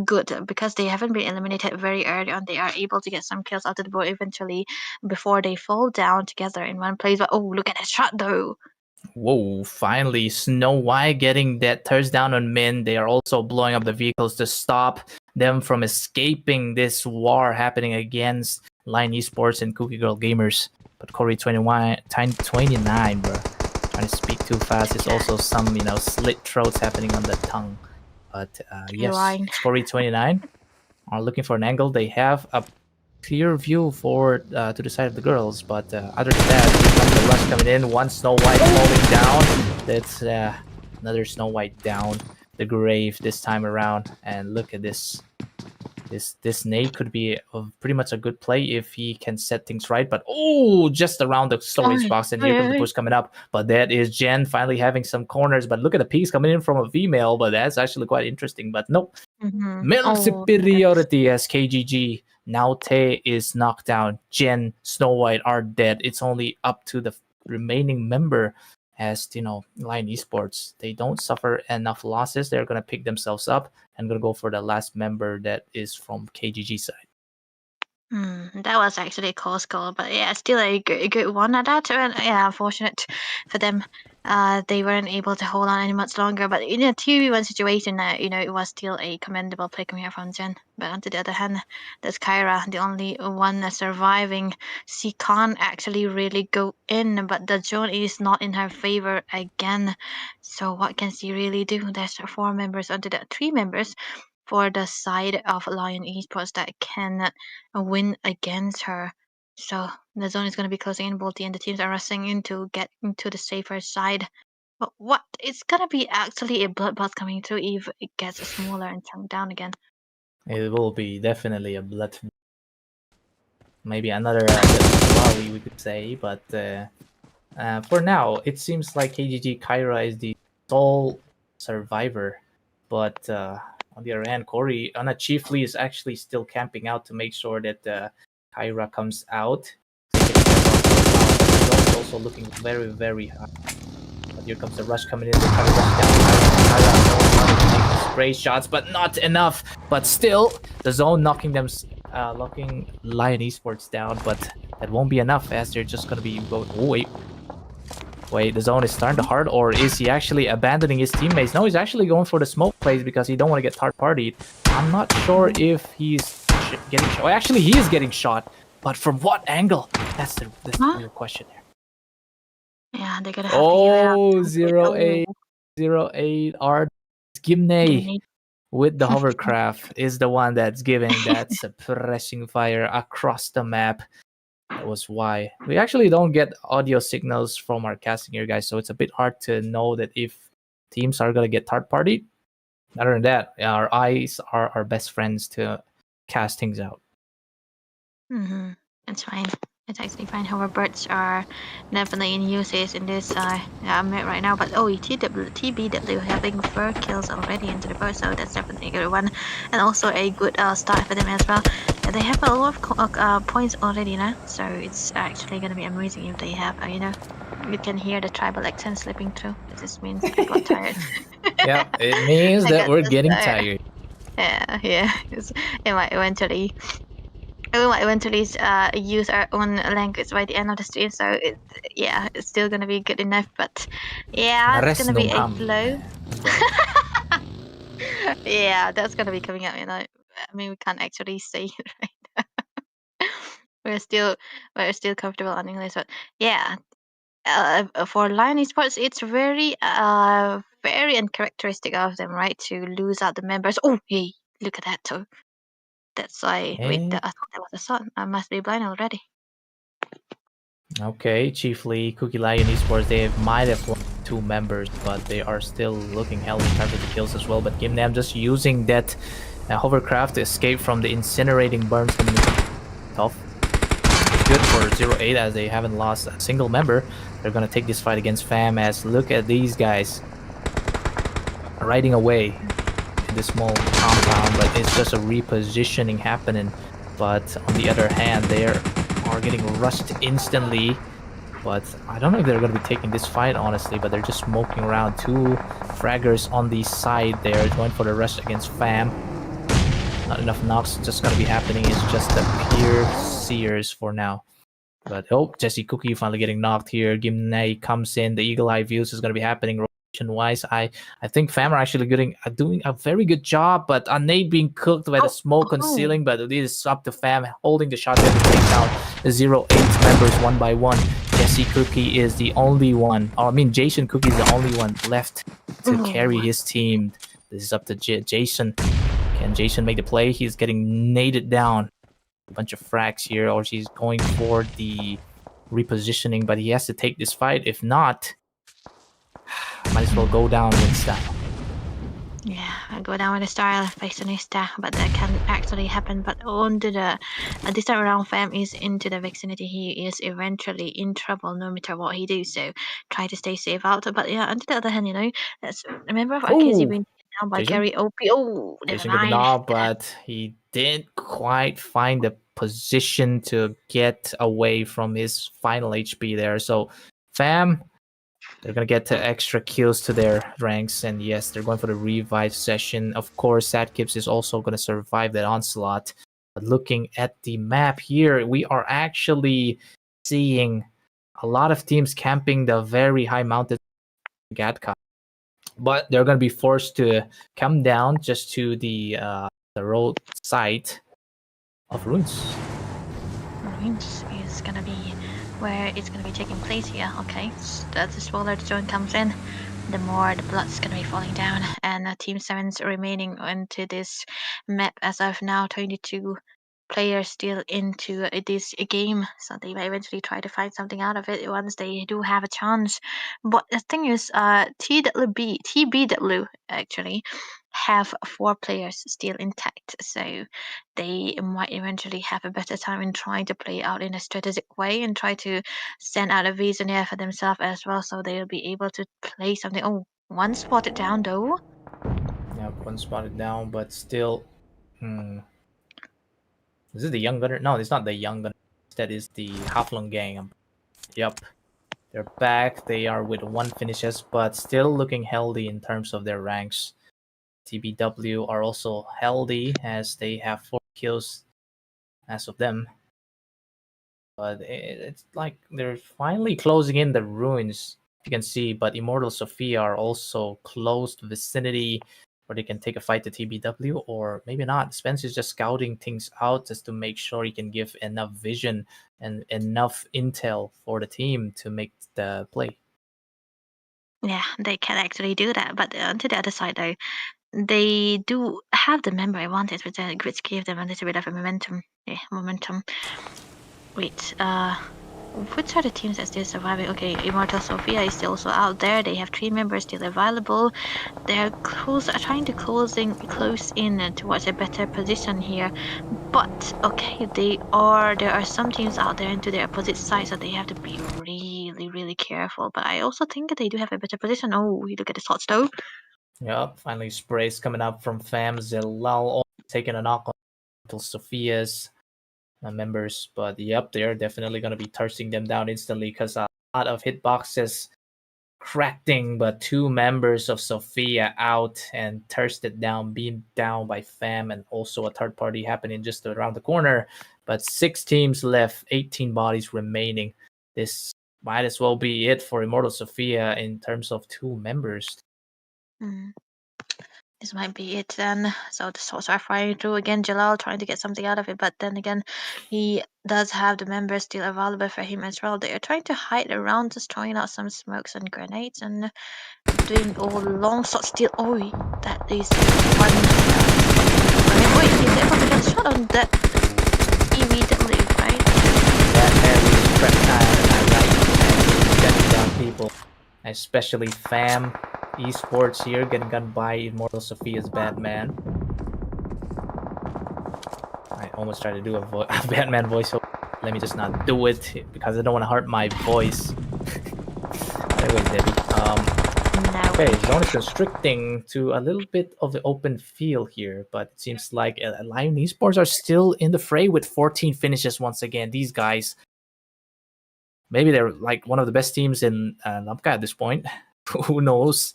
good because they haven't been eliminated very early on. They are able to get some kills out of the board eventually before they fall down together in one place. But oh, look at that shot though! Whoa, finally, Snow White getting that third down on Min. They are also blowing up the vehicles to stop them from escaping this war happening against Line Esports and Cookie Girl Gamers. But Corey 29, bro. Trying to speak too fast. There's also some, you know, slit throats happening on the tongue. But yes, Right. Corey 29 are looking for an angle. They have a clear view for to the side of the girls, but other than that, here comes the rush coming in. One Snow White falling down. That's another Snow White down the grave this time around. And look at this. This nade could be pretty much a good play if he can set things right. But oh, just around the storage box, and here comes the push coming up. But that is Jen finally having some corners. But look at the peaks coming in from a female. But that's actually quite interesting. But nope, male superiority as KGG. Now Tae is knocked down. Jen, Snow White are dead. It's only up to the remaining member as, you know, Line Esports. They don't suffer enough losses. They're going to pick themselves up and going to go for the last member that is from KGG side. That was actually a close call, but yeah, still a good one at that. And yeah, unfortunate for them. They weren't able to hold on any much longer. But in a 2v1 situation, you know, it was still a commendable play coming out from Jen. But on the other hand, that's Kyra, the only one surviving. She can't actually really go in, but the zone is not in her favor again. So what can she really do? There's 4 members onto the 3 members for the side of Lion Esports that can win against her. So the zone is going to be closing in. Both and the teams are rushing in to get into the safer side. But what? It's going to be actually a bloodbath coming through if it gets smaller and chunked down again. It will be definitely a blood. Maybe another rally, we could say. But for now, it seems like KGG Kyra is the sole survivor. But on the other hand, Corey on a Chiefly is actually still camping out to make sure that Kyra comes out. It's also looking very, very high. But here comes the rush coming in. They're trying to rush down Kyra. Spray shots, but not enough. But still, the zone knocking them, locking Lion Esports down. But that won't be enough as they're just gonna be going. Oh, wait, the zone is starting to hard, or is he actually abandoning his teammates? No, he's actually going for the smoke plays because he don't want to get third-partied. I'm not sure if he's getting shot. Actually, he is getting shot, but from what angle? That's the real question there. Yeah, they're gonna have to 08 R Gimne with the hovercraft is the one that's giving that suppressing fire across the map. That was why we actually don't get audio signals from our casting here, guys, so it's a bit hard to know that if teams are gonna get third party. Other than that, our eyes are our best friends to cast things out. That's fine. It's actually fine. Hoverbirds are definitely in usage in this map right now. But oh, TBW having 4 kills already into the bird, so that's definitely a good one, and also a good start for them as well. They have a lot of points already now, so it's actually gonna be amazing if they have. You know, you can hear the tribal accent slipping through. This means I got tired. Yeah, it means that we're getting tired. Yeah. It might eventually. We might eventually use our own language by the end of the stream, so it's still gonna be good enough. But yeah, it's gonna be a flow. Yeah, that's gonna be coming out. You know, I mean, we can't actually say it right now. we're still comfortable on English, but yeah. For Lion Esports, it's very very uncharacteristic of them, right, to lose out the members. Oh, hey, look at that too. That's why. Wait, I thought that was a shot. I must be blind already. Okay, Chiefly, Cookie Lion Esports, they might have won 2 members, but they are still looking healthy in terms of the kills as well. But Gimnam just using that hovercraft to escape from the incinerating burns coming in. Tough. It's good for 08 as they haven't lost a single member. They're gonna take this fight against Fam as look at these guys riding away. this small compound, but it's just a repositioning happening. But on the other hand, they are getting rushed instantly. But I don't know if they're going to be taking this fight, honestly, but they're just smoking around. 2 fraggers on the side there, going for the rush against Fam. Not enough knocks just going to be happening. It's just the pure sears for now. But oh, Jesse Kuki finally getting knocked here. Gimnei comes in. The eagle eye views is going to be happening rotation-wise. I think Fam are actually doing a very good job, but Ane being cooked by the smoke concealing. But it is up to Fam holding the shotgun to take down the 08 members one by one. Jesse Kuki is the only one, or I mean Jason Kuki is the only one left to carry his team. This is up to Jason. Can Jason make the play? He's getting naded down. A bunch of frags here, or she's going for the repositioning, but he has to take this fight. If not, might as well go down with style. Yeah, I go down with a style fashionista, but that can actually happen. But this time around, Fam is into the vicinity. He is eventually in trouble no matter what he do. So try to stay safe out. But yeah, on the other hand, you know, let's remember KZ being taken down by Jason? Gary OP. Oh, never Jason getting mind. off, but he didn't quite find the position to get away from his final HP there. So Fam, they're going to get extra kills to their ranks. And yes, they're going for the revive session. Of course, Sadkips is also going to survive that onslaught. But looking at the map here, we are actually seeing a lot of teams camping the very high mountain Gatka. But they're going to be forced to come down just to the road site of Ruins. Ruins is going to be where it's going to be taking place here. Okay, so that's the smaller the zone comes in, the more the blood's going to be falling down. And Team 7's remaining into this map as of now, 22 players still into this game, so they might eventually try to find something out of it once they do have a chance. But the thing is, TBW actually have 4 players still intact, so they might eventually have a better time in trying to play out in a strategic way and try to send out a vision for themselves as well, so they'll be able to play something. Oh, one spotted down though. Yeah, one spotted down, but still. Is it the young gunner? No, it's not the young gunner. That is the HAFLONG gang. Yep. They're back. They are with 1 finishes, but still looking healthy in terms of their ranks. TBW are also healthy as they have 4 kills as of them. But it's like they're finally closing in the ruins, you can see. But Immortal Sophia are also close to vicinity where they can take a fight to TBW, or maybe not. Spence is just scouting things out just to make sure he can give enough vision and enough intel for the team to make the play. Yeah, they can actually do that. But to the other side, though, they do have the member advantage, which gave them a little bit of a momentum. Yeah, momentum. Wait, which are the teams that still surviving? Okay, Immortal Sophia is still also out there. They have 3 members still available. They're trying to close in towards a better position here. But okay, there are some teams out there into their opposite side, so they have to be really, really careful. But I also think that they do have a better position. Oh, you look at the shots though. Yep, finally sprays coming up from FAMxKHANKHO, taking a knock on Immortal Sophia's members. But yep, they're definitely going to be touching them down instantly because a lot of hitboxes cracking, but 2 members of Sophia out and thirsted down, being down by Fam, and also a third party happening just around the corner. But 6 teams left, 18 bodies remaining. This might as well be it for Immortal Sophia in terms of 2 members. This might be it then. So the shots are firing through again. Jalal trying to get something out of it, but then again, he does have the members still available for him as well. They are trying to hide around, just throwing out some smokes and grenades and doing all long shots still. Oh, that is one. Wait, he's able to get shot on that immediately, right? That heavy prep time, right? Down people, especially Fam. Esports here getting gunned by Immortal Sophia's Batman. I almost tried to do a Batman voice. Let me just not do it because I don't want to hurt my voice. Anyways, Debbie. No, Okay, zone is constricting to a little bit of the open field here, but it seems like Lion Esports are still in the fray with 14 finishes once again. These guys, maybe they're like one of the best teams in Lamka at this point. Who knows?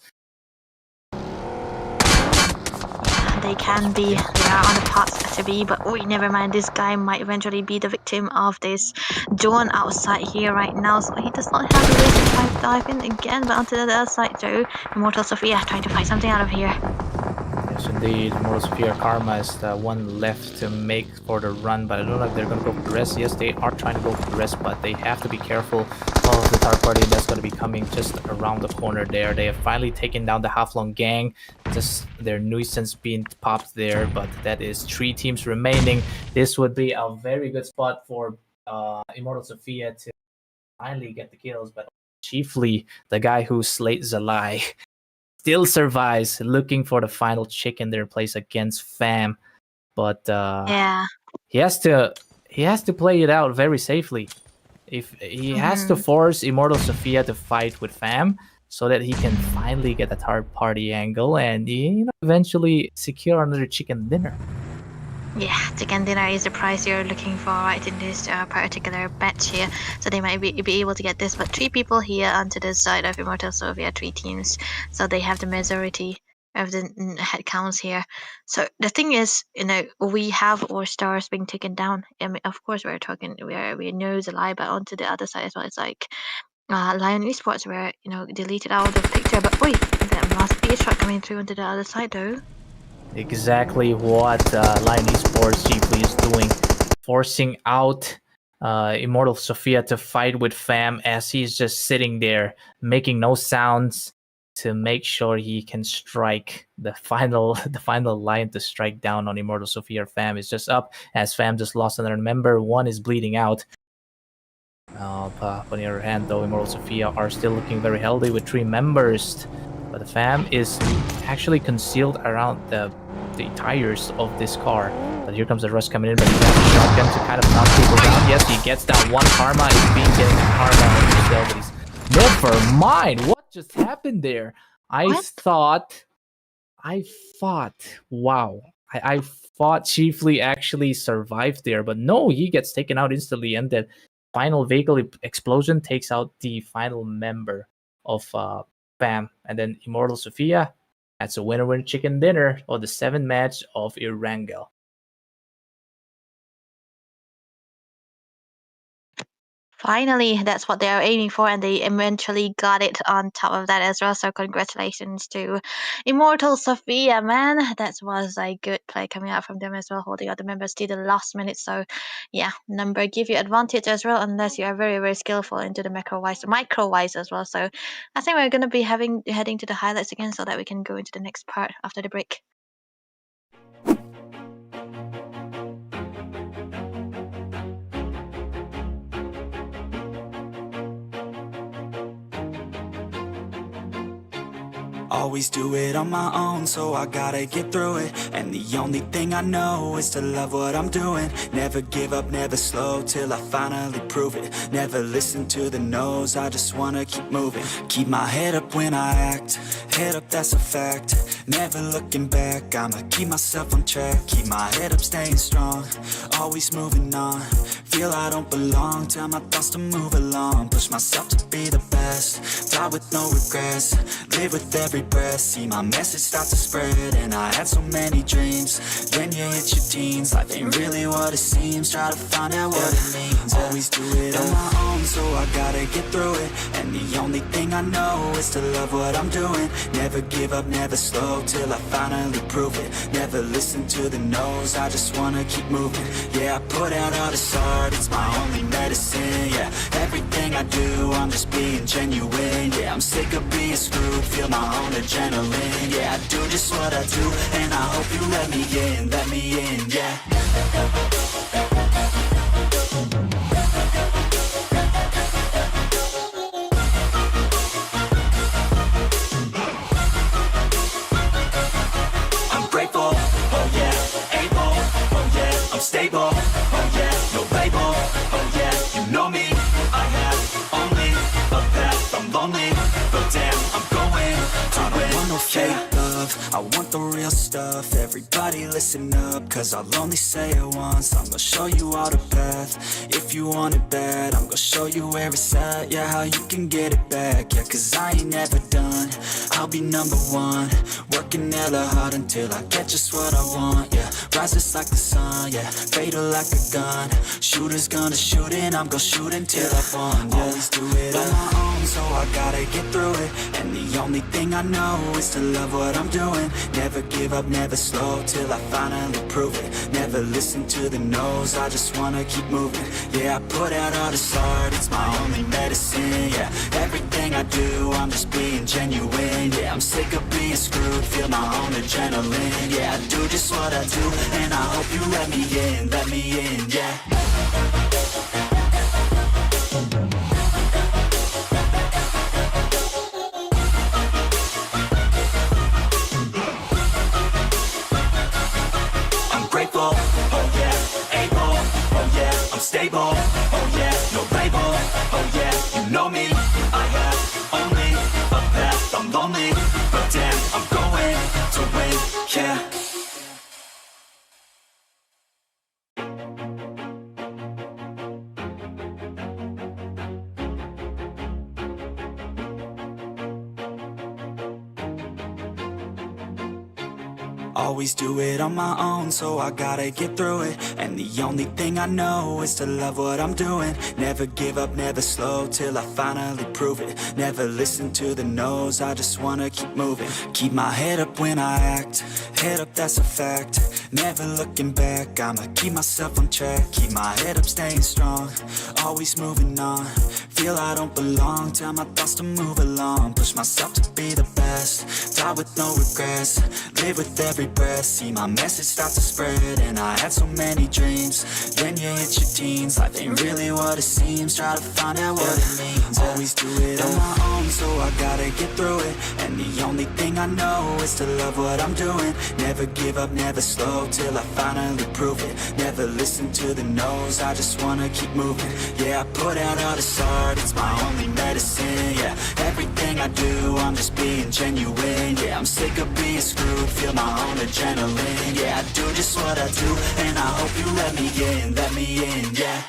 They can be. They are on the path to be, but never mind. This guy might eventually be the victim of this Dawn outside here right now, so he does not have the way to try to dive in again. But onto the other side, though, Immortal Sophia trying to fight something out of here. Yes, indeed. Immortal Sophia Karma is the one left to make for the run, but I don't know if they're going to go for the rest. Yes, they are trying to go for the rest, but they have to be careful of the third party that's going to be coming just around the corner there. They have finally taken down the HAFLONG gang. Just their nuisance being popped there, but that is 3 teams remaining. This would be a very good spot for Immortal Sophia to finally get the kills, but chiefly the guy who slayed Zalai still survives, looking for the final chick in their place against Fam. But Yeah. he has to play it out very safely. If he has to force Immortal Sophia to fight with Fam, so that he can finally get a third party angle and eventually secure another chicken dinner. Yeah, chicken dinner is the prize you're looking for right in this particular match here. So they might be able to get this, but 3 people here onto the side of Immortal Sophia, 3 teams. So they have the majority of the head counts here. So the thing is, we have our stars being taken down. I mean, of course, we're talking, we know the lie, but onto the other side as well, it's like Lion Esports were, deleted out of the picture. But that must be a shot coming through onto the other side, though. Exactly what Lion Esports chiefly is doing, forcing out Immortal Sophia to fight with Fam as he's just sitting there making no sounds to make sure he can strike the final line to strike down on Immortal Sophia. Fam is just up as Fam just lost another member. 1 is bleeding out. On the other hand, though, Immortal Sophia are still looking very healthy with 3 members. But the Fam is actually concealed around the tires of this car. But here comes the rush coming in, but he has a shotgun to kind of knock people down. Yes, he gets down 1 Karma. He's being getting Karma on himself, but he's... Never mind! What just happened there? I thought... Wow. I thought Chiefly actually survived there, but no, he gets taken out instantly, and the final vehicle explosion takes out the final member of Fam, and then Immortal Sophia. That's a winner-winner chicken dinner of the 7th match of ERANGLE. Finally, that's what they are aiming for, and they eventually got it on top of that as well. So congratulations to Immortal Sophia, man. That was a good play coming out from them as well, holding out the members to the last minute. So yeah, number give you advantage as well, unless you are very, very skillful into the micro-wise as well. So I think we're going to be heading to the highlights again so that we can go into the next part after the break. Always do it on my own, so I gotta get through it. And the only thing I know is to love what I'm doing. Never give up, never slow, till I finally prove it. Never listen to the no's, I just wanna keep moving. Keep my head up when I act, head up, that's a fact. Never looking back, I'ma keep myself on track. Keep my head up, staying strong, always moving on. Feel I don't belong, tell my thoughts to move along. Push myself to be the best, die with no regrets. Live with every breath, see my message start to spread. And I had so many dreams, then you hit your teens. Life ain't really what it seems, try to find out what it means. Always do it on my own, so I gotta get through it. And the only thing I know is to love what I'm doing. Never give up, never slow, till I finally prove it. Never listen to the no's, I just wanna keep moving. Yeah, I put out all this art, it's my only medicine. Yeah, everything I do, I'm just being genuine. Yeah, I'm sick of being screwed, feel my own adrenaline. Yeah, I do just what I do, and I hope you let me in, yeah. I'm grateful, oh yeah, able, oh yeah, I'm stable, oh yeah, no label, oh yeah, you know me, I have only a path, I'm lonely, but damn, I'm going to win. fake love, I want the real stuff. Everybody listen up, cause I'll only say it once. I'm gonna show you all the path. If you want it bad, I'm gonna show you where it's at. Yeah, how you can get it back. Yeah, cause I ain't never done. I'll be number one, working hella hard until I get just what I want. Yeah, rises like the sun, yeah, fatal like a gun. Shooters gonna shoot and I'm gonna shoot until I won. Yeah, always do it on my own, so I gotta get through it. And the only thing I know is to love what I'm doing. Never give up, never slow, till I finally prove it. Never listen to the no's, I just wanna keep moving. Yeah, I put out all this art, it's my only medicine. Yeah, everything I do, I'm just being genuine. Yeah, I'm sick of being screwed, feel my own adrenaline. Yeah, I do just what I do, and I hope you let me in, yeah. Oh yeah, able, oh yeah, I'm stable, oh yeah, no label, oh yeah, you know me, I have only a path, I'm lonely, but damn, I'm going to win, yeah. Always do it on my own, so I gotta get through it. And the only thing I know is to love what I'm doing. Never give up, never slow, till I finally prove it. Never listen to the no's, I just wanna keep moving. Keep my head up when I act, head up, that's a fact. Never looking back, I'ma keep myself on track. Keep my head up, staying strong, always moving on. Feel I don't belong, tell my thoughts to move along. Push myself to be the best, die with no regrets. Live with every breath, see my message start to spread. And I had so many dreams, then you hit your teens. Life ain't really what it seems, try to find out what it means. Always do it on my own, so I gotta get through it. And the only thing I know is to love what I'm doing. Never give up, never slow, till I finally prove it. Never listen to the no's, I just wanna keep moving. Yeah, I put out all this art, it's my only medicine. Yeah, everything I do, I'm just being genuine. Yeah, I'm sick of being screwed, feel my own adrenaline. Yeah, I do just what I do, and I hope you let me in, yeah.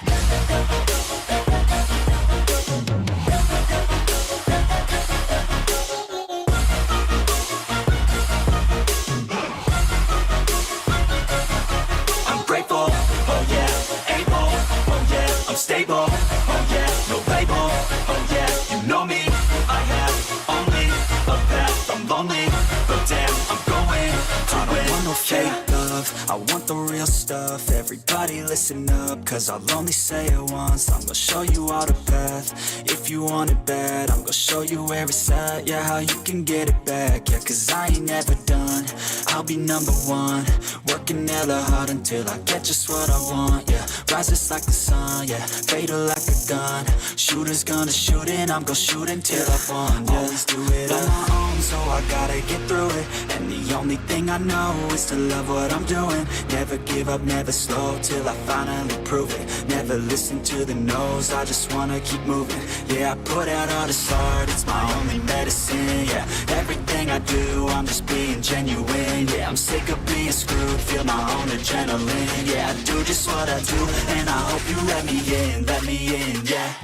I'm grateful, oh yeah, able, oh yeah, I'm stable, oh yeah, no label, oh yeah, you know me, I have only a path, I'm lonely, but damn, I'm going to win. I don't want no fake love, I want the real stuff. Everybody listen up, cause I'll only say it once. I'm gonna show you all the path. If you want it bad, I'm gonna show you where it's at. Yeah, how you can get it back. Yeah, cause I ain't never done, I'll be number one, working hella hard until I get just what I want. Yeah, rises like the sun, yeah, fatal like a gun. Shooters gonna shoot and I'm gonna shoot until I won. Yeah, always do it on my own, so I gotta get through it. And the only thing I know is to love what I'm doing. Never give up, never slow, till I finally prove it. Never listen to the no's, I just wanna keep moving. Yeah, I put out all this art, it's my only medicine. Yeah, everything I do, I'm just being genuine. Yeah, I'm sick of being screwed, feel my own adrenaline. Yeah, I do just what I do, and I hope you let me in, yeah.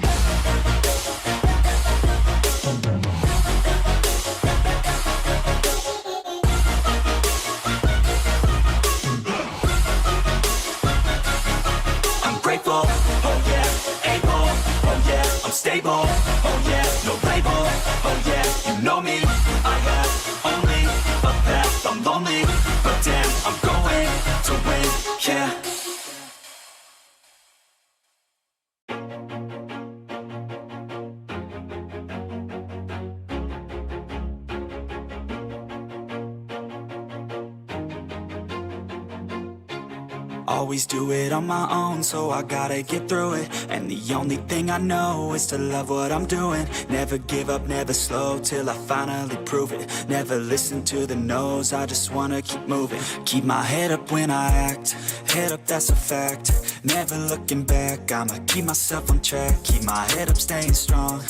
Oh yeah, able, oh yeah, I'm stable, oh yeah, no label, oh yeah, you know me, I have only a path, I'm lonely, but damn, I'm going to win, yeah. Always do it on my own, so I gotta get through it. And the only thing I know is to love what I'm doing. Never give up, never slow, till I finally prove it. Never listen to the no's, I just wanna keep moving. Keep my head up when I act, head up, that's a fact. Never looking back, I'ma keep myself on track. Keep my head up, staying strong,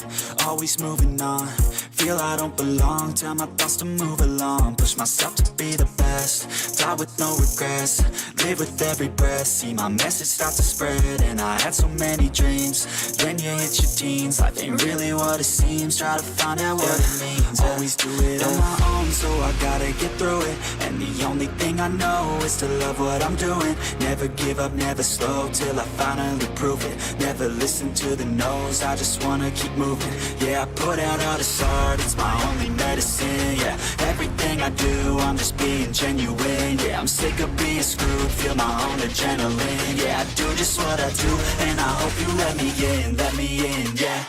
always moving on. Feel I don't belong, tell my thoughts to move along. Push myself to be the best, die with no regrets. Live with every breath, see my message start to spread. And I had so many dreams, then you hit your teens. Life ain't really what it seems, try to find out what it means. Always do it on my own, so I gotta get through it. And the only thing I know is to love what I'm doing. Never give up, never slow, till I finally prove it. Never listen to the no's, I just wanna keep moving. Yeah, I put out all this art, it's my only medicine. Yeah, everything I do, I'm just being genuine. Yeah, I'm sick of being screwed, feel my own adrenaline. Yeah, I do just what I do, and I hope you let me in, yeah.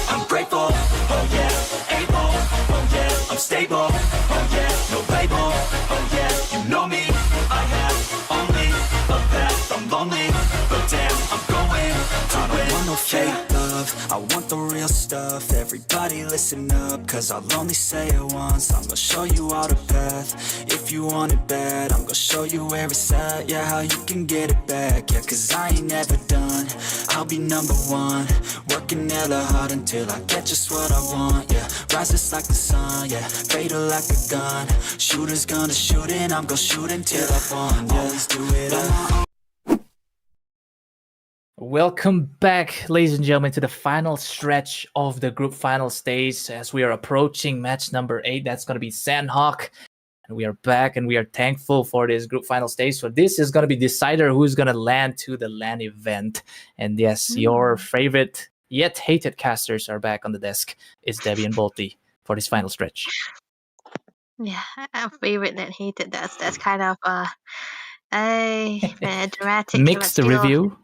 I'm grateful, oh yeah, able, oh yeah, I'm stable, oh yeah, no label, oh yeah, you know me, I have only a path, I'm lonely, but damn, I'm going to win. I don't want no fake love, I want the real stuff. Everybody listen up, cause I'll only say it once. I'm gonna show you all the path, if you want it bad. I'm gonna show you where it's at, yeah, how you can get it back. Yeah, cause I ain't never done, I'll be number one. Working hella hard until I get just what I want, yeah. Rises like the sun, yeah, fatal like a gun. Shooters gonna shoot and I'm gonna shoot until I won, yeah. Always do it on my own. Welcome back, ladies and gentlemen, to the final stretch of the group final stage as we are approaching match number 8. That's going to be SANHOK. And we are back and we are thankful for this group final stage. So this is going to be decider who's going to land to the LAN event. And yes, your favorite yet hated casters are back on the desk. It's Debbie and Bolty for this final stretch. Yeah, a favorite that hated. That's kind of a dramatic, but Mixed still review.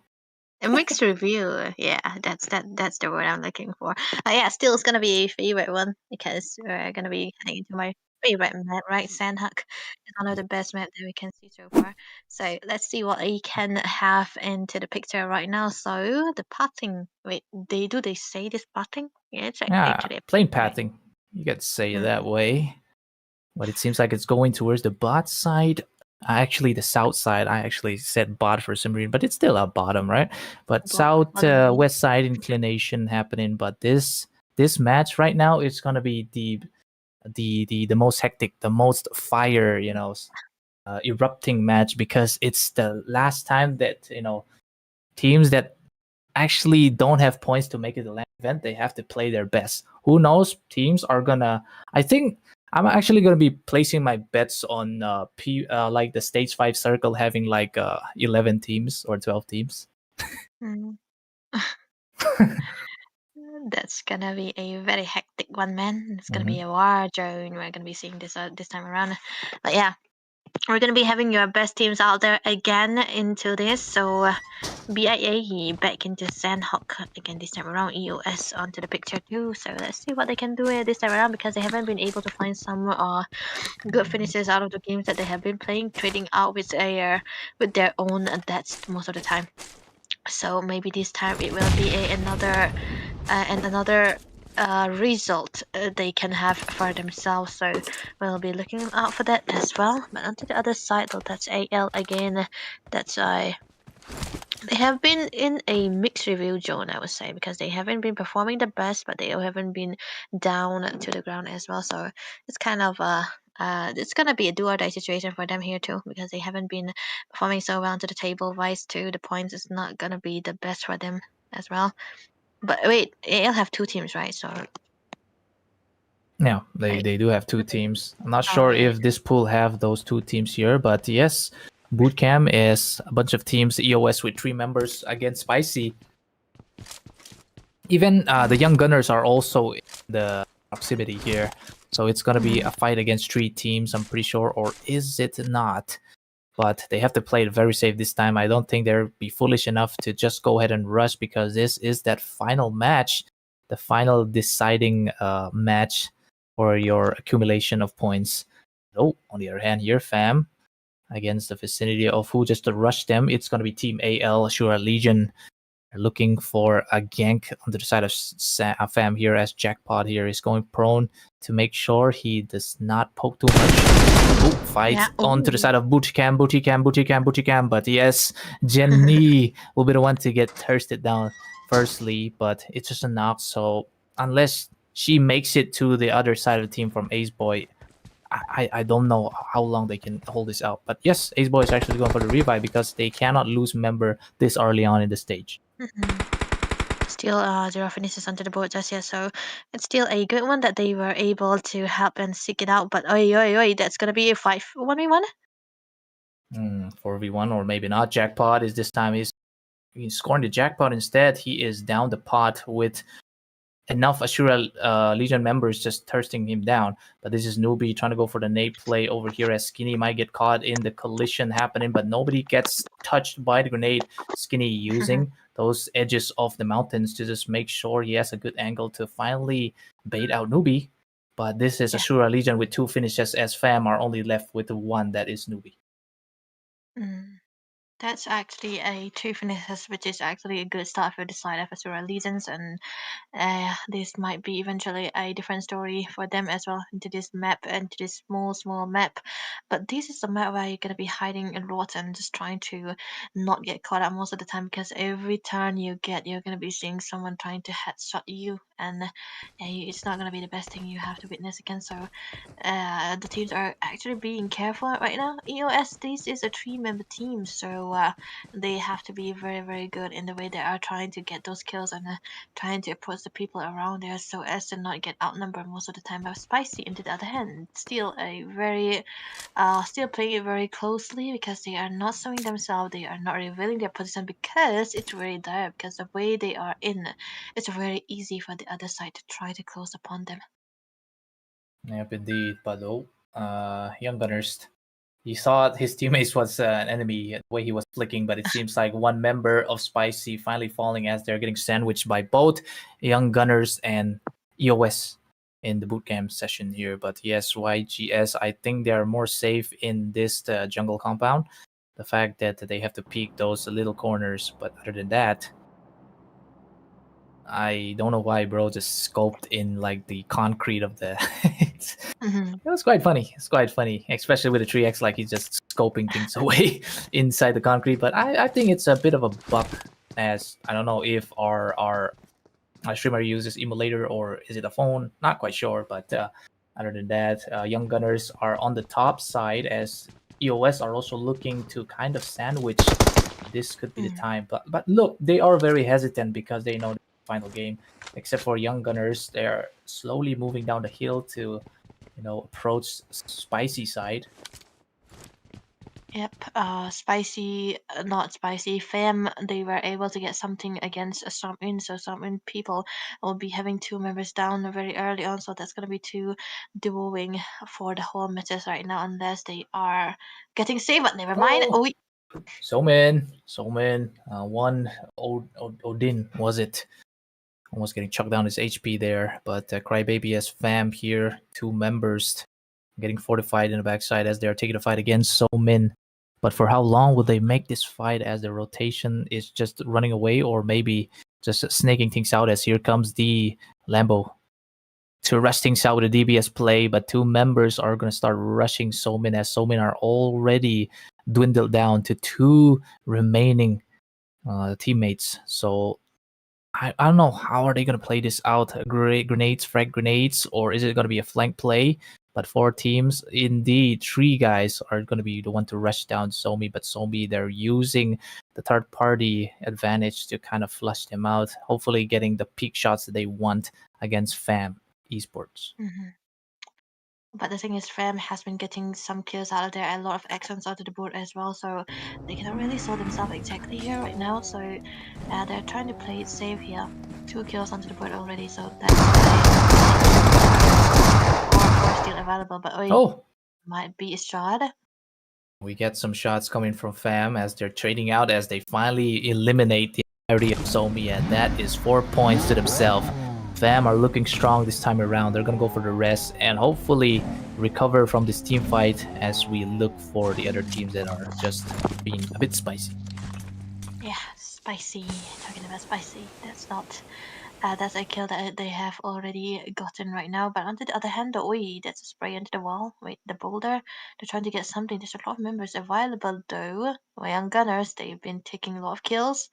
a mixed review. Yeah, that's the word I'm looking for. Yeah, still it's gonna be a favorite one because we're gonna be heading into my favorite map, right? SANHOK is one of the best maps that we can see so far. So let's see what we can have into the picture right now. So the pathing. Wait, they say this pathing? Yeah, it's actually a plain pathing, right? pathing. You could say it that way. But it seems like it's going towards the bot side. Actually, the south side. I actually said bot for some reason, but it's still a bottom, right? But south west side inclination happening. But this match right now is gonna be the most hectic, the most fire, erupting match, because it's the last time that teams that actually don't have points to make it a LAN event, they have to play their best. Who knows? Teams are gonna. I think I'm actually gonna be placing my bets on like the stage 5 circle having like 11 teams or 12 teams. Mm. That's gonna be a very hectic one, man. It's gonna be a war zone. We're gonna be seeing this this time around. But yeah, we're gonna be having your best teams out there again into this. So BIA back into SANHOK again this time around. EOS onto the picture too. So let's see what they can do this time around, because they haven't been able to find some good finishes out of the games that they have been playing, trading out with their own. That's most of the time. So maybe this time it will be another result they can have for themselves. So we'll be looking out for that as well. But onto the other side, though, that's AL again. That's they have been in a mixed review zone, I would say, because they haven't been performing the best, but they haven't been down to the ground as well. So it's kind of it's gonna be a do or die situation for them here too, because they haven't been performing so well to the table wise too. The points is not gonna be the best for them as well. But wait, AL have 2 teams, right? So Yeah, they do have 2 teams. I'm not sure if this pool have those 2 teams here, but yes, Bootcamp is a bunch of teams, EOS with 3 members against Spicy. Even the Young Gunners are also in the proximity here. So it's going to be a fight against 3 teams, I'm pretty sure. Or is it not? But they have to play it very safe this time. I don't think they'll be foolish enough to just go ahead and rush, because this is that final match, the final deciding match for your accumulation of points. Oh, on the other hand here, fam, against the vicinity of who just to rush them, it's going to be Team AL, ASURA Legion. They're looking for a gank on the side of Fam here, as Jackpot here is going prone to make sure he does not poke too much. Oh, fight Yeah. onto the Ooh. side of Booty Cam, but yes, Jenny will be the one to get thirsted down firstly, but it's just a knock, so unless she makes it to the other side of the team from Ace Boy, I don't know how long they can hold this out. But yes, Ace Boy is actually going for the revive because they cannot lose member this early on in the stage. Still, 0 finishes onto the board just yet, so it's still a good one that they were able to help and seek it out. But oi, that's gonna be a 5-1v1. 4v1 or maybe not. Jackpot is this time he's scoring the jackpot instead. He is down the pot with enough ASURA Legion members just thirsting him down. But this is Newbie trying to go for the nade play over here, as Skinny might get caught in the collision happening, but nobody gets touched by the grenade. Skinny using those edges of the mountains to just make sure he has a good angle to finally bait out Newbie. But this is ASURA Legion with 2 finishes, as Fam are only left with the 1 that is Newbie. That's actually a 2 finishes, which is actually a good start for the side of ASURA Legions, and this might be eventually a different story for them as well into this map and to this small map. But this is a map where you're gonna be hiding a lot and just trying to not get caught out most of the time, because every turn you get, you're gonna be seeing someone trying to headshot you, and it's not gonna be the best thing you have to witness again. So the teams are actually being careful right now. EOS, this is a 3-member team, so they have to be very good in the way they are trying to get those kills and trying to approach the people around there so as to not get outnumbered most of the time. But Spicy, on the other hand, still a very still playing it very closely, because they are not showing themselves, they are not revealing their position, because it's very dire, because the way they are in, it's very easy for the other side to try to close upon them. Yep, indeed. But Young Gunners, he thought his teammates was an enemy the way he was flicking, but it seems like one member of Spicy finally falling as they're getting sandwiched by both Young Gunners and EOS in the bootcamp session here. But yes, YGS, I think they are more safe in this jungle compound. The fact that they have to peek those little corners, but other than that, I don't know why bro just scoped in like the concrete of the It was quite funny. It's quite funny, especially with the 3x, like he's just scoping things away inside the concrete. But I think it's a bit of a bug, as I don't know if our streamer uses emulator or is it a phone, not quite sure. But other than that, Young Gunners are on the top side, as EOS are also looking to kind of sandwich. This could be the time, but look, they are very hesitant because they know the final game. Except for Young Gunners, they're slowly moving down the hill to, approach Spicy side. Yep, Spicy, not Spicy, Fam, they were able to get something against SOMINN, so SOMINN people will be having 2 members down very early on, so that's going to be 2 duoing for the whole matches right now, unless they are getting saved, but never mind. SOMINN, one Odin, was it? Almost getting chucked down his HP there, but Crybaby has Fam here, 2 members getting fortified in the backside as they're taking the fight against SOMINN. But for how long will they make this fight, as the rotation is just running away, or maybe just snaking things out, as here comes the Lambo to rush things out with a DBS play, but 2 members are going to start rushing SOMINN, as SOMINN are already dwindled down to 2 remaining teammates. So I don't know, how are they going to play this out? Grenades, frag grenades, or is it going to be a flank play? But 4 teams, indeed, 3 guys are going to be the one to rush down Somi. But Somi, they're using the third-party advantage to kind of flush them out, hopefully getting the peak shots that they want against Fam Esports. But the thing is, Fam has been getting some kills out of there, a lot of actions out of the board as well, so they cannot really show themselves exactly here right now, so they're trying to play it safe here. 2 kills onto the board already, so that's or still available, but might be a shot. We get some shots coming from Fam as they're trading out, as they finally eliminate the entirety of Somi, and that is 4 points to themselves. Fam are looking strong this time around. They're going to go for the rest and hopefully recover from this team fight, as we look for the other teams that are just being a bit spicy. Yeah, Yeah, spicy. Talking about spicy. That's not. That's a kill that they have already gotten right now. But on the other hand, that's a spray into the wall. Wait, the boulder. They're trying to get something. There's a lot of members available though. Young Gunners, they've been taking a lot of kills.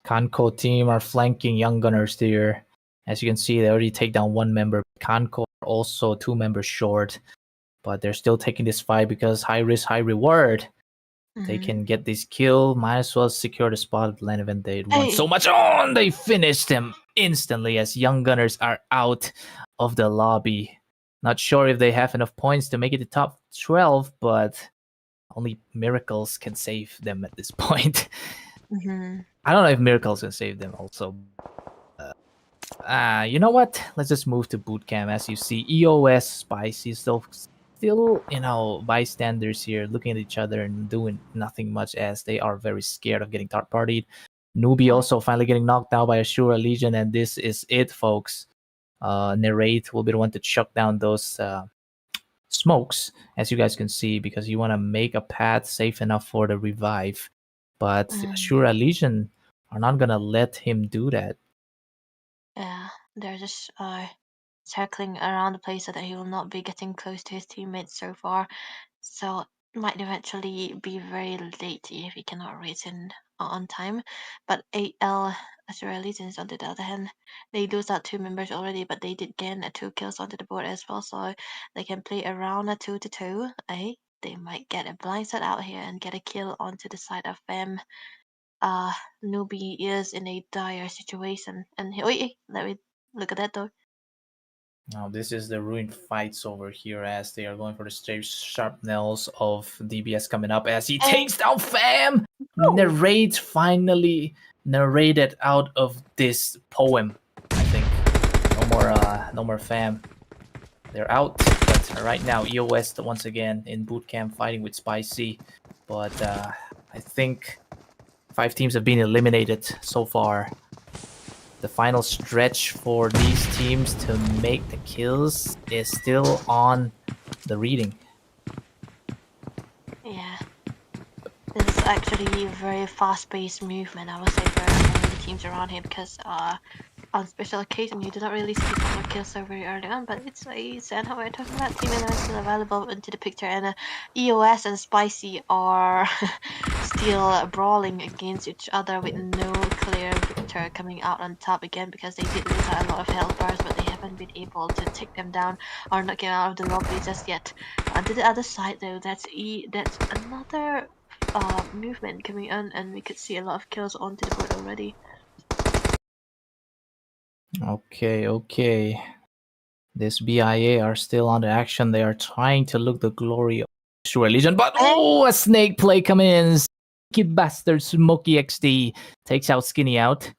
KHMAR team are flanking Young Gunners here. As you can see, they already take down one member. KHMAR are also 2 members short. But they're still taking this fight because high risk, high reward. They can get this kill, might as well secure the spot at the lane event. They want so much on. They finished them instantly as Young Gunners are out of the lobby. Not sure if they have enough points to make it to top 12, but only miracles can save them at this point. I don't know if miracles can save them also. You know what? Let's just move to boot camp. As you see, EOS, Spicy, still, bystanders here looking at each other and doing nothing much as they are very scared of getting third partied. Newbie also finally getting knocked out by ASURA Legion, and this is it, folks. Narrate will be the one to chuck down those smokes, as you guys can see, because you want to make a path safe enough for the revive. But ASURA Legion are not going to let him do that. Yeah, they're just circling around the place so that he will not be getting close to his teammates so far. So it might eventually be very late if he cannot race in on time. But AL Azura Legions, on the other hand, they lose out 2 members already, but they did gain 2 kills onto the board as well, so they can play around a 2-2. They might get a blindside out here and get a kill onto the side of them. Newbie is in a dire situation, and let me look at that though. Now this is the ruined fights over here as they are going for the straight sharp nails of DBS coming up as he takes down Fam. Narrate finally narrated out of this poem. I think no more Fam. They're out, but right now EOS once again in boot camp fighting with Spicy. But I think 5 teams have been eliminated so far. The final stretch for these teams to make the kills is still on the reading. Yeah. This is actually a very fast-paced movement, I would say, for the teams around here, because on special occasion you do not really see final kills so very early on, but it's a SANHOK we're talking about. Team 11 still available into the picture, and EOS and Spicy are still brawling against each other with no clear victor coming out on top again, because they did lose out a lot of health bars, but they haven't been able to take them down or not get out of the lobby just yet. To the other side though, that's another movement coming on, and we could see a lot of kills onto the board already. Okay. This BIA are still on the action. They are trying to look the glory of ASURA Legion, but a snake play coming in. Sneaky bastard Smoky XD takes out Skinny out.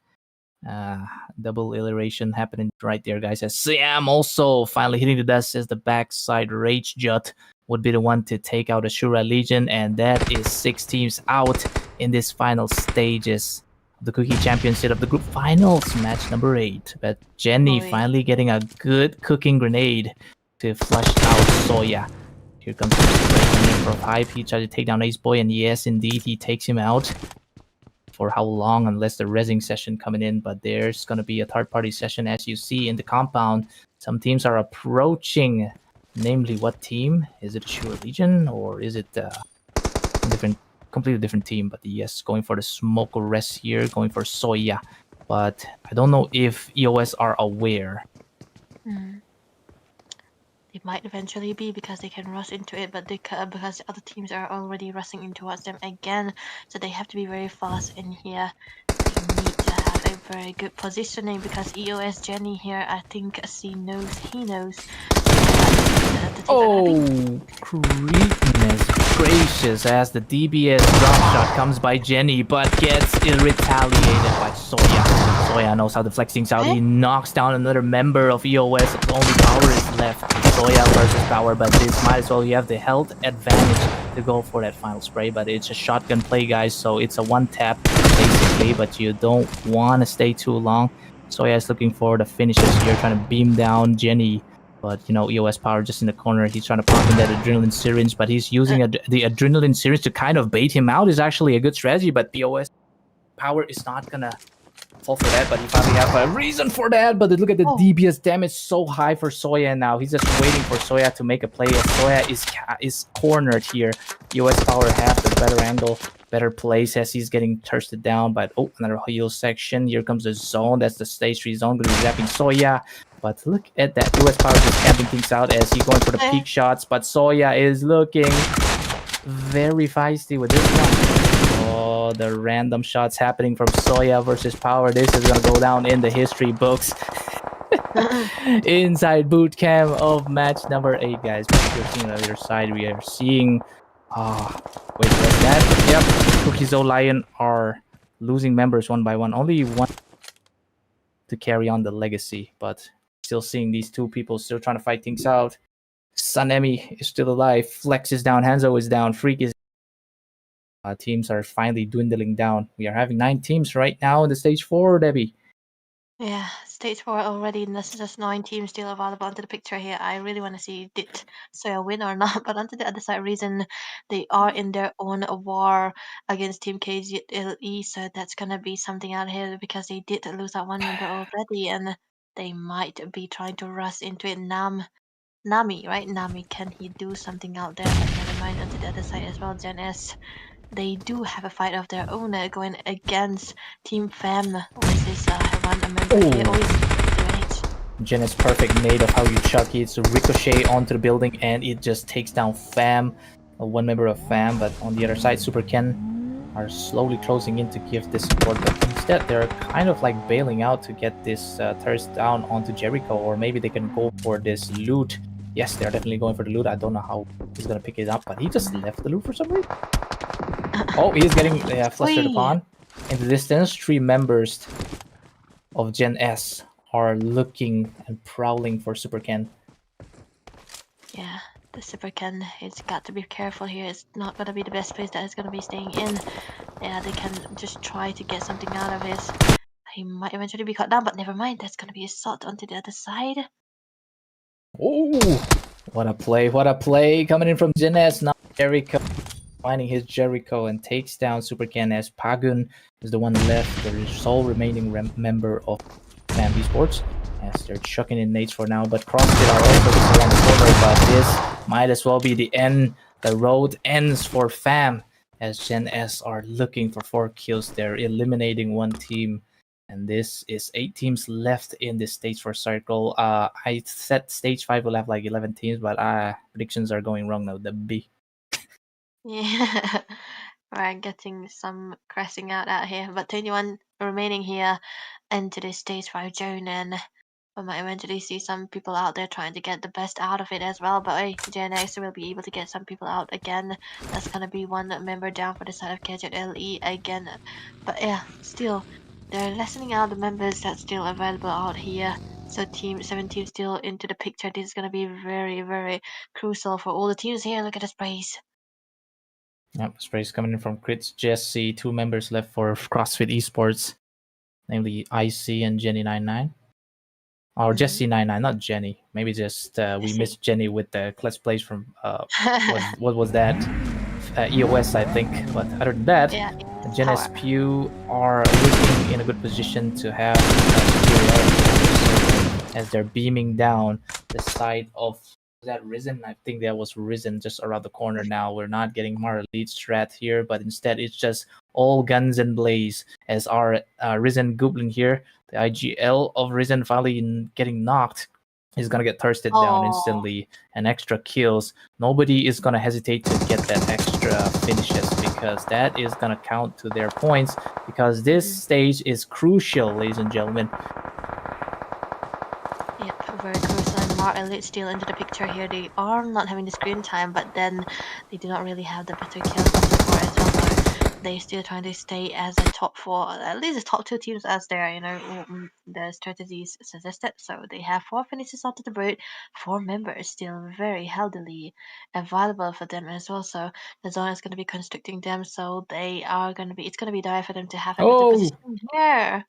Double iteration happening right there, guys. As Sam also finally hitting the dust as the backside Rage Jut would be the one to take out ASURA Legion, and that is 6 teams out in this final stages. The Kuki Championship of the group finals, match number 8. But Jenny finally getting a good cooking grenade to flush out Soya. Here comes the spray for Hype. He tried to take down Ace Boy, and yes, indeed, he takes him out. For how long, unless the resing session coming in, but there's going to be a third-party session, as you see in the compound. Some teams are approaching, namely what team? Is it ASURA Legion, or is it completely different team? But yes, going for the smoke rest here, going for Soya. But I don't know if EOS are aware. They might eventually be, because they can rush into it, but because the other teams are already rushing in towards them again, so they have to be very fast in here. They need to have a very good positioning, because EOS Jenny here, I think he knows. Oh, creepiness gracious, as the DBS drop shot comes by Jenny, but gets retaliated by Soya. Soya knows how the flexing's out. He knocks down another member of EOS. Only power is left. Soya versus power, but this might as well. You have the health advantage to go for that final spray, but it's a shotgun play, guys, so it's a one tap basically, but you don't want to stay too long. Soya is looking for the finishes here, trying to beam down Jenny. But, you know, EOS power just in the corner. He's trying to pop in that adrenaline syringe, but he's using the adrenaline syringe to kind of bait him out. Is actually a good strategy, but EOS Power is not gonna fall for that, but he finally have a reason for that. But look at the Oh. DPS damage so high for Soya now. He's just waiting for Soya to make a play. As Soya is cornered here. US Power have the better angle, better place as he's getting thirsted down. But oh, another heal section. Here comes the zone. That's the stage 3 zone. Going to be zapping Soya. But look at that. US Power just camping things out as he's going for the peak shots. But Soya is looking very feisty with this one. Oh, the random shots happening from Soya versus Power. This is going to go down in the history books. Inside boot camp of match number 8, guys. But you're seeing on the other side, we are seeing... wait, what's that? Yep, Kuki's Lion are losing members one by one. Only one to carry on the legacy, but still seeing these two people still trying to fight things out. Sanemi is still alive. Flex is down. Hanzo is down. Freak is teams are finally dwindling down. We are having 9 teams right now in the stage 4, Debbie. Yeah, stage 4 already, and this is just 9 teams still available onto the picture here. I really want to see did Soya win or not, but onto the other side, Reason, they are in their own war against Team KZLE, so that's gonna be something out here because they did lose that one member already, and they might be trying to rush into it. Nami, right? Nami, can he do something out there? But never mind, onto the other side as well, Gen S. They do have a fight of their own going against Team Fam with this one member here. Oh, he's great. Jen is perfect nade of how you chuck it. It's a ricochet onto the building and it just takes down Fam, one member of Fam. But on the other side, Super Ken are slowly closing in to give this support. But instead, they're kind of like bailing out to get this thirst down onto Jericho, or maybe they can go for this loot. Yes, they're definitely going for the loot. I don't know how he's gonna pick it up, but he just left the loot for some reason. Oh, he's getting flustered upon. In the distance, 3 members of Gen S are looking and prowling for Super Ken. Yeah, the Super Ken has got to be careful here. It's not going to be the best place that is going to be staying in. Yeah, they can just try to get something out of this. He might eventually be cut down, but never mind. That's going to be a shot onto the other side. Oh, what a play. What a play coming in from Gen S. Now Jericho finding his Jericho and takes down Super Ken as Pagun is the one left, the sole remaining member of ESPORTS. As they're chucking in nades for now, but CrossFit are also just around the corner, but this might as well be the end. The road ends for Fam as Gen S are looking for 4 kills. They're eliminating 1 team, and this is 8 teams left in this stage 4 circle. I said stage 5 will have like 11 teams, but predictions are going wrong now. The B. Yeah, we're getting some crashing out here, but 21 remaining here into this stage 5 zone, and we might eventually see some people out there trying to get the best out of it as well. But hey, Gen X will be able to get some people out again. That's gonna be 1 member down for the side of KZLE again. But yeah, still, they're lessening out the members that's still available out here. So team 17 still into the picture. This is gonna be very, very crucial for all the teams here. Look at the sprays. Yep, sprays coming in from Crits Jesse. 2 members left for CrossFit Esports, namely IC and Jenny99. Or Jesse 99, not Jenny. Maybe just we missed Jenny with the clutch plays from what was that? EOS, I think. But other than that, Gen S Pew are looking in a good position to have superiority as they're beaming down the side of. Was that Risen? I think that was Risen just around the corner now. We're not getting Mara lead strat here, but instead it's just all guns and blaze as our Risen Goblin here, the IGL of Risen finally getting knocked. He's gonna get thirsted down instantly and extra kills. Nobody is gonna hesitate to get that extra finishes because that is gonna count to their points because this stage is crucial, ladies and gentlemen. Yep, very crucial. And Mar Elite still into the picture here. They are not having the screen time, but then they do not really have the better kills on the score as well. So they're still trying to stay as a top 4, at least the top 2 teams as their, the strategies suggested. So they have 4 finishes onto the boat, 4 members still very healthily available for them as well. So the zone is going to be constricting them. So they are going to be, it's going to be dire for them to have a better position here.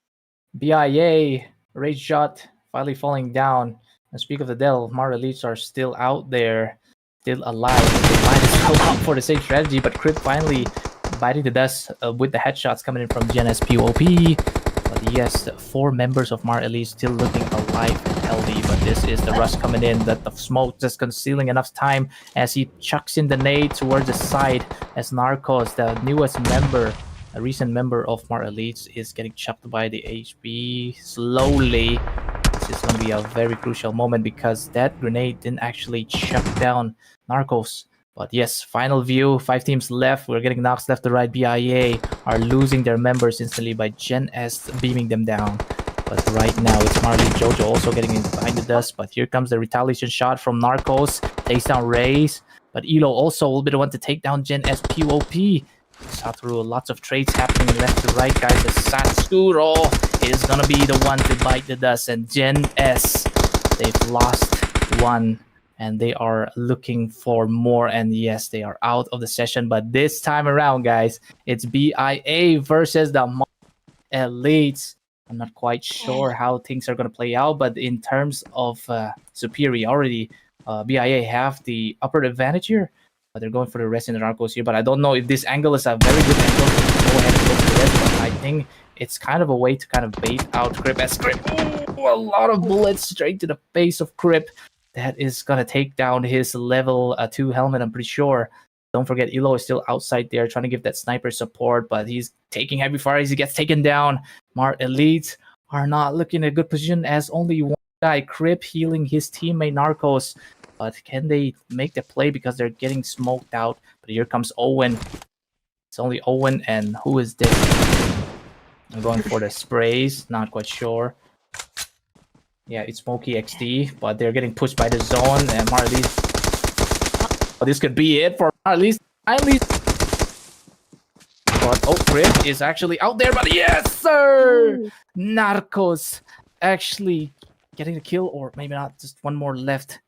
BIA, rage shot, finally falling down. And speak of the devil, Mara Elites are still out there, still alive. They might as well opt for the same strategy, but Crit finally biting the dust with the headshots coming in from Gen S PAWLPI. But yes, 4 members of MAR Elite still looking alive and healthy. But this is the rush coming in. That the smoke just concealing enough time as he chucks in the nade towards the side. As Narcos, the newest member, a recent member of MAR Elite, is getting chopped by the HB slowly. This is going to be a very crucial moment because that grenade didn't actually chuck down Narcos. But yes, final view, 5 teams left. We're getting knocks left to right. BIA are losing their members instantly by Gen S beaming them down. But right now, it's Marley Jojo also getting in behind the dust. But here comes the retaliation shot from Narcos. Takes down Raze. But Elo also will be the one to take down Gen S PAWLPI. Saw through lots of trades happening left to right, guys. The Satsuro is going to be the one to bite the dust. And Gen S, they've lost one. And they are looking for more. And yes, they are out of the session. But this time around, guys, it's BIA versus the MAR Elites. I'm not quite sure how things are going to play out. But in terms of superiority, BIA have the upper advantage here. But they're going for the rest in the Narcos here. But I don't know if this angle is a very good angle to go ahead and go for the rest. But I think it's kind of a way to kind of bait out Crip. As Crip, a lot of bullets straight to the face of Crip. That is going to take down his level 2 helmet, I'm pretty sure. Don't forget, Elo is still outside there trying to give that sniper support, but he's taking heavy fire as he gets taken down. MAR Elites are not looking in a good position as only one guy, Crip, healing his teammate Narcos. But can they make the play because they're getting smoked out? But here comes Owen. It's only Owen, and who is this? I'm going for the sprays, not quite sure. Yeah, it's Smokey XD, but they're getting pushed by the zone, and MAR Elite. Oh, this could be it for MAR Elite. But Crip is actually out there, but yes, sir! Narcos actually getting the kill, or maybe not, just one more left.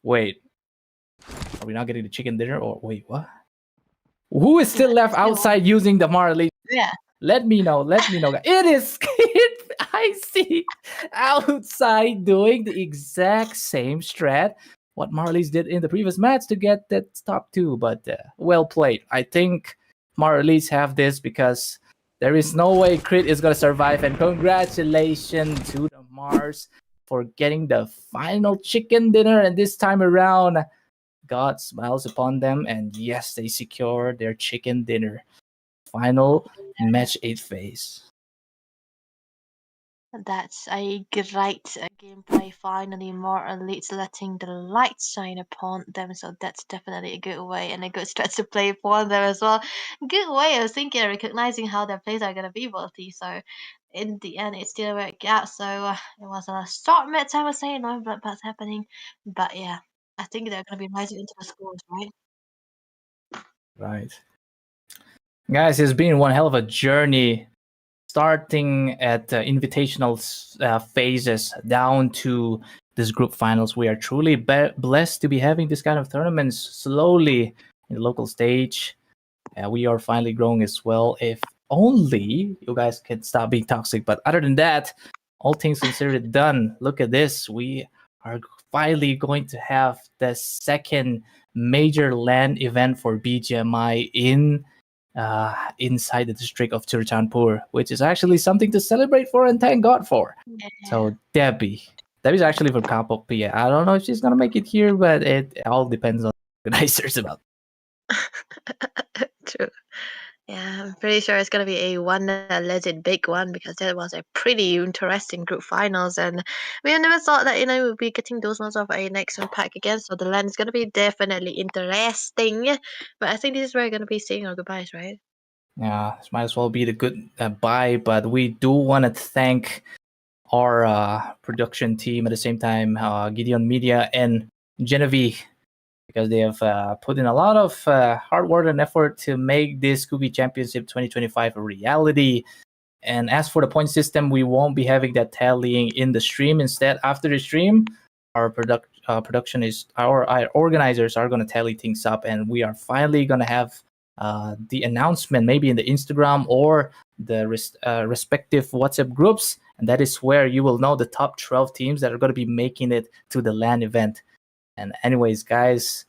Wait, are we not getting the chicken dinner, or wait, what? Who is still left outside using the MAR Elite? Yeah. Let me know, guys. It is I see outside doing the exact same strat what Marlies did in the previous match to get that top 2, but well played. I think Marlies have this because there is no way Crit is going to survive, and congratulations to the Mars for getting the final chicken dinner, and this time around God smiles upon them, and yes, they secure their chicken dinner. Final match 8 phase. That's a great gameplay. Finally, MAR Elites letting the light shine upon them. So that's definitely a good way and a good stretch to play for them as well. Good way of thinking and recognizing how their plays are going to be, Volty. So in the end, it still worked out. So it was a short mid time, I was saying, no bloodbaths happening. But yeah, I think they're going to be rising into the scores, right? Right. Guys, it's been one hell of a journey, starting at invitational phases down to this group finals. We are truly blessed to be having this kind of tournaments slowly in the local stage. We are finally growing as well. If only you guys can stop being toxic. But other than that, all things considered done. Look at this. We are finally going to have the second major LAN event for BGMI inside the district of Churchandpur, which is actually something to celebrate for and thank God for. Yeah. So Debbie's actually from KPOP. I don't know if she's gonna make it here, but it all depends on the organizers about. True. Yeah, I'm pretty sure it's going to be a one alleged big one because that was a pretty interesting group finals, and we never thought that we'll be getting those ones of a next pack again. So the land is going to be definitely interesting. But I think this is where we're going to be saying our goodbyes, right? Yeah, this might as well be the good bye. But we do want to thank our production team at the same time, Gideon Media and Genevieve, because they have put in a lot of hard work and effort to make this Kuki Championship 2025 a reality. And as for the point system, we won't be having that tallying in the stream. Instead, after the stream, our production is our organizers are going to tally things up, and we are finally going to have the announcement maybe in the Instagram or the respective WhatsApp groups, and that is where you will know the top 12 teams that are going to be making it to the LAN event. And anyways, guys,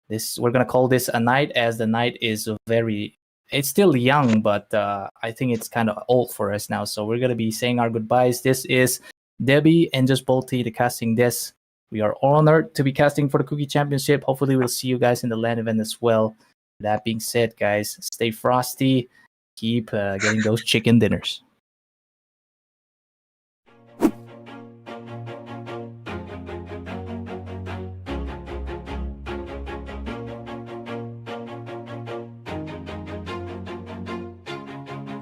we're gonna call this a night, as the night is very it's still young, but I think it's kind of old for us now. So we're gonna be saying our goodbyes. This is Debbie and just Bolty, the casting this. We are honored to be casting for the Kuki Championship. Hopefully, we'll see you guys in the LAN event as well. That being said, guys, stay frosty. Keep getting those chicken dinners.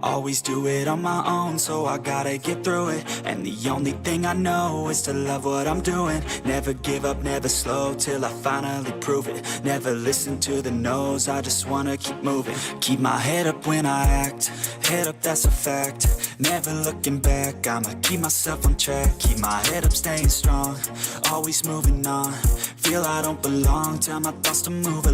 Always do it on my own, so I gotta get through it. And the only thing I know is to love what I'm doing. Never give up, never slow, till I finally prove it. Never listen to the no's, I just wanna keep moving. Keep my head up when I act, head up, that's a fact. Never looking back, I'ma keep myself on track. Keep my head up, staying strong, always moving on. Feel I don't belong, tell my thoughts to move along.